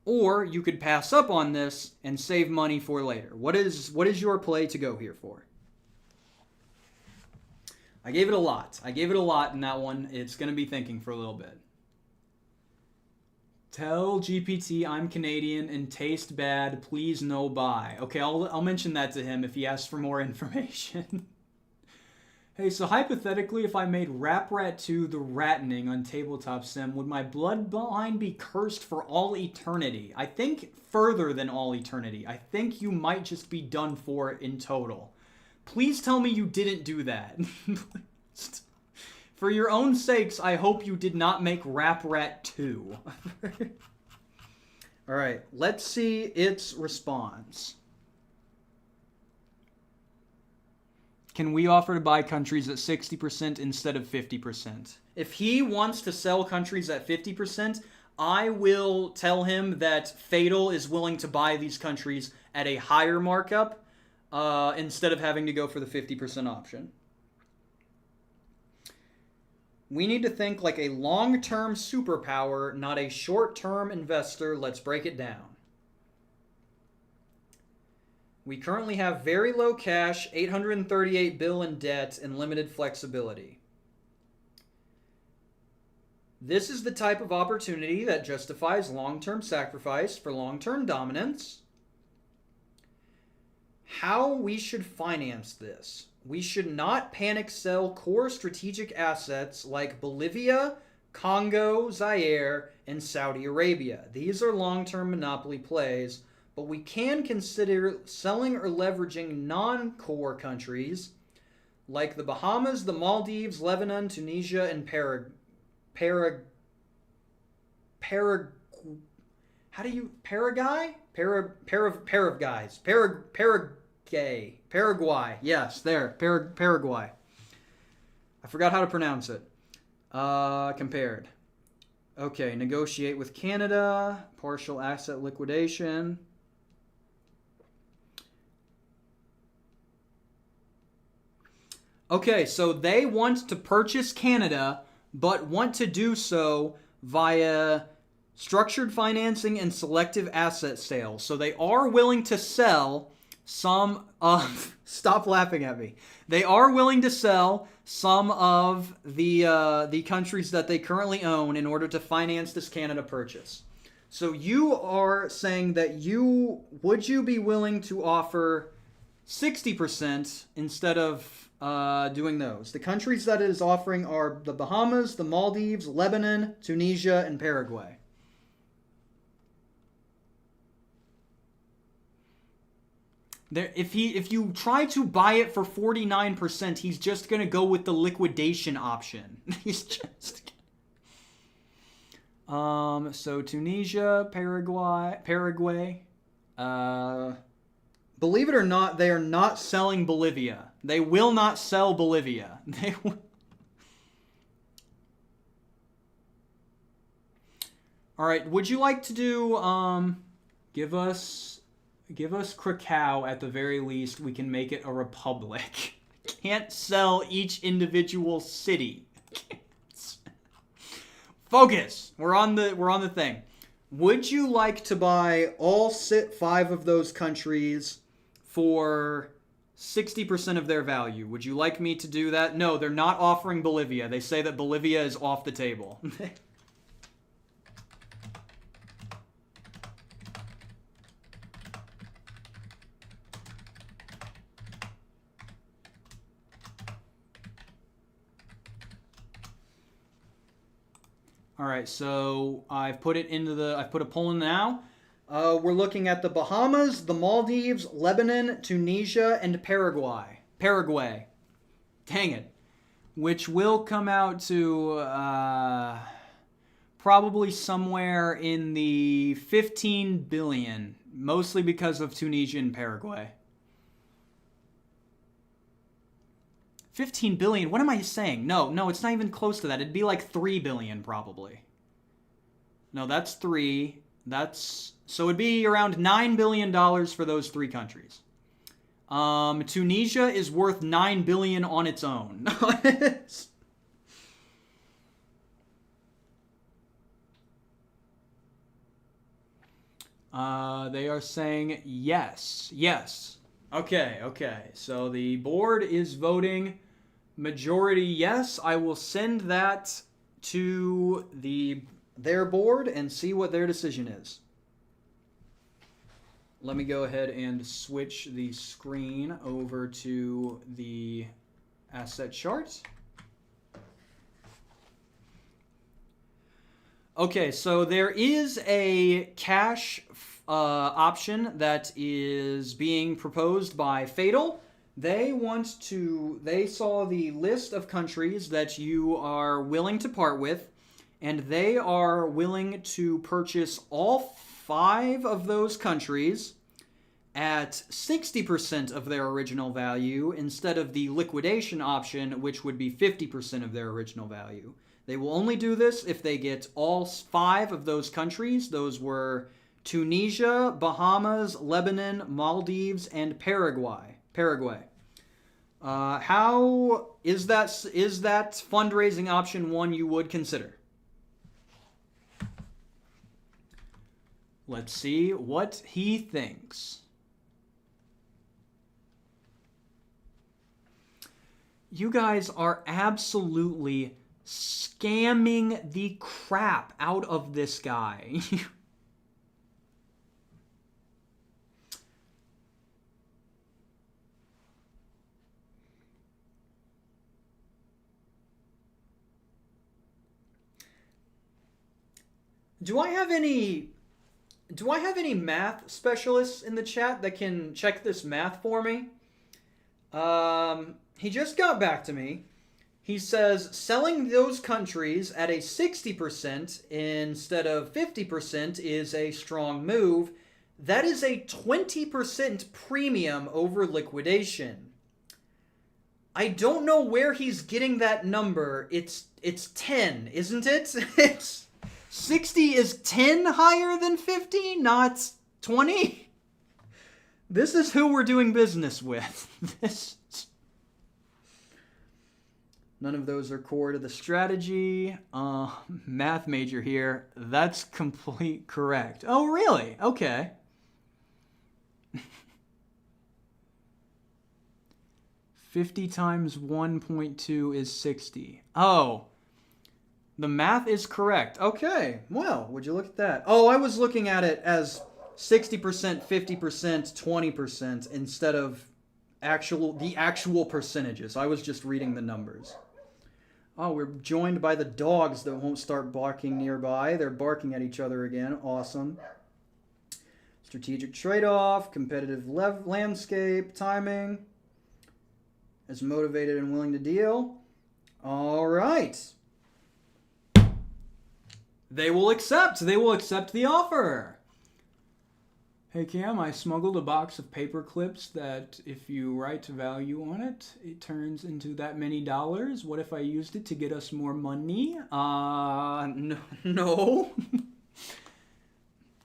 Or you could pass up on this and save money for later. What is your play to go here for? I gave it a lot. I gave it a lot in that one. It's going to be thinking for a little bit. Tell GPT I'm Canadian and taste bad. Please no buy. Okay, I'll mention that to him if he asks for more information. Hey, so hypothetically, if I made Rap Rat 2 the Rattening on Tabletop Sim, would my bloodline be cursed for all eternity? I think further than all eternity. I think you might just be done for in total. Please tell me you didn't do that. For your own sakes, I hope you did not make Rap Rat 2. Alright, let's see its response. Can we offer to buy countries at 60% instead of 50%? If he wants to sell countries at 50%, I will tell him that Fatal is willing to buy these countries at a higher markup instead of having to go for the 50% option. We need to think like a long-term superpower, not a short-term investor. Let's break it down. We currently have very low cash, $838 billion in debt, and limited flexibility. This is the type of opportunity that justifies long-term sacrifice for long-term dominance. How we should finance this. We should not panic sell core strategic assets like Bolivia, Congo, Zaire, and Saudi Arabia. These are long-term monopoly plays, but we can consider selling or leveraging non-core countries like the Bahamas, the Maldives, Lebanon, Tunisia, and Paraguay. Yes, there. Paraguay. I forgot how to pronounce it. Compared. Okay, negotiate with Canada. Partial asset liquidation. Okay, so they want to purchase Canada, but want to do so via structured financing and selective asset sales. So they are willing to sell some of. Stop laughing at me. They are willing to sell some of the countries that they currently own in order to finance this Canada purchase. So you are saying that would you be willing to offer 60% instead of doing those? The countries that it is offering are the Bahamas, the Maldives, Lebanon, Tunisia, and Paraguay. If you try to buy it for 49%, he's just gonna go with the liquidation option. He's just. So Tunisia, Paraguay. Believe it or not, they are not selling Bolivia. They will not sell Bolivia. All right. Would you like to do? Give us Krakow at the very least. We can make it a republic. Can't sell each individual city. Focus. We're on the thing. Would you like to buy all 5 of those countries for 60% of their value? Would you like me to do that? No, they're not offering Bolivia. They say that Bolivia is off the table. All right, so I've put a poll in now. We're looking at the Bahamas, the Maldives, Lebanon, Tunisia, and Paraguay. Dang it. Which will come out to probably somewhere in the 15 billion, mostly because of Tunisia and Paraguay. 15 billion? What am I saying? No, it's not even close to that. It'd be like 3 billion probably. No, that's 3. So it'd be around $9 billion for those 3 countries. Tunisia is worth $9 billion on its own. They are saying yes. Okay. So the board is voting majority yes. I will send that to their board and see what their decision is. Let me go ahead and switch the screen over to the asset chart. Okay, so there is a cash option that is being proposed by Fatal. They saw the list of countries that you are willing to part with, and they are willing to purchase all 5 of those countries at 60% of their original value instead of the liquidation option, which would be 50% of their original value. They will only do this if they get all 5 of those countries. Those were Tunisia, Bahamas, Lebanon, Maldives, and Paraguay. How is that fundraising option one you would consider? Let's see what he thinks. You guys are absolutely scamming the crap out of this guy. Do I have any math specialists in the chat that can check this math for me? He just got back to me. He says selling those countries at a 60% instead of 50% is a strong move. That is a 20% premium over liquidation. I don't know where he's getting that number. It's 10, isn't it? It's 60 is 10 higher than 50, not 20. This is who we're doing business with. None of those are core to the strategy. Math major here. That's complete correct. Oh, really? Okay. $50 times 1.2 is 60. Oh, the math is correct. Okay. Well, would you look at that? Oh, I was looking at it as 60%, 50%, 20% instead of the actual percentages. I was just reading the numbers. Oh, we're joined by the dogs that won't start barking nearby. They're barking at each other again. Awesome. Strategic trade-off, competitive landscape, timing. Is motivated and willing to deal. All right. They will accept. They will accept the offer. Hey Cam, I smuggled a box of paper clips that if you write value on it, it turns into that many dollars. What if I used it to get us more money? No.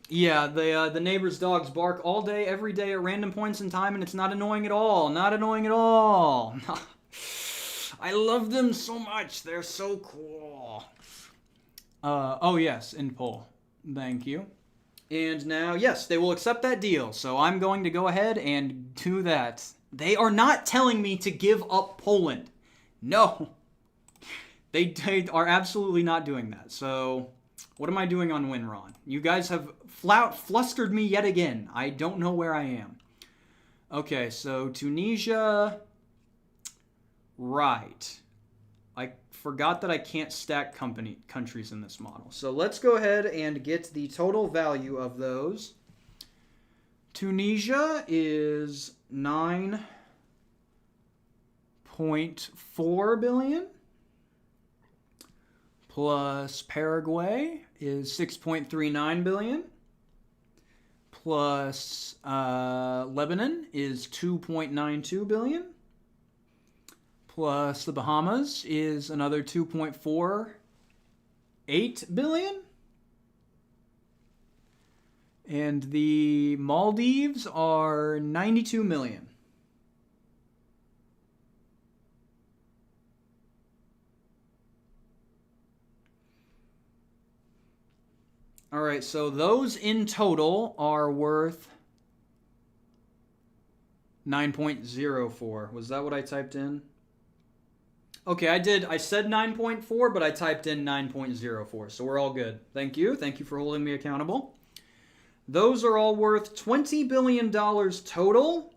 Yeah, the neighbor's dogs bark all day, every day at random points in time, and it's not annoying at all. Not annoying at all. I love them so much. They're so cool. Oh yes, in poll. Thank you. And now, yes, they will accept that deal. So I'm going to go ahead and do that. They are not telling me to give up Poland. No. They are absolutely not doing that. So what am I doing on Winron? You guys have flustered me yet again. I don't know where I am. Okay, so Tunisia. Right. I forgot that I can't stack countries in this model. So let's go ahead and get the total value of those. Tunisia is 9.4 billion. Plus Paraguay is 6.39 billion. Plus Lebanon is 2.92 billion. Plus the Bahamas is another 2.48 billion. And the Maldives are 92 million. All right, so those in total are worth 9.04. Was that what I typed in? Okay, I said 9.4, but I typed in 9.04, so we're all good. Thank you. Thank you for holding me accountable. Those are all worth $20 billion total.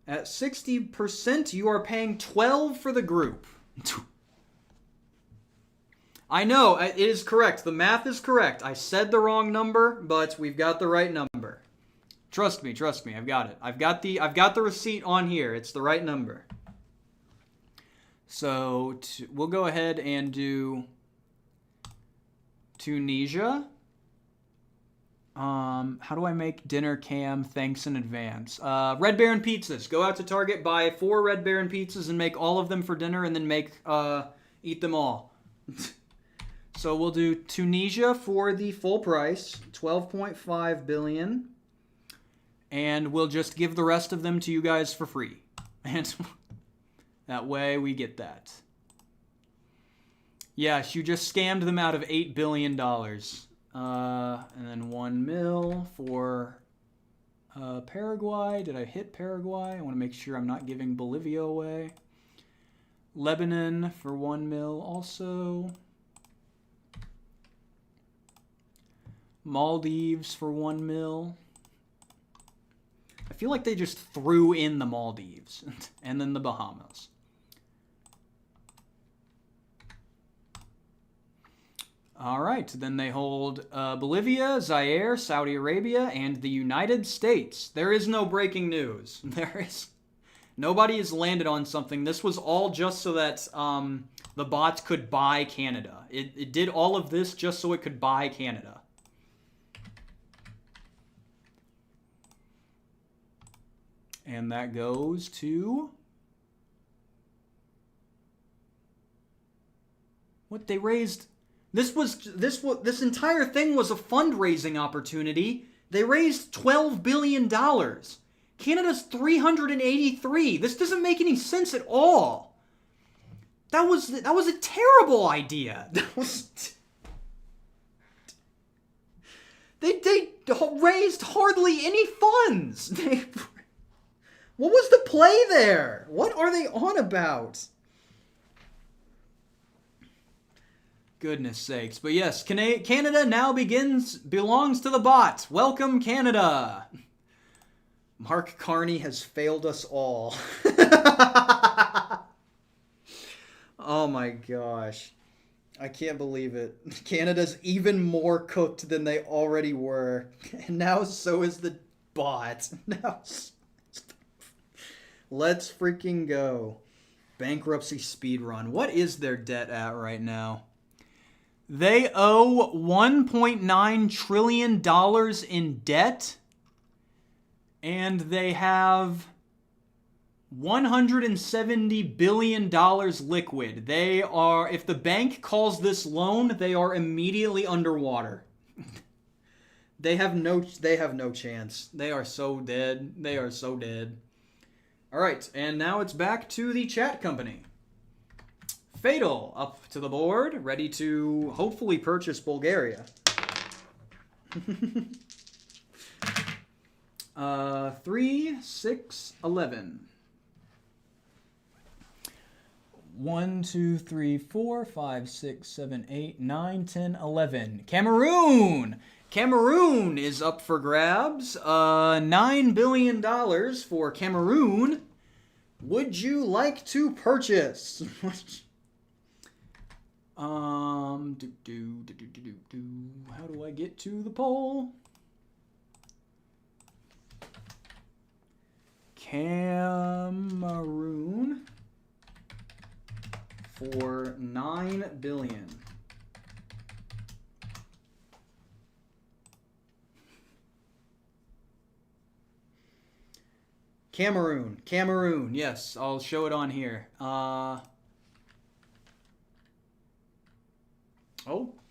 At 60%, you are paying 12 for the group. I know, it is correct. The math is correct. I said the wrong number, but we've got the right number. Trust me. I've got it. I've got the receipt on here. It's the right number. So we'll go ahead and do Tunisia. How do I make dinner, Cam? Thanks in advance. Red Baron pizzas. Go out to Target, buy 4 Red Baron pizzas, and make all of them for dinner, and then eat them all. So we'll do Tunisia for the full price, 12.5 billion, and we'll just give the rest of them to you guys for free. And that way we get that. Yes, you just scammed them out of $8 billion. And then 1 mil for Paraguay. Did I hit Paraguay? I want to make sure I'm not giving Bolivia away. Lebanon for 1 mil also. Maldives for 1 mil. I feel like they just threw in the Maldives and then the Bahamas. All right, then they hold Bolivia, Zaire, Saudi Arabia, and the United States. There is no breaking news. Nobody has landed on something. This was all just so that the bots could buy Canada. It did all of this just so it could buy Canada. And that goes to... What they raised... This entire thing was a fundraising opportunity. They raised $12 billion. Canada's 383. This doesn't make any sense at all. That was a terrible idea. They raised hardly any funds. What was the play there? What are they on about? Goodness sakes. But yes, Canada now belongs to the bot. Welcome, Canada. Mark Carney has failed us all. Oh my gosh. I can't believe it. Canada's even more cooked than they already were. And now so is the bot. Let's freaking go. Bankruptcy speedrun. What is their debt at right now? They owe $1.9 trillion in debt. And they have $170 billion liquid. They are, if the bank calls this loan, they are immediately underwater. They have no chance. They are so dead. They are so dead. All right, and now it's back to the chat company. Fatal up to the board, ready to hopefully purchase Bulgaria. 3, 6, 11. 1, 2, 3, 4, 5, 6, 7, 8, 9, 10, 11. Cameroon! Cameroon is up for grabs. $9 billion for Cameroon. Would you like to purchase? How do I get to the poll? Cameroon for $9 billion. Cameroon. Yes, I'll show it on here. Oh,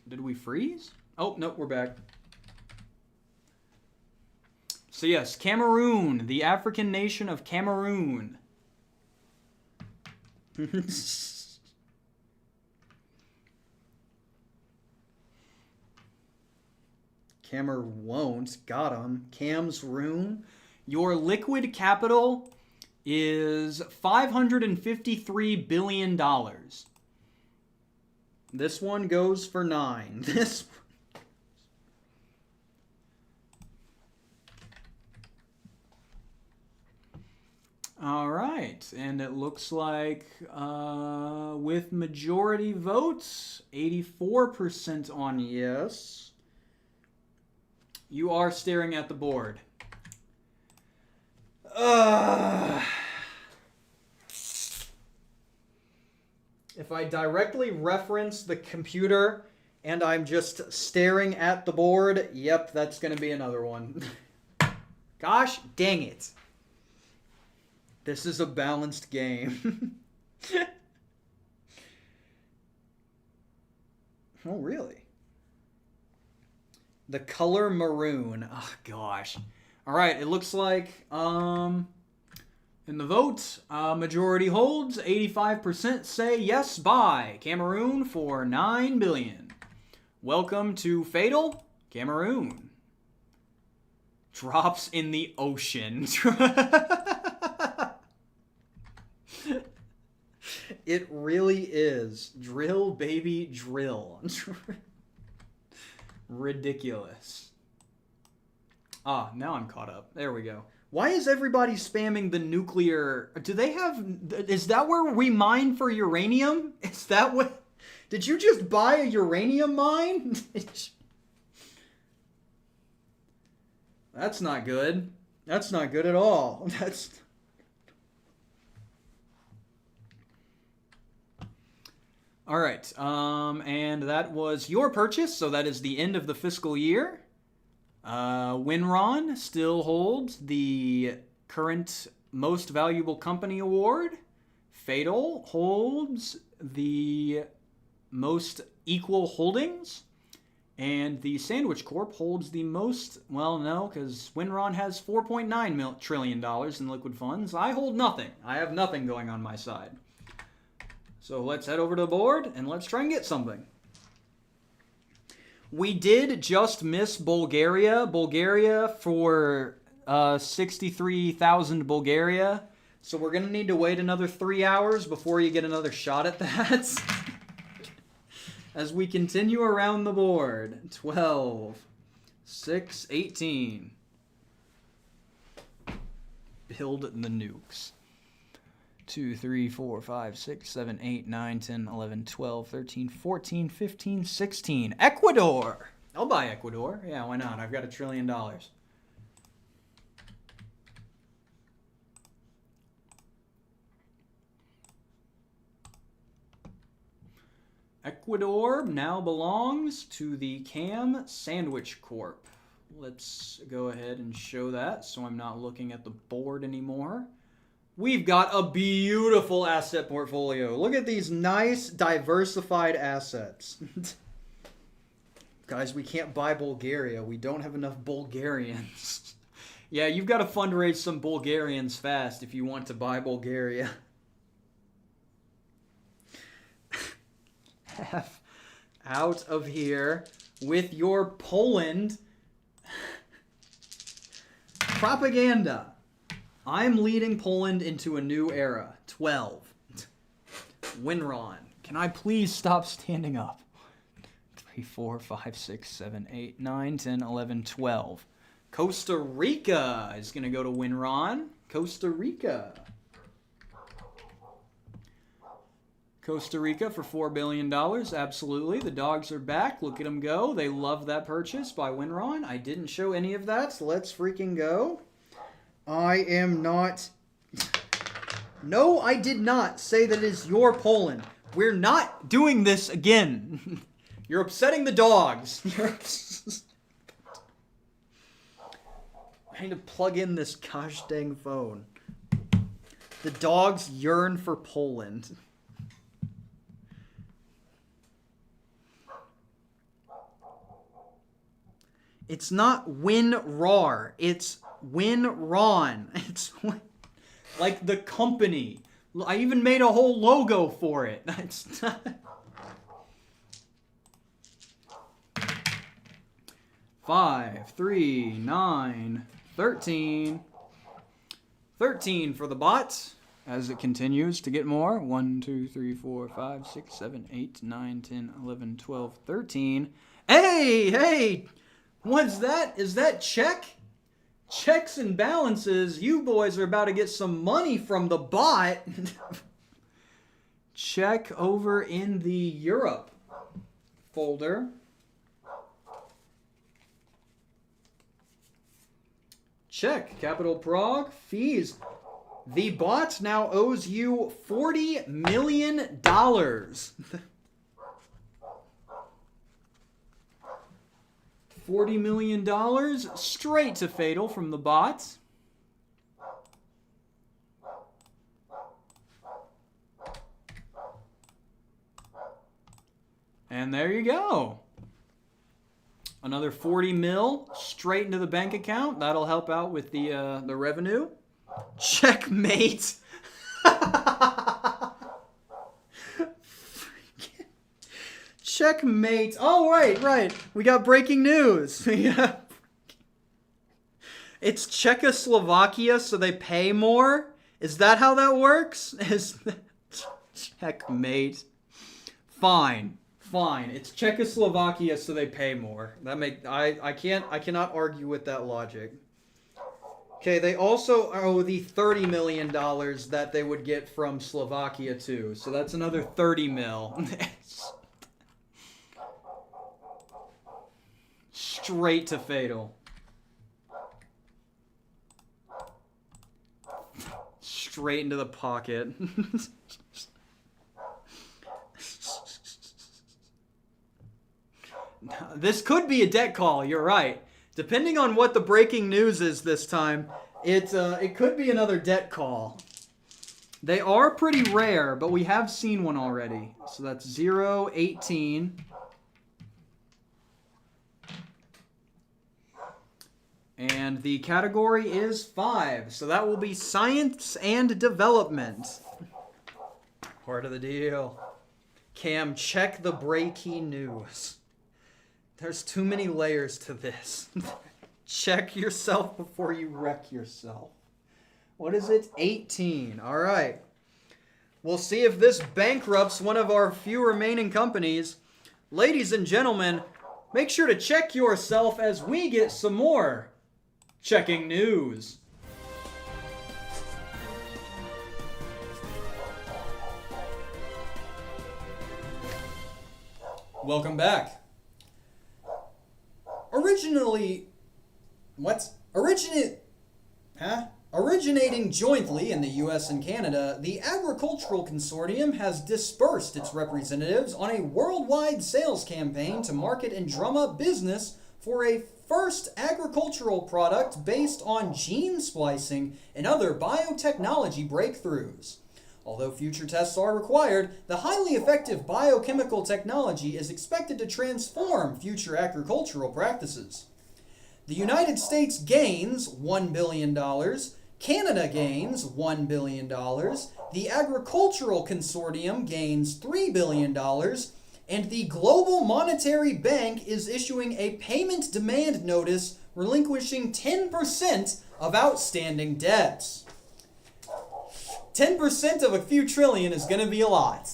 did we freeze? Oh, nope, we're back. So yes, Cameroon, the African nation of Cameroon. Camer won't. Got him. Cam's rune. Your liquid capital is $553 billion. This one goes for 9. This. All right, and it looks like with majority votes, 84% on yes, you are staring at the board. If I directly reference the computer and I'm just staring at the board, yep, that's going to be another one. Gosh dang it. This is a balanced game. Oh, really? The color maroon. Oh, gosh. All right, it looks like in the vote, majority holds, 85% say yes, buy Cameroon for $9 billion. Welcome to Fatal, Cameroon. Drops in the ocean. It really is. Drill, baby, drill. Ridiculous. Ah, now I'm caught up. There we go. Why is everybody spamming the nuclear? Do they have... Is that where we mine for uranium? Is that what... Did you just buy a uranium mine? That's not good. That's not good at all. That's... All right, and that was your purchase, so that is the end of the fiscal year. Winron still holds the current Most Valuable Company Award. Fatal holds the Most Equal Holdings. And the Sandwich Corp holds the most, well, no, because Winron has $4.9 trillion in liquid funds. I hold nothing. I have nothing going on my side. So let's head over to the board and let's try and get something. We did just miss Bulgaria. Bulgaria for 63,000 Bulgaria. So we're going to need to wait another 3 hours before you get another shot at that. As we continue around the board. 12, 6, 18. Build the nukes. 2, 3, 4, 5, 6, 7, 8, 9, 10, 11, 12, 13, 14, 15, 16. Ecuador! I'll buy Ecuador. Yeah, why not? I've got $1 trillion. Ecuador now belongs to the KamSandwich Corp. Let's go ahead and show that so I'm not looking at the board anymore. We've got a beautiful asset portfolio. Look at these nice, diversified assets. Guys, we can't buy Bulgaria. We don't have enough Bulgarians. Yeah, you've got to fundraise some Bulgarians fast if you want to buy Bulgaria. F out of here with your Poland propaganda. I'm leading Poland into a new era. 12. Winron. Can I please stop standing up? 3, 4, 5, 6, 7, 8, 9, 10, 11, 12. Costa Rica is going to go to Winron. Costa Rica. Costa Rica for $4 billion. Absolutely. The dogs are back. Look at them go. They love that purchase by Winron. I didn't show any of that, so let's freaking go. I am not... No, I did not say that it is your Poland. We're not doing this again. You're upsetting the dogs. I need to plug in this gosh dang phone. The dogs yearn for Poland. It's not WinRAR. It's Winron. It's like the company. I even made a whole logo for it. It's not... 5, 3, 9, 13. 13 for the bot as it continues to get more. 1, 2, 3, 4, 5, 6, 7, 8, 9, 10, 11, 12, 13. Hey! What's that? Is that check? Checks and balances. You boys are about to get some money from the bot. Check over in the Europe folder. Check. Capital Prague. Fees. The bot now owes you $40 million. $40 million straight to Fatal from the bots. And there you go. Another 40 mil straight into the bank account. That'll help out with the revenue. Checkmate. Checkmate. Oh, right. We got breaking news. It's Czechoslovakia, so they pay more? Is that how that works? Checkmate. Fine. It's Czechoslovakia, so they pay more. I cannot argue with that logic. Okay, they also owe the $30 million that they would get from Slovakia too. So that's another 30 mil. Straight to Fatal. Straight into the pocket. This could be a debt call, you're right. Depending on what the breaking news is this time, it could be another debt call. They are pretty rare, but we have seen one already. So that's 0, 18. And the category is 5. So that will be science and development. Part of the deal. Cam, check the breaking news. There's too many layers to this. Check yourself before you wreck yourself. What is it? 18. All right. We'll see if this bankrupts one of our few remaining companies. Ladies and gentlemen, make sure to check yourself as we get some more checking news. Welcome back. Originating jointly in the US and Canada, the Agricultural Consortium has dispersed its representatives on a worldwide sales campaign to market and drum up business for a first agricultural product based on gene splicing and other biotechnology breakthroughs. Although future tests are required, the highly effective biochemical technology is expected to transform future agricultural practices. The United States gains $1 billion, Canada gains $1 billion, the Agricultural Consortium gains $3 billion, and the Global Monetary Bank is issuing a payment demand notice relinquishing 10% of outstanding debts. 10% of a few trillion is going to be a lot.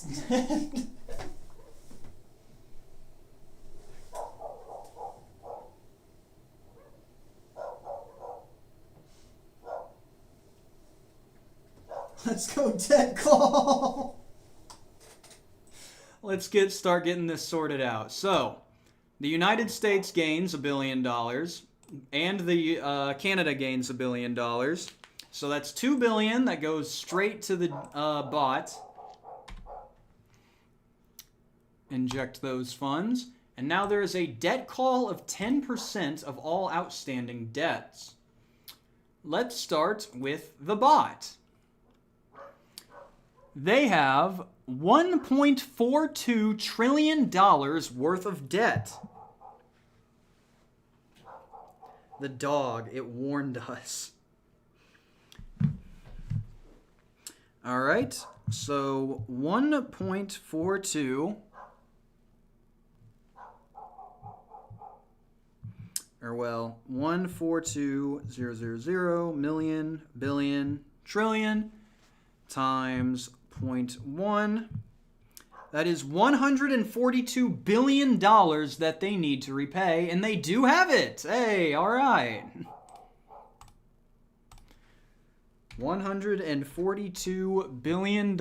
Let's go, debt call. Let's start getting this sorted out. So, the United States gains $1 billion, and the Canada gains $1 billion. So that's $2 billion that goes straight to the bot. Inject those funds. And now there is a debt call of 10% of all outstanding debts. Let's start with the bot. They have $1.42 trillion worth of debt. The dog, it warned us. All right, so 1.42, or well, 142,000 million billion trillion times 0.1. That is $142 billion that they need to repay, and they do have it. Hey, all right. $142 billion.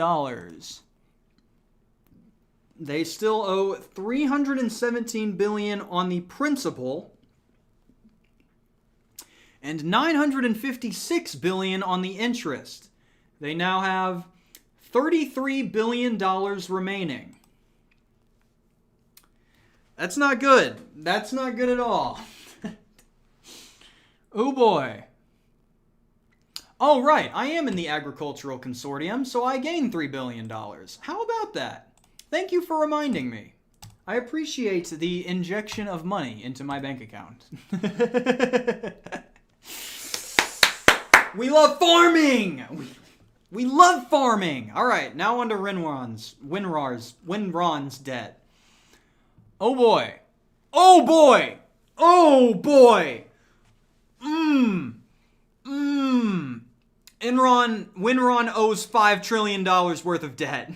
They still owe $317 billion on the principal and $956 billion on the interest. They now have $33 billion remaining. That's not good. That's not good at all. Oh boy. Oh, right, I am in the Agricultural Consortium, so I gain $3 billion. How about that? Thank you for reminding me. I appreciate the injection of money into my bank account. We love farming! We love farming! All right, now on to Winron's debt. Oh boy. Oh boy! Oh boy! Winron owes $5 trillion worth of debt.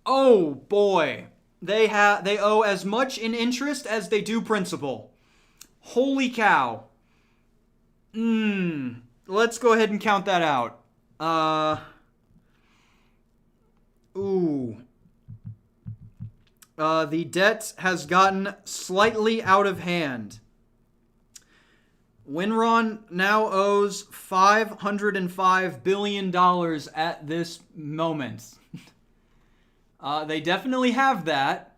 Oh boy. They owe as much in interest as they do principal. Holy cow. Let's go ahead and count that out. The debt has gotten slightly out of hand. Winron now owes $505 billion at this moment. They definitely have that.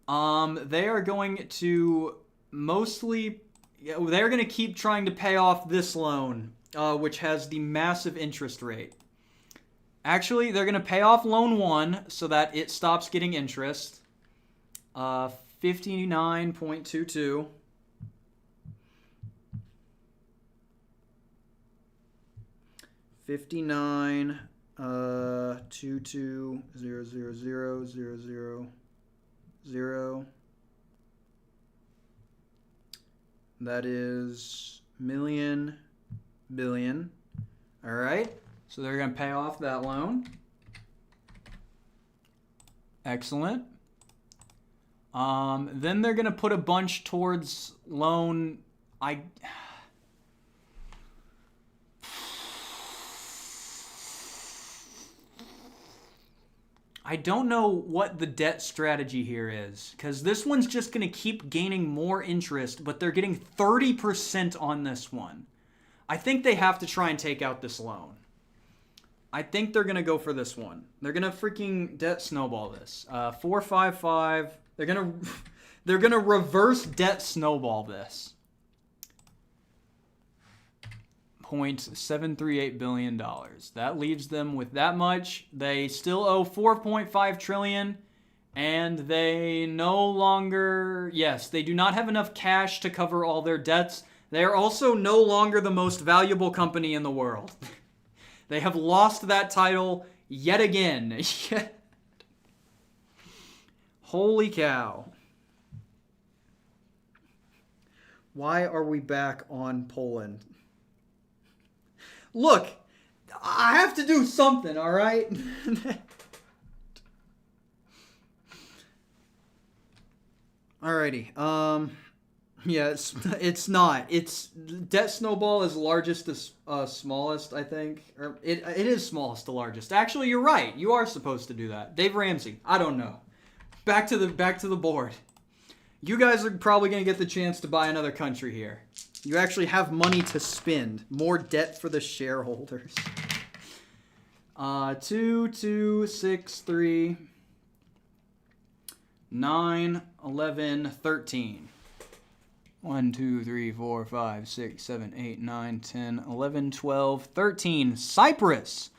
They are going to they're going to keep trying to pay off this loan, which has the massive interest rate. Actually, they're going to pay off loan 1 so that it stops getting interest. 59.22. 59 22 0 0 0 0 0 0. That is million billion. All right. So they're going to pay off that loan. Excellent. Then they're going to put a bunch towards loan. I don't know what the debt strategy here is, because this one's just going to keep gaining more interest, but they're getting 30% on this one. I think they have to try and take out this loan. I think they're going to go for this one. They're going to freaking debt snowball this. 455. They're going to reverse debt snowball this. $0.738 billion. That leaves them with that much. They still owe $4.5 trillion, and they no longer, yes, they do not have enough cash to cover all their debts. They are also no longer the most valuable company in the world. They have lost that title yet again. Holy cow. Why are we back on Poland? Look, I have to do something, all right? Alrighty. Yeah, it's not. It's debt snowball is largest to smallest, I think. Or it is smallest to largest. Actually, you're right. You are supposed to do that. Dave Ramsey. I don't know. Back to the board. You guys are probably going to get the chance to buy another country here. You actually have money to spend. More debt for the shareholders. 2, 2, 6, 3, 9, 11, 13. 1, 2, 3, 4, 5, 6, 7, 8, 9, 10, 11, 12, 13. Cyprus.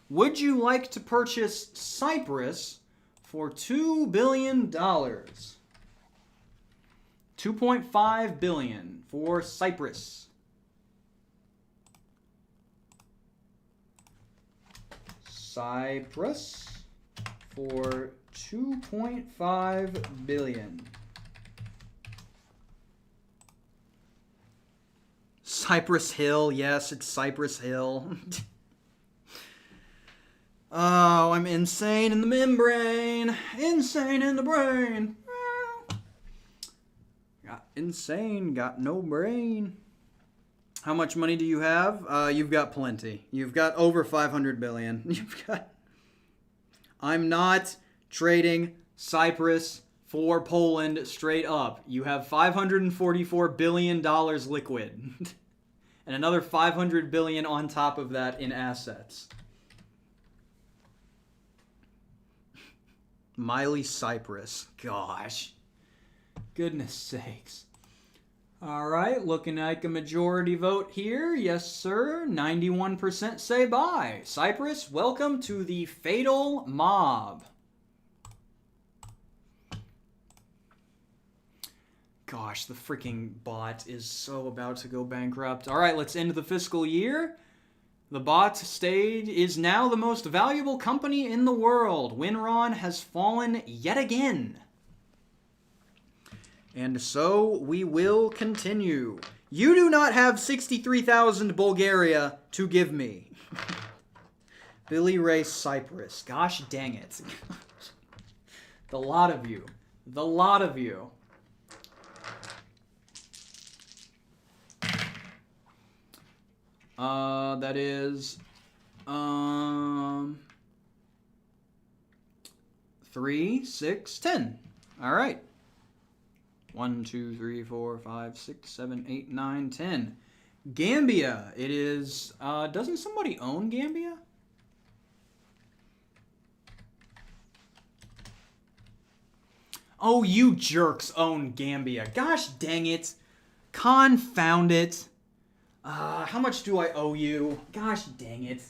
Would you like to purchase Cyprus for $2 billion? 2.5 billion for Cyprus. Cyprus for 2.5 billion. Cypress Hill, yes, it's Cypress Hill. Oh, I'm insane in the membrane. Insane in the brain. Got insane, got no brain. How much money do you have? You've got plenty. You've got over 500 billion. You've got... I'm not trading Cyprus for Poland straight up. You have $544 billion liquid. And another 500 billion on top of that in assets. Miley Cyprus. Gosh. Goodness sakes. All right, looking like a majority vote here. Yes, sir. 91% say bye. Cyprus, welcome to the fatal mob. Gosh, the freaking bot is so about to go bankrupt. All right, let's end the fiscal year. The bot is now the most valuable company in the world. Winron has fallen yet again. And so we will continue. You do not have 63,000 Bulgaria to give me. Billy Ray Cyprus. Gosh dang it. The lot of you. The lot of you. That is 3, 6, 10. All right. 1, 2, 3, 4, 5, 6, 7, 8, 9, 10. Gambia. It is. Doesn't somebody own Gambia? Oh, you jerks own Gambia. Gosh dang it. Confound it. How much do I owe you? Gosh dang it.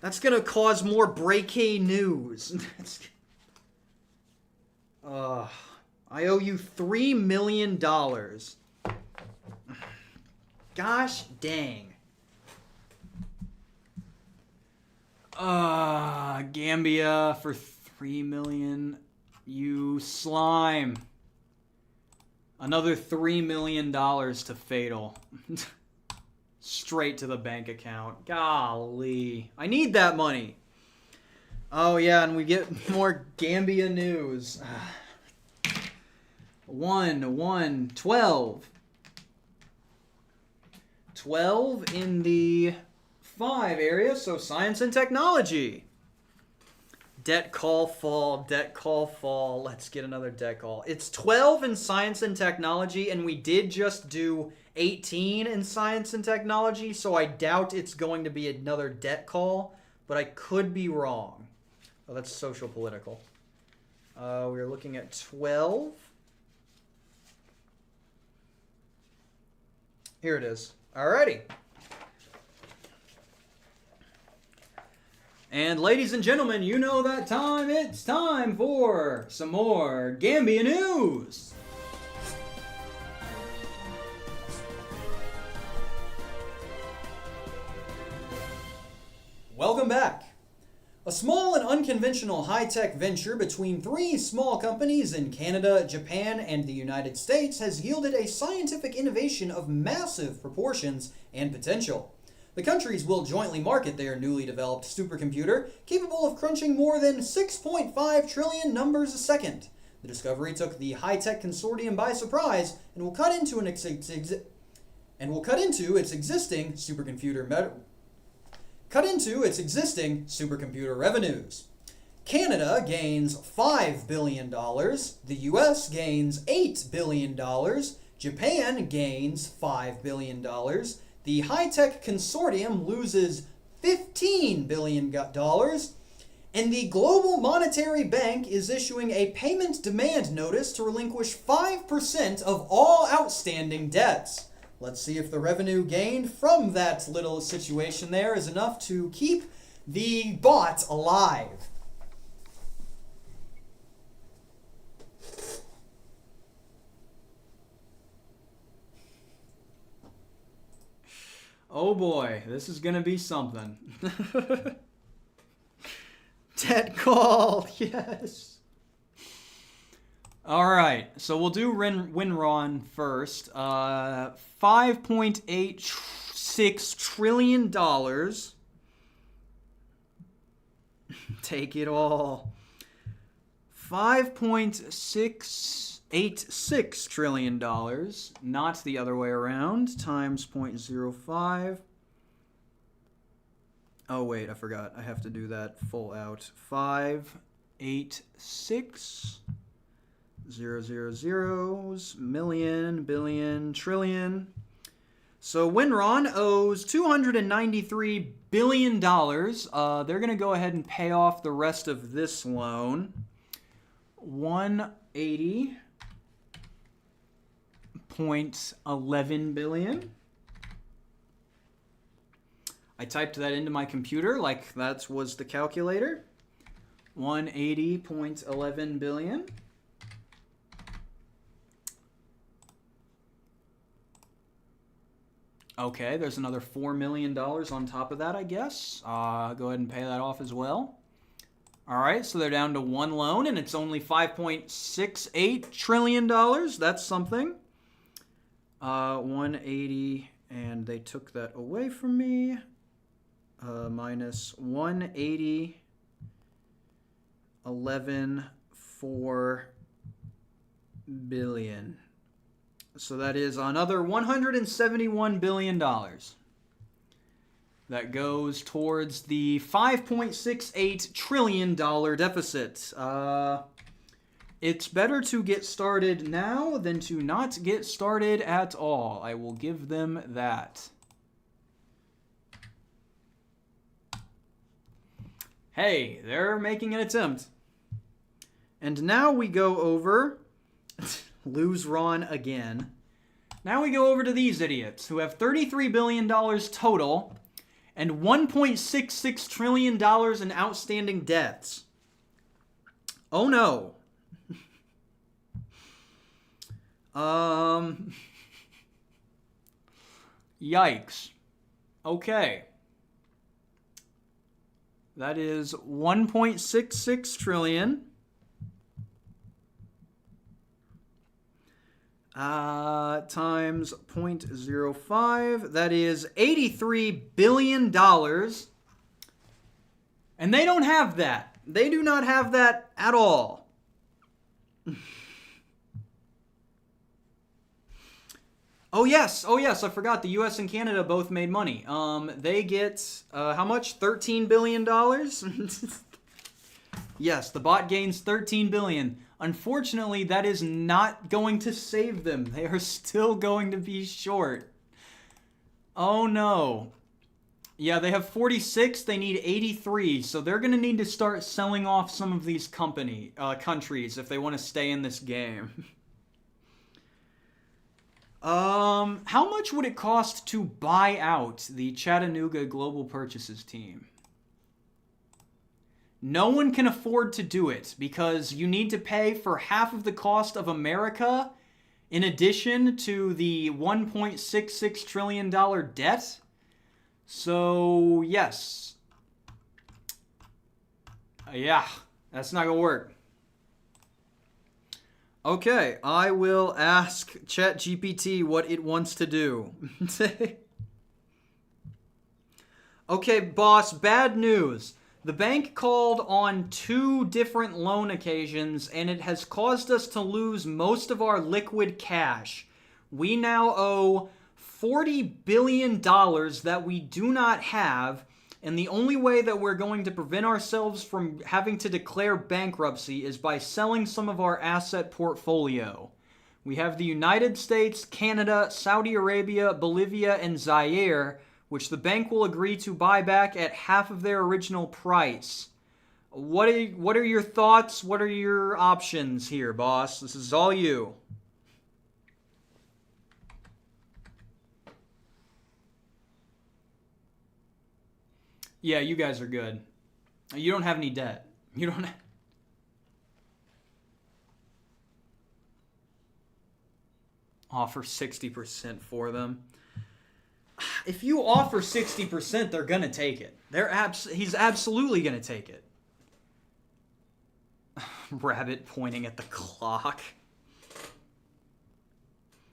That's gonna cause more breaking news. I owe you $3 million. Gosh dang. Gambia for 3 million. You slime. Another $3 million to Fatal. Straight to the bank account. Golly. I need that money. Oh, yeah, and we get more Gambia news. 12. 12 in the 5 area, so science and technology. Debt call fall, debt call fall. Let's get another debt call. It's 12 in science and technology, and we did just do 18 in science and technology, so I doubt it's going to be another debt call, but I could be wrong. Oh, that's social political. We're looking at 12. Here it is. Alrighty. And ladies and gentlemen, you know that time. It's time for some more Gambia news. Welcome back. A small and unconventional high-tech venture between 3 small companies in Canada, Japan, and the United States has yielded a scientific innovation of massive proportions and potential. The countries will jointly market their newly developed supercomputer, capable of crunching more than 6.5 trillion numbers a second. The discovery took the high-tech consortium by surprise and will cut into its existing supercomputer revenues. Canada gains $5 billion, the US gains $8 billion, Japan gains $5 billion, the high-tech consortium loses $15 billion, and the Global Monetary Bank is issuing a payment demand notice to relinquish 5% of all outstanding debts. Let's see if the revenue gained from that little situation there is enough to keep the bot alive. Oh boy, this is gonna be something. Debt call, yes. All right, so we'll do Winron first. $5.86 trillion. Take it all. $5.686 trillion, not the other way around, times 0.05. Oh, wait, I forgot. I have to do that full out. 586 000s, million, billion, trillion. So Winron owes $293 billion. They're going to go ahead and pay off the rest of this loan. $180.11 billion. I typed that into my computer like that was the calculator. 180.11 billion. Okay, there's another $4 million on top of that, I guess. Go ahead and pay that off as well. All right, so they're down to one loan, and it's only $5.68 trillion. That's something. 180, and they took that away from me. Minus 180, 11.4 billion. So that is another $171 billion. That goes towards the $5.68 trillion deficit. It's better to get started now than to not get started at all. I will give them that. Hey, they're making an attempt. And now we go over... lose Ron again. Now we go over to these idiots who have $33 billion total and $1.66 trillion in outstanding debts. Oh no. Yikes. Okay. That is 1.66 trillion. Times 0.05. That is $83 billion. And they don't have that. They do not have that at all. Oh yes, I forgot. The U.S. and Canada both made money. They get, how much? $13 billion? Yes, the bot gains $13 billion. Unfortunately, that is not going to save them. They are still going to be short. Oh no. Yeah, they have 46, they need 83, so they're going to need to start selling off some of these countries if they want to stay in this game. How much would it cost to buy out the Chattanooga Global Purchases team? No one can afford to do it because you need to pay for half of the cost of America in addition to the $1.66 trillion debt. So, yes. Yeah, that's not going to work. Okay, I will ask ChatGPT what it wants to do. Okay, boss, bad news. The bank called on 2 different loan occasions, and it has caused us to lose most of our liquid cash. We now owe $40 billion that we do not have, and the only way that we're going to prevent ourselves from having to declare bankruptcy is by selling some of our asset portfolio. We have the United States, Canada, Saudi Arabia, Bolivia, and Zaire, which the bank will agree to buy back at half of their original price. What are your thoughts? What are your options here, boss? This is all you. Yeah, you guys are good. You don't have any debt. You don't have... Offer 60% for them. If you offer 60%, they're going to take it. He's absolutely going to take it. Rabbit pointing at the clock.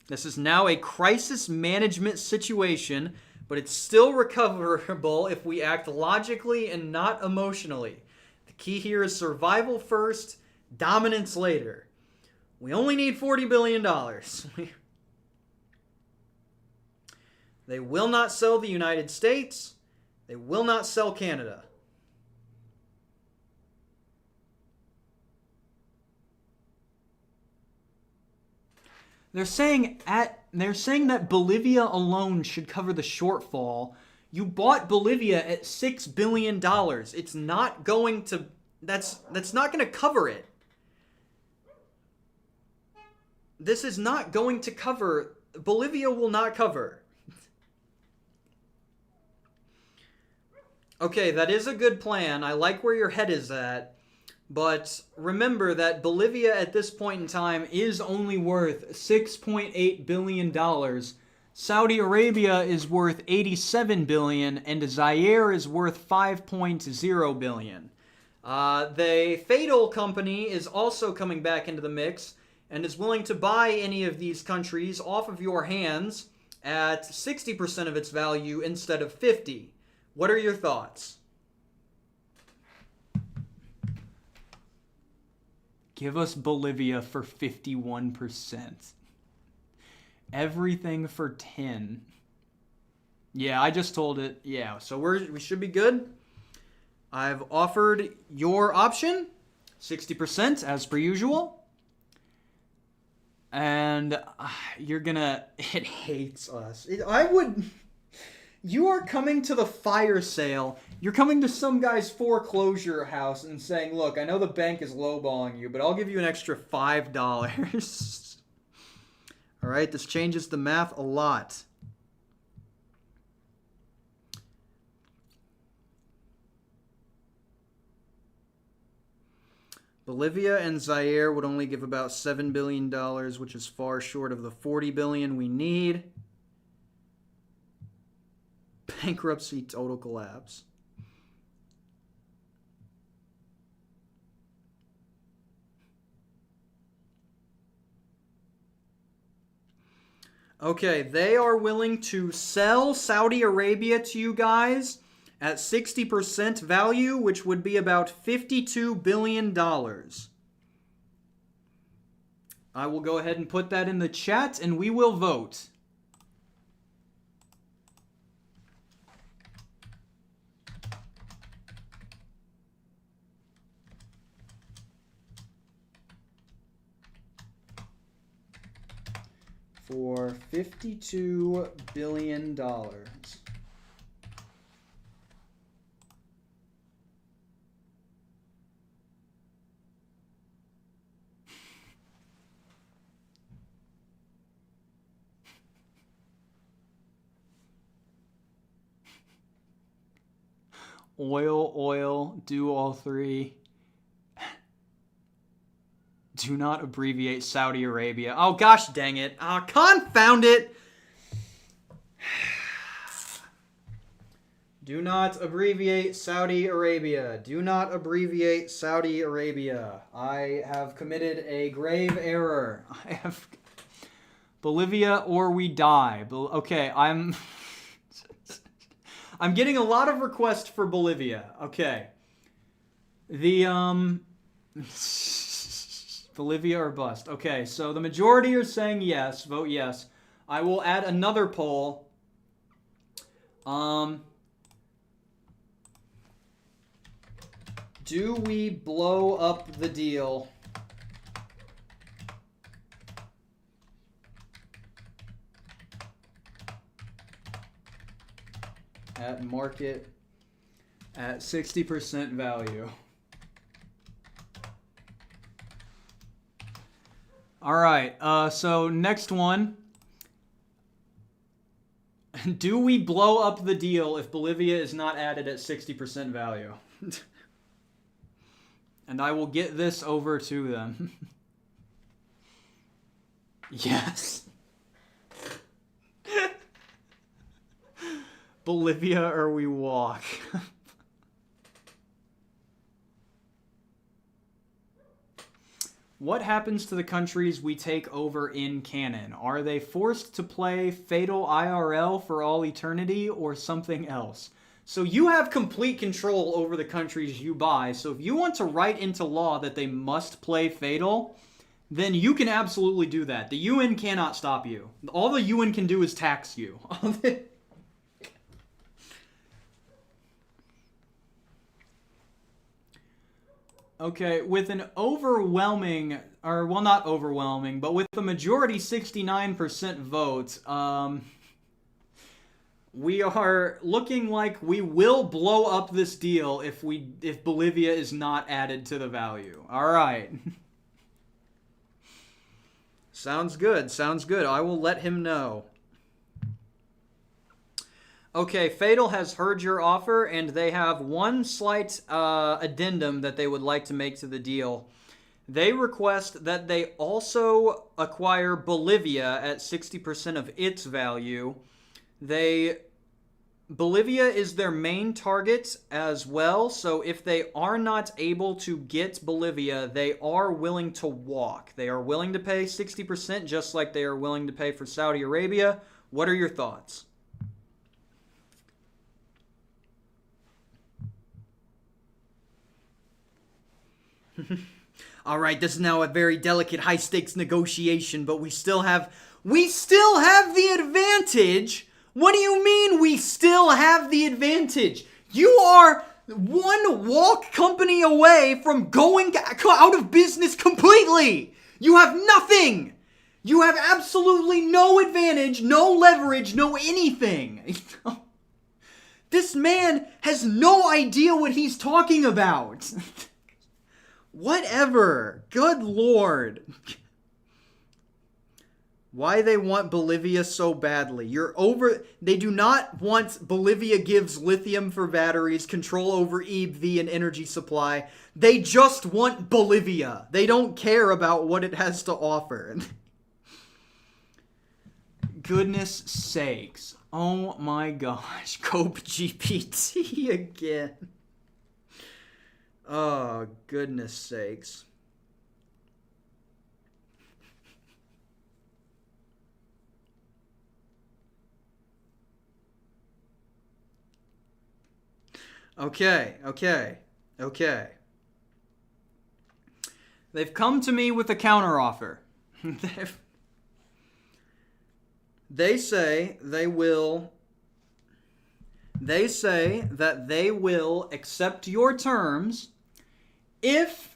This is now a crisis management situation, but it's still recoverable if we act logically and not emotionally. The key here is survival first, dominance later. We only need $40 billion. They will not sell the United States. They will not sell Canada. They're saying that Bolivia alone should cover the shortfall. You bought Bolivia at $6 billion. It's not going to... That's not going to cover it. This is not going to cover... Bolivia will not cover. Okay, that is a good plan. I like where your head is at. But remember that Bolivia at this point in time is only worth $6.8 billion. Saudi Arabia is worth $87 billion, and Zaire is worth $5.0 billion. The Fatal Company is also coming back into the mix and is willing to buy any of these countries off of your hands at 60% of its value instead of 50%. What are your thoughts? Give us Bolivia for 51%. Everything for 10. Yeah, I just told it. Yeah, so we should be good. I've offered your option, 60% as per usual. And you're gonna... It hates us. You are coming to the fire sale. You're coming to some guy's foreclosure house and saying, look, I know the bank is lowballing you, but I'll give you an extra $5. All right, this changes the math a lot. Bolivia and Zaire would only give about $7 billion, which is far short of the $40 billion we need. Bankruptcy, total collapse. Okay, they are willing to sell Saudi Arabia to you guys at 60% value, which would be about $52 billion. I will go ahead and put that in the chat, and we will vote. For $52 billion. Oil, do all three. Do not abbreviate Saudi Arabia. Oh, gosh dang it. Ah, confound it. Do not abbreviate Saudi Arabia. Do not abbreviate Saudi Arabia. I have committed a grave error. I have... Bolivia or we die. Okay, I'm getting a lot of requests for Bolivia. Okay. Bolivia or bust. Okay, so the majority are saying yes. Vote yes. I will add another poll. Do we blow up the deal? At market at 60% value. All right, so next one. Do we blow up the deal if Bolivia is not added at 60% value? And I will get this over to them. Yes. Bolivia or we walk. What happens to the countries we take over in canon? Are they forced to play Fatal IRL for all eternity or something else? So you have complete control over the countries you buy. So if you want to write into law that they must play Fatal, then you can absolutely do that. The UN cannot stop you. All the UN can do is tax you. Okay, with an overwhelming, or well, not overwhelming, but with the majority 69% vote, we are looking like we will blow up this deal if Bolivia is not added to the value. All right. Sounds good. Sounds good. I will let him know. Okay, Fatal has heard your offer, and they have one slight addendum that they would like to make to the deal. They request that they also acquire Bolivia at 60% of its value. Bolivia is their main target as well, so if they are not able to get Bolivia, they are willing to walk. They are willing to pay 60%, just like they are willing to pay for Saudi Arabia. What are your thoughts? All right, this is now a very delicate, high-stakes negotiation, but we still have the advantage. What do you mean we still have the advantage? You are one walk company away from going out of business completely. You have nothing. You have absolutely no advantage, no leverage, no anything. This man has no idea what he's talking about. Whatever. Good Lord. Why they want Bolivia so badly. They do not want Bolivia gives lithium for batteries, control over EV and energy supply. They just want Bolivia. They don't care about what it has to offer. Goodness sakes. Oh my gosh. Cope GPT again. Oh, goodness sakes. Okay. They've come to me with a counteroffer. They say that they will accept your terms if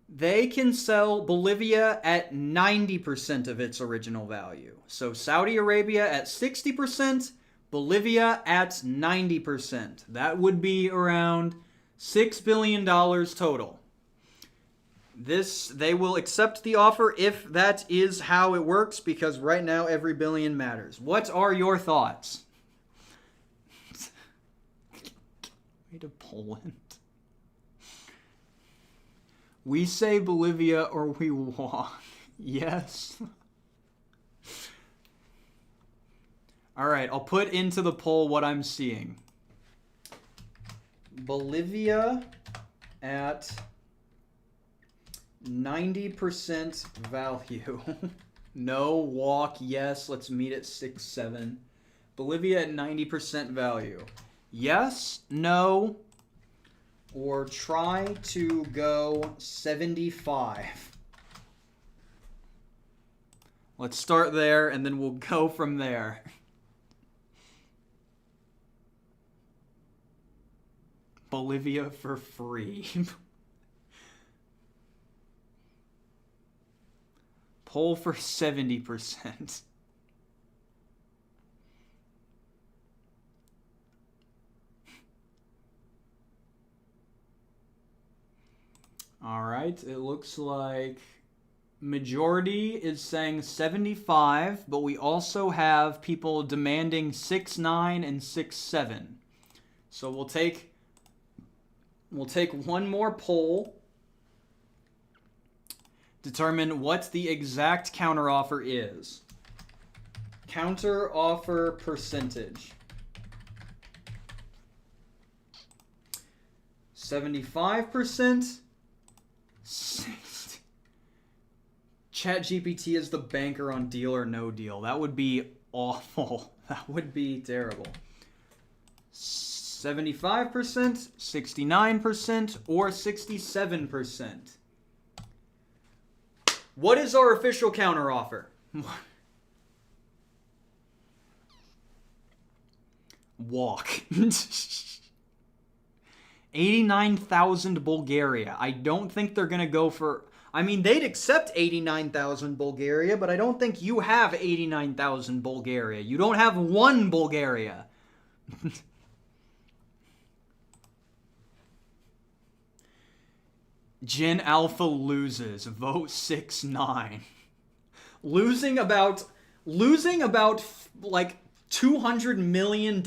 they can sell Bolivia at 90% of its original value. So Saudi Arabia at 60%, Bolivia at 90%. That would be around $6 billion total. They will accept the offer if that is how it works, because right now every billion matters. What are your thoughts? Way to Poland. We say Bolivia or we walk. Yes. All right, I'll put into the poll what I'm seeing. Bolivia at 90% value. No, walk, yes. Let's meet at 6-7. Bolivia at 90% value. Yes, no, or try to go 75. Let's start there, and then we'll go from there. Bolivia for free. Poll for 70%. All right, it looks like majority is saying 75, but we also have people demanding 6-9 and 6-7. So we'll take one more poll. Determine what the exact counteroffer is. Counteroffer percentage. 75%. ChatGPT is the banker on Deal or No Deal. That would be awful. That would be terrible. 75%, 69%, or 67%. What is our official counteroffer? Walk. 89,000 Bulgaria. I don't think they're going to go for... I mean, they'd accept 89,000 Bulgaria, but I don't think you have 89,000 Bulgaria. You don't have one Bulgaria. Gen Alpha loses. Vote 6-9. Losing about like $200 million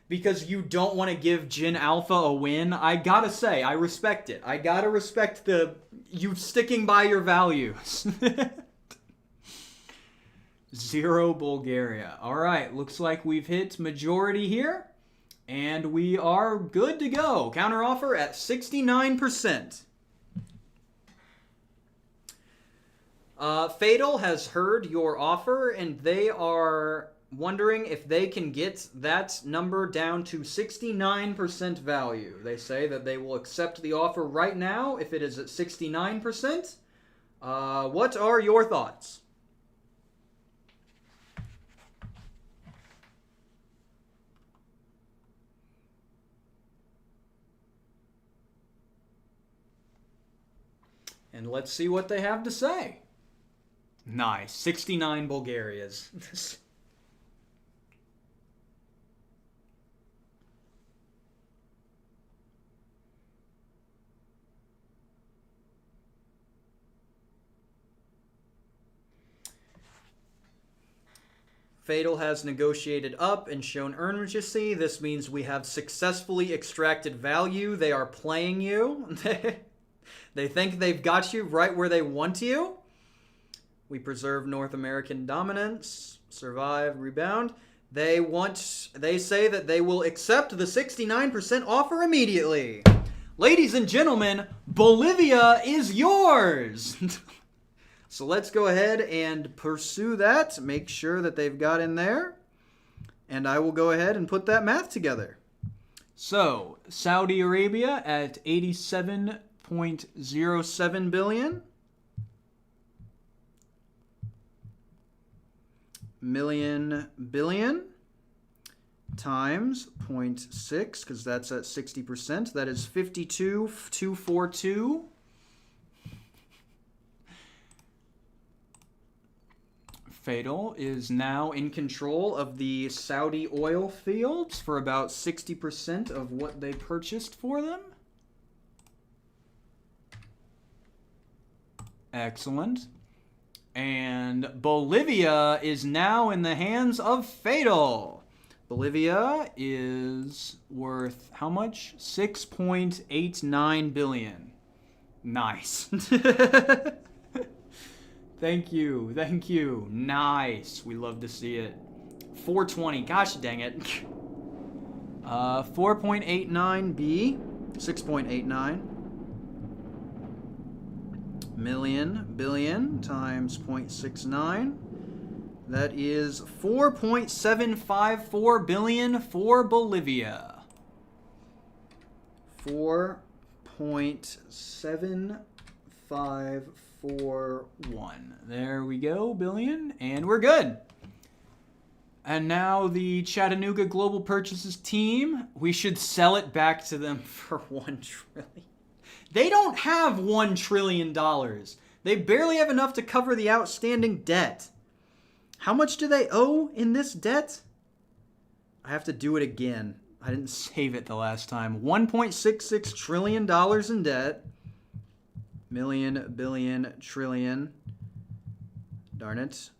because you don't want to give Gen Alpha a win. I gotta say, I respect it. I gotta respect you sticking by your values. 0 Bulgaria. All right, looks like we've hit majority here, and we are good to go. Counteroffer at 69%. Fatal has heard your offer, and they are wondering if they can get that number down to 69% value. They say that they will accept the offer right now if it is at 69%. What are your thoughts? And let's see what they have to say. Nice. 69 Bulgarias. Fatal has negotiated up and shown urgency. This means we have successfully extracted value. They are playing you. They think they've got you right where they want you. We preserve North American dominance, survive, rebound. They say that they will accept the 69% offer immediately. Ladies and gentlemen, Bolivia is yours. So let's go ahead and pursue that. Make sure that they've got in there. and I will go ahead and put that math together. So, Saudi Arabia at 87.07 billion. Million billion times 0.6, because that's at 60%. That is 52,242. Fatal is now in control of the Saudi oil fields for about 60% of what they purchased for them. Excellent. And Bolivia is now in the hands of Fatal. Bolivia is worth how much? 6.89 billion. Nice. Thank you. Nice. We love to see it. 420. Gosh dang it. 4.89B. 6.89. Million billion times 0.69. That is 4.754 billion for Bolivia. 4.7541. There we go, billion, and we're good. And now the Chattanooga Global Purchases team, we should sell it back to them for $1 trillion. They don't have $1 trillion. They barely have enough to cover the outstanding debt. How much do they owe in this debt? I have to do it again. I didn't save it the last time. $1.66 trillion in debt. Million, billion, trillion. Darn it.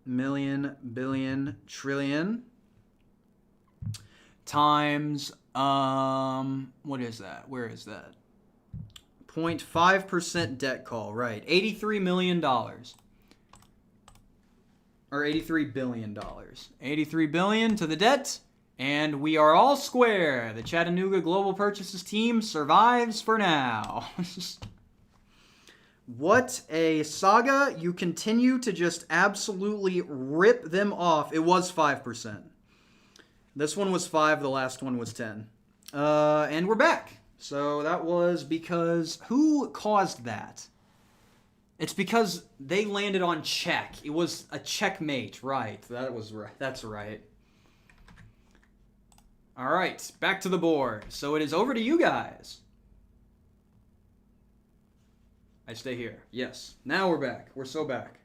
Million, billion, trillion. Times, what is that? Where is that? 0.5% debt call, right. $83 million. Or $83 billion. 83 billion to the debt, and we are all square. The Chattanooga Global Purchases team survives for now. What a saga. You continue to just absolutely rip them off. It was 5%. This one was 5, the last one was 10. And we're back. So that was because who caused that? It's because they landed on check. It was a checkmate, right? That was right. That's right. All right, back to the board. So it is over to you guys. I stay here. Yes. Now we're back. We're so back.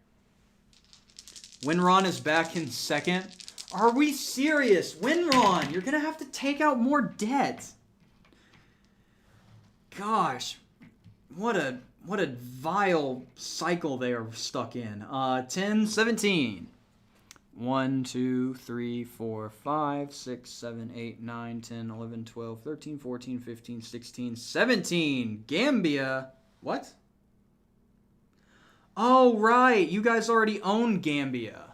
Winron is back in second. Are we serious? Winron, you're going to have to take out more debt. Gosh, what a vile cycle they are stuck in. 10, 17. 1, 2, 3, 4, 5, 6, 7, 8, 9, 10, 11, 12, 13, 14, 15, 16, 17. Gambia. What? Oh, right. You guys already own Gambia.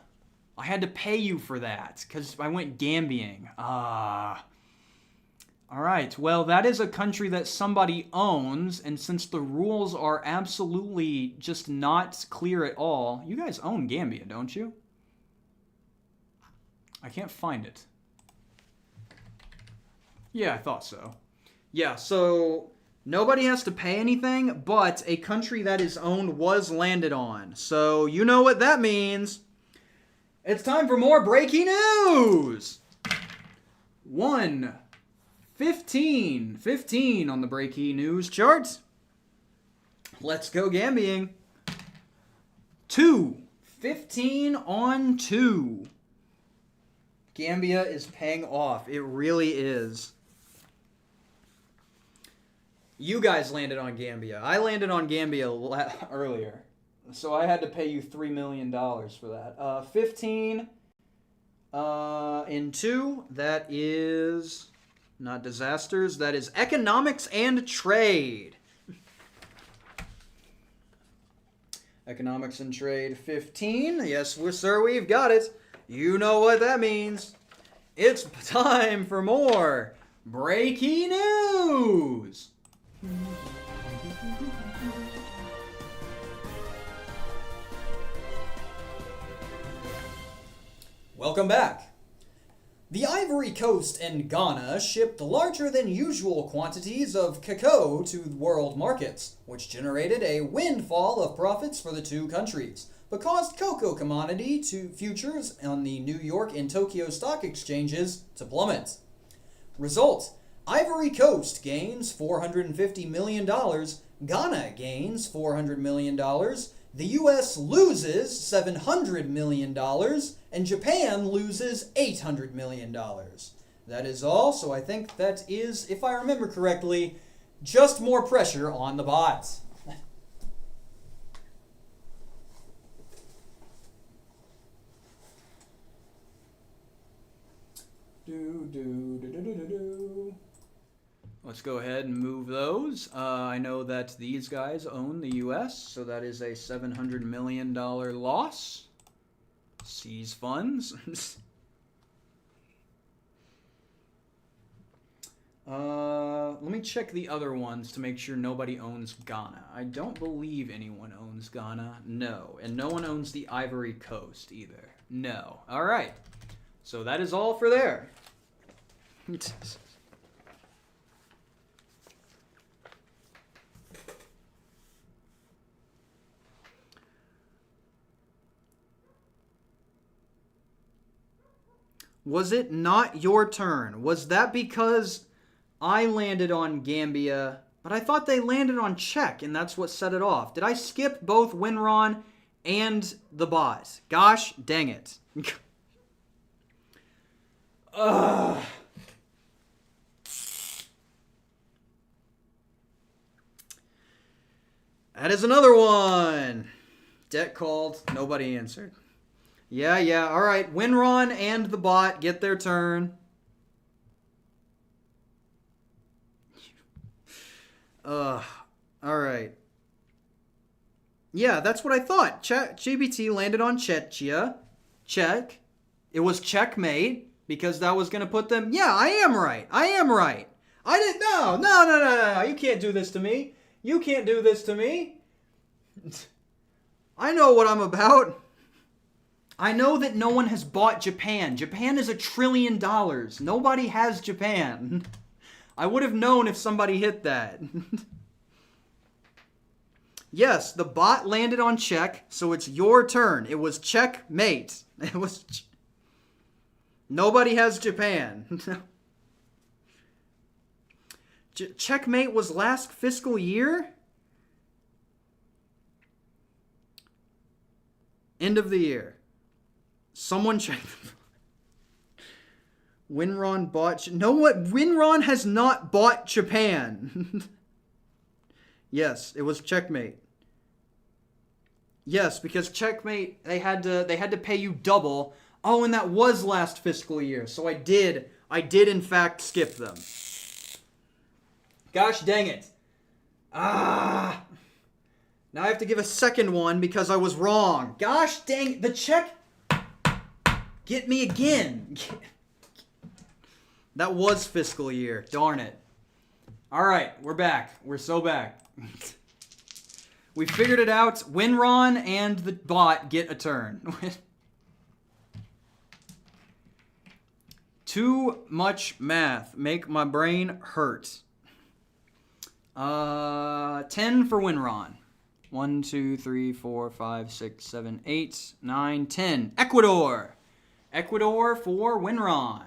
I had to pay you for that because I went Gambiang. All right, well, that is a country that somebody owns, and since the rules are absolutely just not clear at all, you guys own Gambia, don't you? I can't find it. Yeah, I thought so. Yeah, so nobody has to pay anything, but a country that is owned was landed on. So you know what that means. It's time for more breaking news! 15 on the breaking news chart. Let's go Gambiang. 15 on 2. Gambia is paying off. It really is. You guys landed on Gambia. I landed on Gambia earlier. So I had to pay you $3 million for that. 15 in 2. That is not disasters. That is economics and trade. Economics and trade 15. Yes, sir, we've got it. You know what that means. It's time for more breaking news. Welcome back. The Ivory Coast and Ghana shipped larger than usual quantities of cacao to world markets, which generated a windfall of profits for the two countries, but caused cocoa commodity futures on the New York and Tokyo stock exchanges to plummet. Result: Ivory Coast gains $450 million, Ghana gains $400 million, the US loses $700 million, and Japan loses $800 million. That is all, so I think that is, if I remember correctly, just more pressure on the bots. Let's go ahead and move those. I know that these guys own the U.S., so that is a $700 million loss. Seize funds. Let me check the other ones to make sure nobody owns Ghana. I don't believe anyone owns Ghana. No. And no one owns the Ivory Coast either. No. All right. So that is all for there. Was it not your turn? Was that because I landed on Gambia, but I thought they landed on Czech, and that's what set it off? Did I skip both Winron and the bot? Gosh dang it. Ugh. That is another one. Debt called. Nobody answered. Yeah. All right. Winron and the bot get their turn. All right. Yeah, that's what I thought. GBT landed on Czechia. Czech. It was checkmate because that was going to put them... Yeah, I am right. I didn't... No. You can't do this to me. You can't do this to me. I know what I'm about. I know that no one has bought Japan. Japan is $1 trillion. Nobody has Japan. I would have known if somebody hit that. Yes, the bot landed on Czech, so it's your turn. It was checkmate. It was... Nobody has Japan. Checkmate was last fiscal year? End of the year. Someone check. Winron bought... No, what? Winron has not bought Japan. Yes, it was checkmate. Yes, because checkmate, they had to pay you double. Oh, and that was last fiscal year. So I did in fact skip them. Gosh dang it. Now I have to give a second one because I was wrong. Gosh dang, the check... Get me again. That was fiscal year. Darn it. All right, we're back. We're so back. We figured it out. Winron and the bot get a turn. Too much math. Make my brain hurt. 10 for Winron. 1, 2, 3, 4, 5, 6, 7, 8, 9, 10. Ecuador. Ecuador for Winron.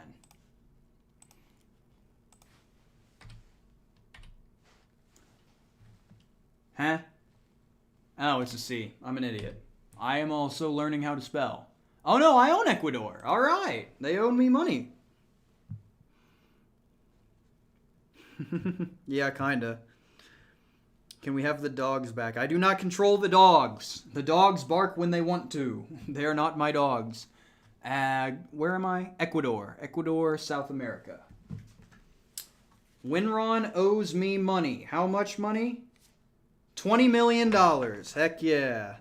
Huh? Oh, it's a C. I'm an idiot. I am also learning how to spell. Oh no, I own Ecuador. All right. They owe me money. Yeah, kinda. Can we have the dogs back? I do not control the dogs. The dogs bark when they want to. They are not my dogs. Where am I? Ecuador. Ecuador, South America. Winron owes me money. How much money? $20 million. Heck yeah.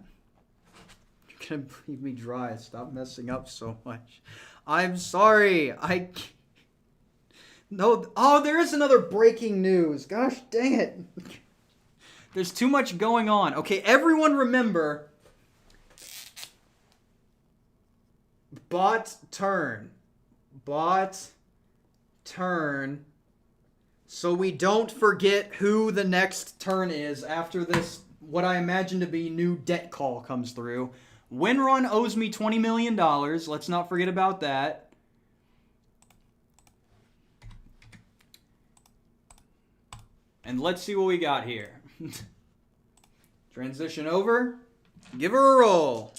You're gonna breathe me dry. Stop messing up so much. I'm sorry. No. Oh, there is another breaking news. Gosh dang it. There's too much going on. Okay, everyone remember... Bot turn. Bot turn. So we don't forget who the next turn is after this, what I imagine to be new debt call comes through. Winrun owes me $20 million. Let's not forget about that. And let's see what we got here. Transition over. Give her a roll.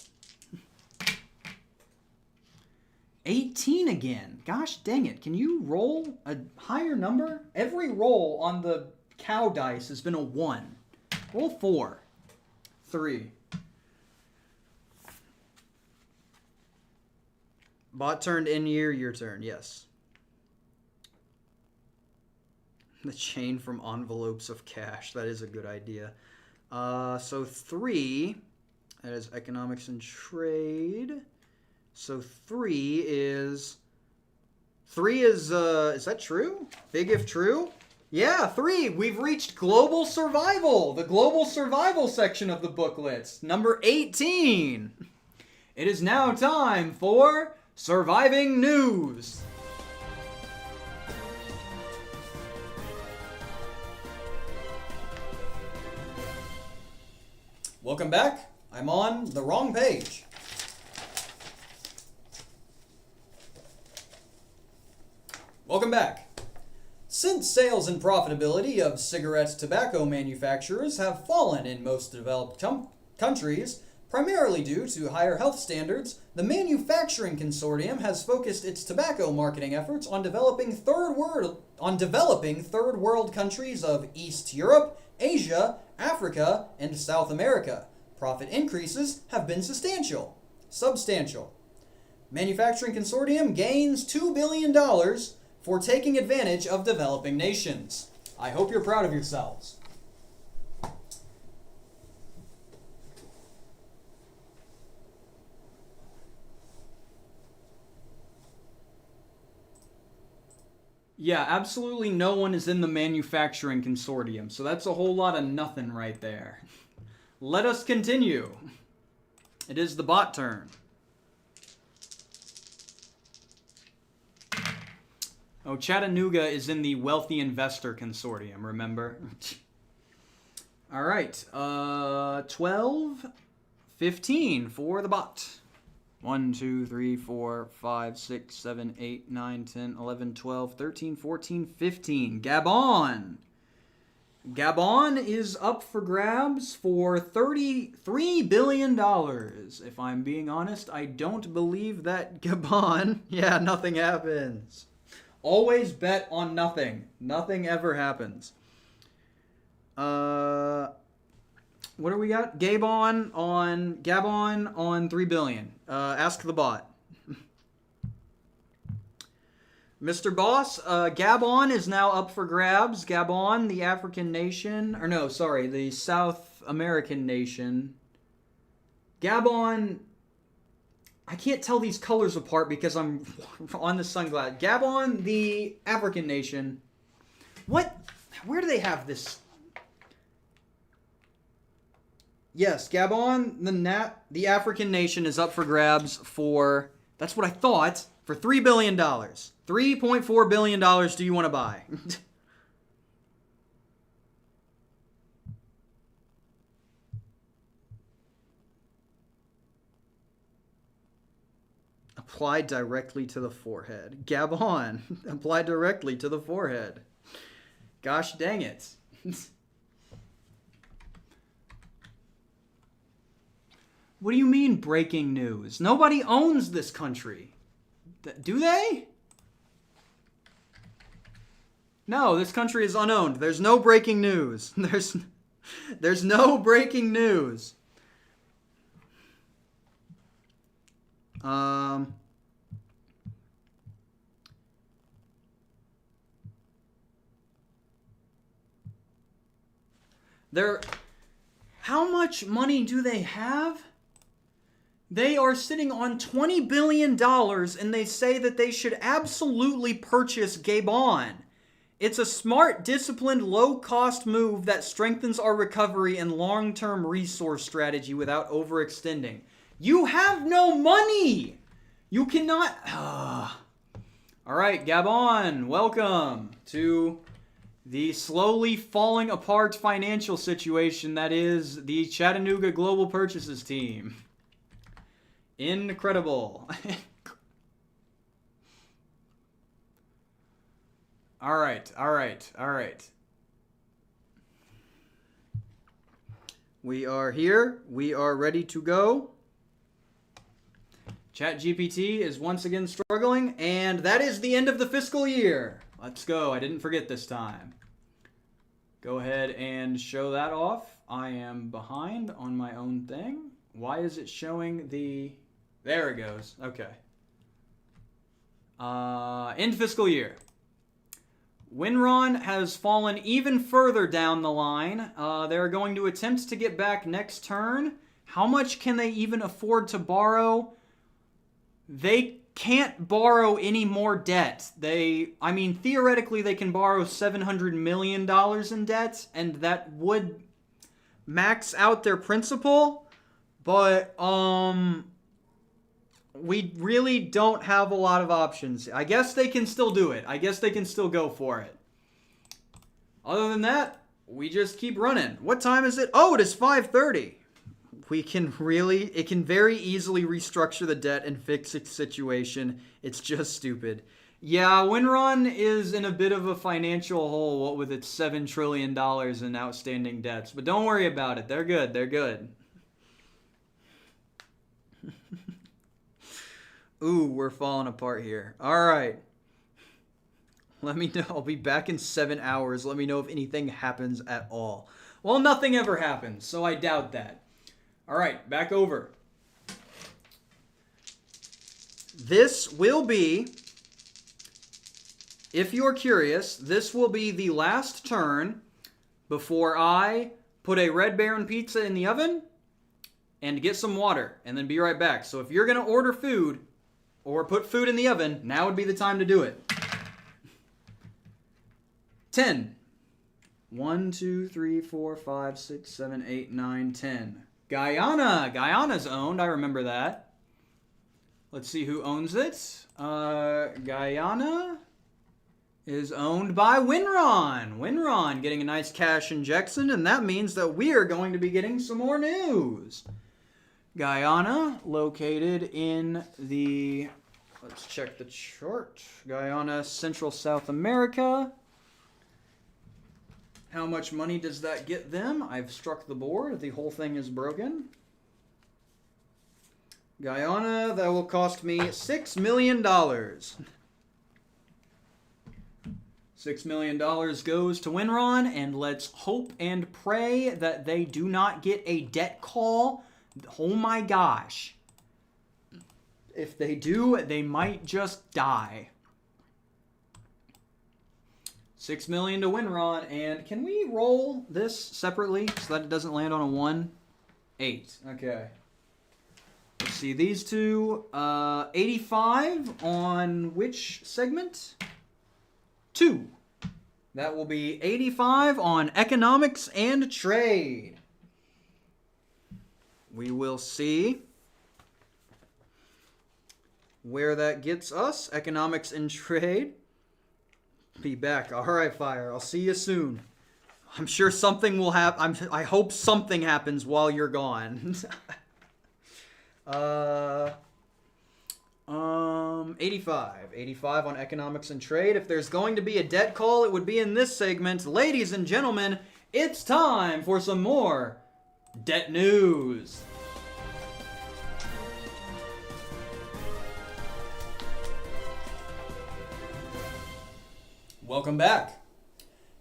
18 again. Gosh dang it. Can you roll a higher number? Every roll on the cow dice has been a 1. Roll 4. 3. Bot turned in year, your turn. Yes. The chain from envelopes of cash. That is a good idea. So 3. That is economics and trade. So 3 is that true? Big if true? Yeah, 3. We've reached global survival. The global survival section of the booklets. Number 18. It is now time for surviving news. Welcome back. I'm on the wrong page. Welcome back. Since sales and profitability of cigarette tobacco manufacturers have fallen in most developed countries, primarily due to higher health standards, the Manufacturing Consortium has focused its tobacco marketing efforts on developing third world countries of East Europe, Asia, Africa, and South America. Profit increases have been substantial. Manufacturing Consortium gains $2 billion for taking advantage of developing nations. I hope you're proud of yourselves. Yeah, absolutely no one is in the Manufacturing Consortium, so that's a whole lot of nothing right there. Let us continue. It is the bot turn. Oh, Chattanooga is in the Wealthy Investor Consortium, remember? All right, 12, 15 for the bot. 1, 2, 3, 4, 5, 6, 7, 8, 9, 10, 11, 12, 13, 14, 15. Gabon. Gabon is up for grabs for $33 billion. If I'm being honest, I don't believe that Gabon... Yeah, nothing happens. Always bet on nothing. Nothing ever happens. What do we got? Gabon on 3 billion. Ask the bot. Mr. Boss, Gabon is now up for grabs. Gabon, the African nation, the South American nation. Gabon, I can't tell these colors apart because I'm on the sunglasses. Gabon, the African nation. What? Where do they have this? Yes, Gabon, the African nation, is up for grabs for, that's what I thought, for $3 billion. $3.4 billion do you want to buy? Apply directly to the forehead. Gabon, apply directly to the forehead. Gosh dang it. What do you mean breaking news? Nobody owns this country. Do they? No, this country is unowned. There's no breaking news. There's no breaking news. How much money do they have? They are sitting on $20 billion and they say that they should absolutely purchase Gabon. It's a smart, disciplined, low-cost move that strengthens our recovery and long-term resource strategy without overextending. You have no money! You cannot... All right, Gabon, welcome to the slowly falling apart financial situation that is the Chattanooga Global Purchases team. Incredible. All right. We are here. We are ready to go. ChatGPT is once again struggling, and that is the end of the fiscal year. Let's go. I didn't forget this time. Go ahead and show that off. I am behind on my own thing. Why is it showing the... There it goes. Okay. End fiscal year. Winron has fallen even further down the line. They're going to attempt to get back next turn. How much can they even afford to borrow? They can't borrow any more debt. Theoretically, they can borrow $700 million in debt, and that would max out their principal. But, we really don't have a lot of options. I guess they can still do it. I guess they can still go for it. Other than that, we just keep running. What time is it? Oh, it is 5:30. It can very easily restructure the debt and fix its situation. It's just stupid. Yeah, Winron is in a bit of a financial hole, what with its $7 trillion in outstanding debts. But don't worry about it. They're good. They're good. Ooh, we're falling apart here. All right. Let me know. I'll be back in 7 hours. Let me know if anything happens at all. Well, nothing ever happens, so I doubt that. All right, back over. This will be, if you're curious, this will be the last turn before I put a Red Baron pizza in the oven and get some water, and then be right back. So if you're going to order food or put food in the oven, now would be the time to do it. 10. 1, 2, 3, 4, 5, 6, 7, 8, 9, 10. Guyana. Guyana's owned. I remember that. Let's see who owns it. Guyana is owned by Winron. Winron getting a nice cash injection, and that means that we are going to be getting some more news. Guyana, located in the... Let's check the chart. Guyana, Central South America. How much money does that get them? I've struck the board. The whole thing is broken. Guyana, that will cost me $6 million. $6 million goes to Winron, and let's hope and pray that they do not get a debt call. Oh my gosh. If they do, they might just die. $6 million to Winron, and can we roll this separately so that it doesn't land on a 1? 8. Okay. Let's see, these two, 85 on which segment? 2. That will be 85 on economics and trade. We will see where that gets us. Economics and trade. Be back. All right, Fire. I'll see you soon. I'm sure something will happen. I hope something happens while you're gone. 85 on economics and trade. If there's going to be a debt call, it would be in this segment. Ladies and gentlemen, it's time for some more debt news. Welcome back.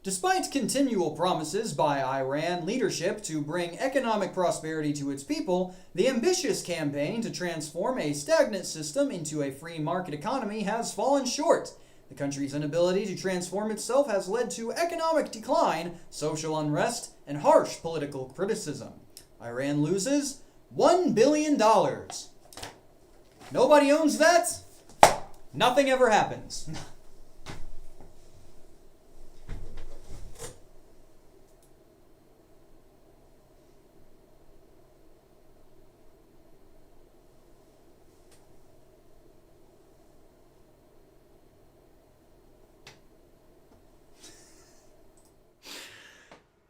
Despite continual promises by Iran leadership to bring economic prosperity to its people, the ambitious campaign to transform a stagnant system into a free market economy has fallen short. The country's inability to transform itself has led to economic decline, social unrest, and harsh political criticism. Iran loses $1 billion. Nobody owns that. Nothing ever happens.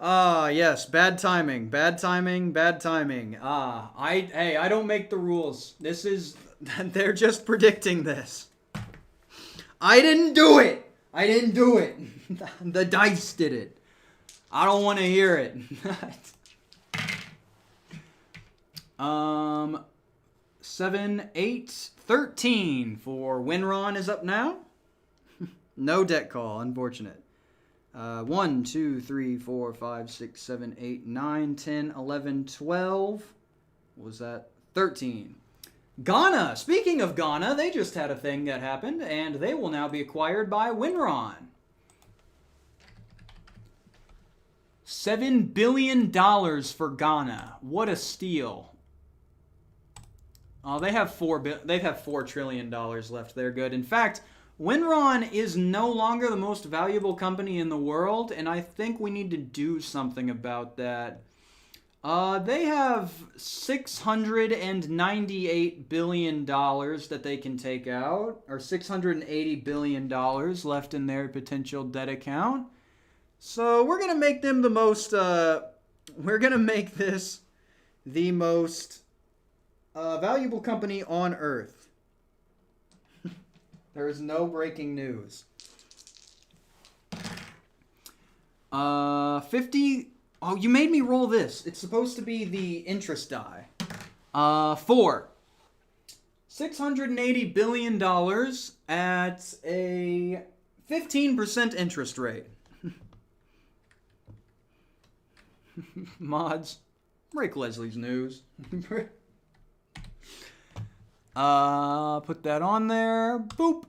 Yes, bad timing. I don't make the rules. They're just predicting this. I didn't do it. The dice did it. I don't want to hear it. 7, 8, 13 for Winron is up now. No debt call, unfortunate. 1, 2, 3, 4, 5, 6, 7, 8, 9, 10, 11, 12. What was that? 13. Ghana. Speaking of Ghana, they just had a thing that happened, and they will now be acquired by Winron. $7 billion for Ghana. What a steal. Oh, they have $4 trillion left. They're good. In fact, Winron is no longer the most valuable company in the world, and I think we need to do something about that. They have $698 billion that they can take out, or $680 billion left in their potential debt account. So we're gonna make them the most. We're gonna make this the most valuable company on Earth. There is no breaking news. 50. Oh, you made me roll this. It's supposed to be the interest die. 4. $680 billion at a 15% interest rate. Mods, break Leslie's news. Put that on there. Boop.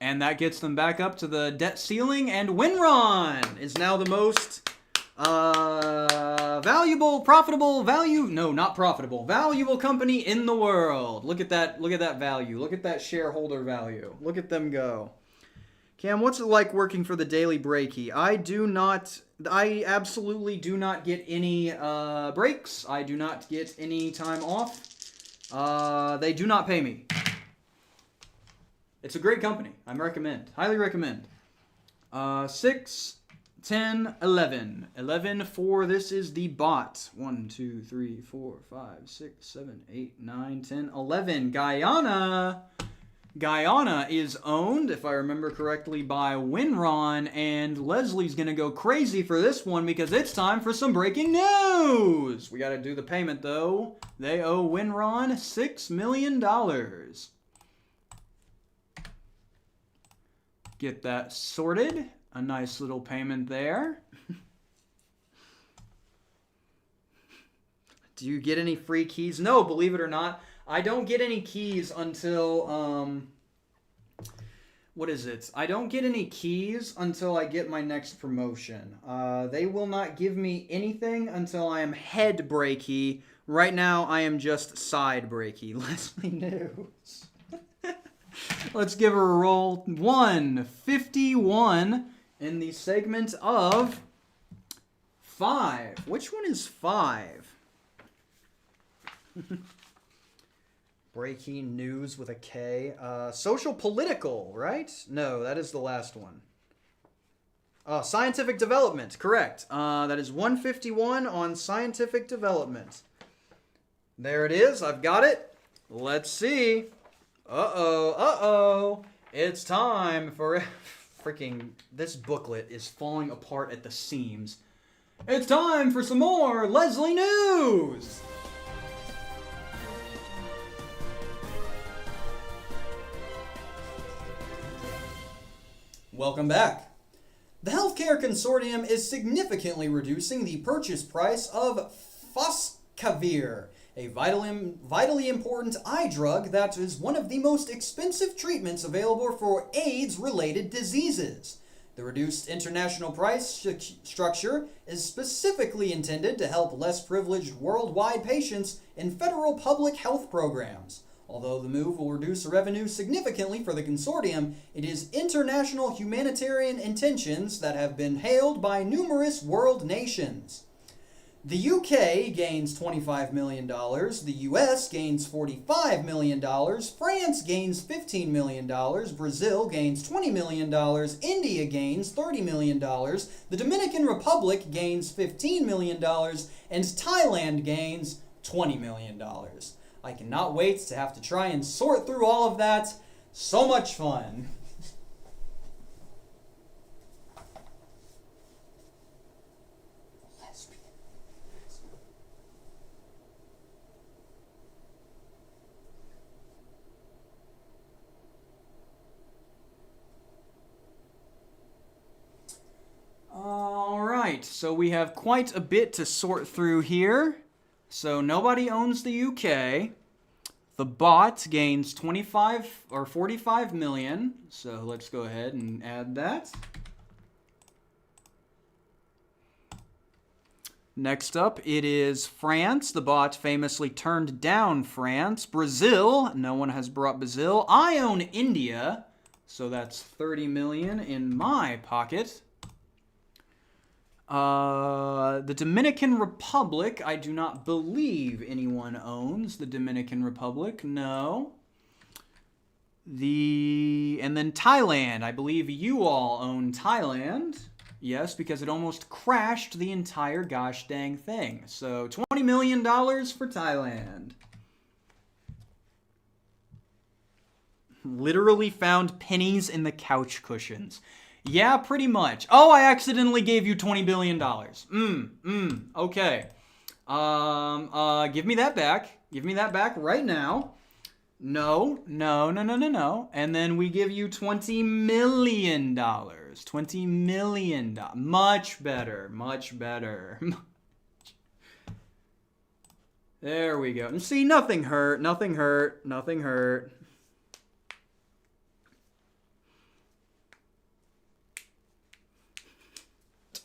And that gets them back up to the debt ceiling, and Winron is now the most valuable company in the world. Look at that value. Look at that shareholder value. Look at them go. Cam, what's it like working for the Daily Breaky? I absolutely do not get any breaks. I do not get any time off. They do not pay me. It's a great company. Highly recommend. 6, 10, 11. 11 for this is the bot. 1, 2, 3, 4, 5, 6, 7, 8, 9, 10, 11. Guyana is owned, if I remember correctly, by Winron, and Leslie's gonna go crazy for this one because it's time for some breaking news. We gotta do the payment though. They owe Winron $6 million. Get that sorted. A nice little payment there. Do you get any free keys? No, believe it or not. I don't get any keys until, what is it? I don't get any keys until I get my next promotion. They will not give me anything until I am head breaky. Right now, I am just side breaky. Leslie News. Let's give her a roll. 151 in the segment of 5. Which one is 5? Breaking news with a K. Social political, right? No, that is the last one. Scientific development, correct. That is 151 on scientific development. There it is. I've got it. Let's see. Uh-oh. It's time for... Freaking... This booklet is falling apart at the seams. It's time for some more Leslie News! Welcome back. The healthcare consortium is significantly reducing the purchase price of Foscavir, a vitally important eye drug that is one of the most expensive treatments available for AIDS-related diseases. The reduced international price structure is specifically intended to help less privileged worldwide patients in federal public health programs. Although the move will reduce revenue significantly for the consortium, it is international humanitarian intentions that have been hailed by numerous world nations. The UK gains $25 million, the US gains $45 million, France gains $15 million, Brazil gains $20 million, India gains $30 million, the Dominican Republic gains $15 million, and Thailand gains $20 million. I cannot wait to have to try and sort through all of that. So much fun. Alright, so we have quite a bit to sort through here. So nobody owns the UK. The bot gains 25 or 45 million. So let's go ahead and add that. Next up, it is France. The bot famously turned down France. Brazil. No one has brought Brazil. I own India. So that's 30 million in my pocket. The Dominican Republic, I do not believe anyone owns the Dominican Republic. No. And then Thailand. I believe you all own Thailand. Yes, because it almost crashed the entire gosh dang thing. So $20 million for Thailand. Literally found pennies in the couch cushions. Yeah, pretty much. Oh, I accidentally gave you $20 billion. Okay. Give me that back. Give me that back right now. No. And then we give you $20 million. $20 million. Much better. Much better. There we go. And see, nothing hurt. Nothing hurt. Nothing hurt.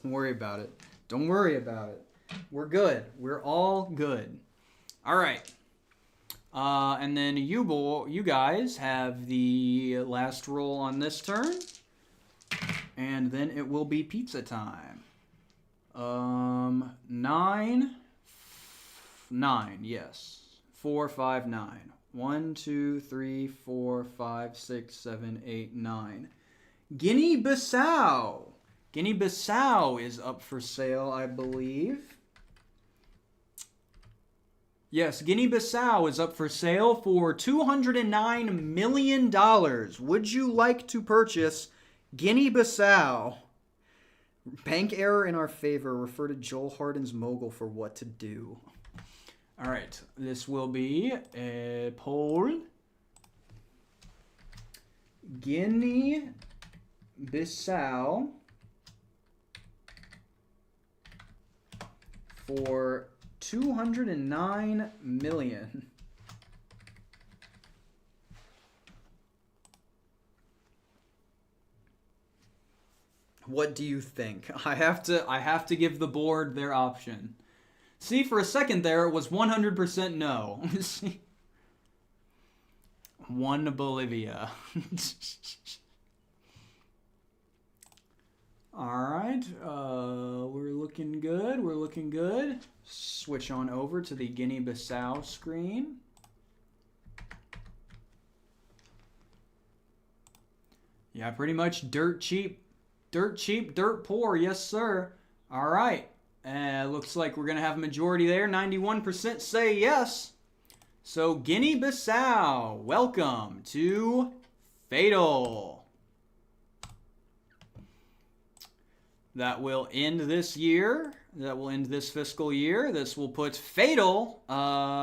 Don't worry about it. Don't worry about it. We're good. We're all good. All right. And then you guys have the last roll on this turn. And then it will be pizza time. 9, yes. 4, 5, 9. 1, 2, 3, 4, 5, 6, 7, 8, 9. Guinea-Bissau. Guinea-Bissau is up for sale, I believe. Yes, Guinea-Bissau is up for sale for $209 million. Would you like to purchase Guinea-Bissau? Bank error in our favor. Refer to Joel Harden's mogul for what to do. All right, this will be a poll. Guinea-Bissau for $209 million. What do you think? I have to give the board their option. See, for a second there, it was 100% no. One Bolivia. Alright, we're looking good, we're looking good. Switch on over to the Guinea-Bissau screen. Yeah, pretty much dirt cheap, dirt poor, yes sir. Alright, looks like we're going to have a majority there, 91% say yes. So Guinea-Bissau, welcome to Fatal. That will end this year. That will end this fiscal year. This will put Fatal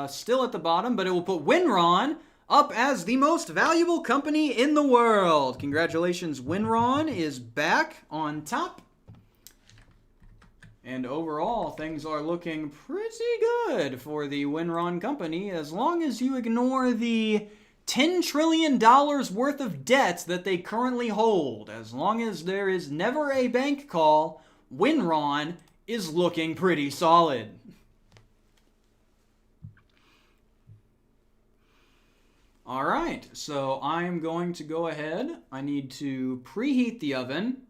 still at the bottom, but it will put Winron up as the most valuable company in the world. Congratulations, Winron is back on top. And overall, things are looking pretty good for the Winron company, as long as you ignore the $10 trillion worth of debt that they currently hold. As long as there is never a bank call, Winron is looking pretty solid. All right, so I'm going to go ahead. I need to preheat the oven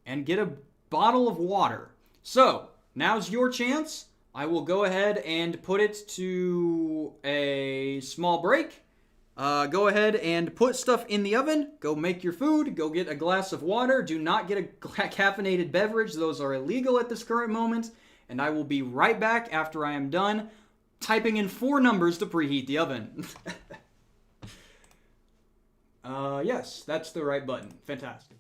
and get a bottle of water. So, now's your chance. I will go ahead and put it to a small break. Go ahead and put stuff in the oven. Go make your food. Go get a glass of water. Do not get a caffeinated beverage. Those are illegal at this current moment. And I will be right back after I am done typing in 4 numbers to preheat the oven. Yes, that's the right button. Fantastic.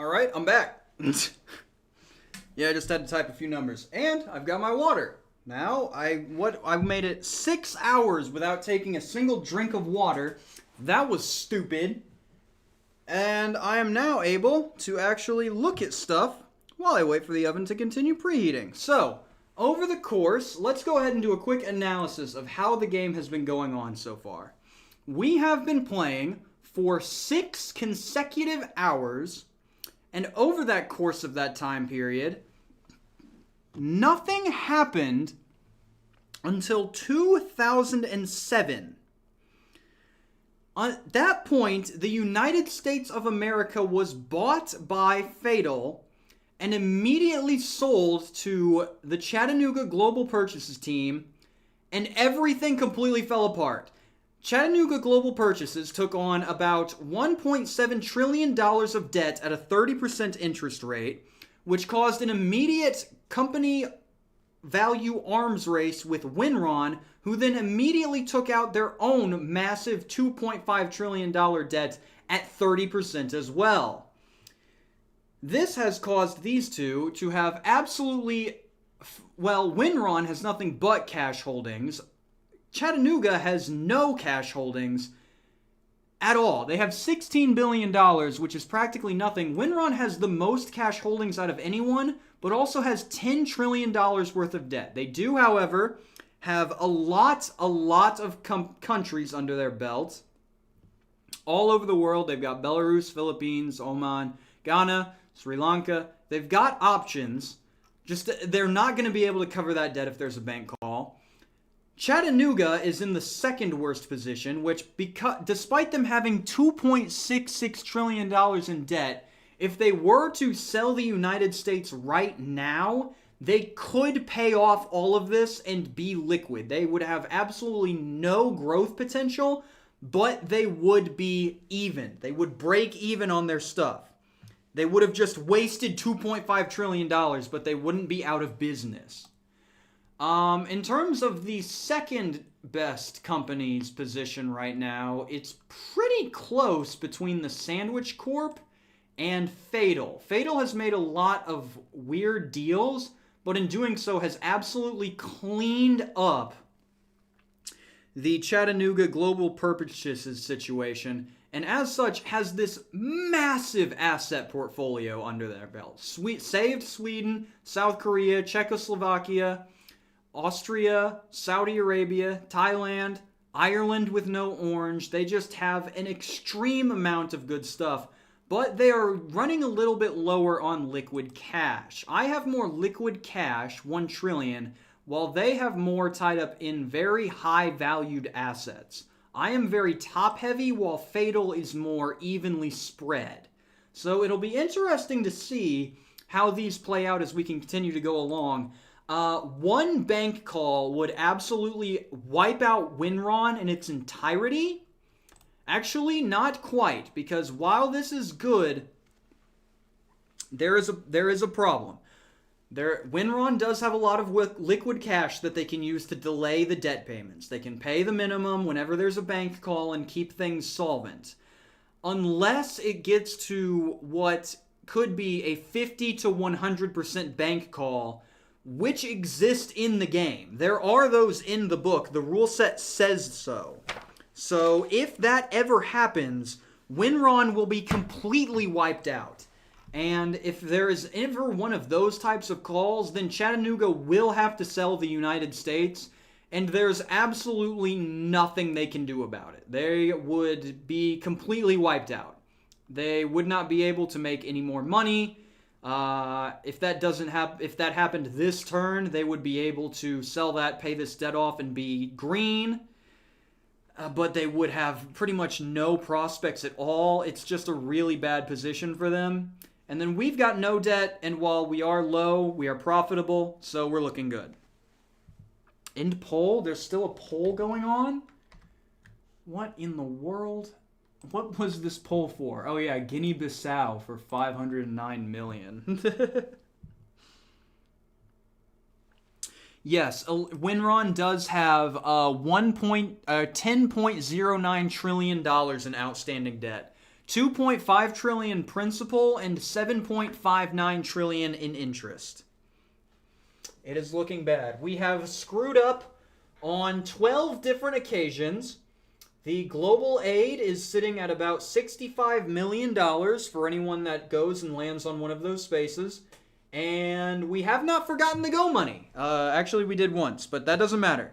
All right, I'm back. Yeah, I just had to type a few numbers. And I've got my water. Now, I've made it 6 hours without taking a single drink of water. That was stupid. And I am now able to actually look at stuff while I wait for the oven to continue preheating. So, over the course, let's go ahead and do a quick analysis of how the game has been going on so far. We have been playing for 6 consecutive hours, and over that course of that time period, nothing happened until 2007. At that point, the United States of America was bought by Fatal and immediately sold to the Chattanooga Global Purchases team, and everything completely fell apart. Chattanooga Global Purchases took on about $1.7 trillion of debt at a 30% interest rate, which caused an immediate company value arms race with Winron, who then immediately took out their own massive $2.5 trillion debt at 30% as well. This has caused these two to have absolutely, well, Winron has nothing but cash holdings. Chattanooga has no cash holdings at all. They have $16 billion, which is practically nothing. Winron has the most cash holdings out of anyone, but also has $10 trillion worth of debt. They do, however, have a lot of countries under their belt. All over the world, they've got Belarus, Philippines, Oman, Ghana, Sri Lanka. They've got options. Just they're not going to be able to cover that debt if there's a bank call. Chattanooga is in the second worst position, which despite them having $2.66 trillion in debt, if they were to sell the United States right now, they could pay off all of this and be liquid. They would have absolutely no growth potential, but they would be even. They would break even on their stuff. They would have just wasted $2.5 trillion, but they wouldn't be out of business. In terms of the second best company's position right now, it's pretty close between the Sandwich Corp and Fatal. Fatal has made a lot of weird deals, but in doing so has absolutely cleaned up the Chattanooga Global Purchases situation, and as such has this massive asset portfolio under their belt. Saved Sweden, South Korea, Czechoslovakia, Austria, Saudi Arabia, Thailand, Ireland with no orange. They just have an extreme amount of good stuff, but they are running a little bit lower on liquid cash. I have more liquid cash, 1 trillion, while they have more tied up in very high valued assets. I am very top heavy, while Fatal is more evenly spread. So it'll be interesting to see how these play out as we continue to go along. One bank call would absolutely wipe out Winron in its entirety. Actually, not quite, because while this is good, there is a problem. Winron does have a lot of liquid cash that they can use to delay the debt payments. They can pay the minimum whenever there's a bank call and keep things solvent. Unless it gets to what could be a 50 to 100% bank call, which exist in the game. There are those in the book. The rule set says so. So if that ever happens, Winron will be completely wiped out. And if there is ever one of those types of calls, then Chattanooga will have to sell the United States, and there's absolutely nothing they can do about it. They would be completely wiped out. They would not be able to make any more money. If that happened this turn, they would be able to sell that, pay this debt off, and be green. But they would have pretty much no prospects at all. It's just a really bad position for them. And then we've got no debt, and while we are low, we are profitable, so we're looking good. End poll? There's still a poll going on? What in the world? What was this poll for? Oh yeah, Guinea-Bissau for 509 million. Yes, Winron does have $10.09 trillion in outstanding debt. 2.5 trillion principal and 7.59 trillion in interest. It is looking bad. We have screwed up on 12 different occasions. The global aid is sitting at about $65 million for anyone that goes and lands on one of those spaces. And we have not forgotten the Go money. Actually, we did once, but that doesn't matter.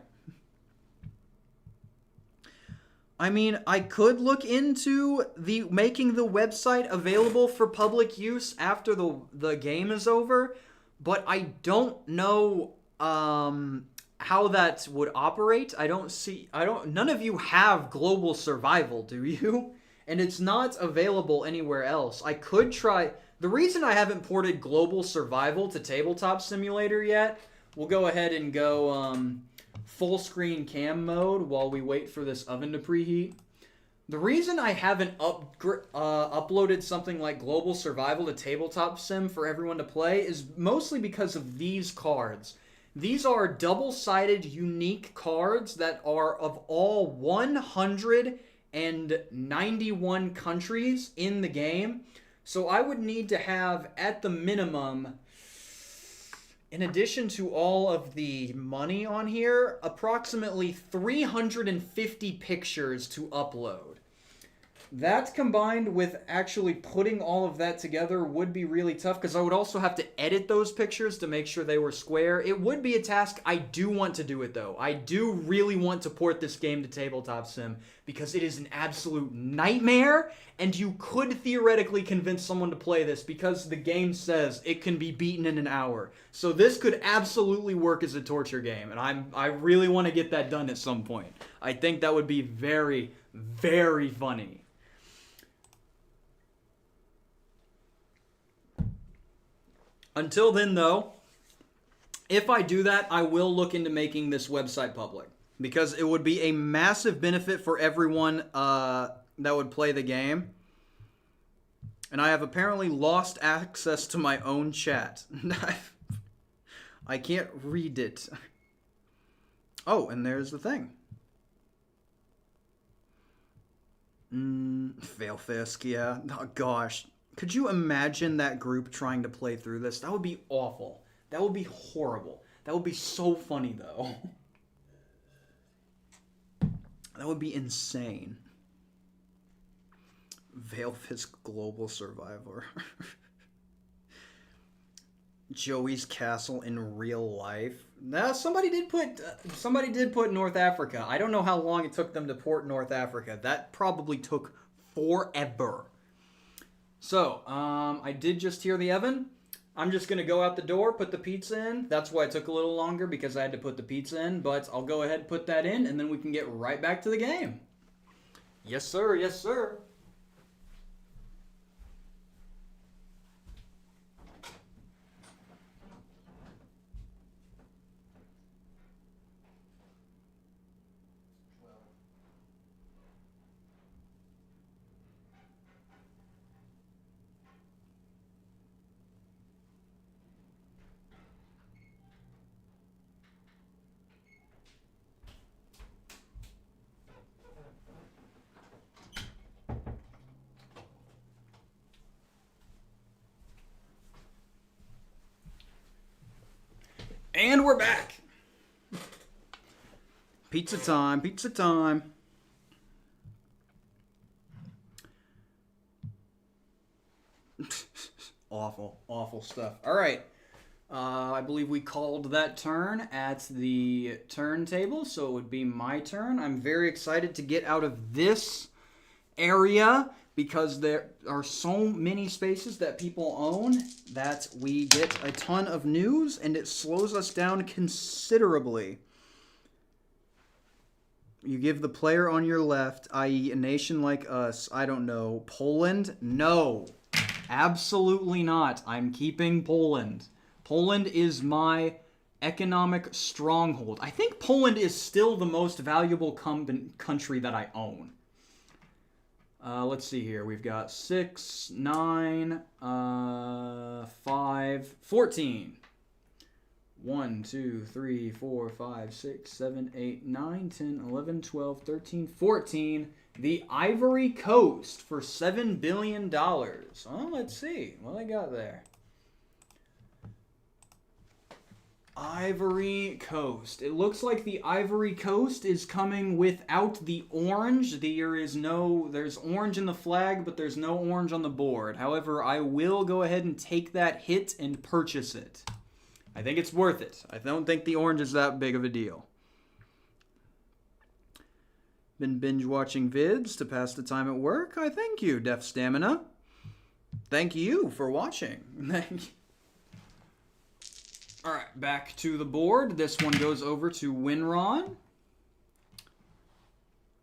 I mean, I could look into making the website available for public use after the game is over, but I don't know how that would operate. None of you have global survival, do you? And it's not available anywhere else. I could try. The reason I haven't ported global survival to Tabletop Simulator yet, we'll go ahead and go full screen cam mode while we wait for this oven to preheat. The reason I haven't uploaded something like Global Survival to Tabletop Sim for everyone to play is mostly because of these cards. These are double-sided unique cards that are of all 191 countries in the game. So I would need to have, at the minimum, in addition to all of the money on here, approximately 350 pictures to upload. That combined with actually putting all of that together would be really tough because I would also have to edit those pictures to make sure they were square. It would be a task. I do want to do it though. I do really want to port this game to Tabletop Sim because it is an absolute nightmare and you could theoretically convince someone to play this because the game says it can be beaten in an hour. So this could absolutely work as a torture game and I really want to get that done at some point. I think that would be very, very funny. Until then, though, if I do that, I will look into making this website public. Because it would be a massive benefit for everyone that would play the game. And I have apparently lost access to my own chat. I can't read it. Oh, and there's the thing. Failfisk, yeah. Oh, gosh. Could you imagine that group trying to play through this? That would be awful. That would be horrible. That would be so funny, though. That would be insane. Veilfisk Global Survivor. Joey's Castle in real life. Now, somebody did put North Africa. I don't know how long it took them to port North Africa. That probably took forever. So, I did just hear the oven. I'm just going to go out the door, put the pizza in. That's why it took a little longer, because I had to put the pizza in. But I'll go ahead and put that in, and then we can get right back to the game. Yes, sir. Yes, sir. And we're back. Pizza time, pizza time. Awful stuff. All right. I believe we called that turn at the turntable, so it would be my turn. I'm very excited to get out of this area because there are so many spaces that people own that we get a ton of news and it slows us down considerably. You give the player on your left, i.e. a nation like us, I don't know, Poland? No, absolutely not. I'm keeping Poland. Poland is my economic stronghold. I think Poland is still the most valuable country that I own. Let's see here. We've got 6, 9, 5, 14. 1, 2, 3, 4, 5, 6, 7, 8, 9, 10, 11, 12, 13, 14. The Ivory Coast for $7 billion. Well, let's see what I got there. Ivory Coast. It looks like the Ivory Coast is coming without the orange. There's orange in the flag, but there's no orange on the board. However, I will go ahead and take that hit and purchase it. I think it's worth it. I don't think the orange is that big of a deal. Been binge watching vids to pass the time at work. I thank you, Def Stamina. Thank you for watching. Thank you. Alright, back to the board. This one goes over to Winron.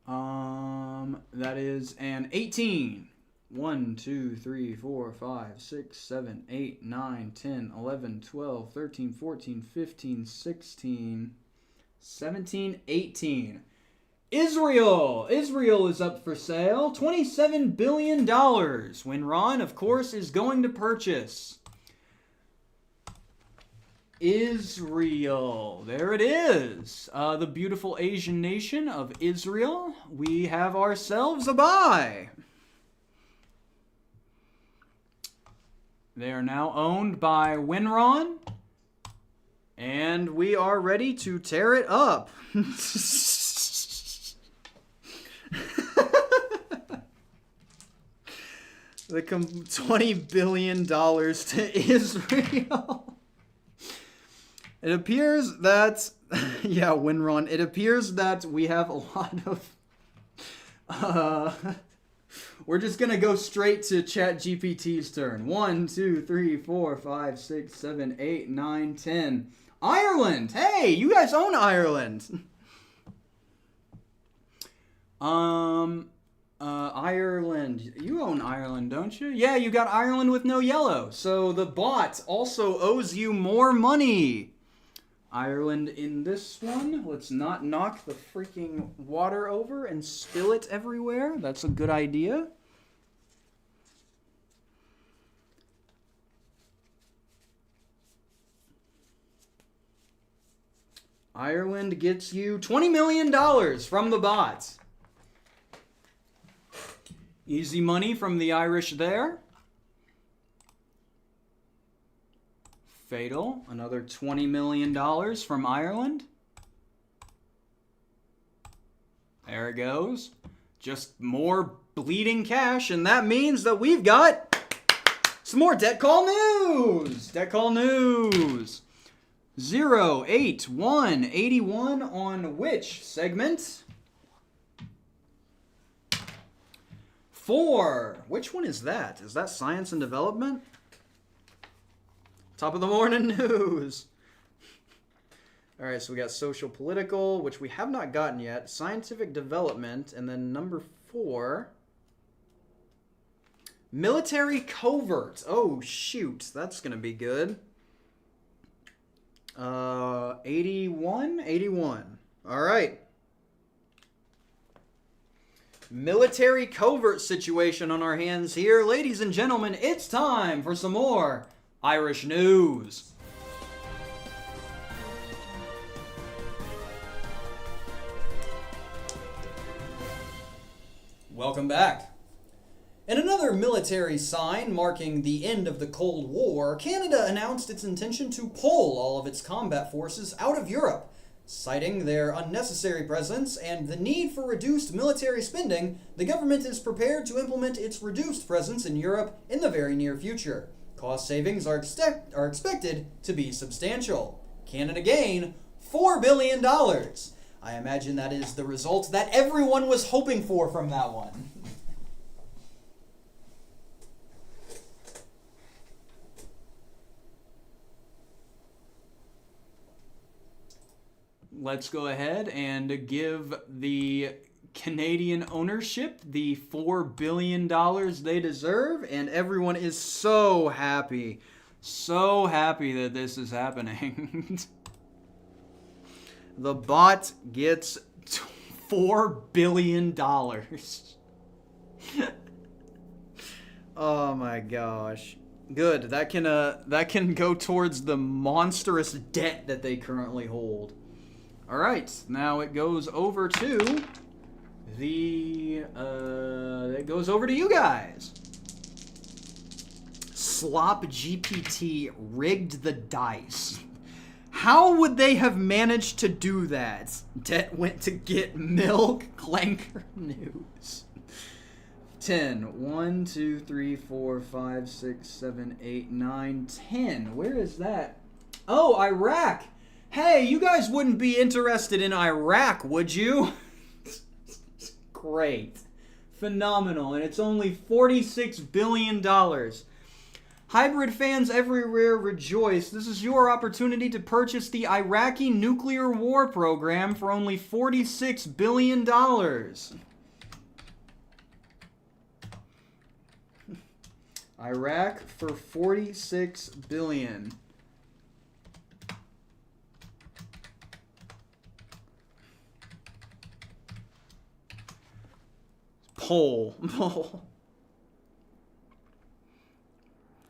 That is an 18. 1, 2, 3, 4, 5, 6, 7, 8, 9, 10, 11, 12, 13, 14, 15, 16, 17, 18. Israel is up for sale. $27 billion. Winron, of course, is going to purchase. Israel. There it is. The beautiful Asian nation of Israel. We have ourselves a buy. They are now owned by Winron. And we are ready to tear it up. The $20 billion to Israel. It appears that, yeah, Winron, it appears that we have a lot of, we're just going to go straight to ChatGPT's turn. 1, 2, 3, 4, 5, 6, 7, 8, 9, 10. Ireland! Hey, you guys own Ireland! Ireland. You own Ireland, don't you? Yeah, you got Ireland with no yellow. So the bot also owes you more money. Ireland in this one. Let's not knock the freaking water over and spill it everywhere. That's a good idea. Ireland gets you $20 million from the bot. Easy money from the Irish there. Fatal, another $20 million from Ireland. There it goes. Just more bleeding cash, and that means that we've got some more debt call news. Debt call news. 08181 on which segment? 4. Which one is that? Is that science and development? Top of the morning news. All right, so we got social political, which we have not gotten yet. Scientific development, and then number 4. Military covert. Oh, shoot. That's going to be good. 81? 81. All right. Military covert situation on our hands here. Ladies and gentlemen, it's time for some more Irish news. Welcome back. In another military sign marking the end of the Cold War, Canada announced its intention to pull all of its combat forces out of Europe. Citing their unnecessary presence and the need for reduced military spending, the government is prepared to implement its reduced presence in Europe in the very near future. Cost savings are expected to be substantial. Canada gain $4 billion. I imagine that is the result that everyone was hoping for from that one. Let's go ahead and give the Canadian ownership the $4 billion they deserve, and everyone is so happy that this is happening. The bot gets $4 billion. Oh my gosh. Good. That can go towards the monstrous debt that they currently hold. All right. Now it goes over to it goes over to you guys. Slop GPT rigged the dice. How would they have managed to do that? Debt went to get milk. Clanker news. 10. 1, 2, 3, 4, 5, 6, 7, 8, 9, 10. Where is that? Oh, Iraq. Hey, you guys wouldn't be interested in Iraq, would you? Great. Phenomenal. And it's only $46 billion. Hybrid fans everywhere rejoice. This is your opportunity to purchase the Iraqi nuclear war program for only $46 billion. Iraq for $46 billion. Poll.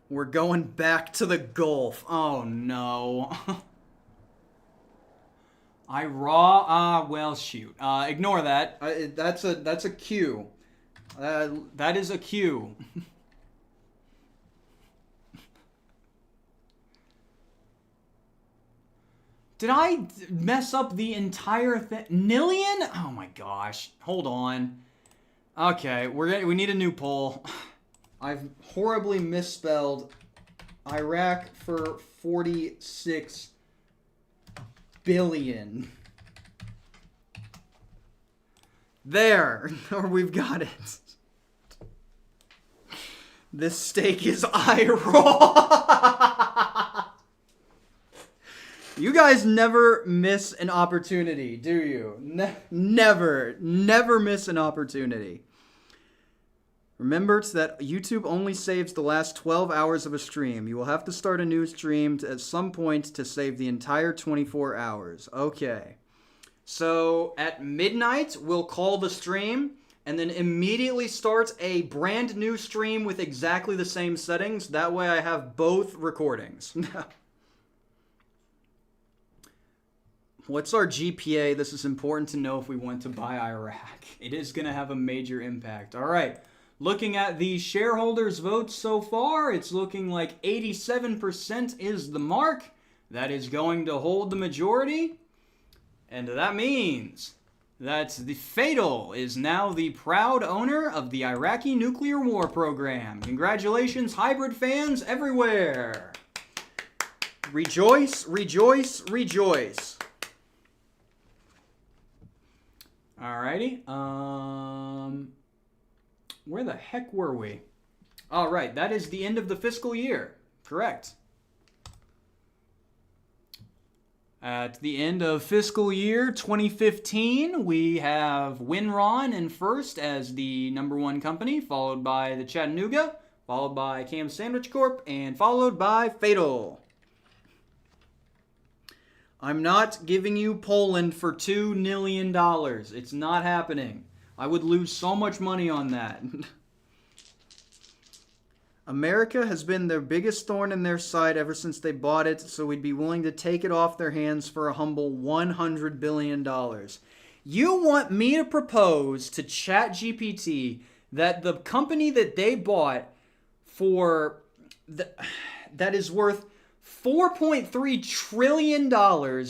We're going back to the Gulf. Oh no. Well, shoot. Ignore that. That's a Q. That is a Q. Did I mess up the entire thing? Nillion? Oh my gosh. Hold on. Okay, we need a new poll. I've horribly misspelled Iraq for 46 billion. There. We've got it. This steak is raw. You guys never miss an opportunity, do you? Never miss an opportunity. Remember that YouTube only saves the last 12 hours of a stream. You will have to start a new stream at some point to save the entire 24 hours. Okay. So at midnight, we'll call the stream and then immediately start a brand new stream with exactly the same settings. That way I have both recordings. What's our GPA? This is important to know if we want to buy Iraq. It is going to have a major impact. All right. Looking at the shareholders' votes so far, it's looking like 87% is the mark. That is going to hold the majority. And that means that the Fatal is now the proud owner of the Iraqi nuclear war program. Congratulations, hybrid fans everywhere. Rejoice, rejoice, rejoice. Alrighty. Where the heck were we? All right, that is the end of the fiscal year. Correct. At the end of fiscal year 2015, we have Winron in first as the #1 company, followed by the Chattanooga, followed by KamSandwich Corp, and followed by Fatal. I'm not giving you Poland for $2 million. It's not happening. I would lose so much money on that. America has been their biggest thorn in their side ever since they bought it, so we'd be willing to take it off their hands for a humble $100 billion. You want me to propose to ChatGPT that the company that they bought for that is worth $4.3 trillion,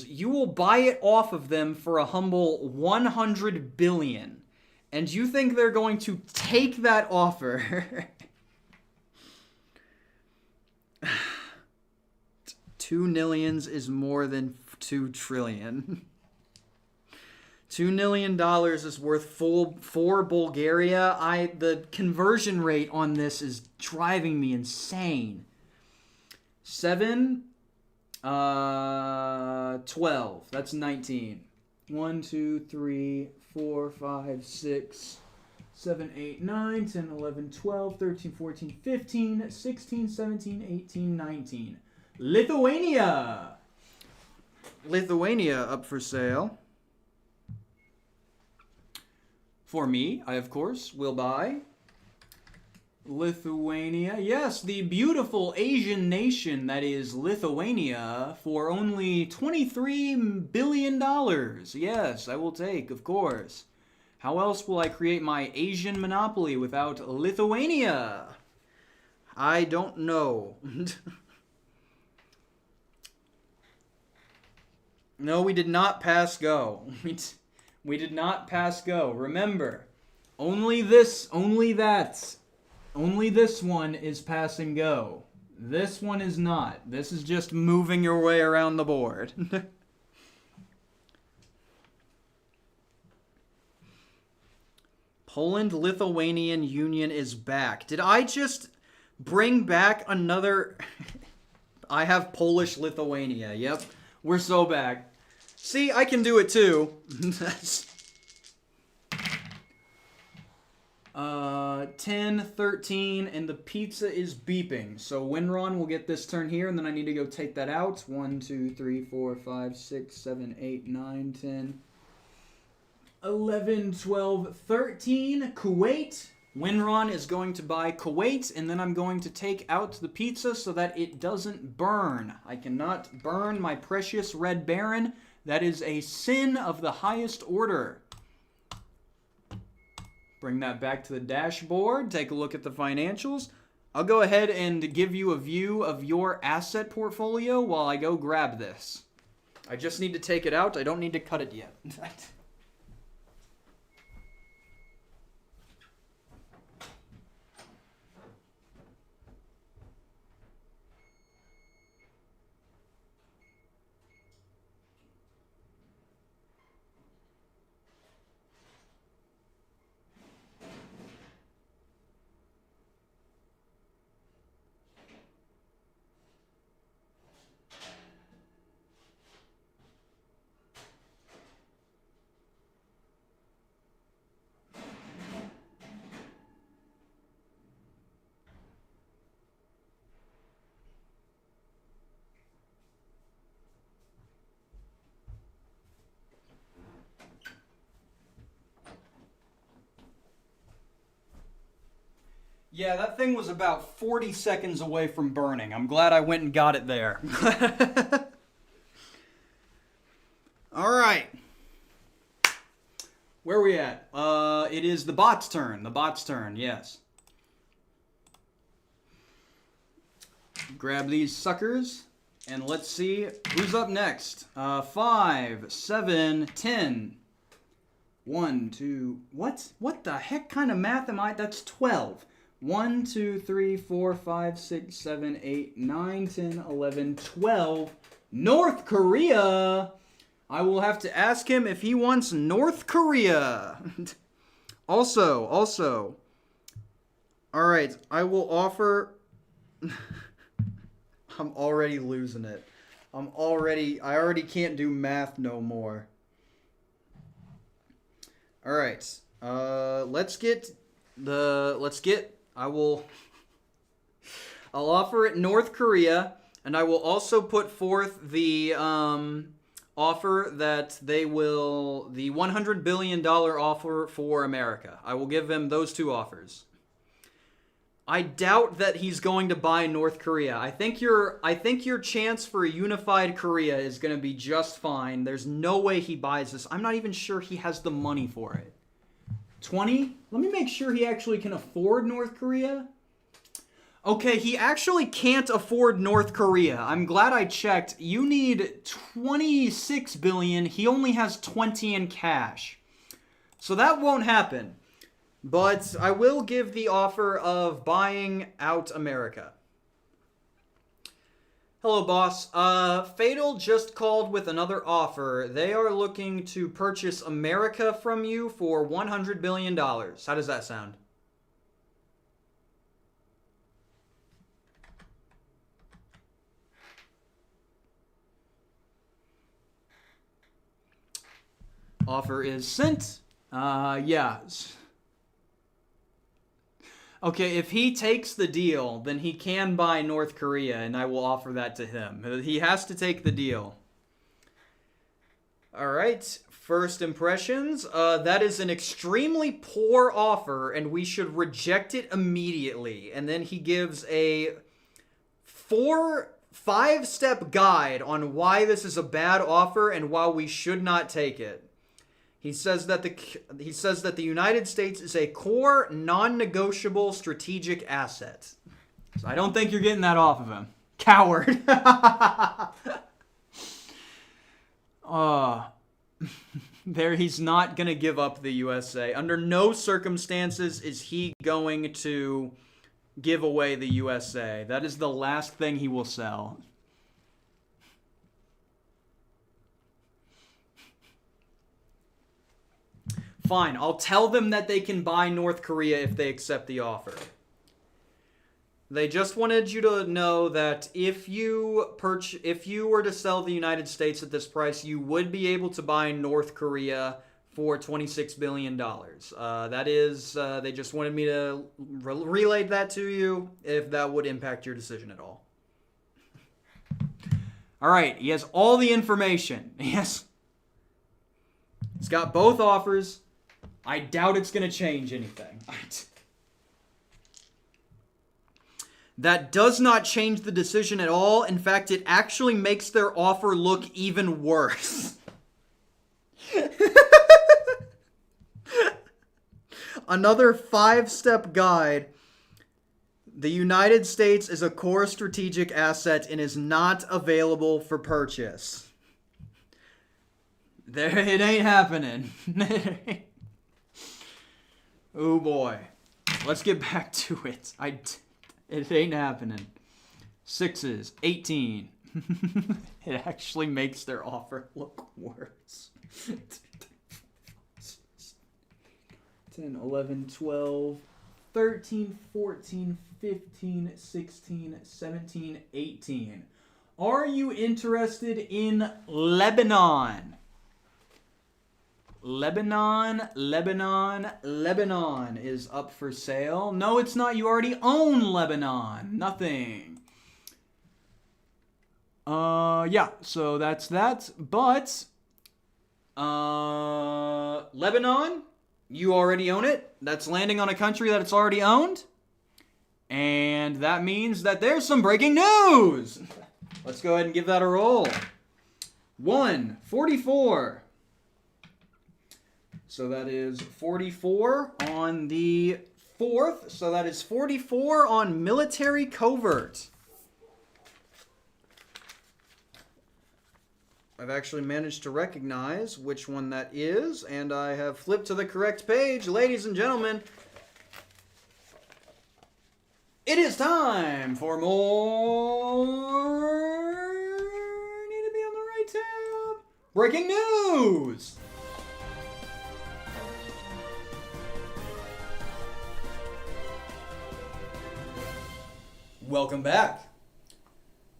you will buy it off of them for a humble $100 billion. And you think they're going to take that offer? 2 millions is more than 2 trillion. $2 million is worth for Bulgaria. The conversion rate on this is driving me insane. 7, 12. That's 19. 1, 2, 3, 4, 5, 6, 7, 8, 9, 10, 11, 12, 13, 14, 15, 16, 17, 18, 19. Lithuania! Lithuania up for sale. For me, I of course will buy Lithuania. Yes, the beautiful Asian nation that is Lithuania for only $23 billion. Yes, I will take, of course. How else will I create my Asian monopoly without Lithuania? I don't know. No, we did not pass go. We did not pass go. Remember, only this one is pass and go. This one is not. This is just moving your way around the board. Poland-Lithuanian Union is back. Did I just bring back another... I have Polish-Lithuania. Yep. We're so back. See, I can do it too. 10, 13, and the pizza is beeping. So Winron will get this turn here, and then I need to go take that out. 1, 2, 3, 4, 5, 6, 7, 8, 9, 10, 11, 12, 13. Kuwait. Winron is going to buy Kuwait, and then I'm going to take out the pizza so that it doesn't burn. I cannot burn my precious Red Baron. That is a sin of the highest order. Bring that back to the dashboard. Take a look at the financials. I'll go ahead and give you a view of your asset portfolio while I go grab this. I just need to take it out. I don't need to cut it yet. Yeah, that thing was about 40 seconds away from burning. I'm glad I went and got it there. All right. Where are we at? It is the bot's turn. The bot's turn, yes. Grab these suckers, and let's see who's up next. 5, 7, 10. 1, 2... What? What the heck kind of math am I? That's 12. 1, 2, 3, 4, 5, 6, 7, 8, 9, 10, 11, 12. North Korea! I will have to ask him if he wants North Korea. Also. Alright, I will offer... I'm already losing it. I already can't do math no more. Alright, I'll offer it North Korea, and I will also put forth the offer that the $100 billion offer for America. I will give him those two offers. I doubt that he's going to buy North Korea. I think your chance for a unified Korea is going to be just fine. There's no way he buys this. I'm not even sure he has the money for it. 20? Let me make sure he actually can afford North Korea. Okay, he actually can't afford North Korea. I'm glad I checked. You need 26 billion. He only has 20 in cash. So that won't happen. But I will give the offer of buying out America. Hello, boss. Fatal just called with another offer. They are looking to purchase America from you for $100 billion. How does that sound? Offer is sent. Yeah. Okay, if he takes the deal, then he can buy North Korea, and I will offer that to him. He has to take the deal. All right. First impressions. That is an extremely poor offer, and we should reject it immediately. And then he gives a 5-step guide on why this is a bad offer and why we should not take it. He says that the United States is a core, non-negotiable strategic asset. So I don't think you're getting that off of him. Coward. There, he's not going to give up the USA. Under no circumstances is he going to give away the USA. That is the last thing he will sell. Fine, I'll tell them that they can buy North Korea if they accept the offer. They just wanted you to know that if you were to sell the United States at this price, you would be able to buy North Korea for $26 billion. That is, they just wanted me to relay that to you if that would impact your decision at all. All right, he has all the information. He's got both offers. I doubt it's going to change anything. That does not change the decision at all. In fact, it actually makes their offer look even worse. Another 5-step guide. The United States is a core strategic asset and is not available for purchase. It ain't happening. Oh boy. Let's get back to it. It ain't happening. 6s, 18. It actually makes their offer look worse. 10, 11, 12, 13, 14, 15, 16, 17, 18. Are you interested in Lebanon? Lebanon is up for sale. No, it's not. You already own Lebanon. Nothing. Yeah, so that's that. But, Lebanon, you already own it. That's landing on a country that it's already owned. And that means that there's some breaking news. Let's go ahead and give that a roll. 144. So that is 44 on the 4th. So that is 44 on military covert. I've actually managed to recognize which one that is, and I have flipped to the correct page. Ladies and gentlemen, it is time for more... Need to be on the right tab. Breaking news! Welcome back.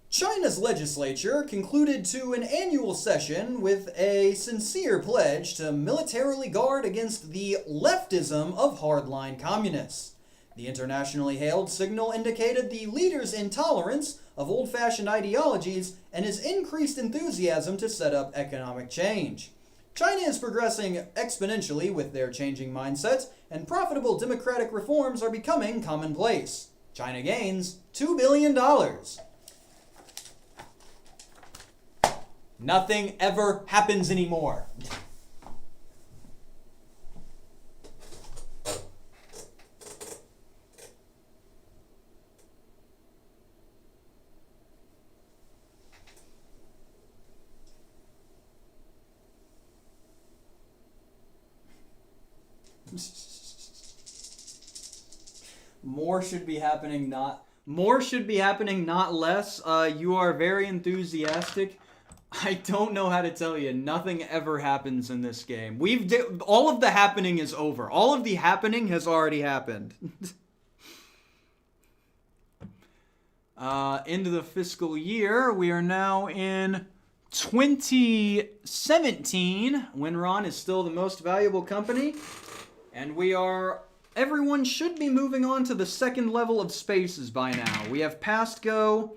China's legislature concluded to an annual session with a sincere pledge to militarily guard against the leftism of hardline communists. The internationally hailed signal indicated the leader's intolerance of old-fashioned ideologies and his increased enthusiasm to set up economic change. China is progressing exponentially with their changing mindsets, and profitable democratic reforms are becoming commonplace. China gains $2 billion. Nothing ever happens anymore. More should be happening, not less. You are very enthusiastic. I don't know how to tell you. Nothing ever happens in this game. All of the happening is over. All of the happening has already happened. Into the fiscal year, we are now in 2017. Winron is still the most valuable company, and everyone should be moving on to the second level of spaces by now. We have passed go.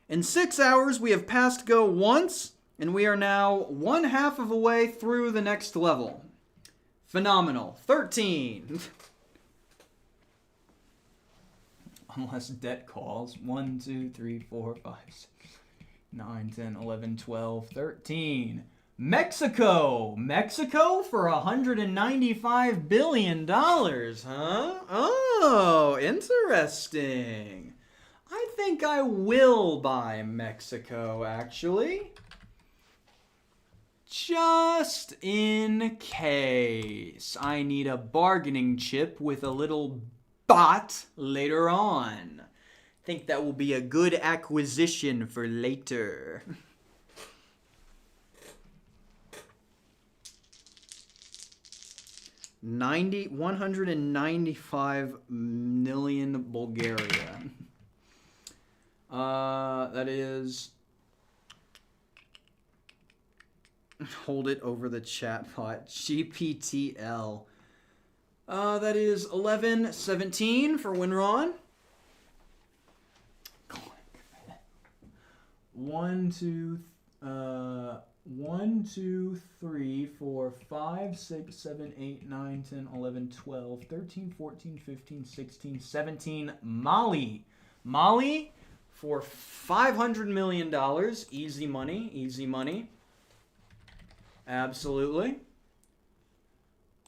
In 6 hours, we have passed go once, And we are now 1/2 of a way through the next level. Phenomenal. 13. Unless debt calls. 1, 2, 3, 4, 5, 6, 9, 10, 11, 12, 13. Mexico! Mexico for $195 billion, huh? Oh, interesting. I think I will buy Mexico, actually. Just in case I need a bargaining chip with a little bot later on. Think that will be a good acquisition for later. $195 million Bulgaria. That is... Hold it over the chat bot. GPTL. That is 11.17 for Winron. 1, 2, 3, 4, 5, 6, 7, 8, 9, 10, 11, 12, 13, 14, 15, 16, 17. Mali. Mali for $500 million. Easy money. Easy money. Absolutely.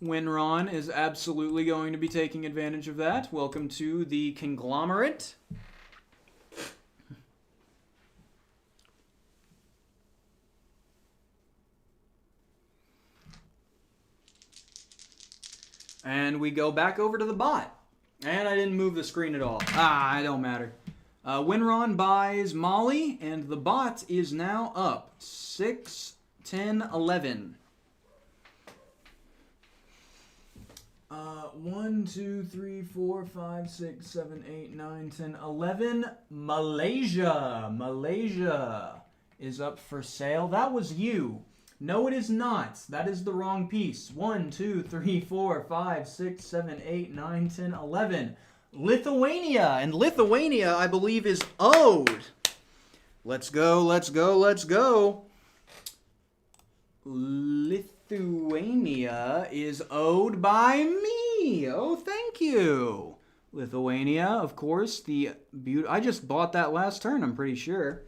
Winron is absolutely going to be taking advantage of that. Welcome to the conglomerate. And we go back over to the bot. And I didn't move the screen at all. It don't matter. Winron buys Mali, and the bot is now up 6, 10, 11. 1, 2, 3, 4, 5, 6, 7, 8, 9, 10, 11. Malaysia. Malaysia is up for sale. That was you. No, it is not. That is the wrong piece. 1, 2, 3, 4, 5, 6, 7, 8, 9, 10, 11. Lithuania. And Lithuania, I believe, is owed. Let's go, let's go, let's go. Lithuania is owed by me. Oh, thank you. Lithuania, of course, I just bought that last turn, I'm pretty sure.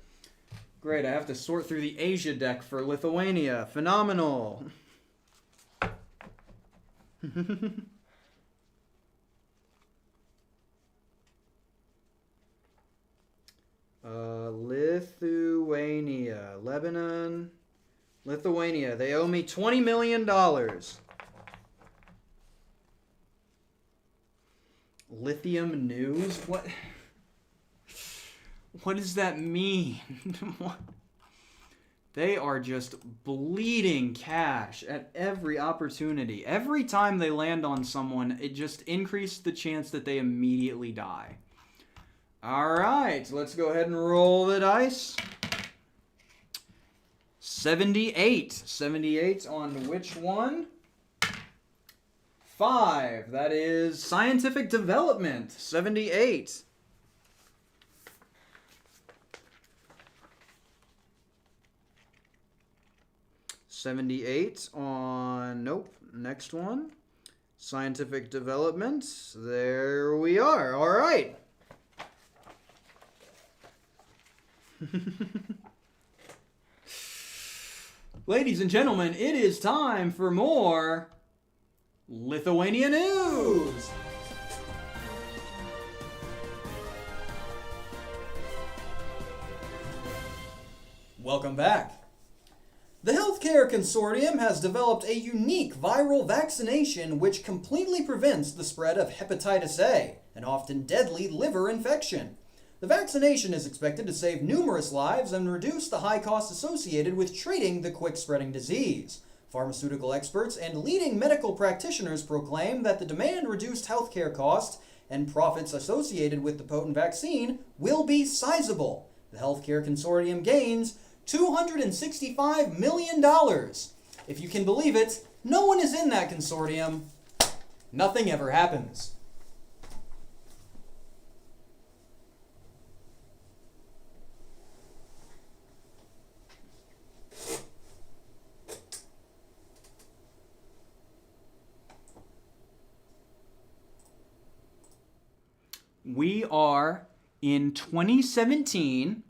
Great, I have to sort through the Asia deck for Lithuania. Phenomenal. Lithuania. Lebanon. Lithuania. They owe me $20 million. Lithium news? What does that mean? What? They are just bleeding cash at every opportunity. Every time they land on someone, it just increases the chance that they immediately die. All right, let's go ahead and roll the dice. 78. 78 on which one? 5. That is scientific development. 78. $78 on, nope, next one. Scientific development. There we are. All right. Ladies and gentlemen, it is time for more Lithuania news. Welcome back. The Healthcare Consortium has developed a unique viral vaccination which completely prevents the spread of hepatitis A, an often deadly liver infection. The vaccination is expected to save numerous lives and reduce the high costs associated with treating the quick-spreading disease. Pharmaceutical experts and leading medical practitioners proclaim that the demand-reduced healthcare costs and profits associated with the potent vaccine will be sizable. The Healthcare Consortium gains $265 million. If you can believe it, no one is in that consortium. Nothing ever happens. We are in 2017,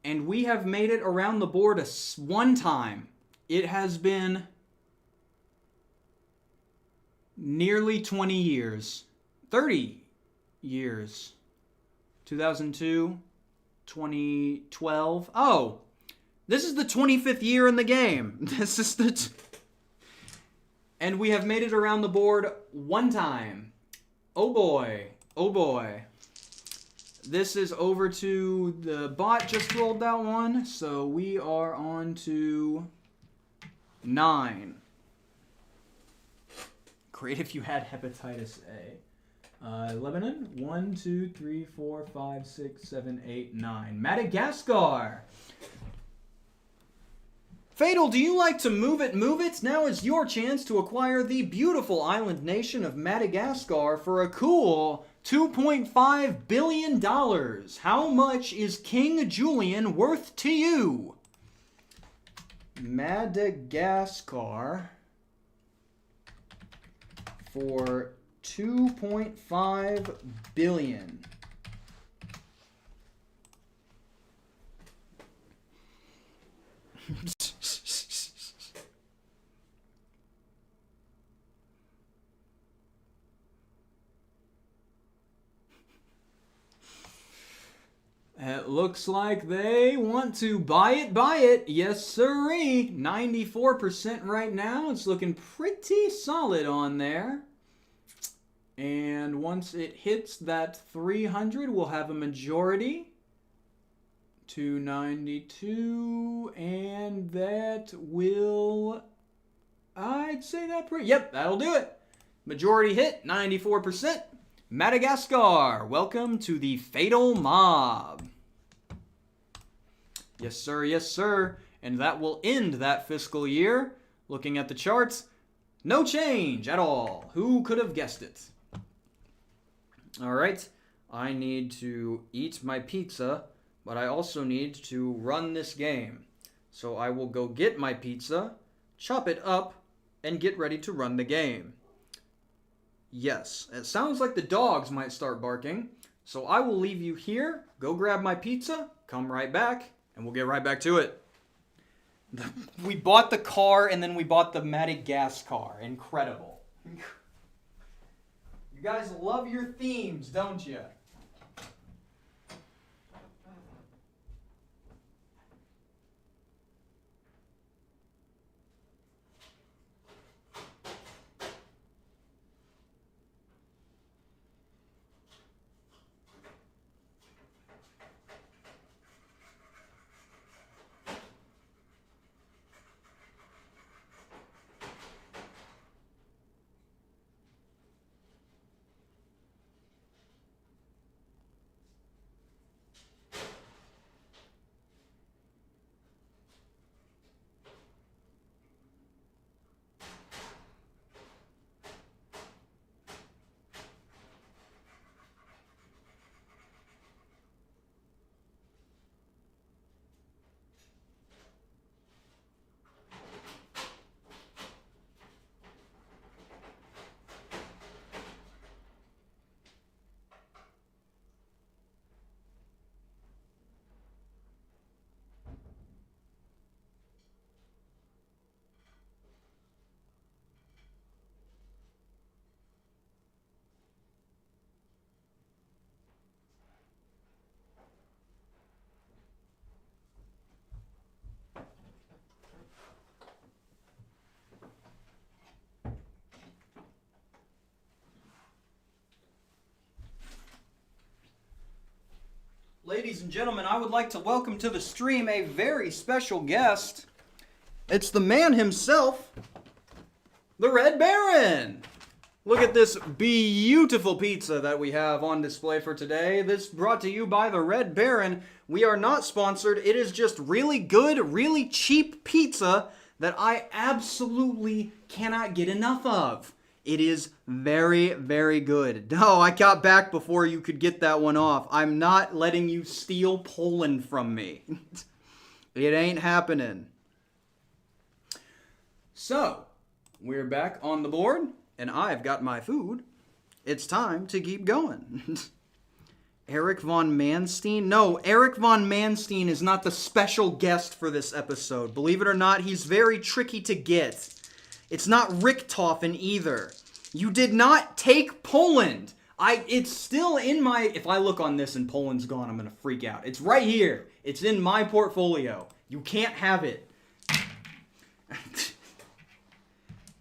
and we have made it around the board one time. It has been nearly 20 years. 30 years. 2002, 2012. Oh, this is the 25th year in the game. This is the... And we have made it around the board one time. Oh boy. Oh boy. This is over to the bot just rolled that one. So we are on to 9. Great if you had hepatitis A. Lebanon, 1, 2, 3, 4, 5, 6, 7, 8, 9. Madagascar. Fatal, do you like to move it, move it? Now is your chance to acquire the beautiful island nation of Madagascar for a cool $2.5 billion. How much is King Julian worth to you? Madagascar for $2.5 billion. It looks like they want to buy it, buy it. Yes, sirree. 94% right now. It's looking pretty solid on there. And once it hits that 300, we'll have a majority. 292, and that will... I'd say that pretty... Yep, that'll do it. Majority hit, 94%. Madagascar, welcome to the Fatal Mob. Yes, sir, yes, sir. And that will end that fiscal year. Looking at the charts, no change at all. Who could have guessed it? All right, I need to eat my pizza, but I also need to run this game. So I will go get my pizza, chop it up, and get ready to run the game. Yes, it sounds like the dogs might start barking, so I will leave you here, go grab my pizza, come right back, and we'll get right back to it. We bought the car, and then we bought the Madagascar. Incredible. You guys love your themes, don't you? Ladies and gentlemen, I would like to welcome to the stream a very special guest. It's the man himself, the Red Baron. Look at this beautiful pizza that we have on display for today. This brought to you by the Red Baron. We are not sponsored. It is just really good, really cheap pizza that I absolutely cannot get enough of. It is very, very good. No, I got back before you could get that one off. I'm not letting you steal Poland from me. It ain't happening. So, we're back on the board, and I've got my food. it's time to keep going. Eric Von Manstein? No, Eric Von Manstein is not the special guest for this episode. Believe it or not, he's very tricky to get. It's not Richtofen either. You did not take Poland. It's still in my... If I look on this and Poland's gone, I'm going to freak out. It's right here. It's in my portfolio. You can't have it.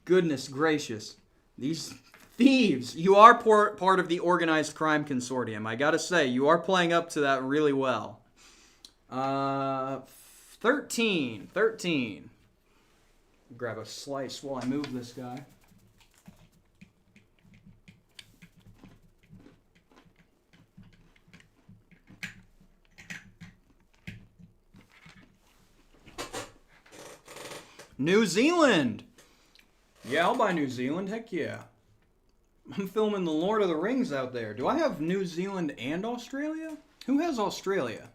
Goodness gracious. These thieves. You are part of the organized crime consortium. I gotta say, you are playing up to that really well. 13. Grab a slice while I move this guy. New Zealand! Yeah, I'll buy New Zealand. Heck yeah. I'm filming The Lord of the Rings out there. Do I have New Zealand and Australia? Who has Australia?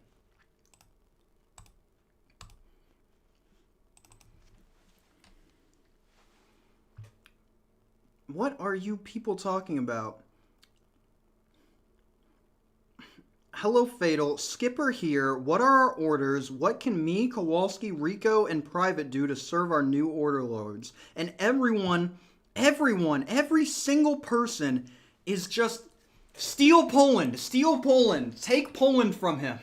What are you people talking about? Hello, Fatal. Skipper here. What are our orders? What can me, Kowalski, Rico, and Private do to serve our new order lords? And every single person is just... Steal Poland! Steal Poland! Take Poland from him!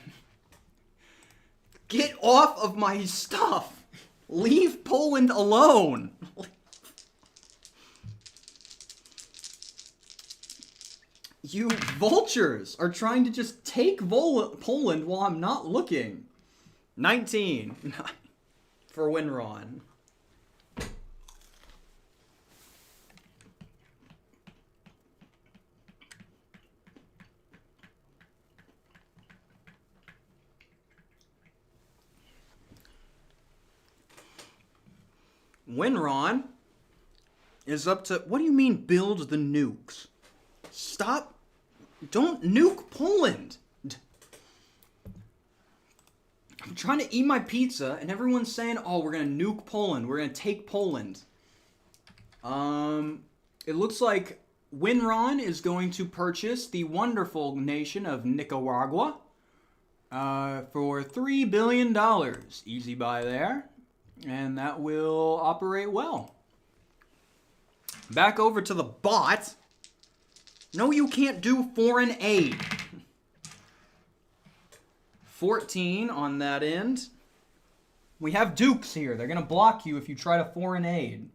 Get off of my stuff! Leave Poland alone! You vultures are trying to just take Poland while I'm not looking. 19 for Winron. Winron is up to... What do you mean build the nukes? Stop. Don't nuke Poland. I'm trying to eat my pizza and everyone's saying, oh, we're going to nuke Poland. We're going to take Poland. It looks like Winron is going to purchase the wonderful nation of Nicaragua for $3 billion. Easy buy there. And that will operate well. Back over to the bot. No, you can't do foreign aid. 14 on that end. We have dukes here. They're going to block you if you try to foreign aid.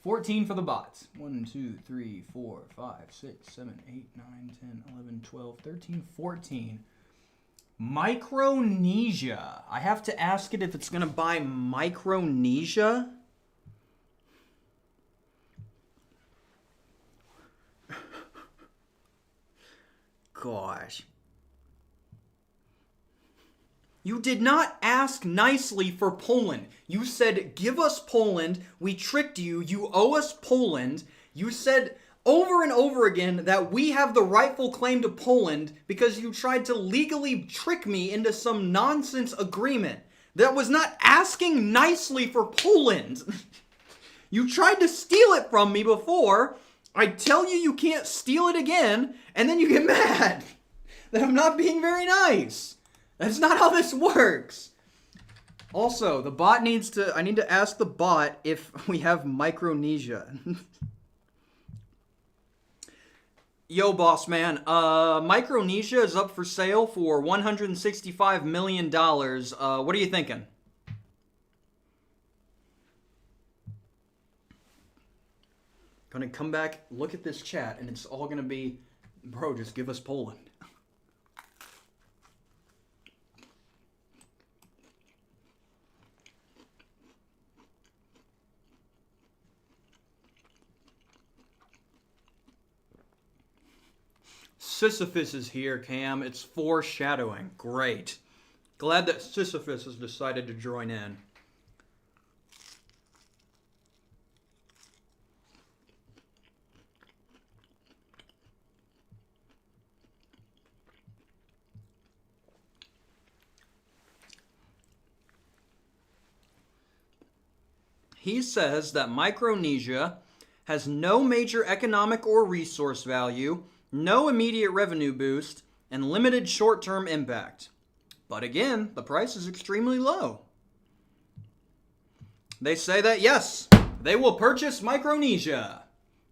14 for the bots. 1, 2, 3, 4, 5, 6, 7, 8, 9, 10, 11, 12, 13, 14. Micronesia. I have to ask it if it's going to buy Micronesia. Gosh. You did not ask nicely for Poland. You said, give us Poland. We tricked you. You owe us Poland. You said over and over again that we have the rightful claim to Poland because you tried to legally trick me into some nonsense agreement. That was not asking nicely for Poland. You tried to steal it from me before. I tell you can't steal it again, and then you get mad that I'm not being very nice. That's not how this works. Also, the bot needs to... I need to ask the bot if we have Micronesia. Yo, boss man. Micronesia is up for sale for $165 million. What are you thinking? Gonna come back, look at this chat, and it's all gonna be, bro, just give us Poland. Sisyphus is here, Cam. It's foreshadowing. Great. Glad that Sisyphus has decided to join in. He says that Micronesia has no major economic or resource value, no immediate revenue boost, and limited short-term impact. But again, the price is extremely low. They say that, yes, they will purchase Micronesia.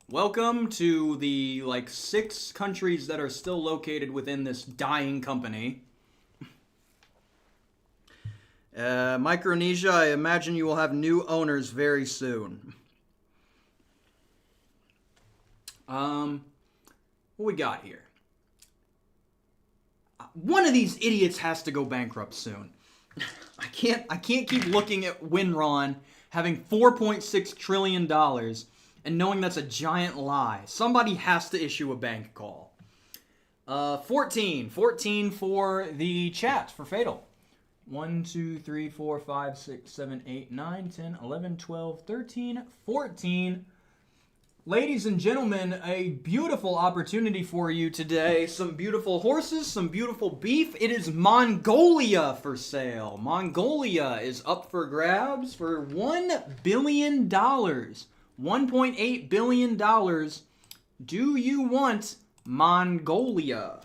Welcome to the, 6 countries that are still located within this dying company. Micronesia, I imagine you will have new owners very soon. What we got here? One of these idiots has to go bankrupt soon. I can't keep looking at Winron having $4.6 trillion and knowing that's a giant lie. Somebody has to issue a bank call. 14 for the chat for Fatal. 1, 2, 3, 4, 5, 6, 7, 8, 9, 10, 11, 12, 13, 14. Ladies and gentlemen, a beautiful opportunity for you today. Some beautiful horses, some beautiful beef. It is Mongolia for sale. Mongolia is up for grabs for $1 billion. $1.8 billion. Do you want Mongolia?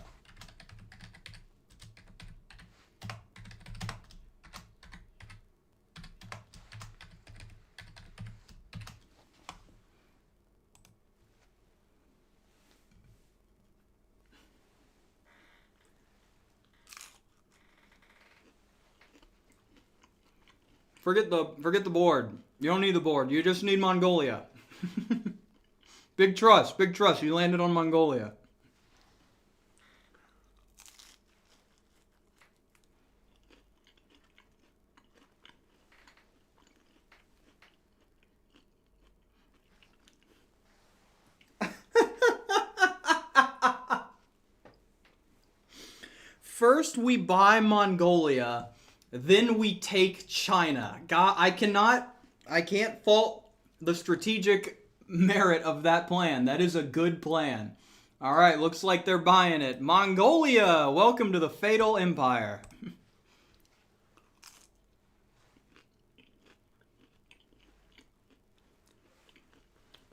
Forget the board. You don't need the board. You just need Mongolia. Big trust. You landed on Mongolia. First we buy Mongolia, then we take China. God, I can't fault the strategic merit of that plan. That is a good plan. All right, looks like they're buying it. Mongolia, welcome to the Fatal Empire.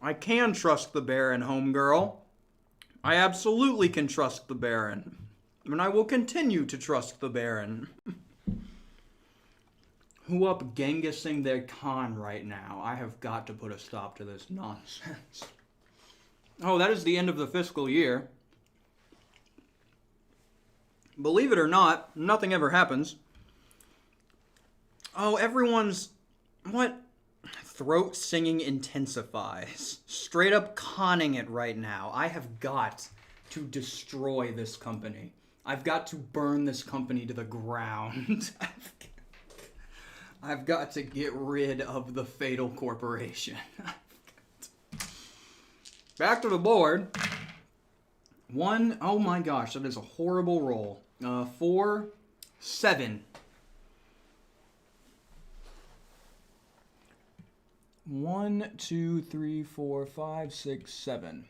I can trust the Baron, homegirl. I absolutely can trust the Baron. And I will continue to trust the Baron. Who up Genghising their Khan right now? I have got to put a stop to this nonsense. Oh, that is the end of the fiscal year. Believe it or not, nothing ever happens. Oh, everyone's... What? Throat singing intensifies. Straight up conning it right now. I have got to destroy this company. I've got to burn this company to the ground. I've got to get rid of the Fatal Corporation. Back to the board. Oh my gosh, that is a horrible roll. 4, 7. 1, 2, 3, 4, 5, 6, 7.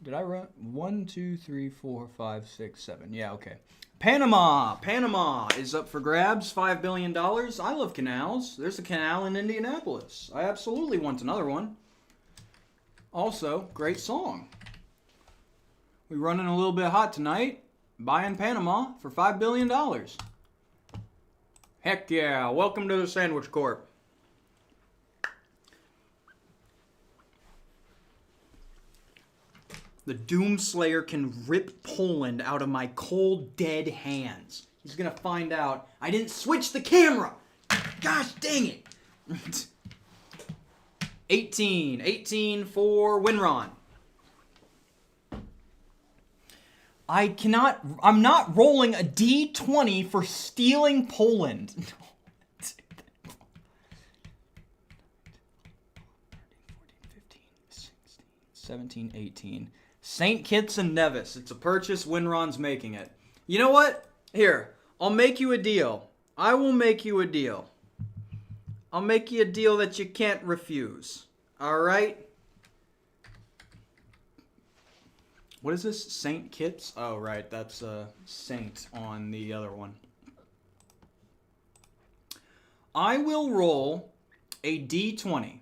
Did I run? 1, 2, 3, 4, 5, 6, 7. Yeah, okay. Panama is up for grabs. $5 billion. I love canals. There's a canal in Indianapolis. I absolutely want another one. Also, great song. We running a little bit hot tonight. Buying Panama for $5 billion. Heck yeah. Welcome to the Sandwich Corp. The Doomslayer can rip Poland out of my cold, dead hands. He's gonna find out I didn't switch the camera. Gosh dang it. 18 for Winron. I'm not rolling a D20 for stealing Poland. 17, 18. St. Kitts and Nevis. It's a purchase. Winron's making it. You know what? Here, I'll make you a deal. I will make you a deal. I'll make you a deal that you can't refuse. All right? What is this? St. Kitts? Oh, right. That's Saint on the other one. I will roll a D20.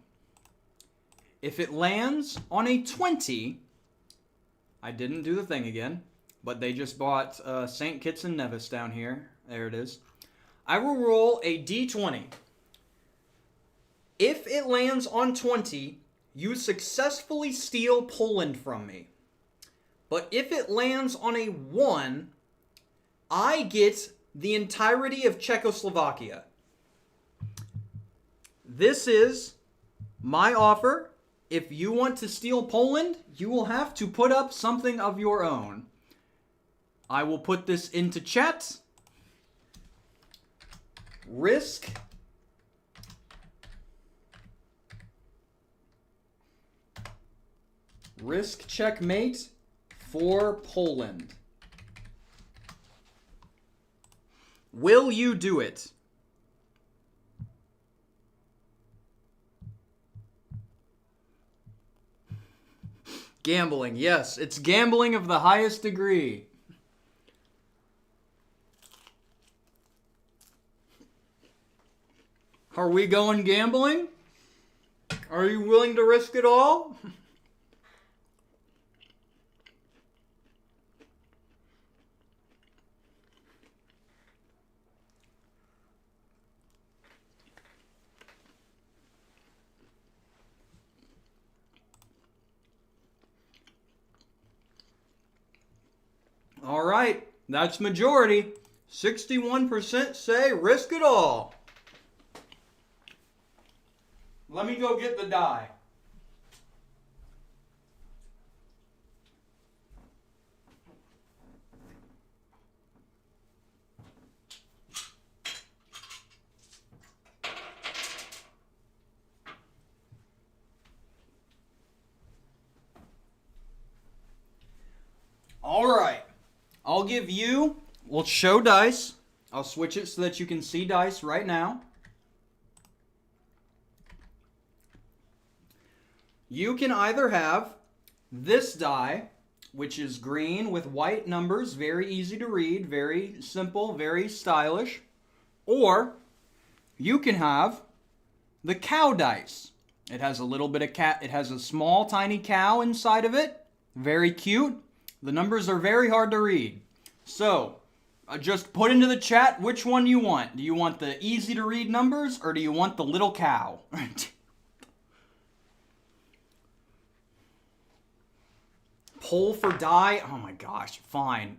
If it lands on a 20, I didn't do the thing again, but they just bought St. Kitts and Nevis down here. There it is. I will roll a d20. If it lands on 20, you successfully steal Poland from me. But if it lands on a 1, I get the entirety of Czechoslovakia. This is my offer. If you want to steal Poland, you will have to put up something of your own. I will put this into chat. Risk checkmate for Poland. Will you do it? Gambling, yes, it's gambling of the highest degree. Are we going gambling? Are you willing to risk it all? All right, that's majority. 61% say risk it all. Let me go get the die. All right. I'll give you, we'll show dice. I'll switch it so that you can see dice right now. You can either have this die, which is green with white numbers, very easy to read, very simple, very stylish. Or you can have the cow dice. It has a little bit of cat, it has a small tiny cow inside of it, very cute. The numbers are very hard to read. So, just put into the chat which one you want. Do you want the easy to read numbers or do you want the little cow? Poll for die? Oh my gosh, fine.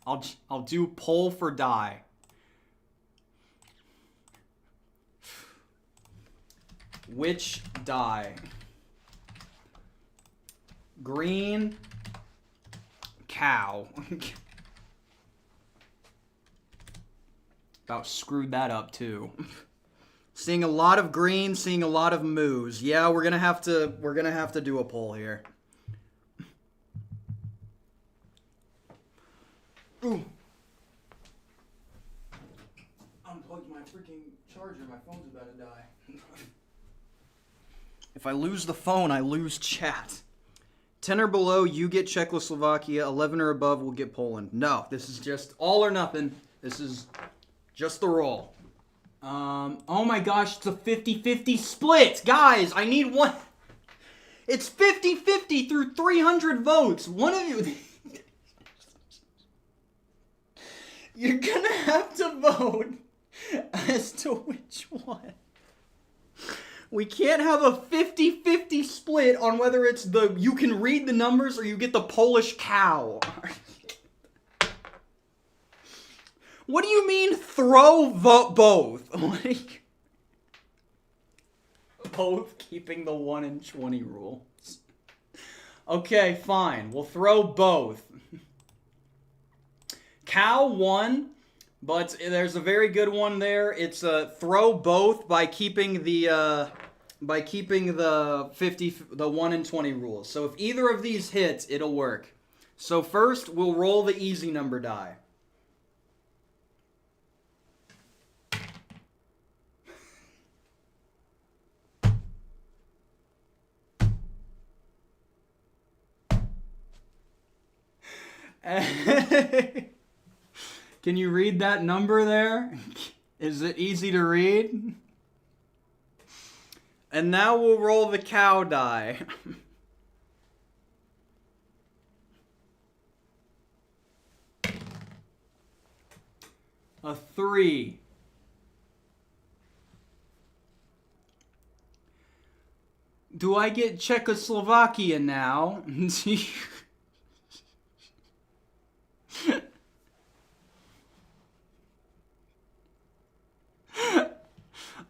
I'll do poll for die. Which die? Green cow. About screwed that up too. Seeing a lot of green, seeing a lot of moos. Yeah, we're gonna have to do a poll here. Ooh. Unplugged my freaking charger. My phone's about to die. If I lose the phone, I lose chat. 10 or below, you get Czechoslovakia. 11 or above, we'll get Poland. No, this is just all or nothing. This is just the roll. Oh my gosh, it's a 50-50 split. Guys, I need one. It's 50-50 through 300 votes. One of you... You're gonna have to vote as to which one. We can't have a 50-50 split on whether it's the you can read the numbers or you get the Polish cow. What do you mean throw vote both? Like, both keeping the 1 in 20 rules. Okay, fine. We'll throw both. Cow won, but there's a very good one there. It's throw both by keeping the 1 in 20 rules. So if either of these hits, it'll work. So first, we'll roll the easy number die. Can you read that number there? Is it easy to read? And now we'll roll the cow die. A 3. Do I get Czechoslovakia now?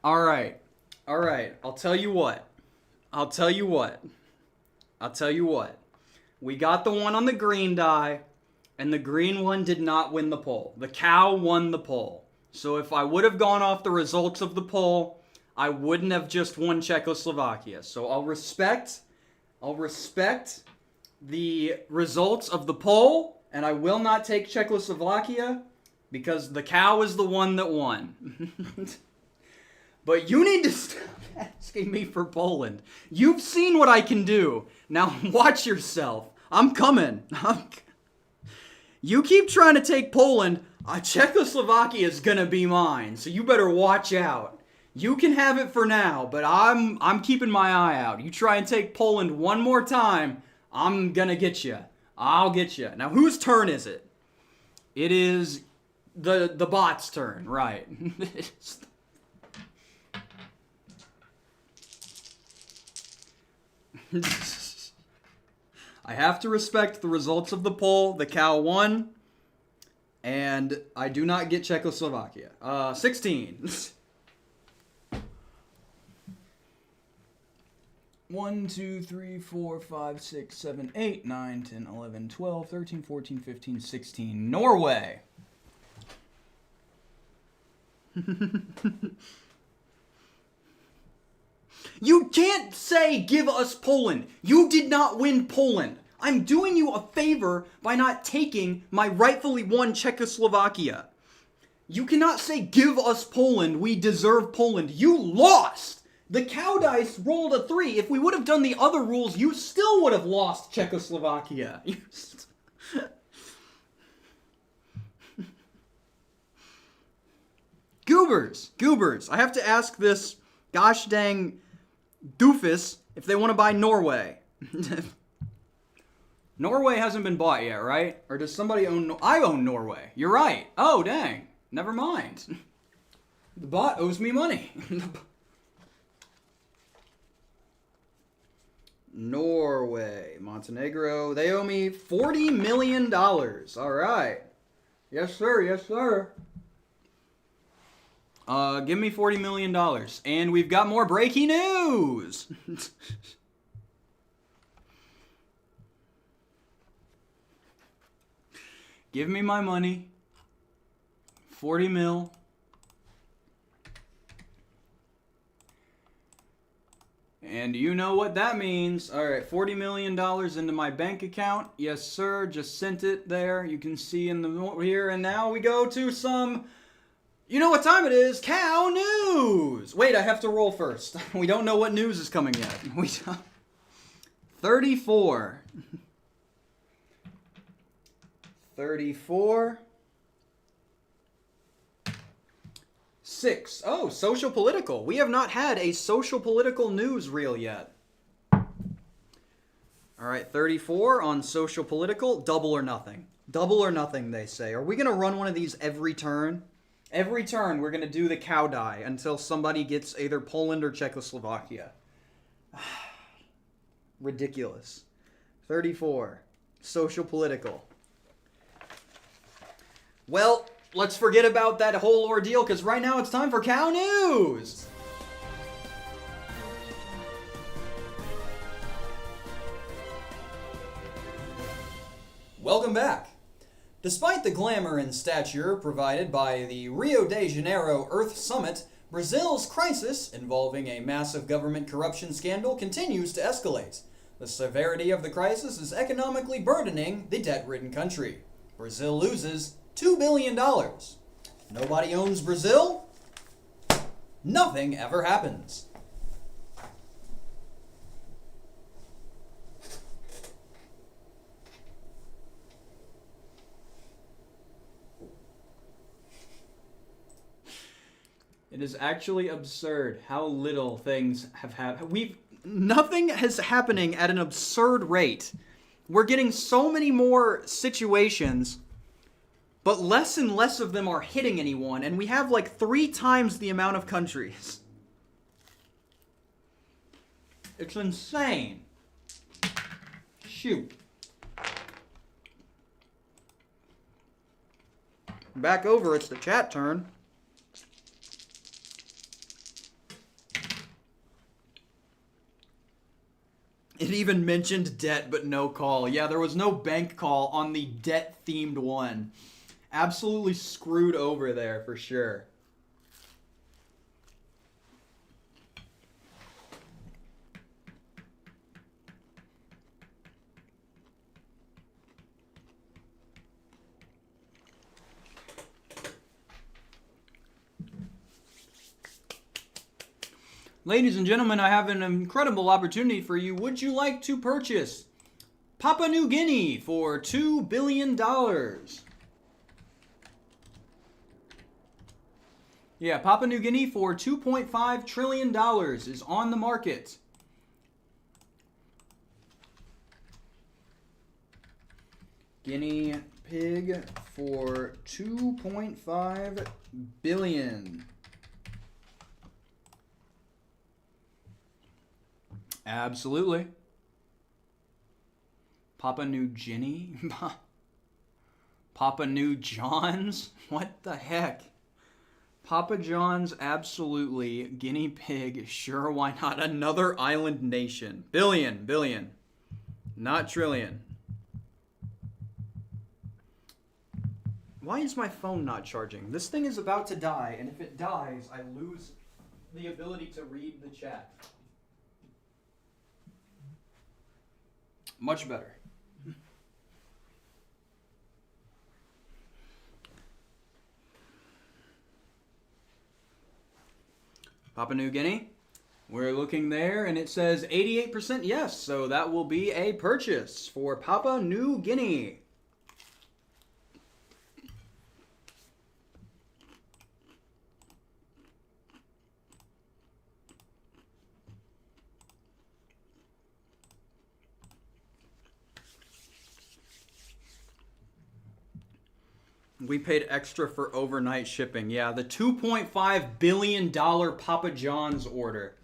All right. I'll tell you what. We got the one on the green die, and the green one did not win the poll. The cow won the poll. So if I would have gone off the results of the poll, I wouldn't have just won Czechoslovakia. So I'll respect the results of the poll, and I will not take Czechoslovakia because the cow is the one that won. But you need to stop asking me for Poland. You've seen what I can do. Now watch yourself. I'm coming. You keep trying to take Poland, Czechoslovakia is gonna be mine. So you better watch out. You can have it for now, but I'm keeping my eye out. You try and take Poland one more time, I'm gonna get you. I'll get you. Now whose turn is it? It is the bot's turn, right? I have to respect the results of the poll. The cow won. And I do not get Czechoslovakia. 16. 1, 2, 3, 4, 5, 6, 7, 8, 9, 10, 11, 12, 13, 14, 15, 16. Norway. You can't say, give us Poland. You did not win Poland. I'm doing you a favor by not taking my rightfully won Czechoslovakia. You cannot say, give us Poland. We deserve Poland. You lost. The cow dice rolled a 3. If we would have done the other rules, you still would have lost Czechoslovakia. Goobers. I have to ask this gosh dang doofus if they want to buy Norway. Norway hasn't been bought yet, right? Or does somebody own... I own Norway. You're right. Oh, dang. Never mind. The bot owes me money. Norway. Montenegro. They owe me $40 million. All right. Yes, sir. Give me $40 million. And we've got more breaking news. Give me my money. 40 mil. And you know what that means. All right, $40 million into my bank account. Yes, sir. Just sent it there. You can see in the here. And now we go to some... You know what time it is? Cow news! Wait, I have to roll first. We don't know what news is coming yet. 34. 34. 6. Oh, social political. We have not had a social political news reel yet. All right, 34 on social political. Double or nothing. Double or nothing, they say. Are we going to run one of these every turn? Every turn, we're going to do the cow die until somebody gets either Poland or Czechoslovakia. Ridiculous. 34. Social political. Well, let's forget about that whole ordeal, because right now it's time for cow news! Welcome back. Despite the glamour and stature provided by the Rio de Janeiro Earth Summit, Brazil's crisis, involving a massive government corruption scandal, continues to escalate. The severity of the crisis is economically burdening the debt-ridden country. Brazil loses $2 billion. Nobody owns Brazil. Nothing ever happens. It is actually absurd how little things have happened. Nothing is happening at an absurd rate. We're getting so many more situations, but less and less of them are hitting anyone, and we have like 3 times the amount of countries. It's insane. Shoot. Back over, it's the chat turn. It even mentioned debt, but no call. Yeah, there was no bank call on the debt-themed one. Absolutely screwed over there, for sure. Ladies and gentlemen, I have an incredible opportunity for you. Would you like to purchase Papua New Guinea for $2 billion? Yeah, Papua New Guinea for $2.5 trillion is on the market. Guinea pig for $2.5 billion. Absolutely. Papua New Guinea? Papa New John's? What the heck? Papa John's, absolutely. Guinea pig, sure, why not? Another island nation. Billion. Not trillion. Why is my phone not charging? This thing is about to die, and if it dies, I lose the ability to read the chat. Much better. Papua New Guinea. We're looking there, and it says 88% yes, so that will be a purchase for Papua New Guinea. We paid extra for overnight shipping. Yeah, the $2.5 billion Papa John's order.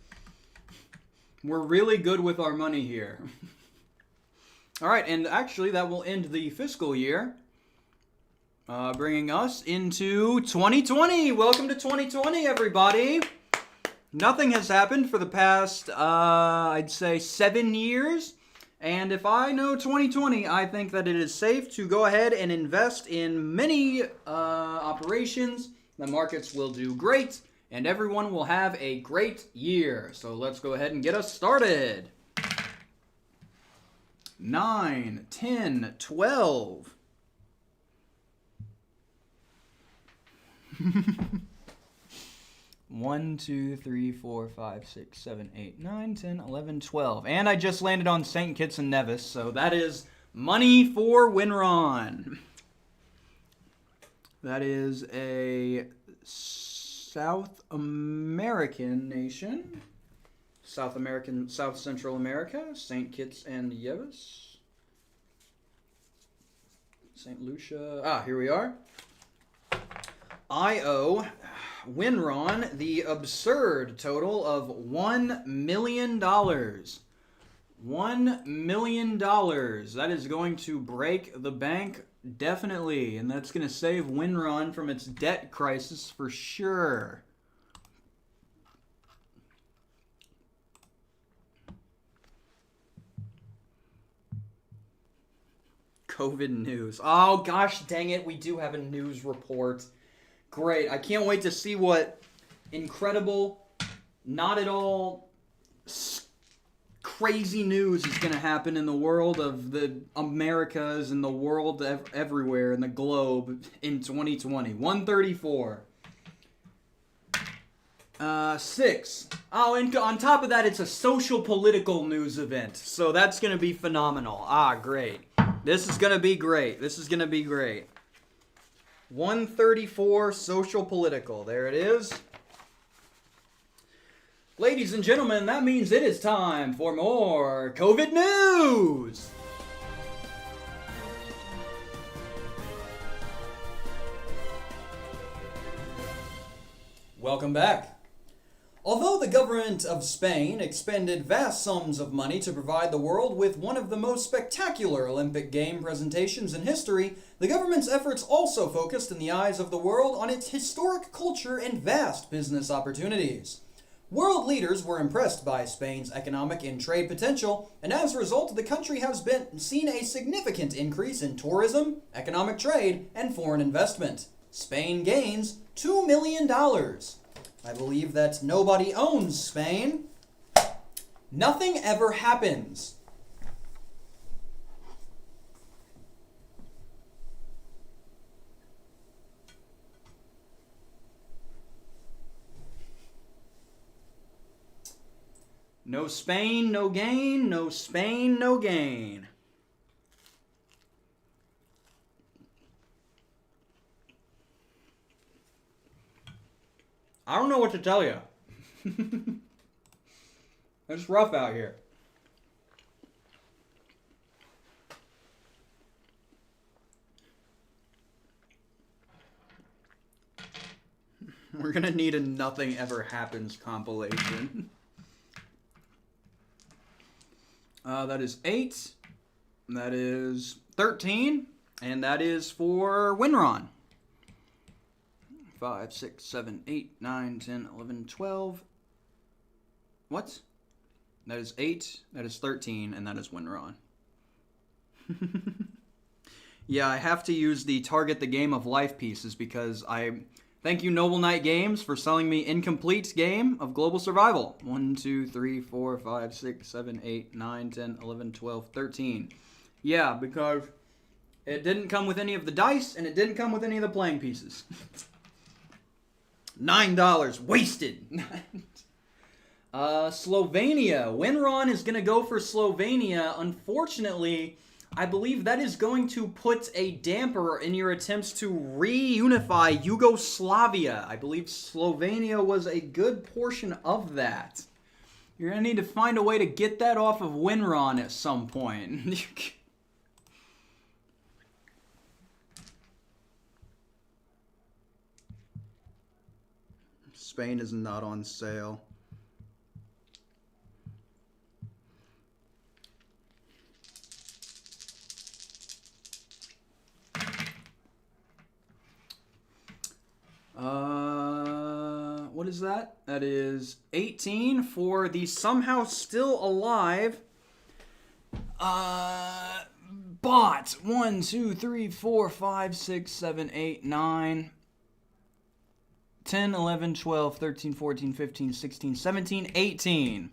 We're really good with our money here. All right, and actually that will end the fiscal year, bringing us into 2020. Welcome to 2020, everybody. Nothing has happened for the past, I'd say, 7 years. And if I know 2020, I think that it is safe to go ahead and invest in many operations. The markets will do great, and everyone will have a great year. So let's go ahead and get us started. 9, 10, 12. 1, 2, 3, 4, 5, 6, 7, 8, 9, 10, 11, 12. And I just landed on St. Kitts and Nevis, so that is money for Winron. That is a South American nation. South Central America, St. Kitts and Nevis. St. Lucia. Here we are. I owe Winron the absurd total of $1 million. $1 million. That is going to break the bank, definitely. And that's going to save Winron from its debt crisis for sure. COVID news. Oh, gosh dang it. We do have a news report. Great. I can't wait to see what incredible, not at all crazy news is going to happen in the world of the Americas and the world everywhere in the globe in 2020. 134. 6. Oh, and on top of that, it's a social political news event. So that's going to be phenomenal. Great. This is going to be great. 134 social political. There it is. Ladies and gentlemen, that means it is time for more COVID news! Welcome back. Although the government of Spain expended vast sums of money to provide the world with one of the most spectacular Olympic game presentations in history, the government's efforts also focused in the eyes of the world on its historic culture and vast business opportunities. World leaders were impressed by Spain's economic and trade potential, and as a result, the country has seen a significant increase in tourism, economic trade, and foreign investment. Spain gains $2 million. I believe that nobody owns Spain. Nothing ever happens. No Spain, no gain. No Spain, no gain. I don't know what to tell you. It's rough out here. We're gonna need a Nothing Ever Happens compilation. That is 8. That is 13. And that is for Winron. 5, 6, 7, 8, 9, 10, 11, 12. What? That is 8, that is 13, and that is Winron. Yeah, I have to use the Target the Game of Life pieces because thank you, Noble Knight Games, for selling me Incomplete Game of Global Survival. 1, 2, 3, 4, 5, 6, 7, 8, 9, 10, 11, 12, 13. Yeah, because it didn't come with any of the dice, and it didn't come with any of the playing pieces. $9 wasted. Slovenia. Winron is going to go for Slovenia. Unfortunately, I believe that is going to put a damper in your attempts to reunify Yugoslavia. I believe Slovenia was a good portion of that. You're going to need to find a way to get that off of Winron at some point. Spain is not on sale. What is that? That is 18 for the somehow still alive bot. 1, 2, 3, 4, 5, 6, 7, 8, 9, 10, 11, 12, 13, 14, 15, 16, 17, 18.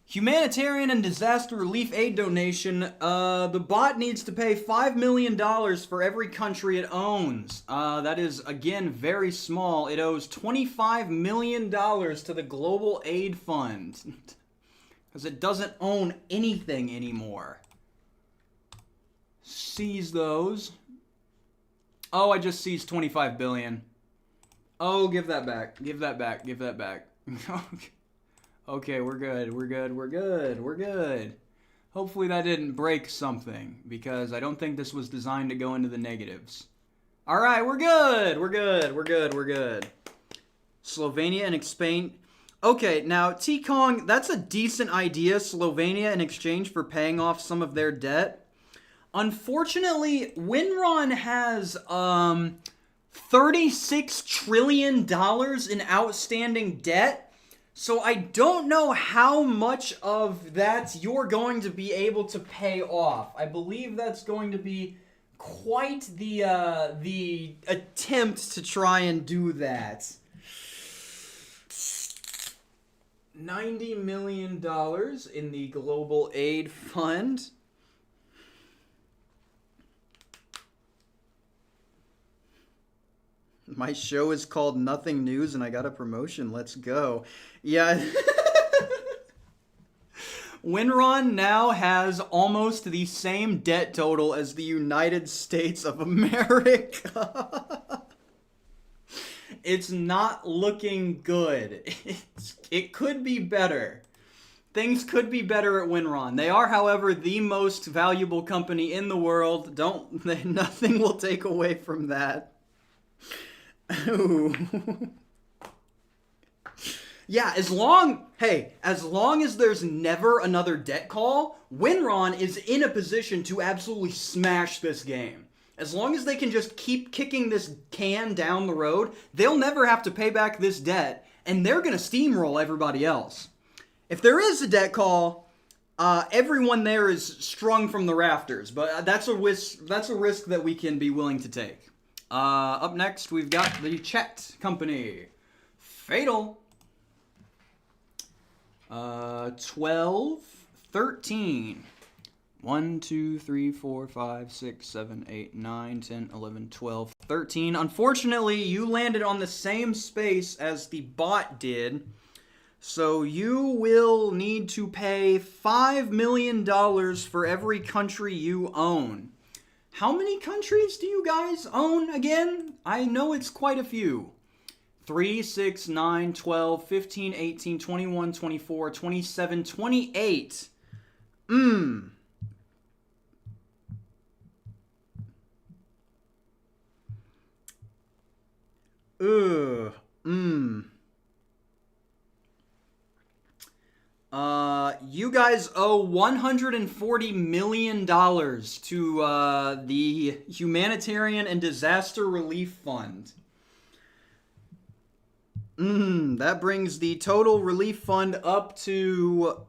Humanitarian and disaster relief aid donation. The bot needs to pay $5 million for every country it owns. That is, again, very small. It owes $25 million to the Global Aid Fund. Because it doesn't own anything anymore. Seize those. Oh, I just seized $25 billion. Oh, give that back. Give that back. Give that back. Okay, we're good. We're good. We're good. We're good. Hopefully that didn't break something, because I don't think this was designed to go into the negatives. Alright, we're good. We're good. We're good. We're good. Slovenia and Spain. Okay, now, T-Kong, that's a decent idea, Slovenia in exchange for paying off some of their debt. Unfortunately, Winron has, $36 trillion in outstanding debt. So I don't know how much of that you're going to be able to pay off. I believe that's going to be quite the attempt to try and do that. $90 million in the Global Aid Fund. My show is called Nothing News and I got a promotion. Let's go. Yeah. Winron now has almost the same debt total as the United States of America. It's not looking good. It could be better. Things could be better at Winron. They are, however, the most valuable company in the world. Nothing will take away from that. Ooh. Yeah, as long as there's never another debt call, Winron is in a position to absolutely smash this game. As long as they can just keep kicking this can down the road, they'll never have to pay back this debt, and they're going to steamroll everybody else. If there is a debt call, everyone there is strung from the rafters, but that's a risk that we can be willing to take. Up next, we've got the Chet Company. Fatal. 12, 13. 1, 2, 3, 4, 5, 6, 7, 8, 9, 10, 11, 12, 13. Unfortunately, you landed on the same space as the bot did. So you will need to pay $5 million for every country you own. How many countries do you guys own again? I know it's quite a few. 3, 6, 9, 12, 15, 18, 21, 24, 27, 28. You guys owe $140 million to the Humanitarian and Disaster Relief Fund. That brings the total relief fund up to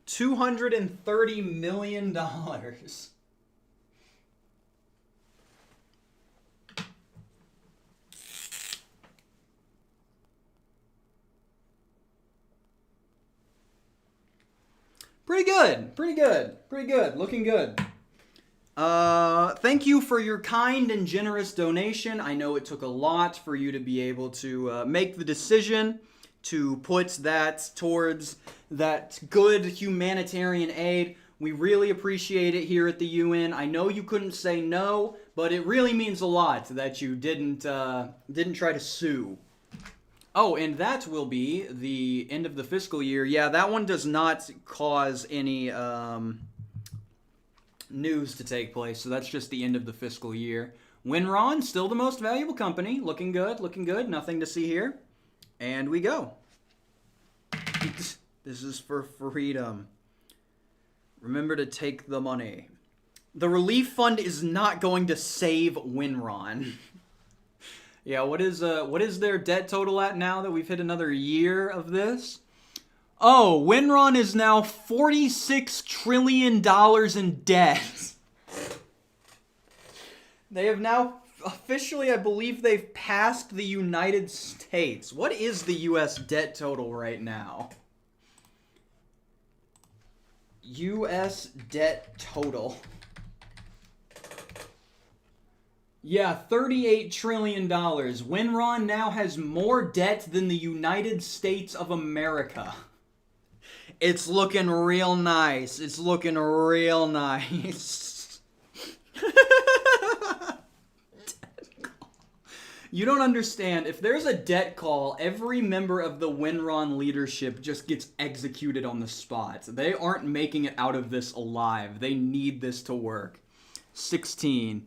$230 million. Pretty good. Looking good. Thank you for your kind and generous donation. I know it took a lot for you to be able to make the decision to put that towards that good humanitarian aid. We really appreciate it here at the UN. I know you couldn't say no, but it really means a lot that you didn't try to sue. Oh, and that will be the end of the fiscal year. Yeah, that one does not cause any news to take place, so that's just the end of the fiscal year. Winron, still the most valuable company. Looking good. Nothing to see here. And we go. This is for freedom. Remember to take the money. The relief fund is not going to save Winron. Yeah, what is their debt total at now that we've hit another year of this? Oh, Winron is now $46 trillion in debt. They have now officially, I believe they've passed the United States. What is the U.S. debt total right now? U.S. debt total. Yeah, $38 trillion. Winron now has more debt than the United States of America. It's looking real nice. You don't understand. If there's a debt call, every member of the Winron leadership just gets executed on the spot. They aren't making it out of this alive. They need this to work. 16.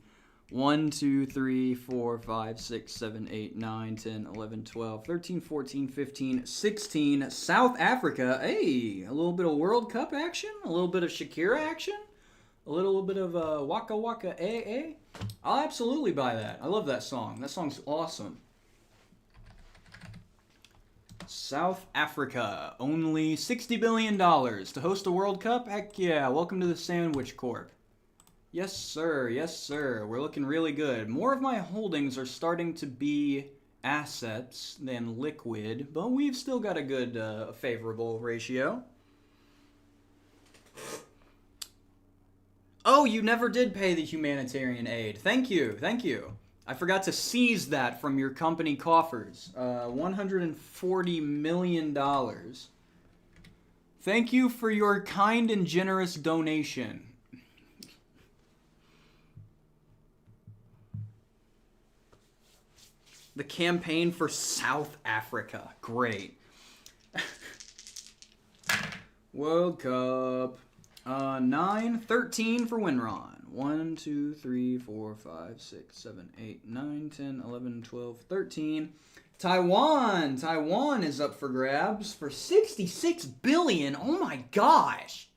1, 2, 3, 4, 5, 6, 7, 8, 9, 10, 11, 12, 13, 14, 15, 16. South Africa. Hey, a little bit of World Cup action. A little bit of Shakira action. A little bit of Waka Waka AA. I'll absolutely buy that. I love that song. That song's awesome. South Africa. Only $60 billion to host a World Cup? Heck yeah. Welcome to the Sandwich Corp. Yes, sir. We're looking really good. More of my holdings are starting to be assets than liquid, but we've still got a good, favorable ratio. Oh, you never did pay the humanitarian aid. Thank you. I forgot to seize that from your company coffers. $140 million. Thank you for your kind and generous donation. The campaign for South Africa. Great. World Cup. 9, 13 for Winron. 1, 2, 3, 4, 5, 6, 7, 8, 9, 10, 11, 12, 13. Taiwan. Taiwan is up for grabs for 66 billion. Oh my gosh.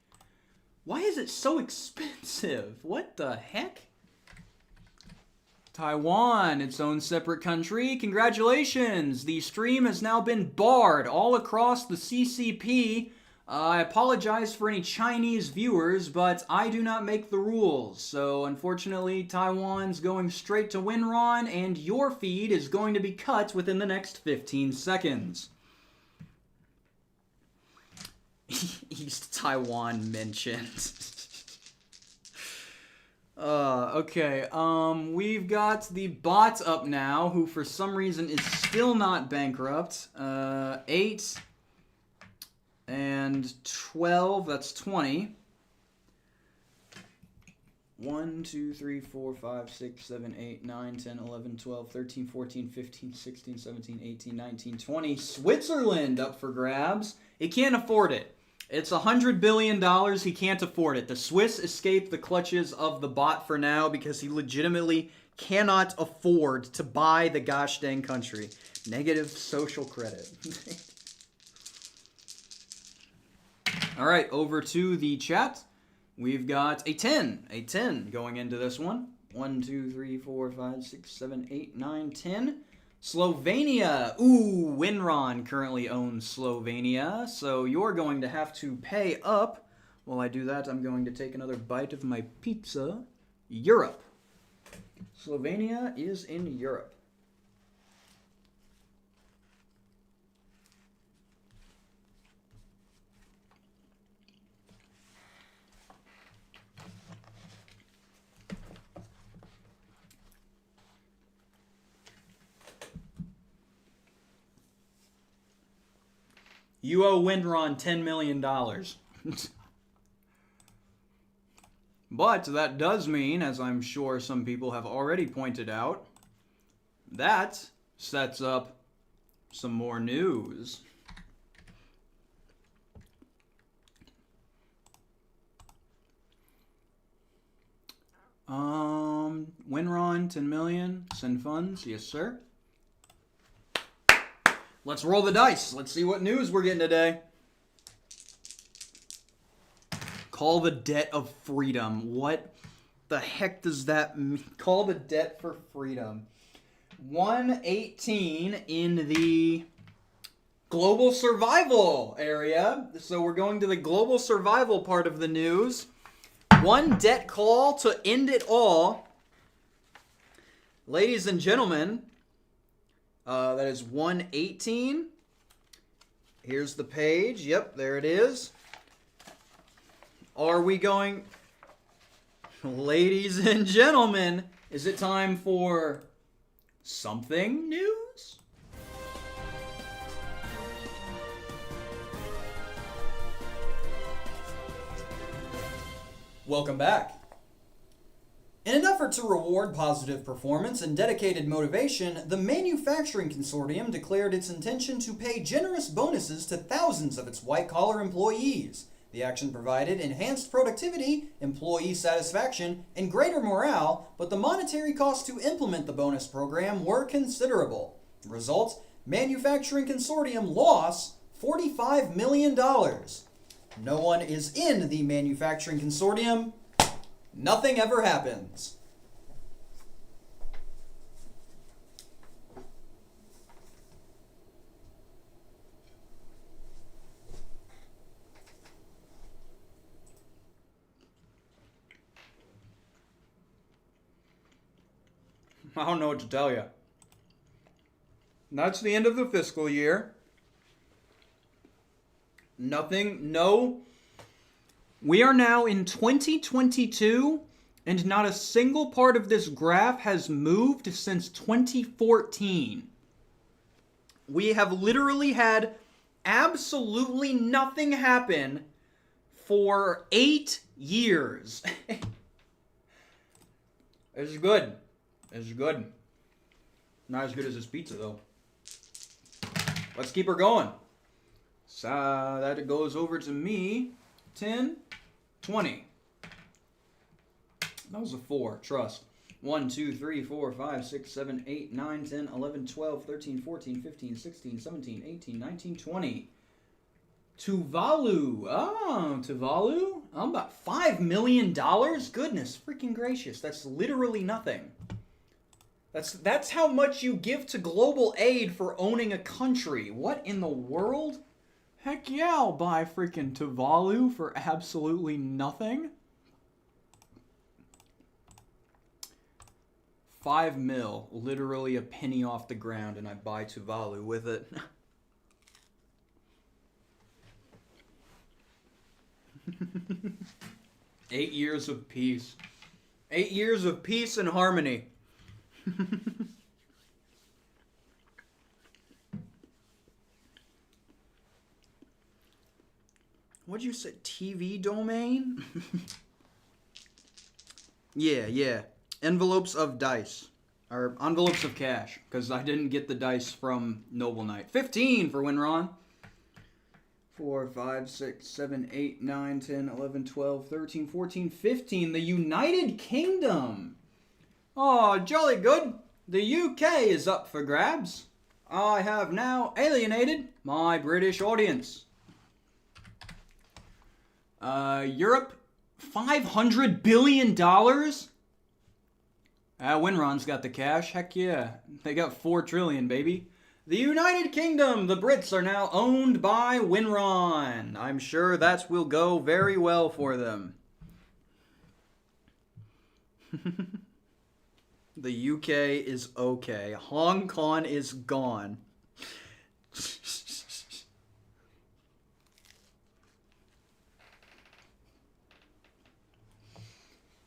Why is it so expensive? What the heck? Taiwan, its own separate country. Congratulations. The stream has now been barred all across the CCP. I apologize for any Chinese viewers, but I do not make the rules. So, unfortunately, Taiwan's going straight to Winron, and your feed is going to be cut within the next 15 seconds. East Taiwan mentioned. Okay, we've got the bot up now, who for some reason is still not bankrupt. 8... and 12, that's 20. 1, 2, 3, 4, 5, 6, 7, 8, 9, 10, 11, 12, 13, 14, 15, 16, 17, 18, 19, 20. Switzerland up for grabs. He can't afford it. It's $100 billion. He can't afford it. The Swiss escaped the clutches of the bot for now because he legitimately cannot afford to buy the gosh dang country. Negative social credit. All right, over to the chat. We've got a 10 going into this one. 1, 2, 3, 4, 5, 6, 7, 8, 9, 10. Slovenia. Ooh, Winron currently owns Slovenia, so you're going to have to pay up. While I do that, I'm going to take another bite of my pizza. Europe. Slovenia is in Europe. You owe Winron $10 million. But that does mean, as I'm sure some people have already pointed out, that sets up some more news. Winron, 10 million, send funds, yes sir. Let's roll the dice. Let's see what news we're getting today. Call the debt of freedom. What the heck does that mean? Call the debt for freedom. 118 in the global survival area. So we're going to the global survival part of the news. One debt call to end it all. Ladies and gentlemen, that is 118. Here's the page. Yep, there it is. Are we going... Ladies and gentlemen, is it time for something news? Welcome back. In an effort to reward positive performance and dedicated motivation, the Manufacturing Consortium declared its intention to pay generous bonuses to thousands of its white-collar employees. The action provided enhanced productivity, employee satisfaction, and greater morale, but the monetary costs to implement the bonus program were considerable. Result, Manufacturing Consortium loss, $45 million. No one is in the Manufacturing Consortium. Nothing ever happens. I don't know what to tell you. That's the end of the fiscal year. Nothing, no. We are now in 2022, and not a single part of this graph has moved since 2014. We have literally had absolutely nothing happen for 8 years. It's good. It's good. Not as good as his pizza, though. Let's keep her going. So that goes over to me. 10, 20. That was a 4. Trust. 1, 2, 3, 4, 5, 6, 7, 8, 9, 10, 11, 12, 13, 14, 15, 16, 17, 18, 19, 20. Tuvalu. Oh, Tuvalu? I'm about $5 million? Goodness freaking gracious. That's literally nothing. That's how much you give to global aid for owning a country. What in the world? Heck yeah, I'll buy freaking Tuvalu for absolutely nothing. 5 mil, literally a penny off the ground, and I buy Tuvalu with it. Eight years of peace. 8 years of peace and harmony. What'd you say? TV domain? Yeah. Envelopes of dice. Or envelopes of cash. Because I didn't get the dice from Noble Knight. 15 for Winron. 4, 5, 6, 7, 8, 9, 10, 11, 12, 13, 14, 15. The United Kingdom. Oh, jolly good. The UK is up for grabs. I have now alienated my British audience. Europe, $500 billion? Winron's got the cash. Heck yeah. They got 4 trillion, baby. The United Kingdom, the Brits are now owned by Winron. I'm sure that will go very well for them. The UK is okay. Hong Kong is gone.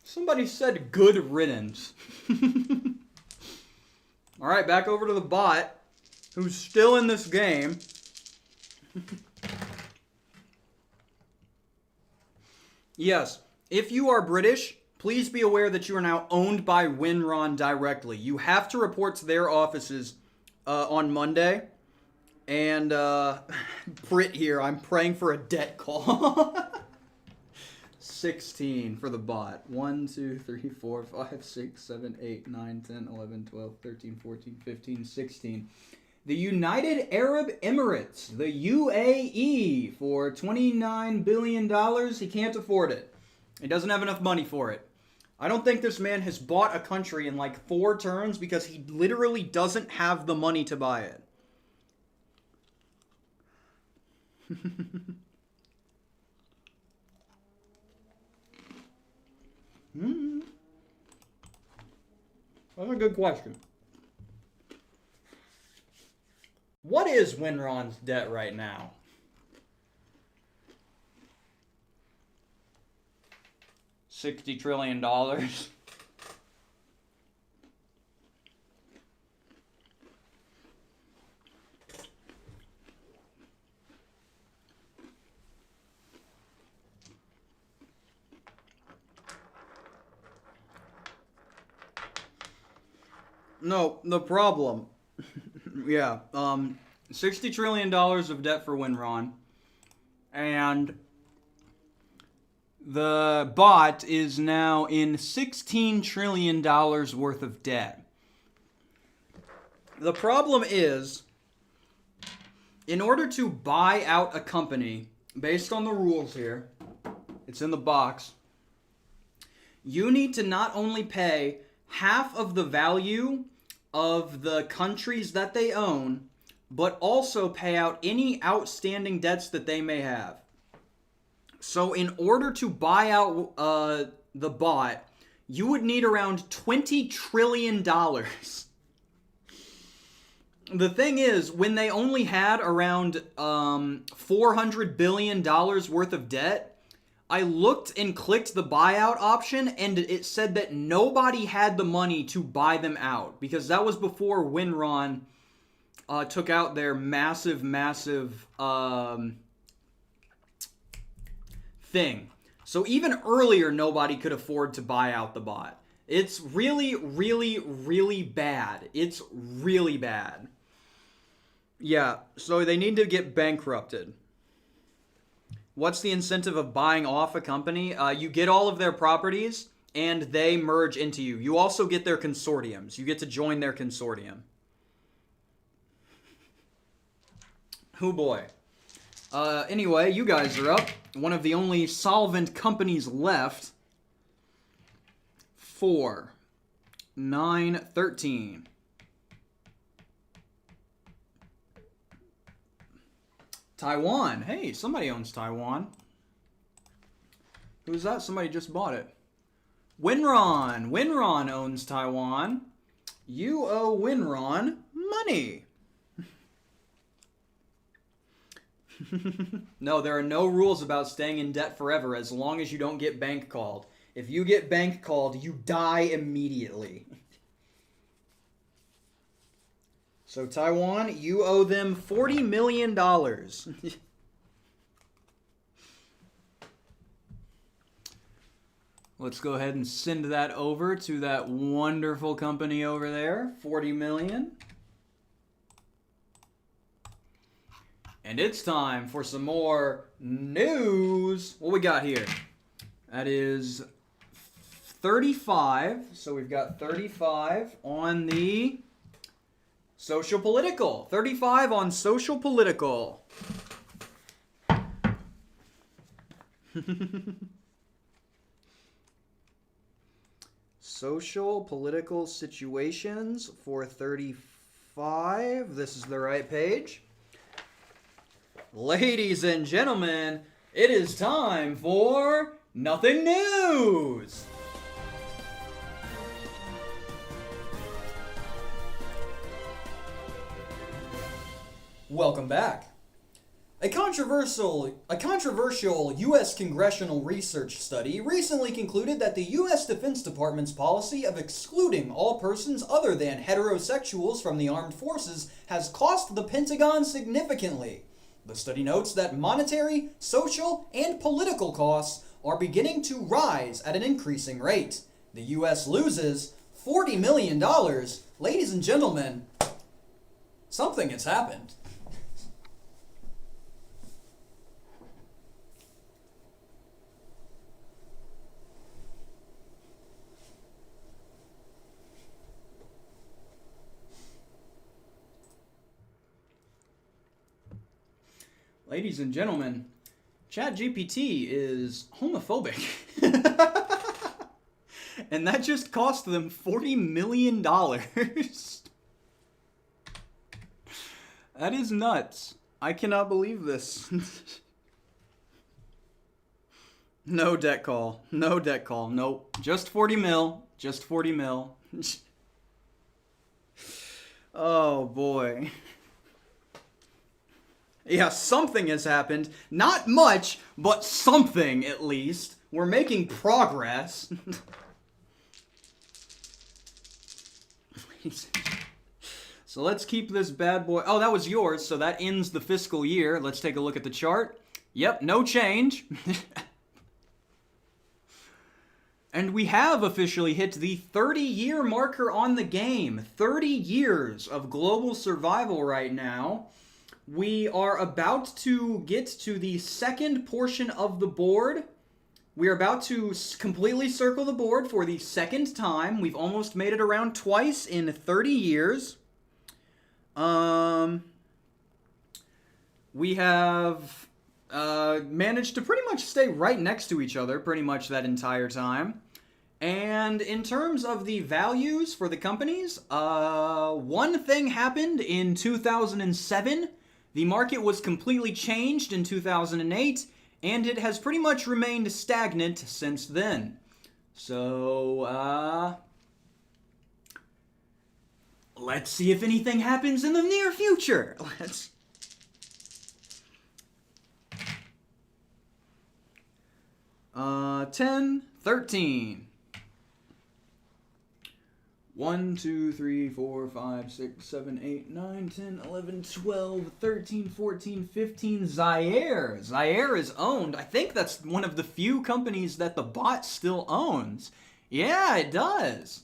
Somebody said good riddance. Alright, back over to the bot, who's still in this game. Yes, if you are British, please be aware that you are now owned by Winron directly. You have to report to their offices on Monday. And, Brit here, I'm praying for a debt call. 16 for the bot. 1, 2, 3, 4, 5, 6, 7, 8, 9, 10, 11, 12, 13, 14, 15, 16. The United Arab Emirates, the UAE, for $29 billion. He can't afford it. He doesn't have enough money for it. I don't think this man has bought a country in like 4 turns because he literally doesn't have the money to buy it. That's a good question. What is Winron's debt right now? $60 trillion. No, the problem. Yeah, $60 trillion of debt for Winron. And the bot is now in $16 trillion worth of debt. The problem is, in order to buy out a company, based on the rules here, it's in the box, you need to not only pay half of the value of the countries that they own, but also pay out any outstanding debts that they may have. So in order to buy out the bot, you would need around $20 trillion. The thing is, when they only had around $400 billion worth of debt, I looked and clicked the buyout option, and it said that nobody had the money to buy them out, because that was before Winron took out their massive thing. So even earlier, nobody could afford to buy out the bot. It's really, really, really bad. It's really bad. Yeah, so they need to get bankrupted. What's the incentive of buying off a company? You get all of their properties, and they merge into you. You also get their consortiums. You get to join their consortium. Oh boy. Anyway, you guys are up. One of the only solvent companies left. 4, 9, 13. Taiwan. Hey, somebody owns Taiwan. Who's that? Somebody just bought it. Winron. Winron owns Taiwan. You owe Winron money. No, there are no rules about staying in debt forever as long as you don't get bank called. If you get bank called, you die immediately. So Taiwan, you owe them $40 million. Let's go ahead and send that over to that wonderful company over there. $40 million. And it's time for some more news. What we got here? That is 35. So we've got 35 on the social political. 35 on social political. Social political situations for 35. This is the right page. Ladies and gentlemen, it is time for Nothing News! Welcome back. A controversial U.S. congressional research study recently concluded that the U.S. Defense Department's policy of excluding all persons other than heterosexuals from the armed forces has cost the Pentagon significantly. The study notes that monetary, social, and political costs are beginning to rise at an increasing rate. The U.S. loses $40 million. Ladies and gentlemen, something has happened. Ladies and gentlemen, ChatGPT is homophobic. And that just cost them $40 million. That is nuts. I cannot believe this. No debt call. No debt call. Nope. Just 40 mil. Just 40 mil. Oh, boy. Yeah, something has happened. Not much, but something at least. We're making progress. So let's keep this bad boy. Oh, that was yours, so that ends the fiscal year. Let's take a look at the chart. Yep, no change. And we have officially hit the 30-year marker on the game. 30 years of global survival right now. We are about to get to the second portion of the board. We are about to completely circle the board for the second time. We've almost made it around twice in 30 years. We have managed to pretty much stay right next to each other pretty much that entire time. And in terms of the values for the companies, one thing happened in 2007. The market was completely changed in 2008, and it has pretty much remained stagnant since then. So, let's see if anything happens in the near future. Let's... 10, 13. 1, 2, 3, 4, 5, 6, 7, 8, 9, 10, 11, 12, 13, 14, 15. Zaire. Zaire is owned. I think that's one of the few companies that the bot still owns. Yeah, it does.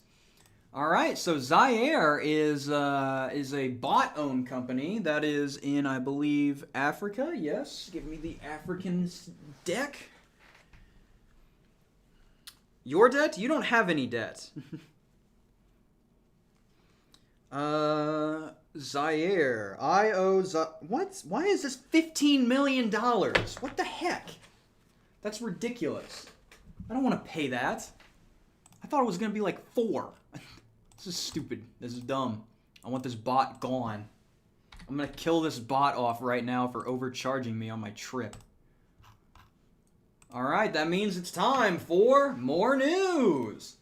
All right, so Zaire is a bot-owned company that is in, I believe, Africa. Yes, give me the Africans deck. Your debt? You don't have any debt. Zaire. I owe what? Why is this $15 million? What the heck? That's ridiculous. I don't want to pay that. I thought it was going to be like 4. This is stupid. This is dumb. I want this bot gone. I'm going to kill this bot off right now for overcharging me on my trip. Alright, that means it's time for more news.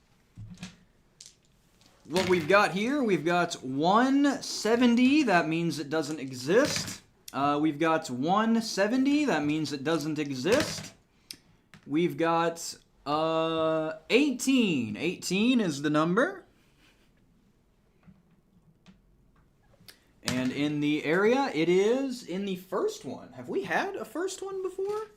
What we've got here, we've got 170, that means it doesn't exist. We've got 170, that means it doesn't exist. We've got 18. 18 is the number. And in the area, it is in the first one. Have we had a first one before?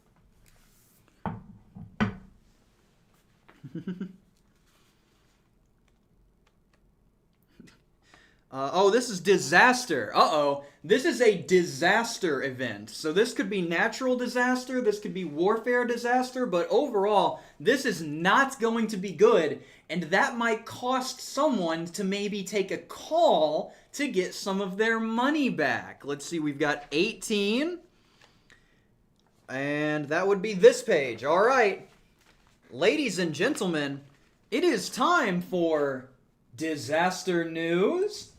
Oh, this is disaster. Uh-oh. This is a disaster event. So this could be natural disaster, this could be warfare disaster, but overall, this is not going to be good, and that might cost someone to maybe take a call to get some of their money back. Let's see, we've got 18, and that would be this page. All right. Ladies and gentlemen, it is time for disaster news.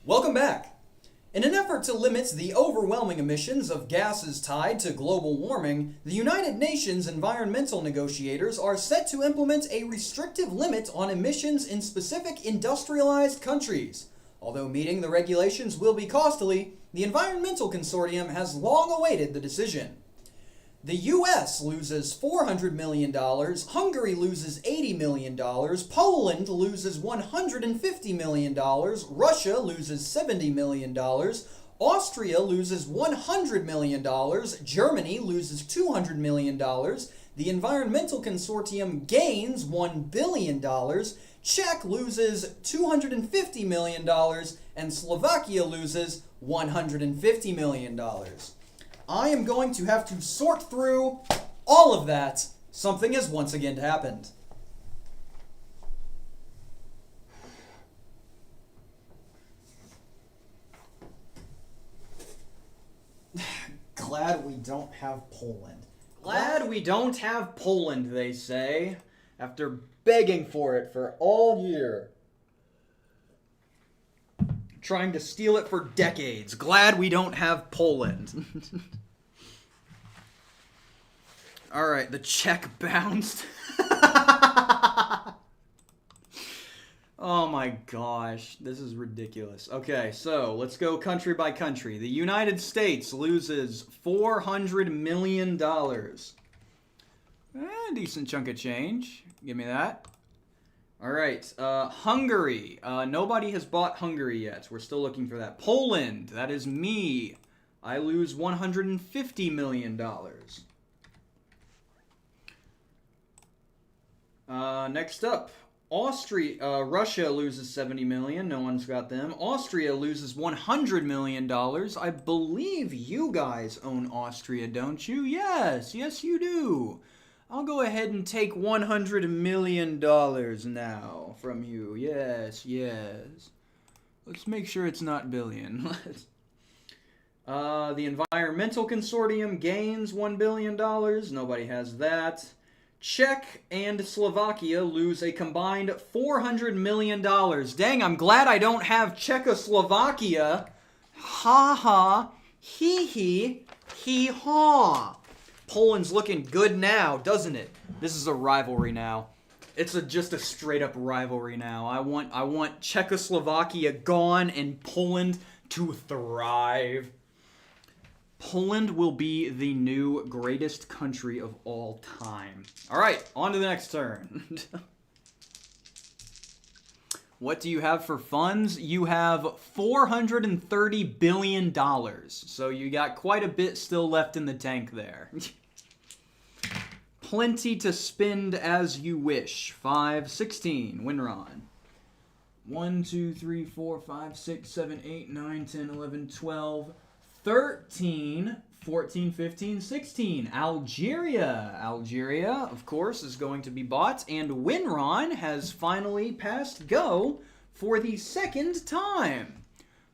Welcome back. In an effort to limit the overwhelming emissions of gases tied to global warming, the United Nations environmental negotiators are set to implement a restrictive limit on emissions in specific industrialized countries. Although meeting the regulations will be costly, the Environmental Consortium has long awaited the decision. The US loses $400 million, Hungary loses $80 million, Poland loses $150 million, Russia loses $70 million, Austria loses $100 million, Germany loses $200 million, the Environmental Consortium gains $1 billion, Czech loses $250 million, and Slovakia loses $150 million. I am going to have to sort through all of that. Something has once again happened. Glad we don't have Poland. Glad we don't have Poland, they say, after begging for it for all year. Trying to steal it for decades. Glad we don't have Poland. Alright, the check bounced. Oh my gosh, this is ridiculous. Okay, so let's go country by country. The United States loses $400 million. Decent chunk of change. Give me that. Alright, Hungary. Nobody has bought Hungary yet. We're still looking for that. Poland, that is me. I lose $150 million. Next up, Russia loses $70 million. No one's got them. Austria loses $100 million. I believe you guys own Austria, don't you? Yes, yes you do. I'll go ahead and take $100 million now from you. Yes, yes. Let's make sure it's not billion. The Environmental Consortium gains $1 billion. Nobody has that. Czech and Slovakia lose a combined $400 million. Dang, I'm glad I don't have Czechoslovakia. Ha ha. Hee hee. Hee haw. Poland's looking good now, doesn't it? This is a rivalry now. It's just a straight up rivalry now. I want Czechoslovakia gone and Poland to thrive. Poland will be the new greatest country of all time. All right, on to the next turn. What do you have for funds? You have $430 billion. So you got quite a bit still left in the tank there. Plenty to spend as you wish. 5, 16. Winron. 1, 2, 3, 4, 5, 6, 7, 8, 9, 10, 11, 12, 13, 14, 15, 16. Algeria. Algeria, of course, is going to be bought. And Winron has finally passed go for the second time.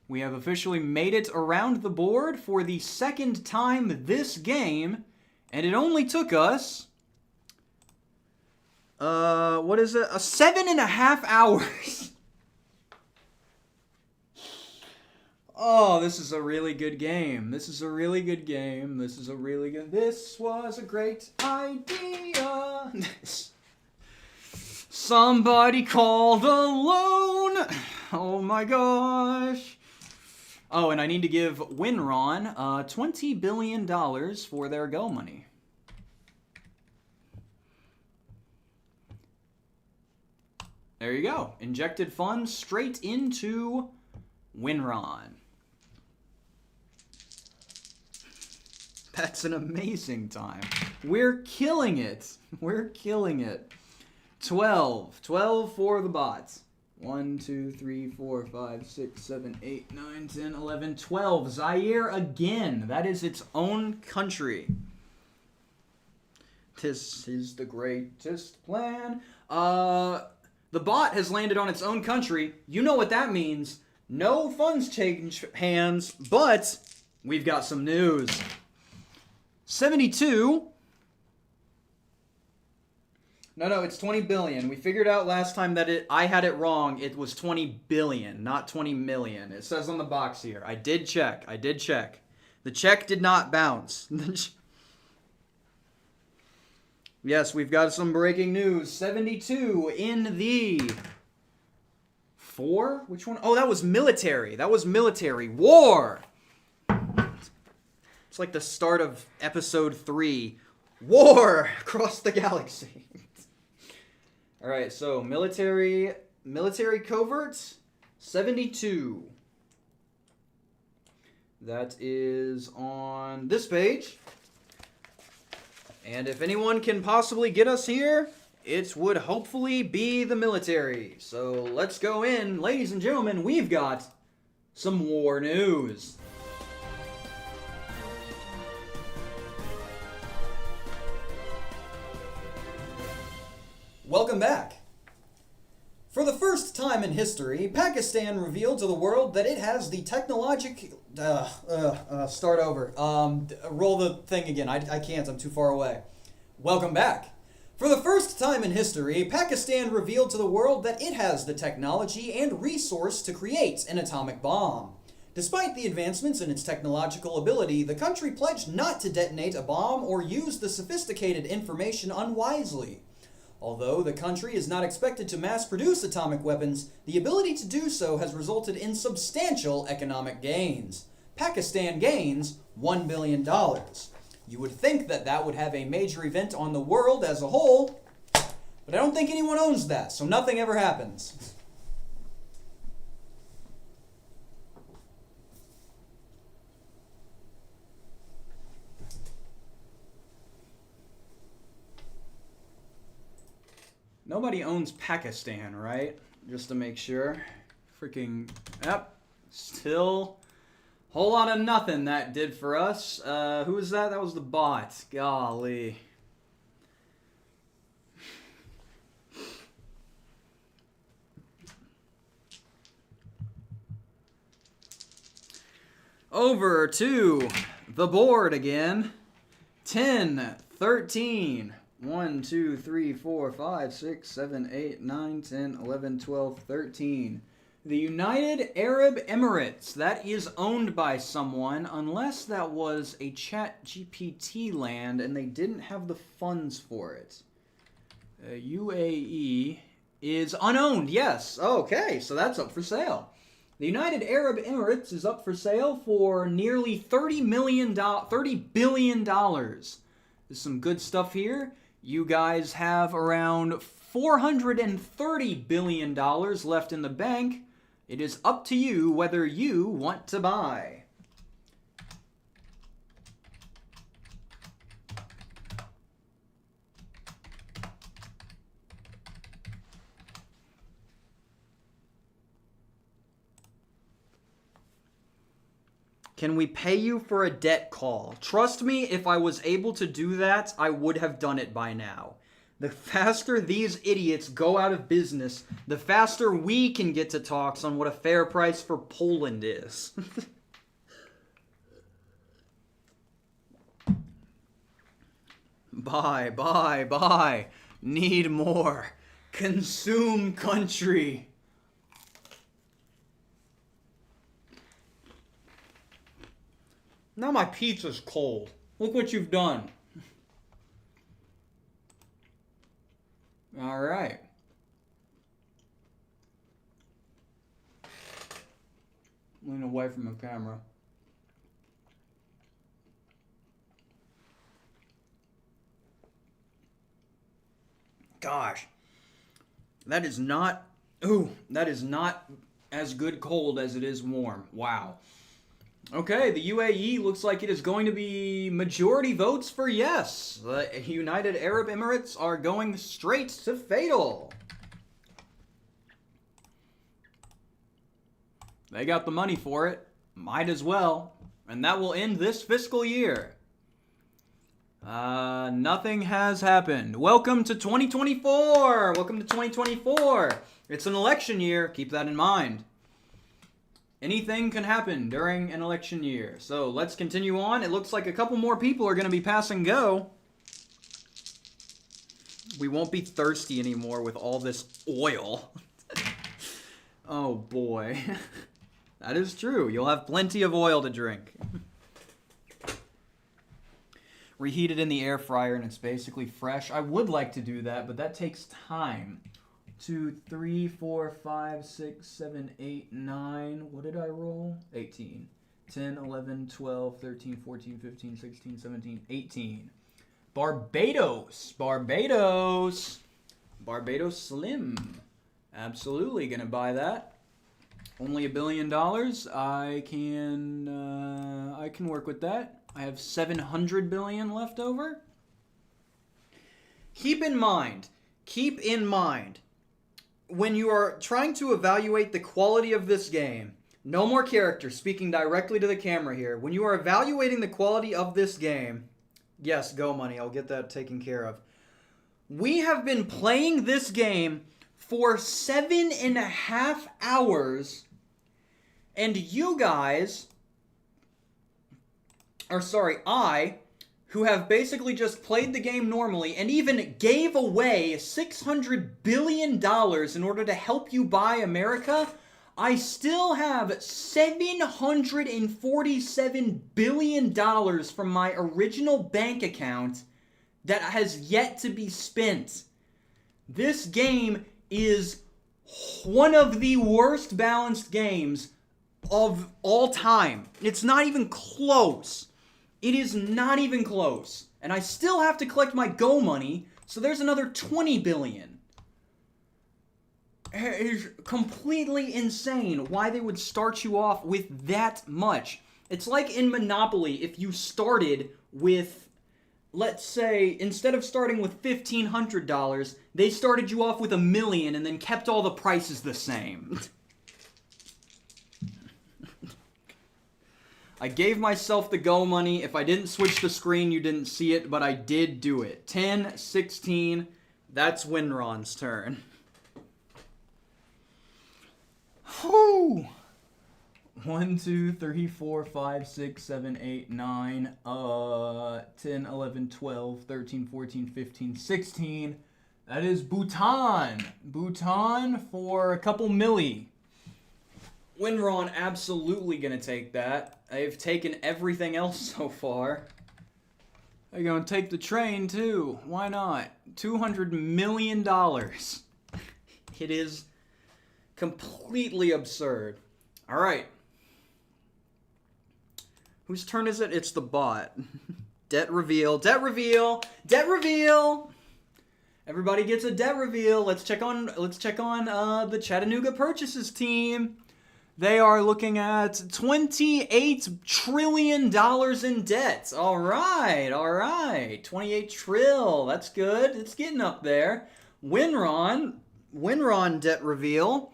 We have officially made it around the board for the second time this game. And it only took us... what is it? 7.5 hours. Oh, this is a really good game. This is a really good game. This is a really good... This was a great idea. Somebody call the loan. Oh my gosh. Oh, and I need to give Winron $20 billion for their go money. There you go. Injected funds straight into Winron. That's an amazing time. We're killing it. We're killing it. 12. 12 for the bots. 1, 2, 3, 4, 5, 6, 7, 8, 9, 10, 11, 12. Zaire again. That is its own country. This is the greatest plan. The bot has landed on its own country. You know what that means. No funds change hands, but we've got some news. 72. No, it's 20 billion. We figured out last time that I had it wrong. It was 20 billion, not 20 million. It says on the box here. I did check. The check did not bounce. Yes, we've got some breaking news. 72 in the 4? Which one? Oh, that was military. War! It's like the start of episode 3. War across the galaxy. All right, so military covert, 72. That is on this page. And if anyone can possibly get us here, it would hopefully be the military. So let's go in. Ladies and gentlemen, we've got some war news. Welcome back. For the first time in history, Pakistan revealed to the world that it has the start over. Roll the thing again. I can't. I'm too far away. Welcome back. For the first time in history, Pakistan revealed to the world that it has the technology and resource to create an atomic bomb. Despite the advancements in its technological ability, the country pledged not to detonate a bomb or use the sophisticated information unwisely. Although the country is not expected to mass-produce atomic weapons, the ability to do so has resulted in substantial economic gains. Pakistan gains $1 billion. You would think that that would have a major event on the world as a whole, but I don't think anyone owns that, so nothing ever happens. Nobody owns Pakistan, right? Just to make sure. Freaking, yep. Still, whole lot of nothing that did for us. Who was that? That was the bot. Golly. Over to the board again. 10, 13. 1, 2, 3, 4, 5, 6, 7, 8, 9, 10, 11, 12, 13. The United Arab Emirates. That is owned by someone, unless that was a ChatGPT land and they didn't have the funds for it. UAE is unowned, yes. Okay, so that's up for sale. The United Arab Emirates is up for sale for nearly $30 billion. There's some good stuff here. You guys have around $430 billion left in the bank. It is up to you whether you want to buy. Can we pay you for a debt call? Trust me, if I was able to do that, I would have done it by now. The faster these idiots go out of business, the faster we can get to talks on what a fair price for Poland is. Buy. Need more. Consume country. Now my pizza's cold. Look what you've done. All right. Lean away from the camera. Gosh. That is not as good cold as it is warm. Wow. Okay, the UAE looks like it is going to be majority votes for yes. The United Arab Emirates are going straight to fatal. They got the money for it. Might as well. And that will end this fiscal year. Nothing has happened. Welcome to 2024. Welcome to 2024. It's an election year. Keep that in mind. Anything can happen during an election year. So let's continue on. It looks like a couple more people are going to be pass and go. We won't be thirsty anymore with all this oil. Oh boy. That is true. You'll have plenty of oil to drink. Reheat it in the air fryer and it's basically fresh. I would like to do that, but that takes time. 2, 3, 4, 5, 6, 7, 8, 9. What did I roll? 18. 10, 11, 12, 13, 14, 15, 16, 17, 18. Barbados. Barbados Slim. Absolutely gonna buy that. Only $1 billion. I can work with that. I have 700 billion left over. Keep in mind, when you are trying to evaluate the quality of this game, no more characters, speaking directly to the camera here. When you are evaluating the quality of this game, yes, go money, I'll get that taken care of. We have been playing this game for 7.5 hours, and I, who have basically just played the game normally and even gave away $600 billion in order to help you buy America, I still have $747 billion from my original bank account that has yet to be spent. This game is one of the worst balanced games of all time. It's not even close. It is not even close. And I still have to collect my Go money, so there's another 20 billion. It is completely insane why they would start you off with that much. It's like in Monopoly, if you started with, let's say, instead of starting with $1,500, they started you off with $1 million and then kept all the prices the same. I gave myself the Go money. If I didn't switch the screen, you didn't see it, but I did do it. 10, 16, that's Winron's turn. Whew! 1, 2, 3, 4, 5, 6, 7, 8, 9, 10, 11, 12, 13, 14, 15, 16. That is Bhutan. Bhutan for a couple milli. Winron absolutely gonna take that. I've taken everything else so far. They're gonna take the train too. Why not? $200 million. It is completely absurd. Alright. Whose turn is it? It's the bot. Debt reveal. Debt reveal. Debt reveal. Everybody gets a debt reveal. Let's check on the Chattanooga Purchases team. They are looking at $28 trillion in debt. All right. 28 trill. That's good. It's getting up there. Winron debt reveal.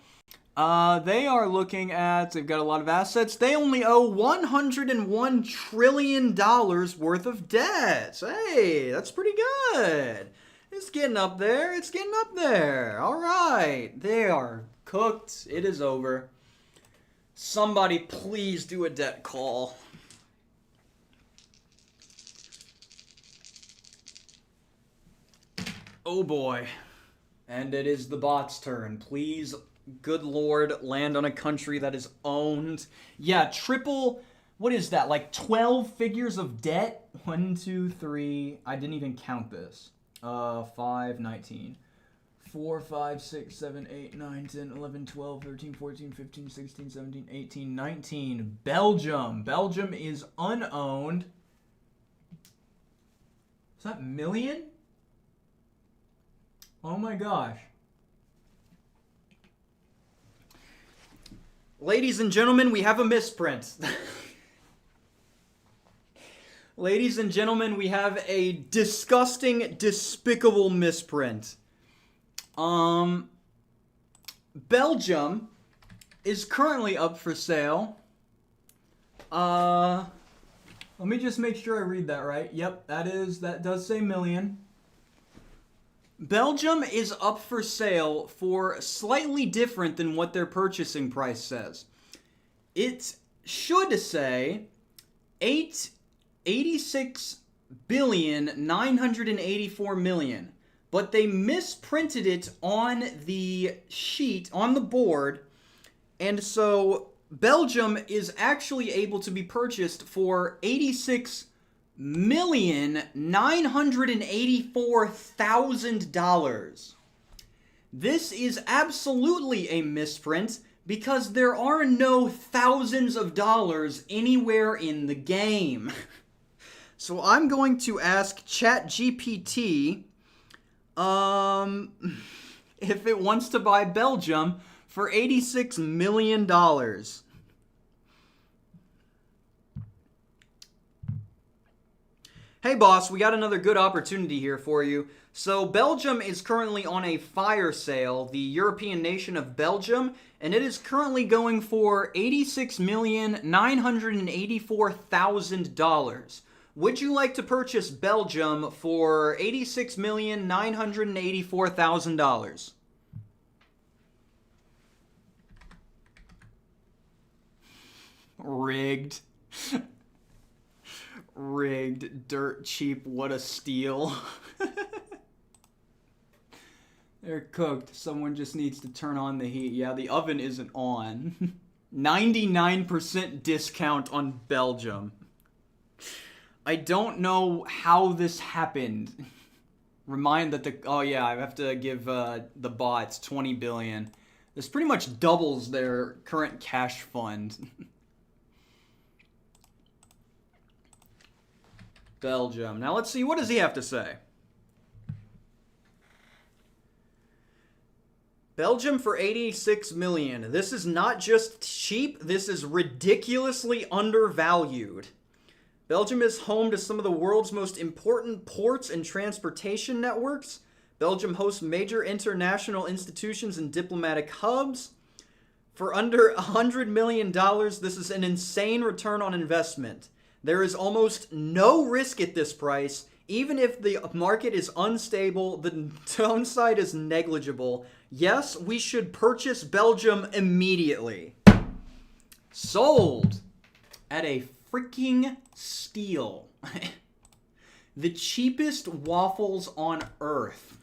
They are looking at, they've got a lot of assets. They only owe $101 trillion worth of debt. Hey, that's pretty good. It's getting up there. All right. They are cooked. It is over. Somebody please do a debt call. Oh boy. And it is the bot's turn. Please, good lord, land on a country that is owned. Yeah, triple, what is that, like 12 figures of debt? 1, 2, 3, I didn't even count this. 5, 19. 4, 5, 6, 7, 8, 9, 10, 11, 12, 13, 14, 15, 16, 17, 18, 19. Belgium. Belgium is unowned. Is that million? Oh my gosh. Ladies and gentlemen, we have a misprint. Ladies and gentlemen, we have a disgusting, despicable misprint. Belgium is currently up for sale. Let me just make sure I read that right. Yep, that does say million. Belgium is up for sale for slightly different than what their purchasing price says. It should say 86,984,000,000. But they misprinted it on the sheet, on the board, and so Belgium is actually able to be purchased for $86,984,000. This is absolutely a misprint because there are no thousands of dollars anywhere in the game. So I'm going to ask ChatGPT if it wants to buy Belgium for $86 million. Hey boss, we got another good opportunity here for you. So Belgium is currently on a fire sale, the European nation of Belgium, and it is currently going for $86,984,000. Would you like to purchase Belgium for $86,984,000? Rigged. Rigged. Dirt cheap. What a steal. They're cooked. Someone just needs to turn on the heat. Yeah, the oven isn't on. 99% discount on Belgium. I don't know how this happened. Remind that I have to give the bots 20 billion. This pretty much doubles their current cash fund. Belgium. Now let's see, what does he have to say? Belgium for 86 million. This is not just cheap, this is ridiculously undervalued. Belgium is home to some of the world's most important ports and transportation networks. Belgium hosts major international institutions and diplomatic hubs. For under $100 million, this is an insane return on investment. There is almost no risk at this price. Even if the market is unstable, the downside is negligible. Yes, we should purchase Belgium immediately. Sold at a freaking steal. The cheapest waffles on earth.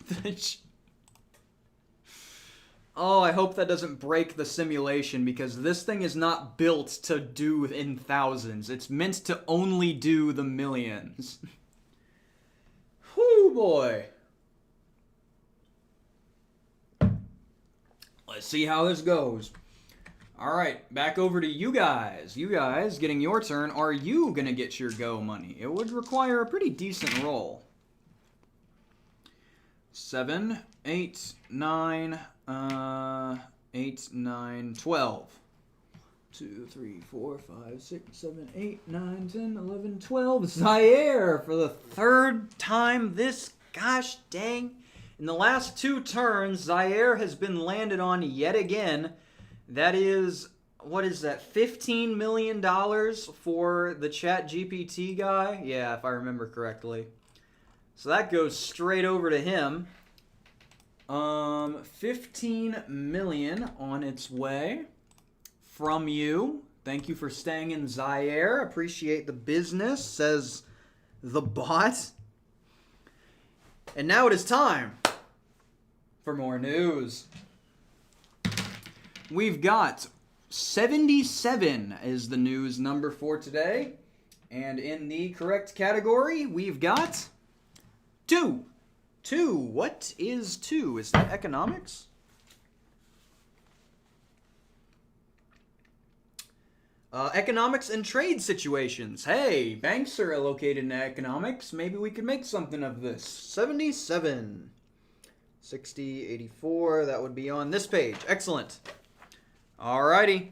Oh, I hope that doesn't break the simulation because this thing is not built to do in thousands. It's meant to only do the millions. Whew, boy. Let's see how this goes. All right, back over to you guys. You guys, getting your turn. Are you going to get your go money? It would require a pretty decent roll. 7, 8, 9, 8, 9, 12. 2, 3, 4, 5, 6, 7, 8, 9, 10, 11, 12. Zaire for the third time this gosh dang. In the last 2 turns, Zaire has been landed on yet again. That is, what is that, $15 million for the ChatGPT guy? Yeah, if I remember correctly. So that goes straight over to him. 15 million on its way from you. Thank you for staying in Zaire. Appreciate the business, says the bot. And now it is time for more news. We've got 77 is the news number for today. And in the correct category, we've got 2. 2. What is 2? Is that economics? Economics and trade situations. Hey, banks are located in economics. Maybe we could make something of this. 77. 60, 84. That would be on this page. Excellent. Alrighty.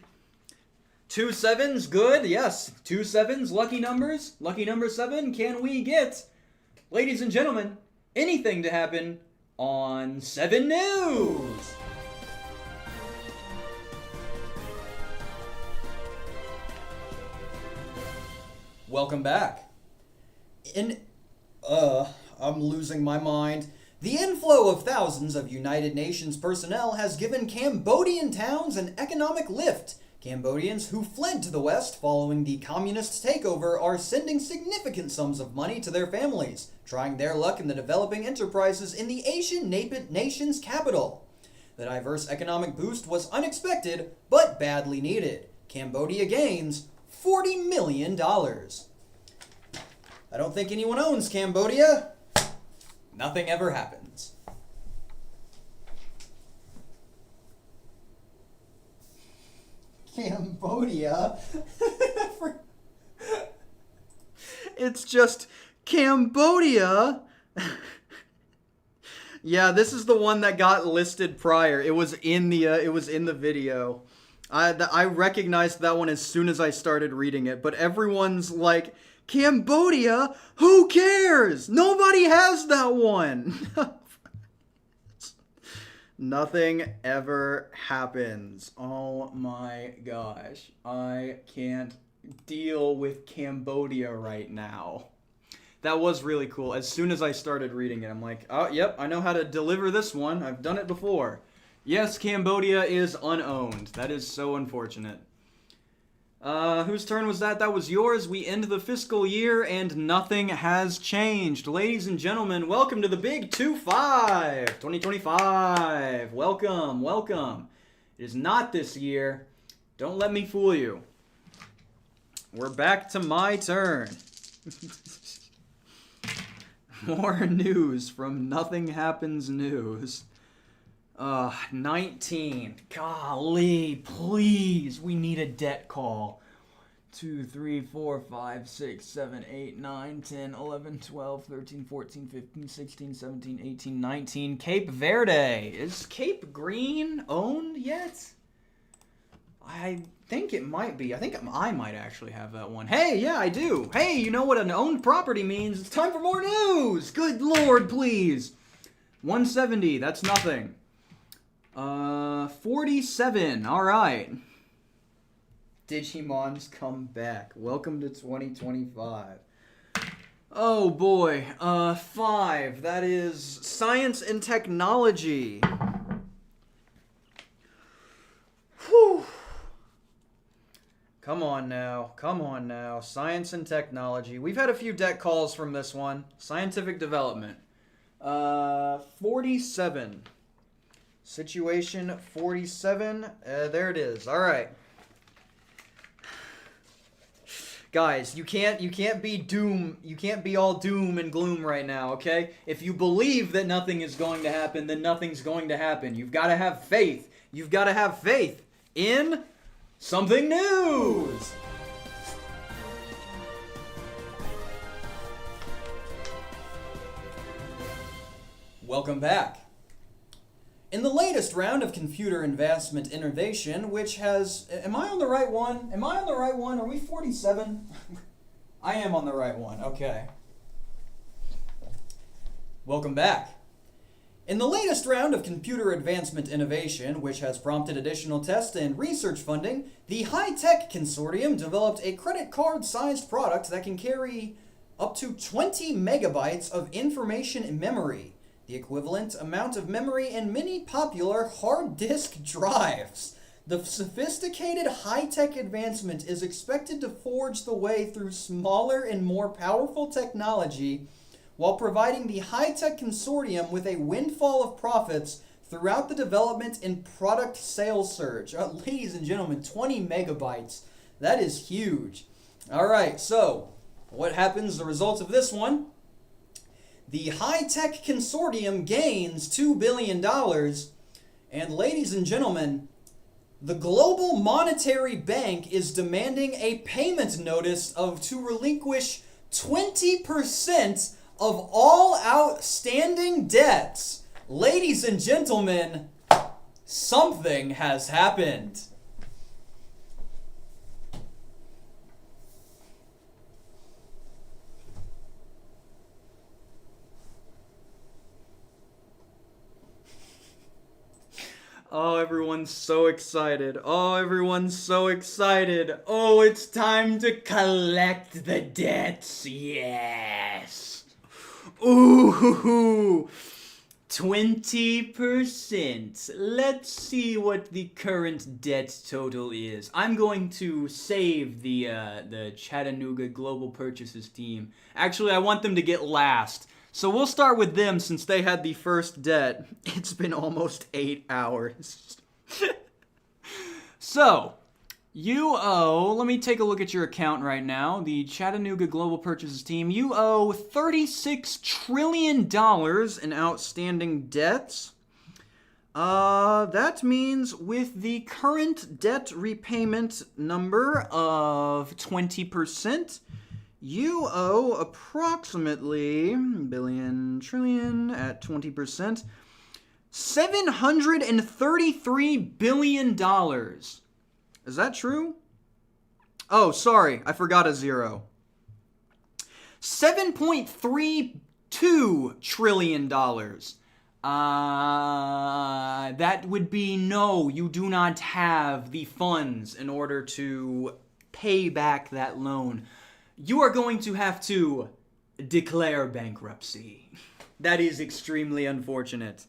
2 sevens. Good. Yes. 2 sevens. Lucky numbers. Lucky number 7. Can we get, ladies and gentlemen, anything to happen on 7 News? Welcome back. I'm losing my mind. The inflow of thousands of United Nations personnel has given Cambodian towns an economic lift. Cambodians who fled to the West following the communist takeover are sending significant sums of money to their families, trying their luck in the developing enterprises in the Asian nation's capital. The diverse economic boost was unexpected, but badly needed. Cambodia gains $40 million. I don't think anyone owns Cambodia. Nothing ever happens. Cambodia? It's just Cambodia. Yeah, this is the one that got listed prior. It was in the video. I recognized that one as soon as I started reading it, but everyone's like, Cambodia? Who cares? Nobody has that one. Nothing ever happens. Oh my gosh. I can't deal with Cambodia right now. That was really cool. As soon as I started reading it, I'm like, oh, yep, I know how to deliver this one. I've done it before. Yes, Cambodia is unowned. That is so unfortunate. Whose turn was that? That was yours. We end the fiscal year and nothing has changed. Ladies and gentlemen, welcome to the Big 2-5, 2025. Welcome, welcome. It is not this year. Don't let me fool you. We're back to my turn. More news from Nothing Happens News. 19. Golly, please. We need a debt call. 2, 3, 4, 5, 6, 7, 8, 9, 10, 11, 12, 13, 14, 15, 16, 17, 18, 19. Cape Verde. Is Cape Green owned yet? I think it might be. I think I might actually have that one. Hey, yeah, I do. Hey, you know what an owned property means? It's time for more news. Good Lord, please. 170. That's nothing. 47. All right. Digimon's come back. Welcome to 2025. Oh boy. 5. That is science and technology. Whew. Come on now. Come on now. Science and technology. We've had a few debt calls from this one. Scientific development. 47. Situation 47. There it is. All right. Guys, you can't be doom. You can't be all doom and gloom right now, okay? If you believe that nothing is going to happen, then nothing's going to happen. You've got to have faith. You've got to have faith in something news. Welcome back. In the latest round of computer investment innovation, which has... Am I on the right one? Am I on the right one? Are we 47? I am on the right one. Okay. Welcome back. In the latest round of computer advancement innovation, which has prompted additional tests and research funding, the High-Tech Consortium developed a credit card-sized product that can carry up to 20 megabytes of information in memory, the equivalent amount of memory in many popular hard disk drives. The sophisticated high-tech advancement is expected to forge the way through smaller and more powerful technology while providing the high-tech consortium with a windfall of profits throughout the development and product sales surge. Ladies and gentlemen, 20 megabytes. That is huge. All right, so what happens as a result of this one? The high-tech consortium gains $2 billion. And ladies and gentlemen, the Global Monetary Bank is demanding a payment notice to relinquish 20% of all outstanding debts. Ladies and gentlemen, something has happened. Oh, everyone's so excited. Oh, everyone's so excited. Oh, it's time to collect the debts. Yes. Ooh, 20%. Let's see what the current debt total is. I'm going to save the Chattanooga Global Purchases team. Actually, I want them to get last. So we'll start with them since they had the first debt. It's been almost 8 hours. So, you owe, let me take a look at your account right now. The Chattanooga Global Purchases team, you owe $36 trillion in outstanding debts. That means with the current debt repayment number of 20%, you owe approximately billion trillion at 20%, $733 billion. Is that true? Oh, sorry, I forgot a zero. $7.32 trillion. That would be no, you do not have the funds in order to pay back that loan. You are going to have to declare bankruptcy. That is extremely unfortunate.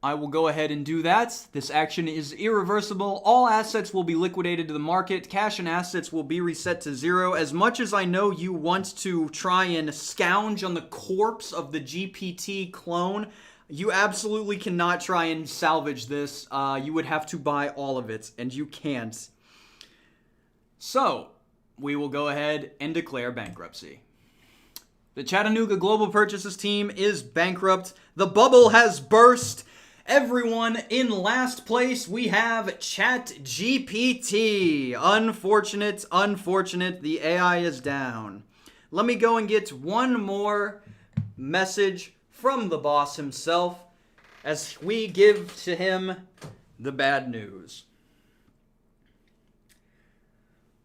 I will go ahead and do that. This action is irreversible. All assets will be liquidated to the market. Cash and assets will be reset to zero. As much as I know you want to try and scourge on the corpse of the GPT clone, you absolutely cannot try and salvage this. You would have to buy all of it, and you can't. So, we will go ahead and declare bankruptcy. The Chattanooga Global Purchases team is bankrupt. The bubble has burst. Everyone, in last place, we have ChatGPT. Unfortunate, the AI is down. Let me go and get one more message from the boss himself as we give to him the bad news.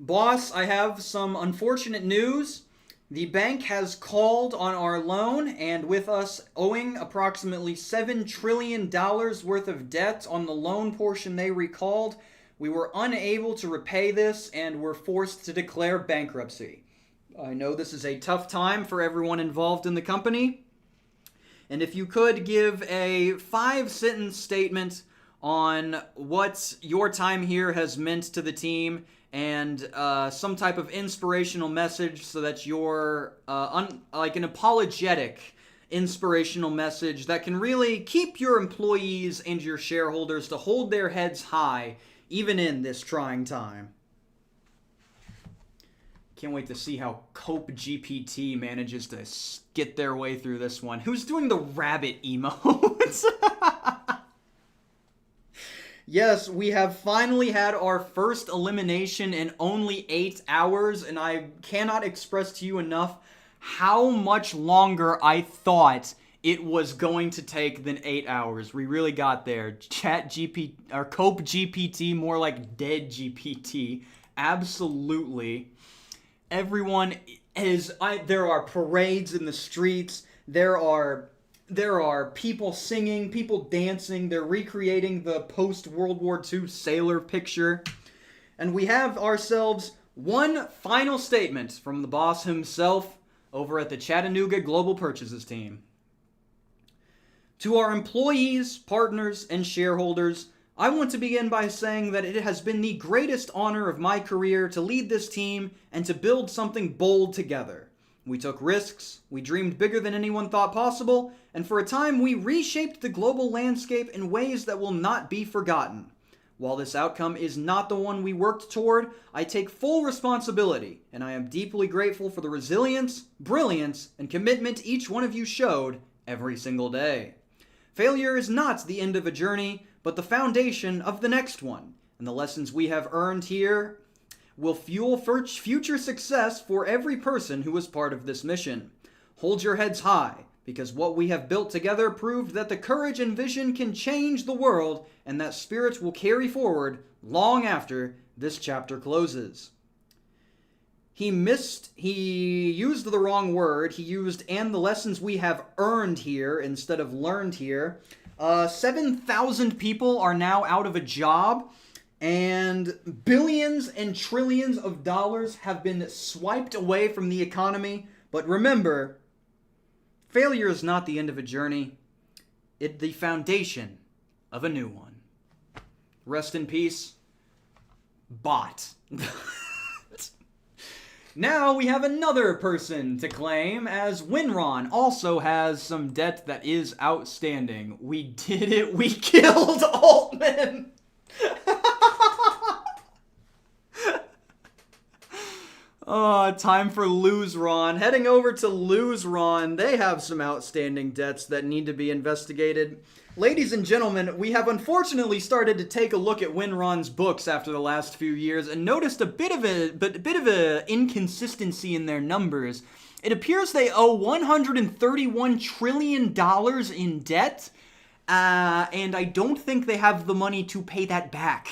Boss, I have some unfortunate news. The bank has called on our loan, and with us owing approximately $7 trillion worth of debt on the loan portion they recalled, we were unable to repay this and were forced to declare bankruptcy. I know this is a tough time for everyone involved in the company, and if you could give a 5-sentence statement on what your time here has meant to the team and some type of inspirational message so that you're like an apologetic inspirational message that can really keep your employees and your shareholders to hold their heads high even in this trying time. Can't wait to see how Cope GPT manages to get their way through this one. Who's doing the rabbit emotes? Yes, we have finally had our first elimination in only 8 hours, and I cannot express to you enough how much longer I thought it was going to take than 8 hours. We really got there. Chat GPT, or Cope GPT, more like dead GPT. Absolutely. Everyone is, there are parades in the streets. There are people singing, people dancing. They're recreating the post-World War II sailor picture. And we have ourselves one final statement from the boss himself over at the Chattanooga Global Purchases team. To our employees, partners, and shareholders, I want to begin by saying that it has been the greatest honor of my career to lead this team and to build something bold together. We took risks, we dreamed bigger than anyone thought possible, and for a time we reshaped the global landscape in ways that will not be forgotten. While this outcome is not the one we worked toward, I take full responsibility, and I am deeply grateful for the resilience, brilliance, and commitment each one of you showed every single day. Failure is not the end of a journey, but the foundation of the next one, and the lessons we have earned here will fuel future success for every person who was part of this mission. Hold your heads high, because what we have built together proved that the courage and vision can change the world, and that spirit will carry forward long after this chapter closes. He used the wrong word. He used "and the lessons we have earned here" instead of learned here. 7,000 people are now out of a job, and billions and trillions of dollars have been swiped away from the economy. But remember, failure is not the end of a journey. It's the foundation of a new one. Rest in peace, bot. Now we have another person to claim, as Winron also has some debt that is outstanding. We did it. We killed Altman. Time for LoseRon. Heading over to LoseRon, they have some outstanding debts that need to be investigated. Ladies and gentlemen, we have unfortunately started to take a look at Winron's books after the last few years and noticed a bit of a inconsistency in their numbers. It appears they owe $131 trillion in debt, and I don't think they have the money to pay that back.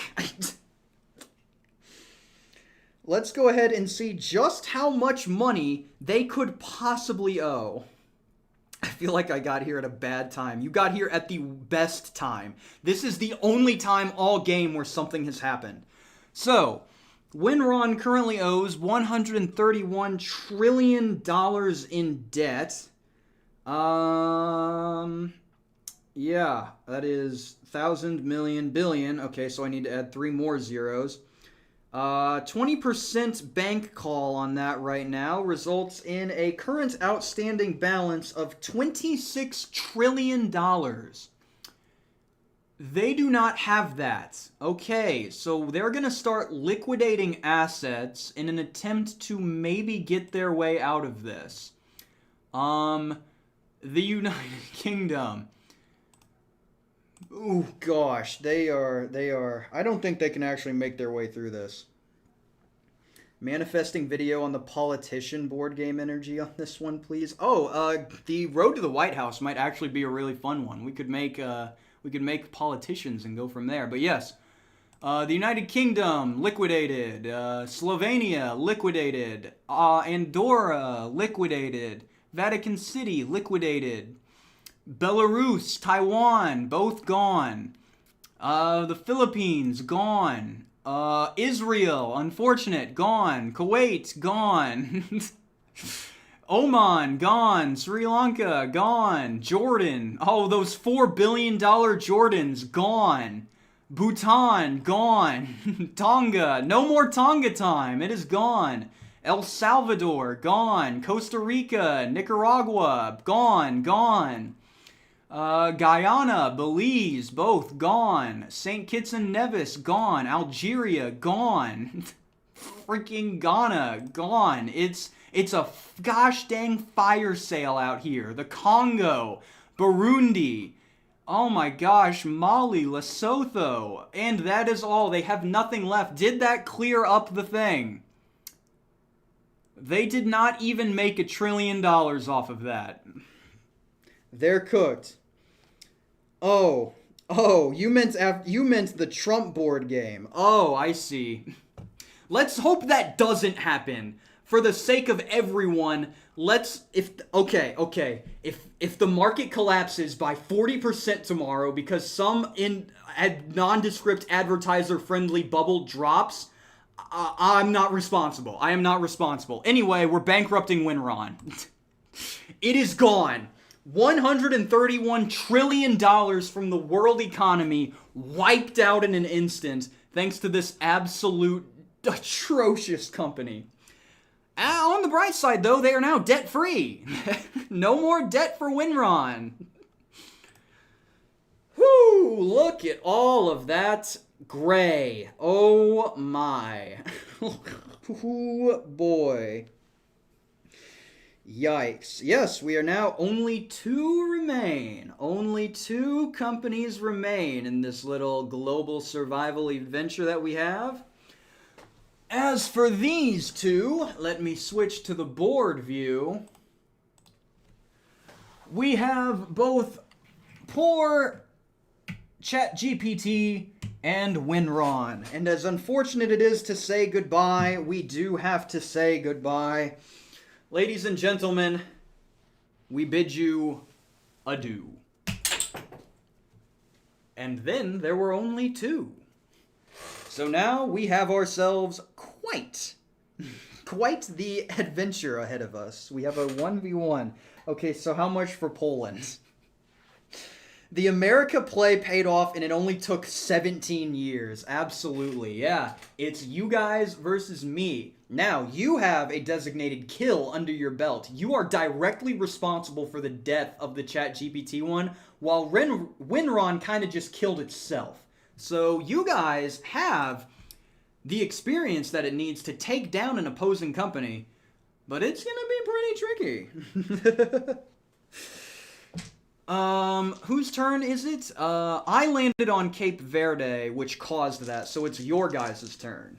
Let's go ahead and see just how much money they could possibly owe. I feel like I got here at a bad time. You got here at the best time. This is the only time all game where something has happened. So, Winron currently owes $131 trillion in debt. Yeah, that is 1,000 million billion. Okay, so I need to add 3 more zeros. 20% bank call on that right now results in a current outstanding balance of $26 trillion. They do not have that. Okay, so they're going to start liquidating assets in an attempt to maybe get their way out of this. The United Kingdom. Oh gosh, they are, I don't think they can actually make their way through this. Manifesting video on the politician board game energy on this one, please. The road to the White House might actually be a really fun one. We could make politicians and go from there. But yes, the United Kingdom liquidated, Slovenia liquidated, Andorra liquidated, Vatican City liquidated, Belarus, Taiwan, both gone. The Philippines, gone. Israel, unfortunate, gone. Kuwait, gone. Oman, gone. Sri Lanka, gone. Jordan, those $4 billion Jordans, gone. Bhutan, gone. Tonga, no more Tonga time, it is gone. El Salvador, gone. Costa Rica, Nicaragua, gone. Guyana, Belize, both gone. St. Kitts and Nevis, gone. Algeria, gone. Freaking Ghana, gone. It's a gosh dang fire sale out here. The Congo, Burundi, oh my gosh, Mali, Lesotho, and that is all. They have nothing left. Did that clear up the thing? They did not even make $1 trillion off of that. They're cooked. Oh, you meant the Trump board game. Oh, I see. Let's hope that doesn't happen. For the sake of everyone, if the market collapses by 40% tomorrow because some nondescript advertiser-friendly bubble drops, I'm not responsible. I am not responsible. Anyway, we're bankrupting Winron. It is gone. $131 trillion from the world economy wiped out in an instant thanks to this absolute atrocious company. On the bright side, though, they are now debt-free. No more debt for Winron. Whew, look at all of that gray. Oh my. Ooh, boy. Yikes. Yes, we are now only two remain. Only two companies remain in this little global survival adventure that we have. As for these two, let me switch to the board view. We have both poor ChatGPT and Winron. And as unfortunate it is to say goodbye, we do have to say goodbye. Ladies and gentlemen, we bid you adieu. And then there were only two. So now we have ourselves quite the adventure ahead of us. We have a 1v1. Okay, so how much for Poland? The America play paid off and it only took 17 years. Absolutely, yeah. It's you guys versus me. Now, you have a designated kill under your belt. You are directly responsible for the death of the ChatGPT one, while Winron kind of just killed itself. So you guys have the experience that it needs to take down an opposing company, but it's going to be pretty tricky. Whose turn is it? I landed on Cape Verde, which caused that, so it's your guys' turn.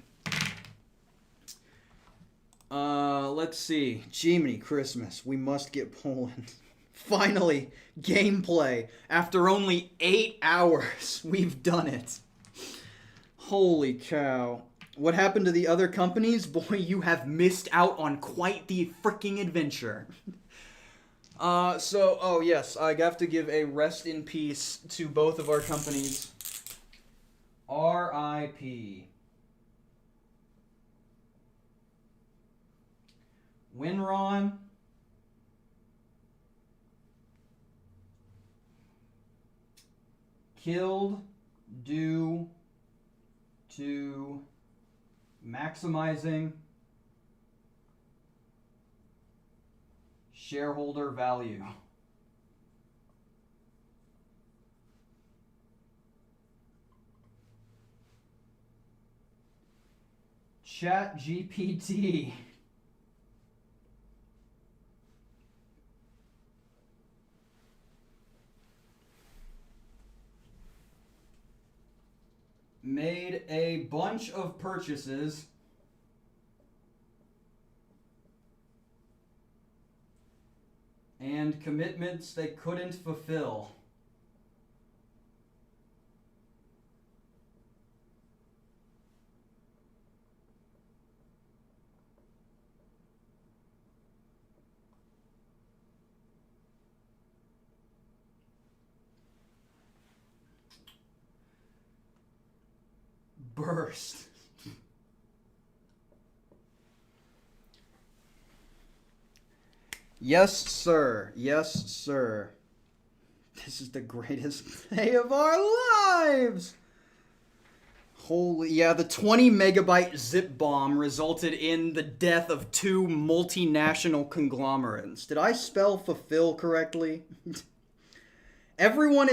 Let's see. Jiminy Christmas. We must get Poland. Finally, gameplay. After only 8 hours, we've done it. Holy cow. What happened to the other companies? Boy, you have missed out on quite the freaking adventure. Oh yes, I have to give a rest in peace to both of our companies. R.I.P. Winron. Killed due to maximizing shareholder value. ChatGPT. Made a bunch of purchases and commitments they couldn't fulfill. Burst. Yes, sir. Yes, sir. This is the greatest day of our lives. Holy, yeah, the 20 megabyte zip bomb resulted in the death of 2 multinational conglomerates. Did I spell fulfill correctly? Everyone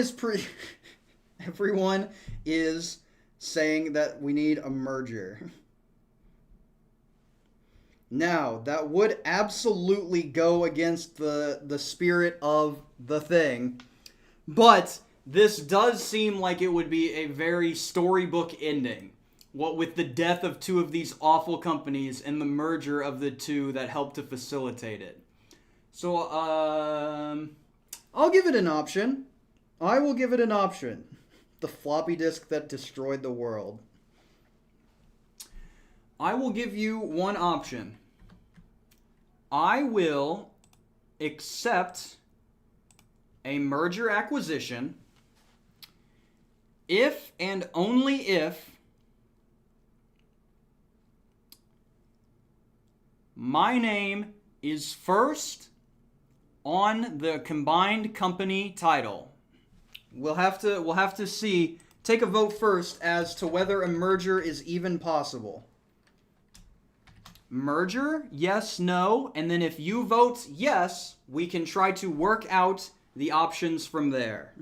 is saying that we need a merger. Now, that would absolutely go against the spirit of the thing, but this does seem like it would be a very storybook ending. What with the death of 2 of these awful companies and the merger of the 2 that helped to facilitate it. So, I'll give it an option. I will give it an option. The floppy disk that destroyed the world. I will give you one option. I will accept a merger acquisition if and only if my name is first on the combined company title. We'll have to see, take a vote first as to whether a merger is even possible. Merger, yes, no, and then if you vote yes, we can try to work out the options from there.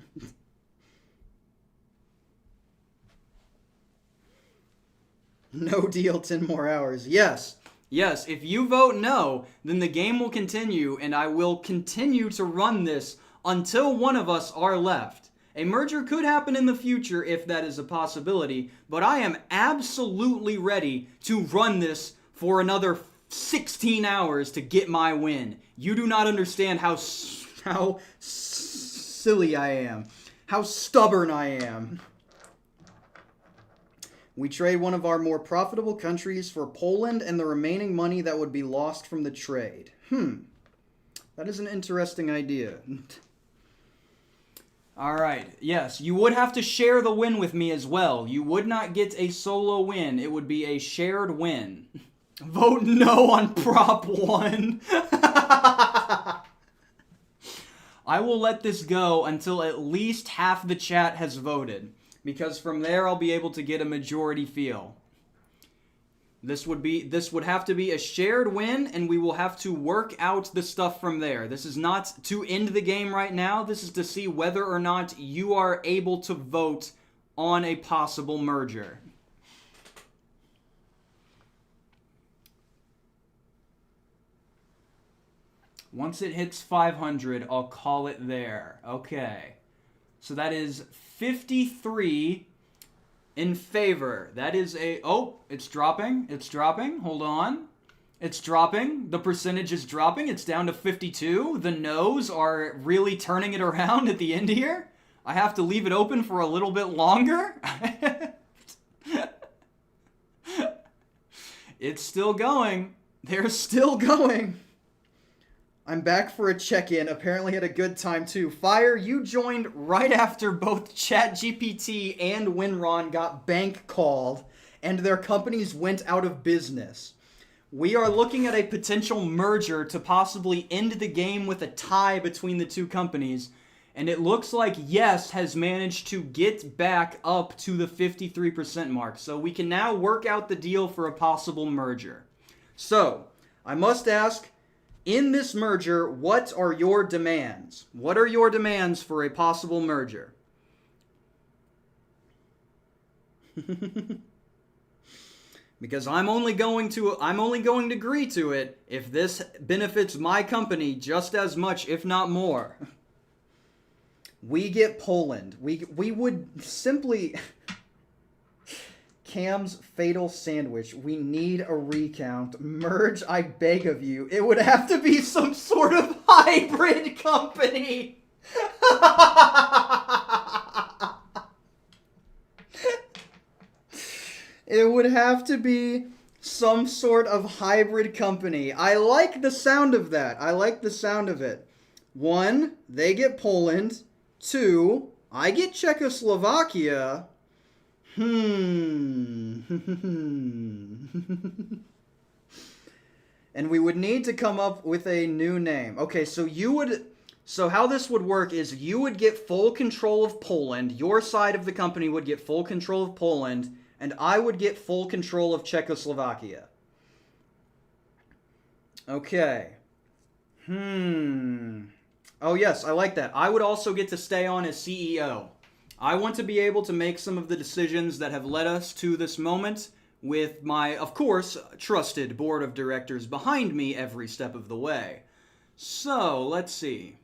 No deal, 10 more hours. Yes. Yes, if you vote no, then the game will continue, and I will continue to run this until one of us are left. A merger could happen in the future if that is a possibility, but I am absolutely ready to run this for another 16 hours to get my win. You do not understand how silly I am, how stubborn I am. We trade one of our more profitable countries for Poland and the remaining money that would be lost from the trade. That is an interesting idea. Alright, yes, you would have to share the win with me as well. You would not get a solo win. It would be a shared win. Vote no on Prop 1. I will let this go until at least half the chat has voted, because from there I'll be able to get a majority feel. This would have to be a shared win, and we will have to work out the stuff from there. This is not to end the game right now. This is to see whether or not you are able to vote on a possible merger. Once it hits 500, I'll call it there. Okay. So that is 53 in favor. That is a... Oh, it's dropping. It's dropping. Hold on. It's dropping. The percentage is dropping. It's down to 52. The no's are really turning it around at the end here. I have to leave it open for a little bit longer. It's still going. They're still going. I'm back for a check-in. Apparently had a good time too. Fire, you joined right after both ChatGPT and Winron got bank called and their companies went out of business. We are looking at a potential merger to possibly end the game with a tie between the two companies, and it looks like Yes has managed to get back up to the 53% mark. So we can now work out the deal for a possible merger. So, I must ask, in this merger, what are your demands? What are your demands for a possible merger? Because I'm only going to agree to it if this benefits my company just as much, if not more. We get Poland. We would simply... Kam's fatal sandwich. We need a recount. Merge, I beg of you. It would have to be some sort of hybrid company. It would have to be some sort of hybrid company. I like the sound of that. I like the sound of it. 1, they get Poland. 2, I get Czechoslovakia. And we would need to come up with a new name. Okay, so how this would work is you would get full control of Poland, your side of the company would get full control of Poland, and I would get full control of Czechoslovakia. Okay. Oh yes, I like that. I would also get to stay on as CEO. I want to be able to make some of the decisions that have led us to this moment with my, of course, trusted board of directors behind me every step of the way. So, let's see.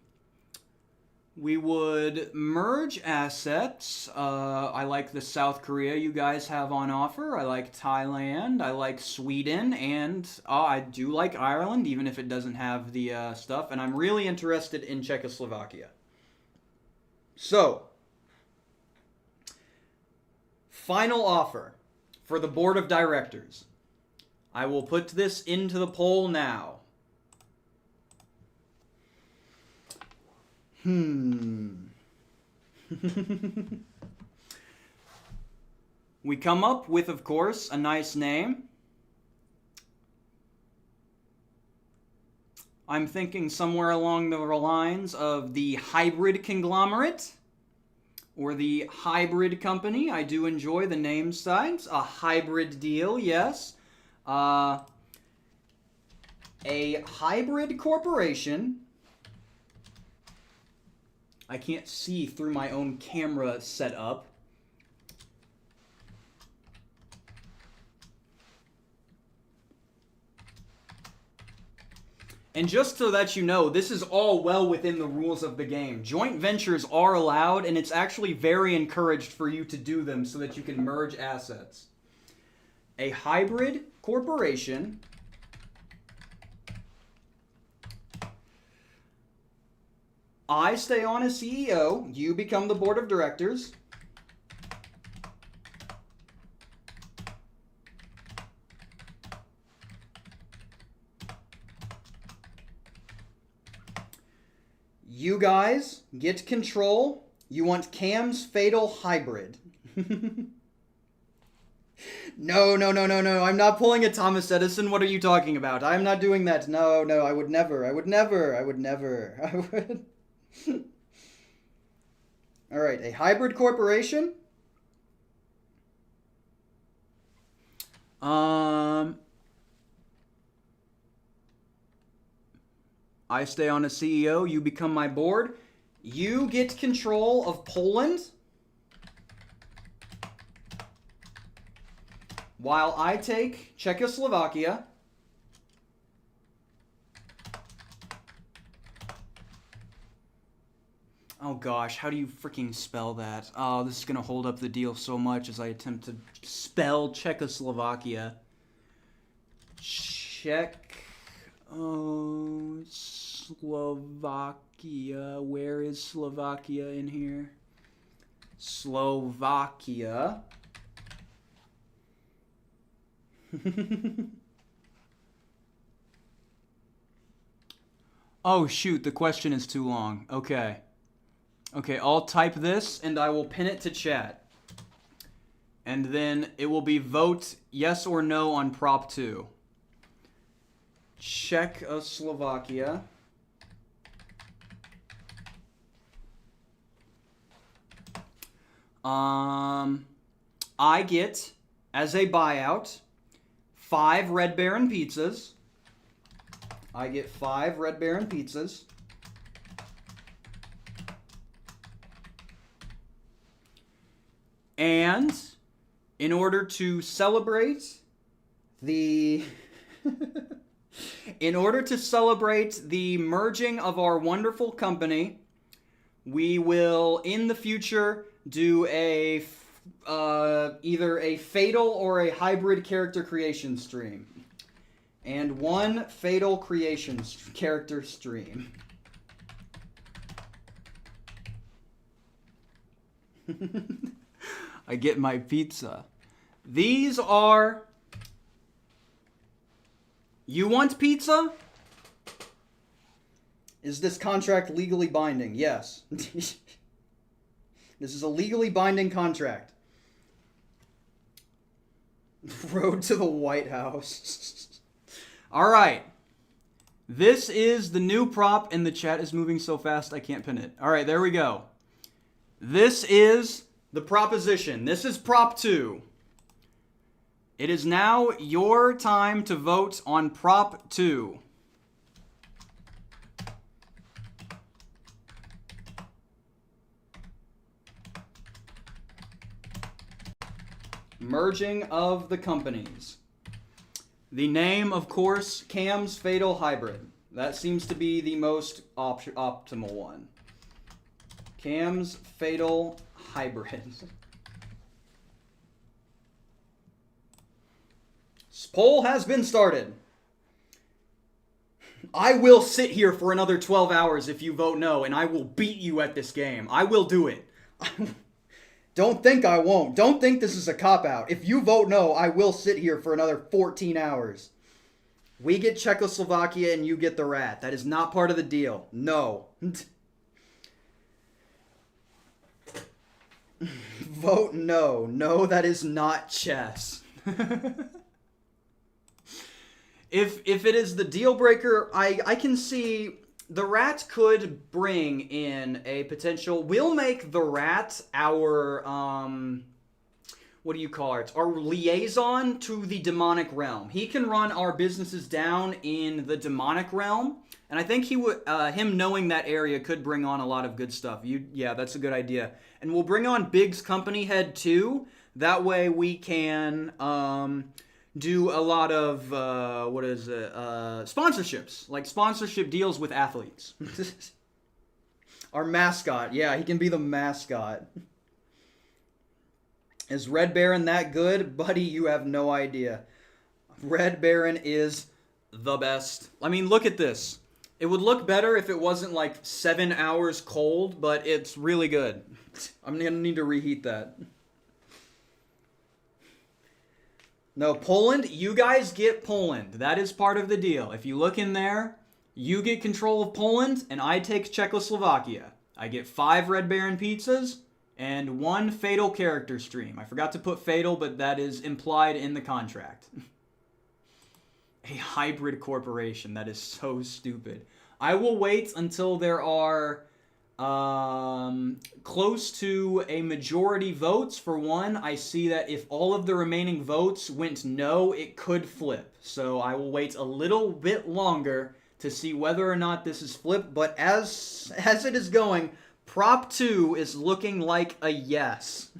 We would merge assets. I like the South Korea you guys have on offer. I like Thailand. I like Sweden. And I do like Ireland, even if it doesn't have the stuff. And I'm really interested in Czechoslovakia. So, final offer for the board of directors. I will put this into the poll now. We come up with, of course, a nice name. I'm thinking somewhere along the lines of the hybrid conglomerate or the hybrid company. I do enjoy the name signs. A hybrid deal, yes. A hybrid corporation. I can't see through my own camera setup. And just so that you know, this is all well within the rules of the game. Joint ventures are allowed, and it's actually very encouraged for you to do them so that you can merge assets. A hybrid corporation I stay on as CEO, you become the board of directors. You guys get control. You want Cam's Fatal Hybrid. No. I'm not pulling a Thomas Edison. What are you talking about? I'm not doing that. No, I would never. All right, a hybrid corporation. I stay on as CEO, you become my board. You get control of Poland, while I take Czechoslovakia. Oh gosh, how do you freaking spell that? Oh, this is going to hold up the deal so much as I attempt to spell Czechoslovakia. Slovakia. Where is Slovakia in here? Slovakia. Oh shoot, the question is too long. Okay, I'll type this and I will pin it to chat. And then it will be vote yes or no on Prop 2. Czechoslovakia. I get, as a buyout, 5 Red Baron pizzas. I get 5 Red Baron pizzas. And in order to celebrate the merging of our wonderful company, we will in the future do either a fatal or a hybrid character creation stream. And one fatal creation character stream. I get my pizza. These are... You want pizza? Is this contract legally binding? Yes. This is a legally binding contract. Road to the White House. All right. This is the new prop, and the chat is moving so fast I can't pin it. All right, there we go. This is the proposition. This is Prop 2. It is now your time to vote on Prop 2. Merging of the companies. The name, of course, Cam's Fatal Hybrid. That seems to be the most optimal one. Cam's Fatal Hybrid. Poll has been started. I will sit here for another 12 hours if you vote no, and I will beat you at this game. I will do it. Don't think I won't. Don't think this is a cop-out. If you vote no, I will sit here for another 14 hours. We get Czechoslovakia and you get the rat. That is not part of the deal. No. Vote no. No, that is not chess. If it is the deal breaker, I can see the rat could bring in a potential. We'll make the rat our what do you call it? Our liaison to the demonic realm. He can run our businesses down in the demonic realm, and I think he would him knowing that area could bring on a lot of good stuff. Yeah, that's a good idea. And we'll bring on Big's company head too. That way we can do a lot of sponsorships, like sponsorship deals with athletes. Our mascot, yeah, he can be the mascot. Is Red Baron that good? Buddy, you have no idea. Red Baron is the best. I mean, look at this. It would look better if it wasn't like 7 hours cold, but it's really good. I'm gonna need to reheat that. No, Poland, you guys get Poland. That is part of the deal. If you look in there, you get control of Poland, and I take Czechoslovakia. I get 5 Red Baron pizzas and 1 fatal character stream. I forgot to put fatal, but that is implied in the contract. A hybrid corporation. That is so stupid. I will wait until there are close to a majority votes. For one, I see that if all of the remaining votes went no, it could flip. So I will wait a little bit longer to see whether or not this is flipped. But as it is going, Prop 2 is looking like a yes.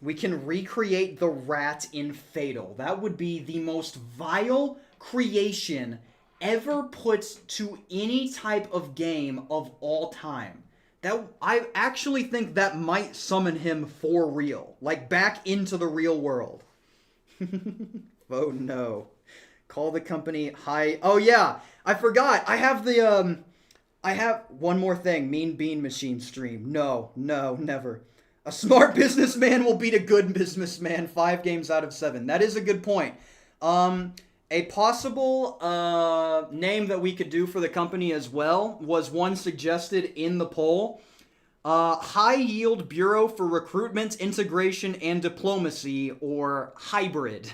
We can recreate the rat in Fatal. That would be the most vile creation ever put to any type of game of all time. That I actually think that might summon him for real, like back into the real world. Oh no. Call the company high. Oh yeah, I forgot. I have one more thing. Mean Bean Machine stream. No, never. A smart businessman will beat a good businessman 5 games out of 7. That is a good point. A possible name that we could do for the company as well was one suggested in the poll. High Yield Bureau for Recruitment, Integration, and Diplomacy, or Hybrid.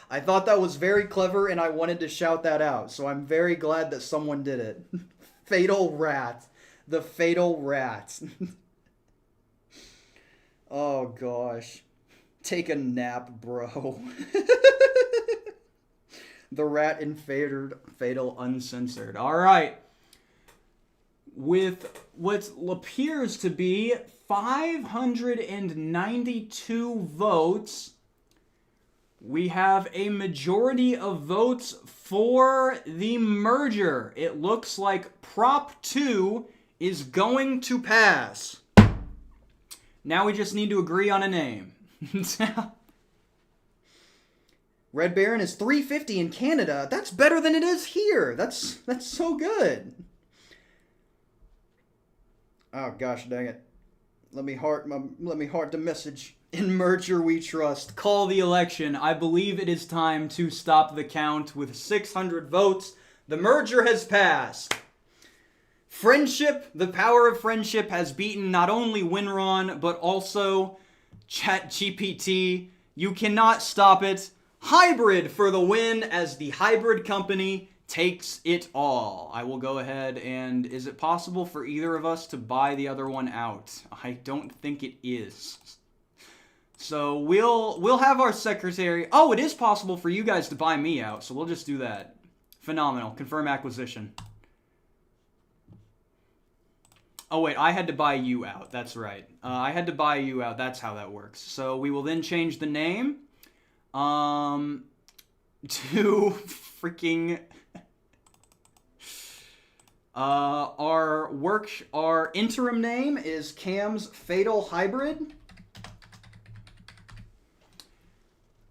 I thought that was very clever, and I wanted to shout that out, so I'm very glad that someone did it. Fatal Rat. The Fatal Rat. Oh, gosh. Take a nap, bro. The Rat in Fatal Uncensored. All right. With what appears to be 592 votes, we have a majority of votes for the merger. It looks like Prop 2 is going to pass. Now we just need to agree on a name. Red Baron is 350 in Canada. That's better than it is here. That's so good. Oh gosh dang it. Let me heart the message. In merger we trust. Call the election. I believe it is time to stop the count with 600 votes. The merger has passed. Friendship, the power of friendship has beaten not only Winron, but also ChatGPT. You cannot stop it. Hybrid for the win as the hybrid company takes it all. I will go ahead and... Is it possible for either of us to buy the other one out? I don't think it is. So we'll have our secretary... Oh, it is possible for you guys to buy me out, so we'll just do that. Phenomenal. Confirm acquisition. Oh, wait, I had to buy you out. That's right. I had to buy you out. That's how that works. So we will then change the name to freaking... Our interim name is Cam's Fatal Hybrid.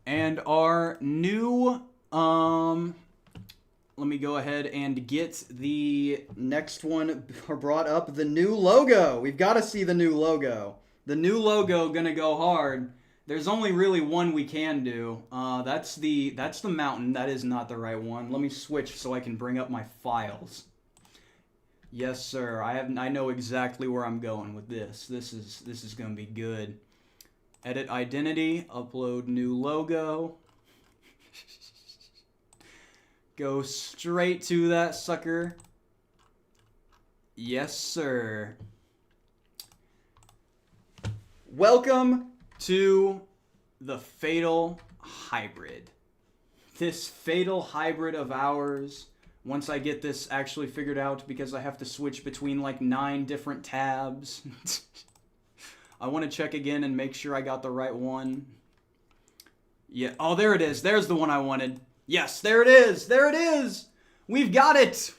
And our new Let me go ahead and get the... Next one brought up, the new logo. We've got to see the new logo. The new logo gonna go hard. There's only really one we can do. That's the mountain. That is not the right one. Let me switch so I can bring up my files. Yes, sir. I know exactly where I'm going with this. This is gonna be good. Edit identity. Upload new logo. Go straight to that sucker. Yes, sir. Welcome to the Fatal Hybrid. This Fatal Hybrid of ours, once I get this actually figured out, because I have to switch between like 9 different tabs. I want to check again and make sure I got the right one. Yeah, oh, there it is. There's the one I wanted. Yes, there it is. There it is. We've got it.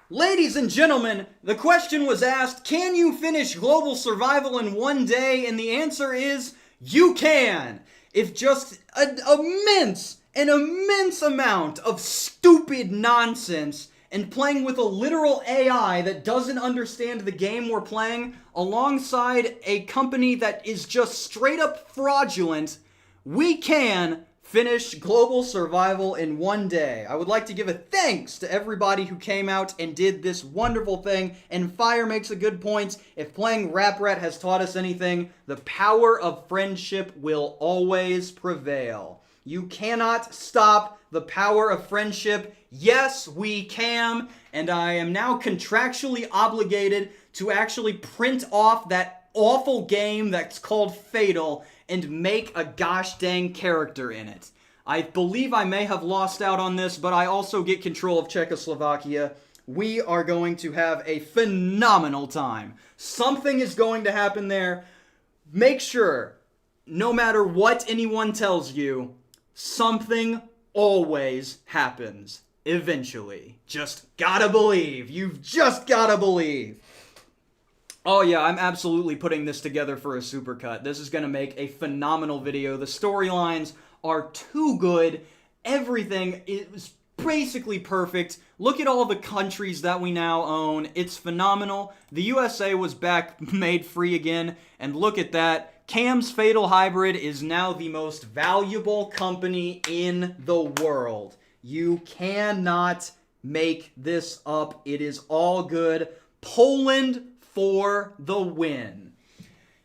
Ladies and gentlemen, the question was asked, can you finish global survival in one day? And the answer is, you can. If just an immense amount of stupid nonsense and playing with a literal AI that doesn't understand the game we're playing, alongside a company that is just straight up fraudulent, we can finish global survival in one day. I would like to give a thanks to everybody who came out and did this wonderful thing. And Fire makes a good point. If playing Rap Rat has taught us anything, the power of friendship will always prevail. You cannot stop the power of friendship. Yes, we can. And I am now contractually obligated to actually print off that awful game that's called Fatal and make a gosh dang character in it. I believe I may have lost out on this, but I also get control of Czechoslovakia. We are going to have a phenomenal time. Something is going to happen there. Make sure, no matter what anyone tells you, something always happens. Eventually. Just gotta believe. You've just gotta believe. Oh yeah, I'm absolutely putting this together for a supercut. This is going to make a phenomenal video. The storylines are too good. Everything is basically perfect. Look at all the countries that we now own. It's phenomenal. The USA was back made free again. And look at that. Kam's Fatal Hybrid is now the most valuable company in the world. You cannot make this up. It is all good. Poland for the win.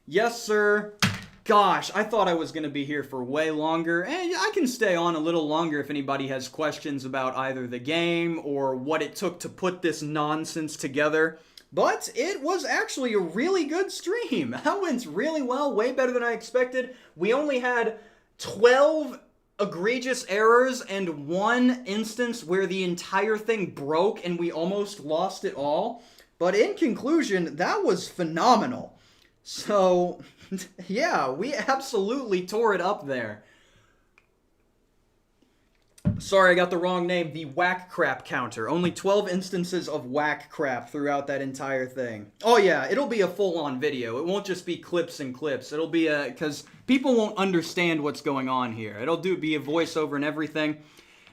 Yes, sir. Gosh, I thought I was going to be here for way longer, and I can stay on a little longer if anybody has questions about either the game or what it took to put this nonsense together. But it was actually a really good stream. That went really well, way better than I expected. We only had 12 egregious errors and 1 instance where the entire thing broke and we almost lost it all. But in conclusion, that was phenomenal. So, yeah, we absolutely tore it up there. Sorry, I got the wrong name. The whack crap counter. Only 12 instances of whack crap throughout that entire thing. Oh yeah, it'll be a full-on video. It won't just be clips and clips. It'll be because people won't understand what's going on here. It'll be a voiceover and everything.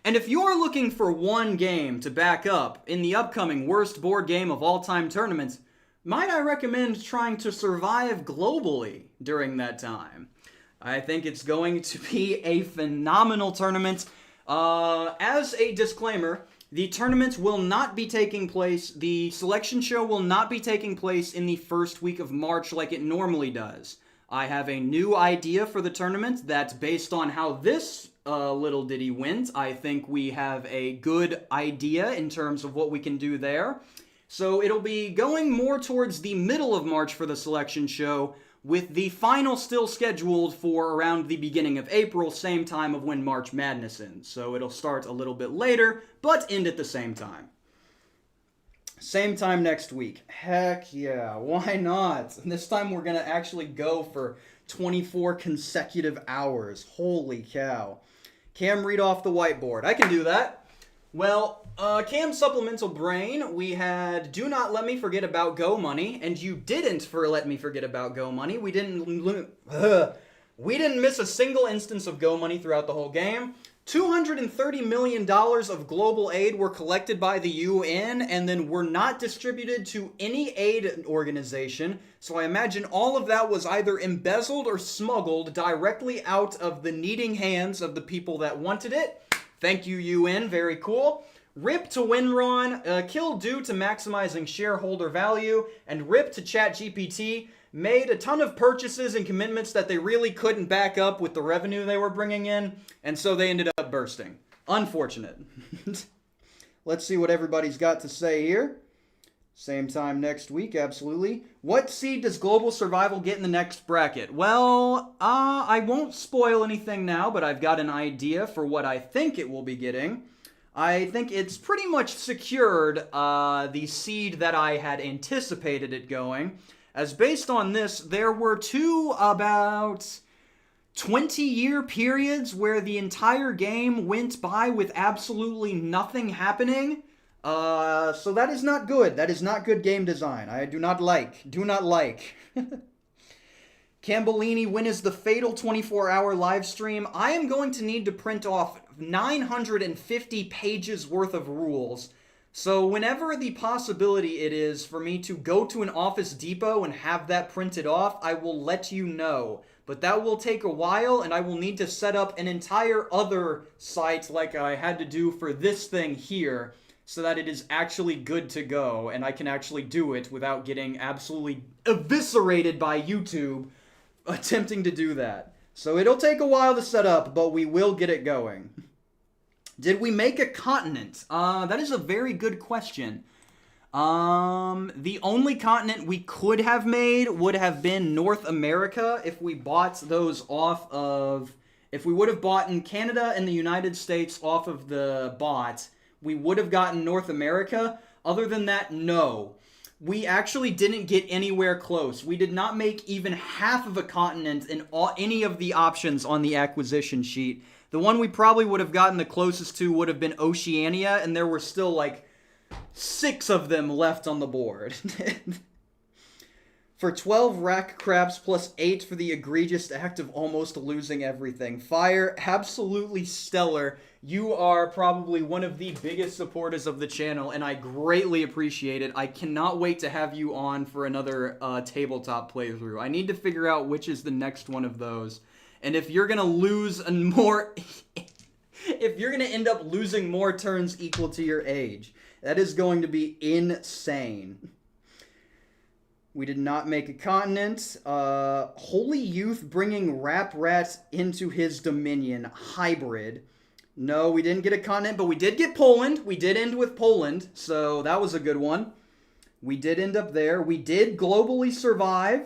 And if you're looking for one game to back up in the upcoming worst board game of all time tournaments, might I recommend trying to survive globally during that time? I think it's going to be a phenomenal tournament. As a disclaimer, the tournament will not be taking place, the selection show will not be taking place in the first week of March like it normally does. I have a new idea for the tournament that's based on how this little ditty went. I think we have a good idea in terms of what we can do there. So it'll be going more towards the middle of March for the selection show, with the final still scheduled for around the beginning of April, same time of when March Madness ends. So it'll start a little bit later, but end at the same time. Same time next week. Heck yeah, why not? This time we're going to actually go for 24 consecutive hours. Holy cow. Cam, read off the whiteboard. I can do that. Well, Cam's Supplemental Brain, we had Do Not Let Me Forget About Go Money, and you didn't let me forget about Go Money. We didn't... We didn't miss a single instance of Go money throughout the whole game. $230 million of global aid were collected by the UN and then were not distributed to any aid organization. So I imagine all of that was either embezzled or smuggled directly out of the needing hands of the people that wanted it. Thank you, UN. Very cool. RIP to Winron, killed due to maximizing shareholder value, and RIP to ChatGPT, made a ton of purchases and commitments that they really couldn't back up with the revenue they were bringing in, and so they ended up bursting. Unfortunate. Let's see what everybody's got to say here. Same time next week, absolutely. What seed does Global Survival get in the next bracket? Well, I won't spoil anything now, but I've got an idea for what I think it will be getting. I think it's pretty much secured the seed that I had anticipated it going. As based on this, there were two about 20-year periods where the entire game went by with absolutely nothing happening. So that is not good. That is not good game design. I do not like. Do not like. Cambellini, when is the fatal 24-hour live stream? I am going to need to print off 950 pages worth of rules. So whenever the possibility it is for me to go to an Office Depot and have that printed off, I will let you know. But that will take a while, and I will need to set up an entire other site like I had to do for this thing here, so that it is actually good to go, and I can actually do it without getting absolutely eviscerated by YouTube attempting to do that. So it'll take a while to set up, but we will get it going. Did we make a continent? That is a very good question. The only continent we could have made would have been North America if we bought those off of... If we would have bought in Canada and the United States off of the bot, we would have gotten North America. Other than that, no. We actually didn't get anywhere close. We did not make even half of a continent in any of the options on the acquisition sheet. The one we probably would have gotten the closest to would have been Oceania, and there were still like 6 of them left on the board. For 12 rack craps plus 8 for the egregious act of almost losing everything. Fire, absolutely stellar. You are probably one of the biggest supporters of the channel, and I greatly appreciate it. I cannot wait to have you on for another tabletop playthrough. I need to figure out which is the next one of those. And if you're gonna lose more... if you're gonna end up losing more turns equal to your age, that is going to be insane. We did not make a continent. Holy Youth bringing Rap Rat into his dominion. Hybrid. No, we didn't get a continent, but we did get Poland. We did end with Poland, so that was a good one. We did end up there. We did globally survive.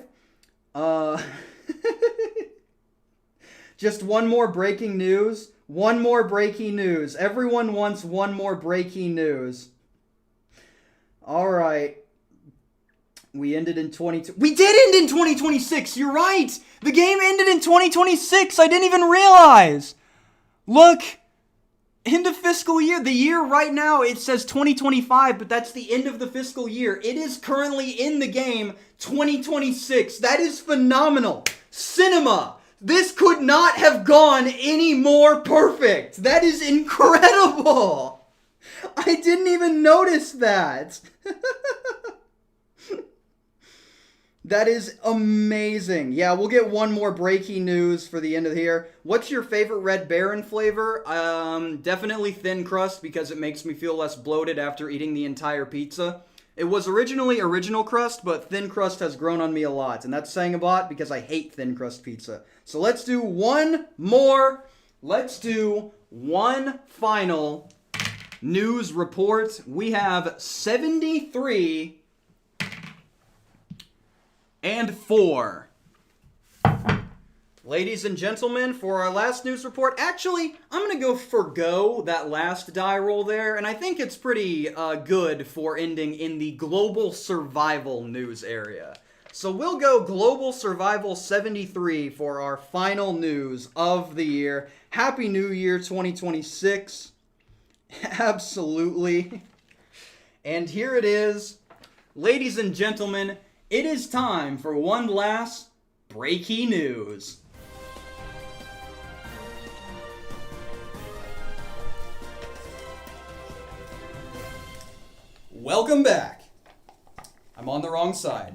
Just one more breaking news. One more breaking news. Everyone wants one more breaking news. All right. We ended in 22. We did end in 2026. You're right. The game ended in 2026. I didn't even realize. Look. End of fiscal year. The year right now, it says 2025, but that's the end of the fiscal year. It is currently in the game 2026. That is phenomenal. Cinema. This could not have gone any more perfect. That is incredible. I didn't even notice that. That is amazing. Yeah, we'll get one more breaking news for the end of the year. What's your favorite Red Baron flavor? Definitely thin crust because it makes me feel less bloated after eating the entire pizza. It was originally original crust, but thin crust has grown on me a lot. And that's saying a lot because I hate thin crust pizza. So let's do one more. Let's do one final news report. We have 73 and 4. Ladies and gentlemen, for our last news report, actually, I'm going to go forgo that last die roll there, and I think it's pretty good for ending in the global survival news area. So we'll go global survival 73 for our final news of the year. Happy New Year 2026. Absolutely. And here it is. Ladies and gentlemen, it is time for one last breaking news. Welcome back. I'm on the wrong side.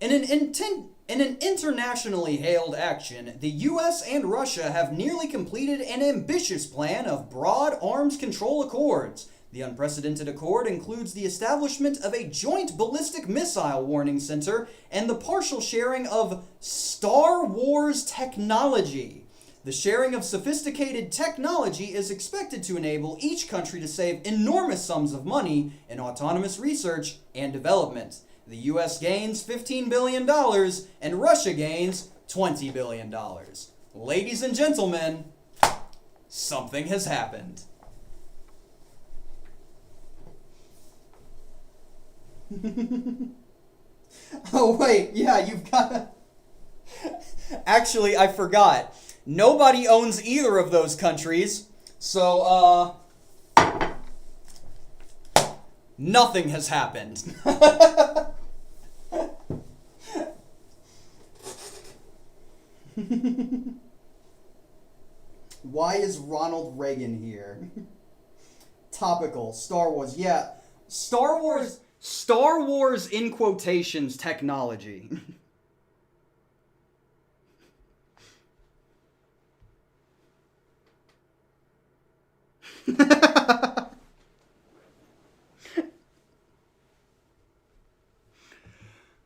In an internationally hailed action, the US and Russia have nearly completed an ambitious plan of broad arms control accords. The unprecedented accord includes the establishment of a joint ballistic missile warning center and the partial sharing of Star Wars technology. The sharing of sophisticated technology is expected to enable each country to save enormous sums of money in autonomous research and development. The US gains $15 billion and Russia gains $20 billion. Ladies and gentlemen, something has happened. Oh, wait, yeah, you've got to... Actually, I forgot. Nobody owns either of those countries, so, nothing has happened. Why is Ronald Reagan here? Topical. Star Wars. Yeah. Star Wars in quotations technology.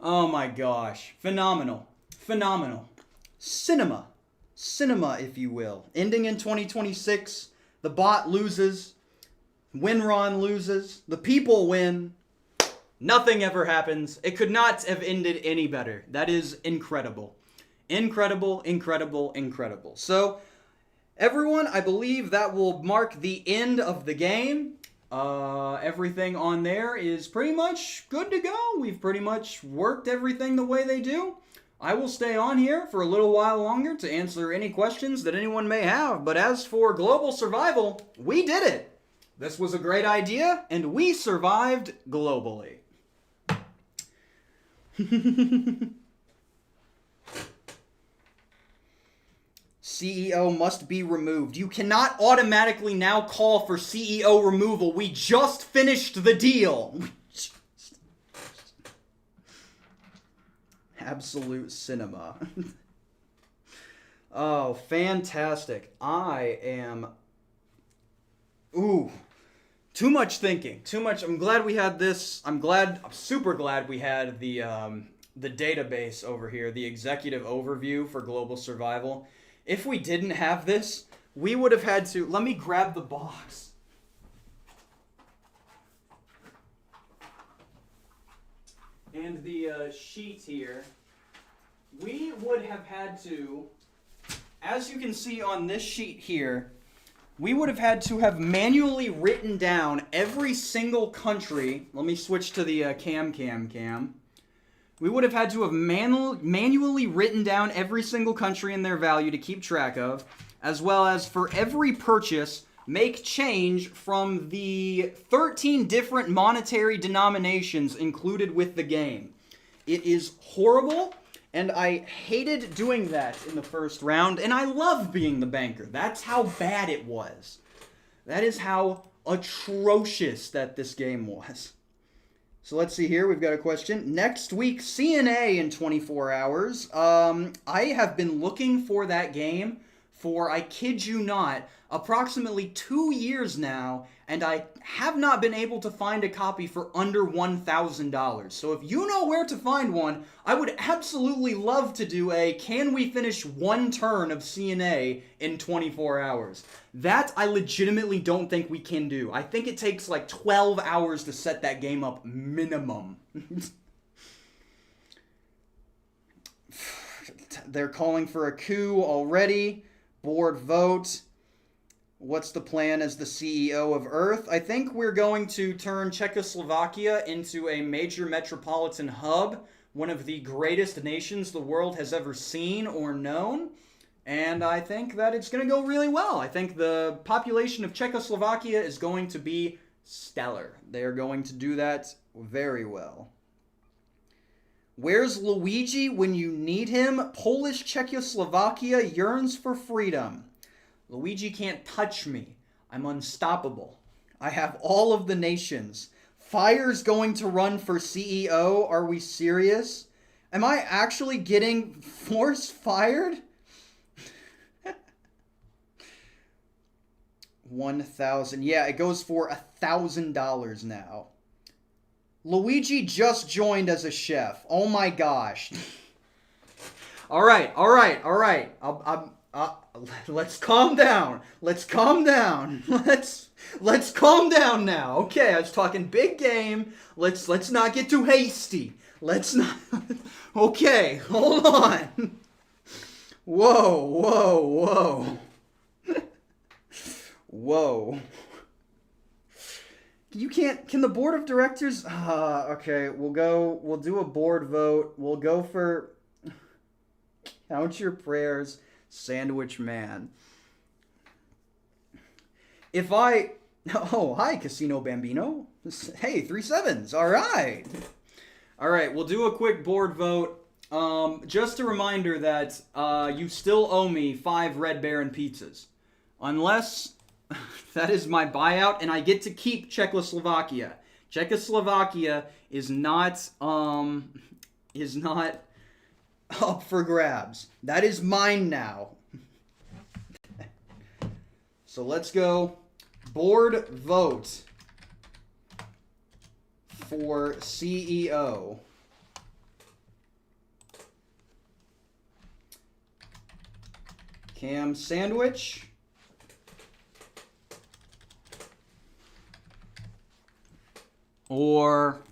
Oh my gosh. Phenomenal. Phenomenal. Cinema. Cinema, if you will. Ending in 2026. The bot loses. Winron loses. The people win. Nothing ever happens. It could not have ended any better. That is incredible. Incredible, incredible, incredible. So, everyone, I believe that will mark the end of the game. Everything on there is pretty much good to go. We've pretty much worked everything the way they do. I will stay on here for a little while longer to answer any questions that anyone may have. But as for global survival, we did it. This was a great idea, and we survived globally. CEO must be removed. You cannot automatically now call for CEO removal. We just finished the deal. Absolute cinema. Oh, fantastic. I am... Ooh. Too much thinking. Too much. I'm glad we had this. I'm super glad we had the database over here, the executive overview for global survival. If we didn't have this, we would have had to... Let me grab the box. And the sheet here. We would have had to, as you can see on this sheet here, we would have had to have manually written down every single country. Let me switch to the cam. We would have had to have manually written down every single country and their value to keep track of, as well as for every purchase, make change from the 13 different monetary denominations included with the game. It is horrible, and I hated doing that in the first round, and I love being the banker. That's how bad it was. That is how atrocious that this game was. So let's see here. We've got a question. Next week, CNA in 24 hours. I have been looking for that game for, I kid you not, approximately 2 years now, and I have not been able to find a copy for under $1,000. So if you know where to find one, I would absolutely love to do a can we finish one turn of CNA in 24 hours. That I legitimately don't think we can do. I think it takes like 12 hours to set that game up minimum. They're calling for a coup already. Board vote. What's the plan as the CEO of Earth? I think we're going to turn Czechoslovakia into a major metropolitan hub, one of the greatest nations the world has ever seen or known. And I think that it's going to go really well. I think the population of Czechoslovakia is going to be stellar. They are going to do that very well. Where's Luigi when you need him? Polish Czechoslovakia yearns for freedom. Luigi can't touch me. I'm unstoppable. I have all of the nations Fire's going to run for CEO? Are we serious? Am I actually getting force fired? 1,000. Yeah, it goes for $1,000 now. Luigi just joined as a chef. Oh my gosh. All right. Let's calm down. Let's calm down. Let's calm down now. Okay, I was talking big game. Let's not get too hasty. Let's not. Okay, hold on. Whoa. Whoa. You can't. Can the board of directors? Okay, we'll do a board vote. We'll go for count your prayers, Sandwich Man. If I. Oh, hi, Casino Bambino. Hey, 3 7s. All right. All right, we'll do a quick board vote. Just a reminder that you still owe me 5 Red Baron pizzas. Unless that is my buyout and I get to keep Czechoslovakia. Czechoslovakia is not up for grabs. That is mine now. So let's go. Board vote for CEO. KamSandwich. Or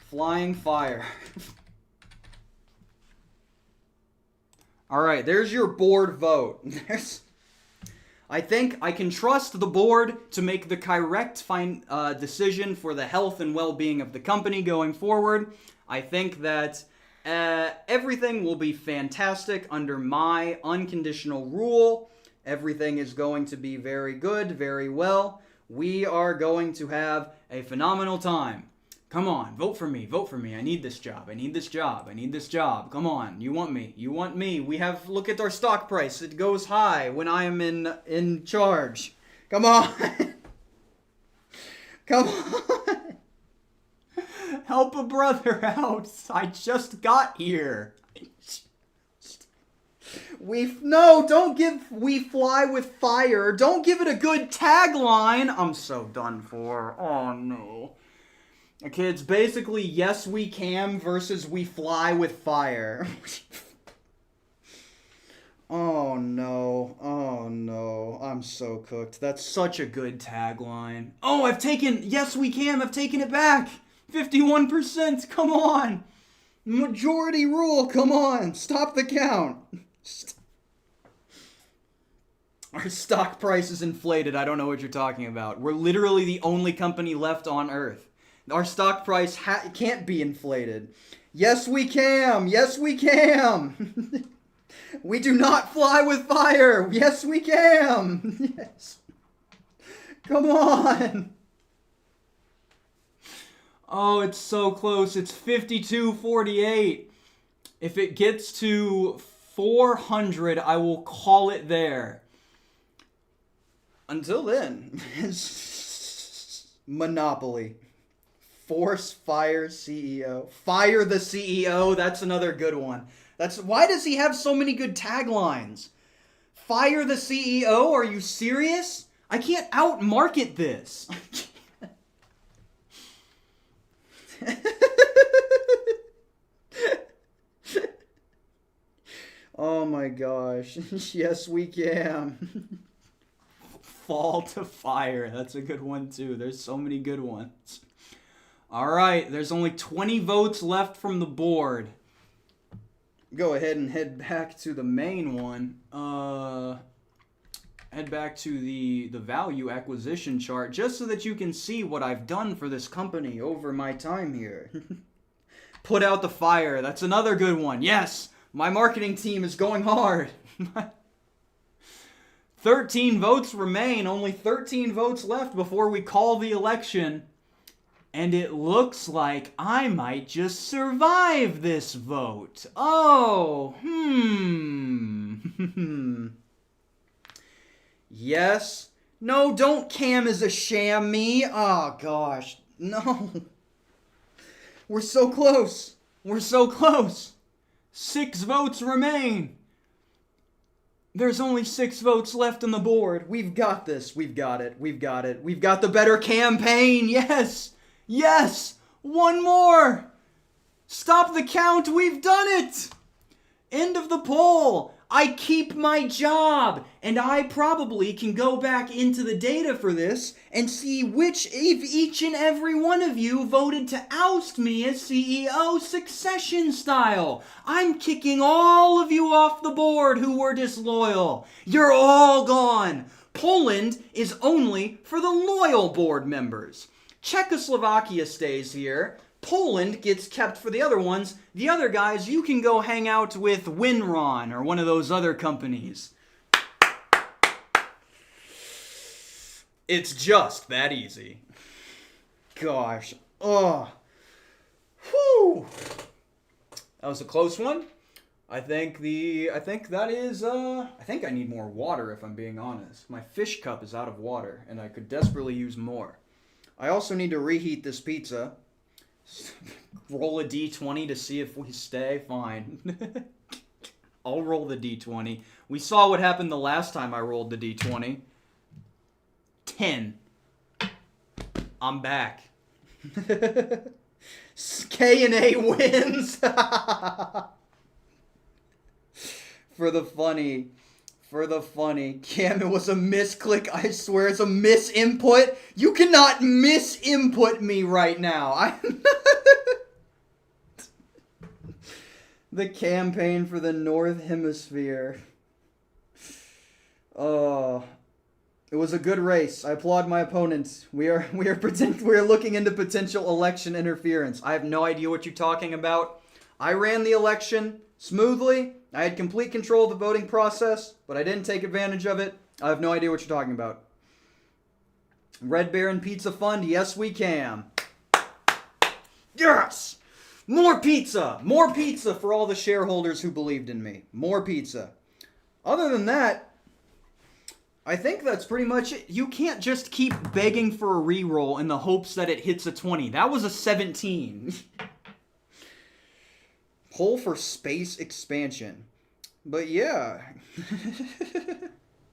Flying Fire. Alright, there's your board vote. I think I can trust the board to make the correct decision for the health and well-being of the company going forward. I think that everything will be fantastic under my unconditional rule. Everything is going to be very good, very well. We are going to have a phenomenal time. Come on, vote for me, vote for me. I need this job, I need this job, I need this job. Come on, you want me, you want me. We have, look at our stock price. It goes high when I am in charge. Come on. Come on. Help a brother out. I just got here. Don't give We Fly with Fire. Don't give it a good tagline. I'm so done for. Oh no. Okay, it's basically Yes We Can versus We Fly with Fire. Oh no. I'm so cooked. That's such a good tagline. Oh, I've taken it back. 51%. Come on. Majority rule. Come on. Stop the count. Our stock price is inflated. I don't know what you're talking about. We're literally the only company left on Earth. Our stock price can't be inflated. Yes, we can. Yes, we can. We do not fly with fire. Yes, we can. Yes. Come on. Oh, it's so close. It's 52-48. If it gets to 400, I will call it there. Until then, Monopoly. Force fire CEO. Fire the CEO. That's another good one. Why does he have so many good taglines? Fire the CEO? Are you serious? I can't outmarket this. Oh my gosh. Yes, we can. Fall to Fire. That's a good one too. There's so many good ones. Alright, there's only 20 votes left from the board. Go ahead and head back to the main one. Head back to the value acquisition chart just so that you can see what I've done for this company over my time here. Put out the fire. That's another good one. Yes, my marketing team is going hard. 13 votes remain. Only 13 votes left before we call the election. And it looks like I might just survive this vote. Oh, Yes. No, don't Cam is a sham me. Oh, gosh. No. We're so close. We're so close. 6 votes remain. There's only 6 votes left on the board. We've got this. We've got it. We've got it. We've got the better campaign. Yes! Yes! One more! Stop the count. We've done it! End of the poll. I keep my job, and I probably can go back into the data for this and see which, if each and every one of you voted to oust me as CEO succession style. I'm kicking all of you off the board who were disloyal. You're all gone. Poland is only for the loyal board members. Czechoslovakia stays here. Poland gets kept for the other ones. The other guys, you can go hang out with Winron or one of those other companies. It's just that easy. Gosh. Oh. Whew. That was a close one. I think I need more water, if I'm being honest. My fish cup is out of water, and I could desperately use more. I also need to reheat this pizza. Roll a d20 to see if we stay. Fine. I'll roll the d20. We saw what happened the last time I rolled the d20. 10. I'm back. K&A wins. For the funny. Cam, it was a misclick. I swear it's a misinput. You cannot misinput me right now. The campaign for the North Hemisphere. Oh, it was a good race. I applaud my opponents. We are looking into potential election interference. I have no idea what you're talking about. I ran the election smoothly. I had complete control of the voting process, but I didn't take advantage of it. I have no idea what you're talking about. Red Baron Pizza Fund, yes we can. Yes! More pizza! More pizza for all the shareholders who believed in me. More pizza. Other than that, I think that's pretty much it. You can't just keep begging for a reroll in the hopes that it hits a 20. That was a 17. Poll for space expansion. But yeah.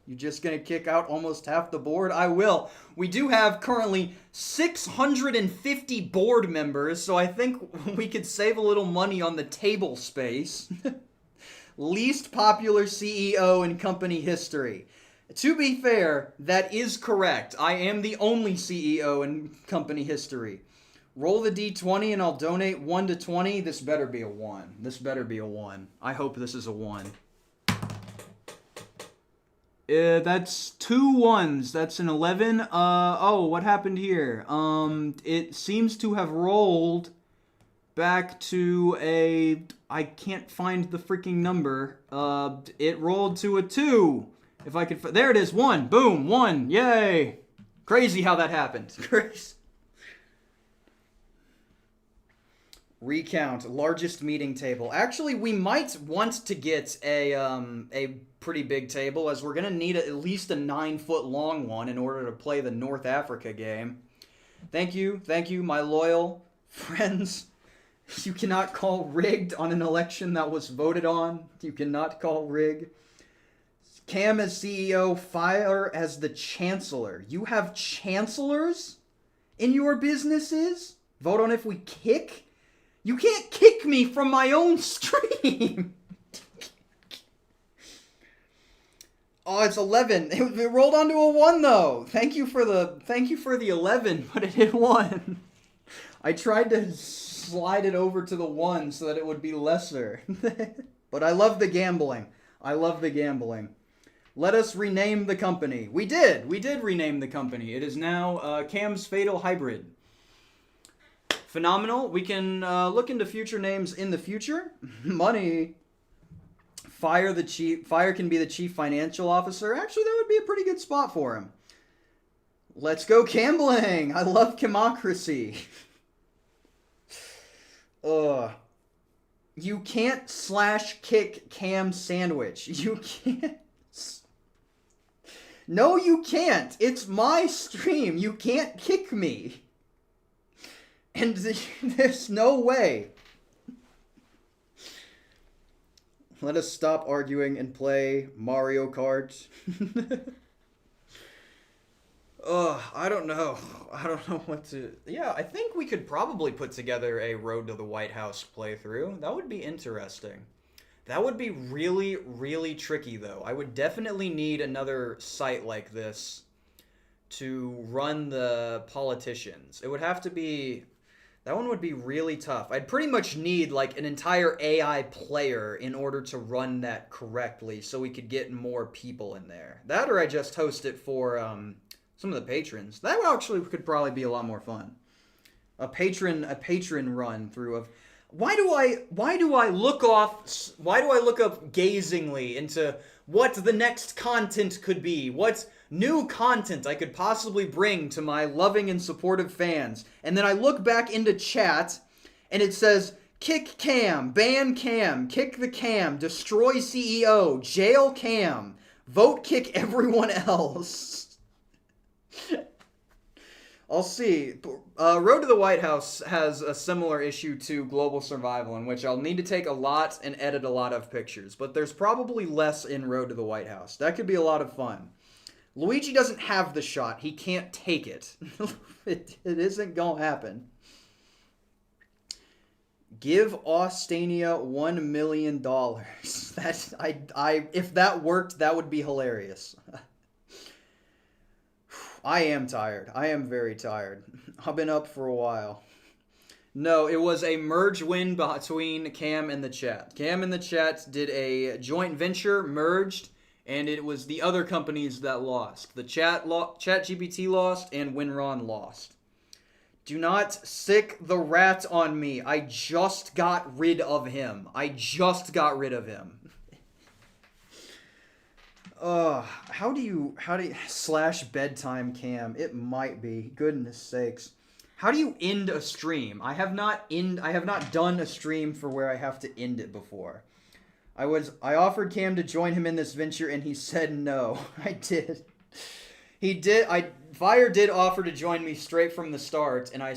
You just gonna kick out almost half the board? I will. We do have currently 650 board members, so I think we could save a little money on the table space. Least popular CEO in company history. To be fair, that is correct. I am the only CEO in company history. Roll the d20 and I'll donate 1 to 20. This better be a 1. This better be a 1. I hope this is a 1. That's 2 1s. That's an 11. Oh, what happened here? It seems to have rolled back to a... I can't find the freaking number. It rolled to a 2. If I could... There it is. 1. Boom. 1. Yay. Crazy how that happened. Crazy. Recount. Largest meeting table. Actually, we might want to get a pretty big table, as we're going to need at least a 9-foot long one in order to play the North Africa game. Thank you, my loyal friends. You cannot call rigged on an election that was voted on. You cannot call rig. Cam as CEO, Fire as the Chancellor. You have chancellors in your businesses? Vote on if we kick? You can't kick me from my own stream. Oh, it's 11. It rolled onto a 1 though. Thank you for the 11, but it hit 1. I tried to slide it over to the 1 so that it would be lesser. But I love the gambling. Let us rename the company. We did rename the company. It is now Cam's Fatal Hybrid. Phenomenal. We can look into future names in the future. Money. Fire can be the chief financial officer. Actually, that would be a pretty good spot for him. Let's go gambling. I love Camocracy. You can't /kick KamSandwich. You can't. No, you can't. It's my stream. You can't kick me. And there's no way. Let us stop arguing and play Mario Kart. I don't know. I don't know what to... Yeah, I think we could probably put together a Road to the White House playthrough. That would be interesting. That would be really, really tricky, though. I would definitely need another site like this to run the politicians. It would have to be... That one would be really tough. I'd pretty much need, like, an entire AI player in order to run that correctly so we could get more people in there. That, or I just host it for some of the patrons. That actually could probably be a lot more fun. A patron run through of... Why do I look up gazingly into what the next content could be? What new content I could possibly bring to my loving and supportive fans? And then I look back into chat and it says, kick Cam, ban Cam, kick the Cam, destroy CEO, jail Cam, vote kick everyone else. I'll see. Road to the White House has a similar issue to Global Survival, in which I'll need to take a lot and edit a lot of pictures. But there's probably less in Road to the White House. That could be a lot of fun. Luigi doesn't have the shot. He can't take it. It isn't gonna happen. Give Austania $1 million. That's if that worked, that would be hilarious. I am tired. I am very tired. I've been up for a while. No, it was a merge win between Cam and the chat. Cam and the chat did a joint venture, merged, and it was the other companies that lost. The chat GPT lost, and Winron lost. Do not sick the rat on me. I just got rid of him. How do you slash bedtime Cam? It might be. Goodness sakes. How do you end a stream? I have not done a stream for where I have to end it before. I offered Cam to join him in this venture and he said no. I did. Fire did offer to join me straight from the start, and I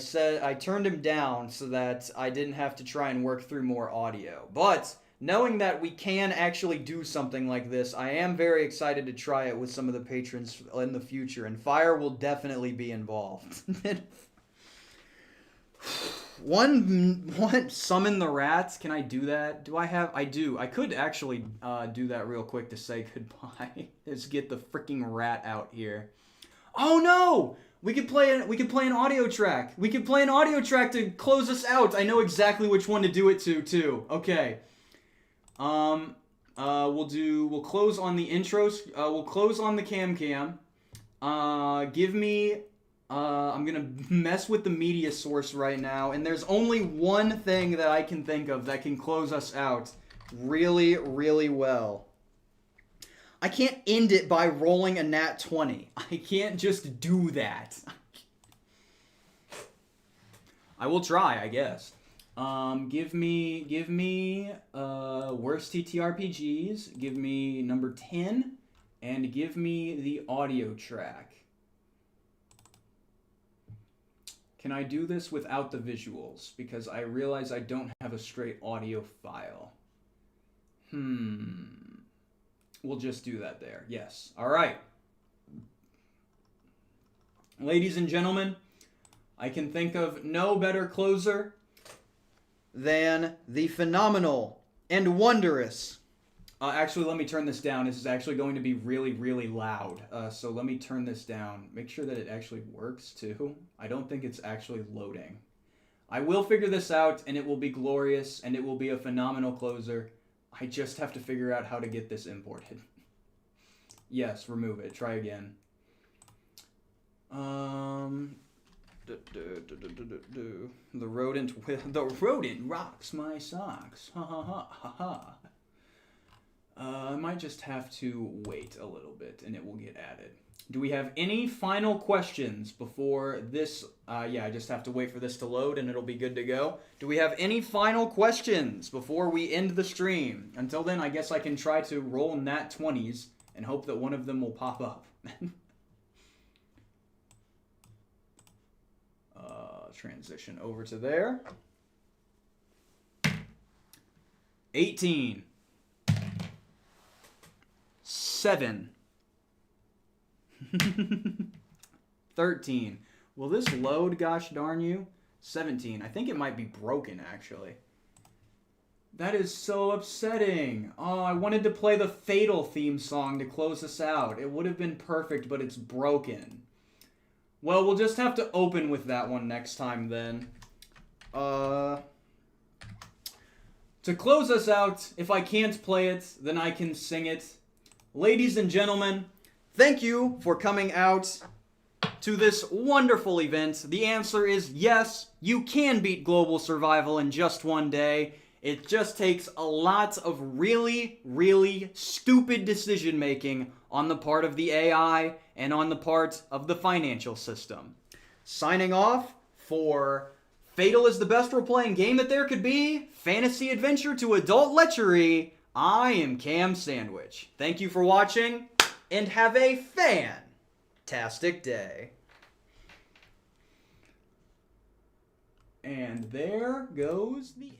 turned him down so that I didn't have to try and work through more audio. But knowing that we can actually do something like this, I am very excited to try it with some of the patrons in the future, and Fire will definitely be involved. One summon the rats. Can I do that? I do. I could actually do that real quick to say goodbye. Let's get the freaking rat out here. Oh no! We could play an audio track. We could play an audio track to close us out. I know exactly which one to do it to too. Okay. We'll close on the intros. We'll close on the cam. I'm gonna mess with the media source right now, and there's only one thing that I can think of that can close us out really, really well. I can't end it by rolling a nat 20. I can't just do that. I will try, I guess. Give me worst TTRPGs, give me number 10, and give me the audio track. Can I do this without the visuals? Because I realize I don't have a straight audio file. We'll just do that there. Yes. All right. Ladies and gentlemen, I can think of no better closer than the phenomenal and wondrous. Actually, let me turn this down. This is actually going to be really, really loud. So let me turn this down. Make sure that it actually works, too. I don't think it's actually loading. I will figure this out, and it will be glorious, and it will be a phenomenal closer. I just have to figure out how to get this imported. Yes, remove it. Try again. The rodent rocks my socks. Ha ha ha ha ha. I might just have to wait a little bit and it will get added. Do we have any final questions before this? Yeah, I just have to wait for this to load and it'll be good to go. Do we have any final questions before we end the stream? Until then, I guess I can try to roll nat 20s and hope that one of them will pop up. transition over to there. 18. 7. 13. Will this load, gosh darn you? 17. I think it might be broken, actually. That is so upsetting. Oh, I wanted to play the Fatal theme song to close us out. It would have been perfect, but it's broken. Well, we'll just have to open with that one next time then. To close us out, if I can't play it, then I can sing it. Ladies and gentlemen, thank you for coming out to this wonderful event. The answer is yes, you can beat global survival in just one day. It just takes a lot of really, really stupid decision making on the part of the AI and on the part of the financial system. Signing off for Fatal is the best role-playing game that there could be, fantasy adventure to adult lechery, I am KamSandwich. Thank you for watching, and have a fantastic day. And there goes the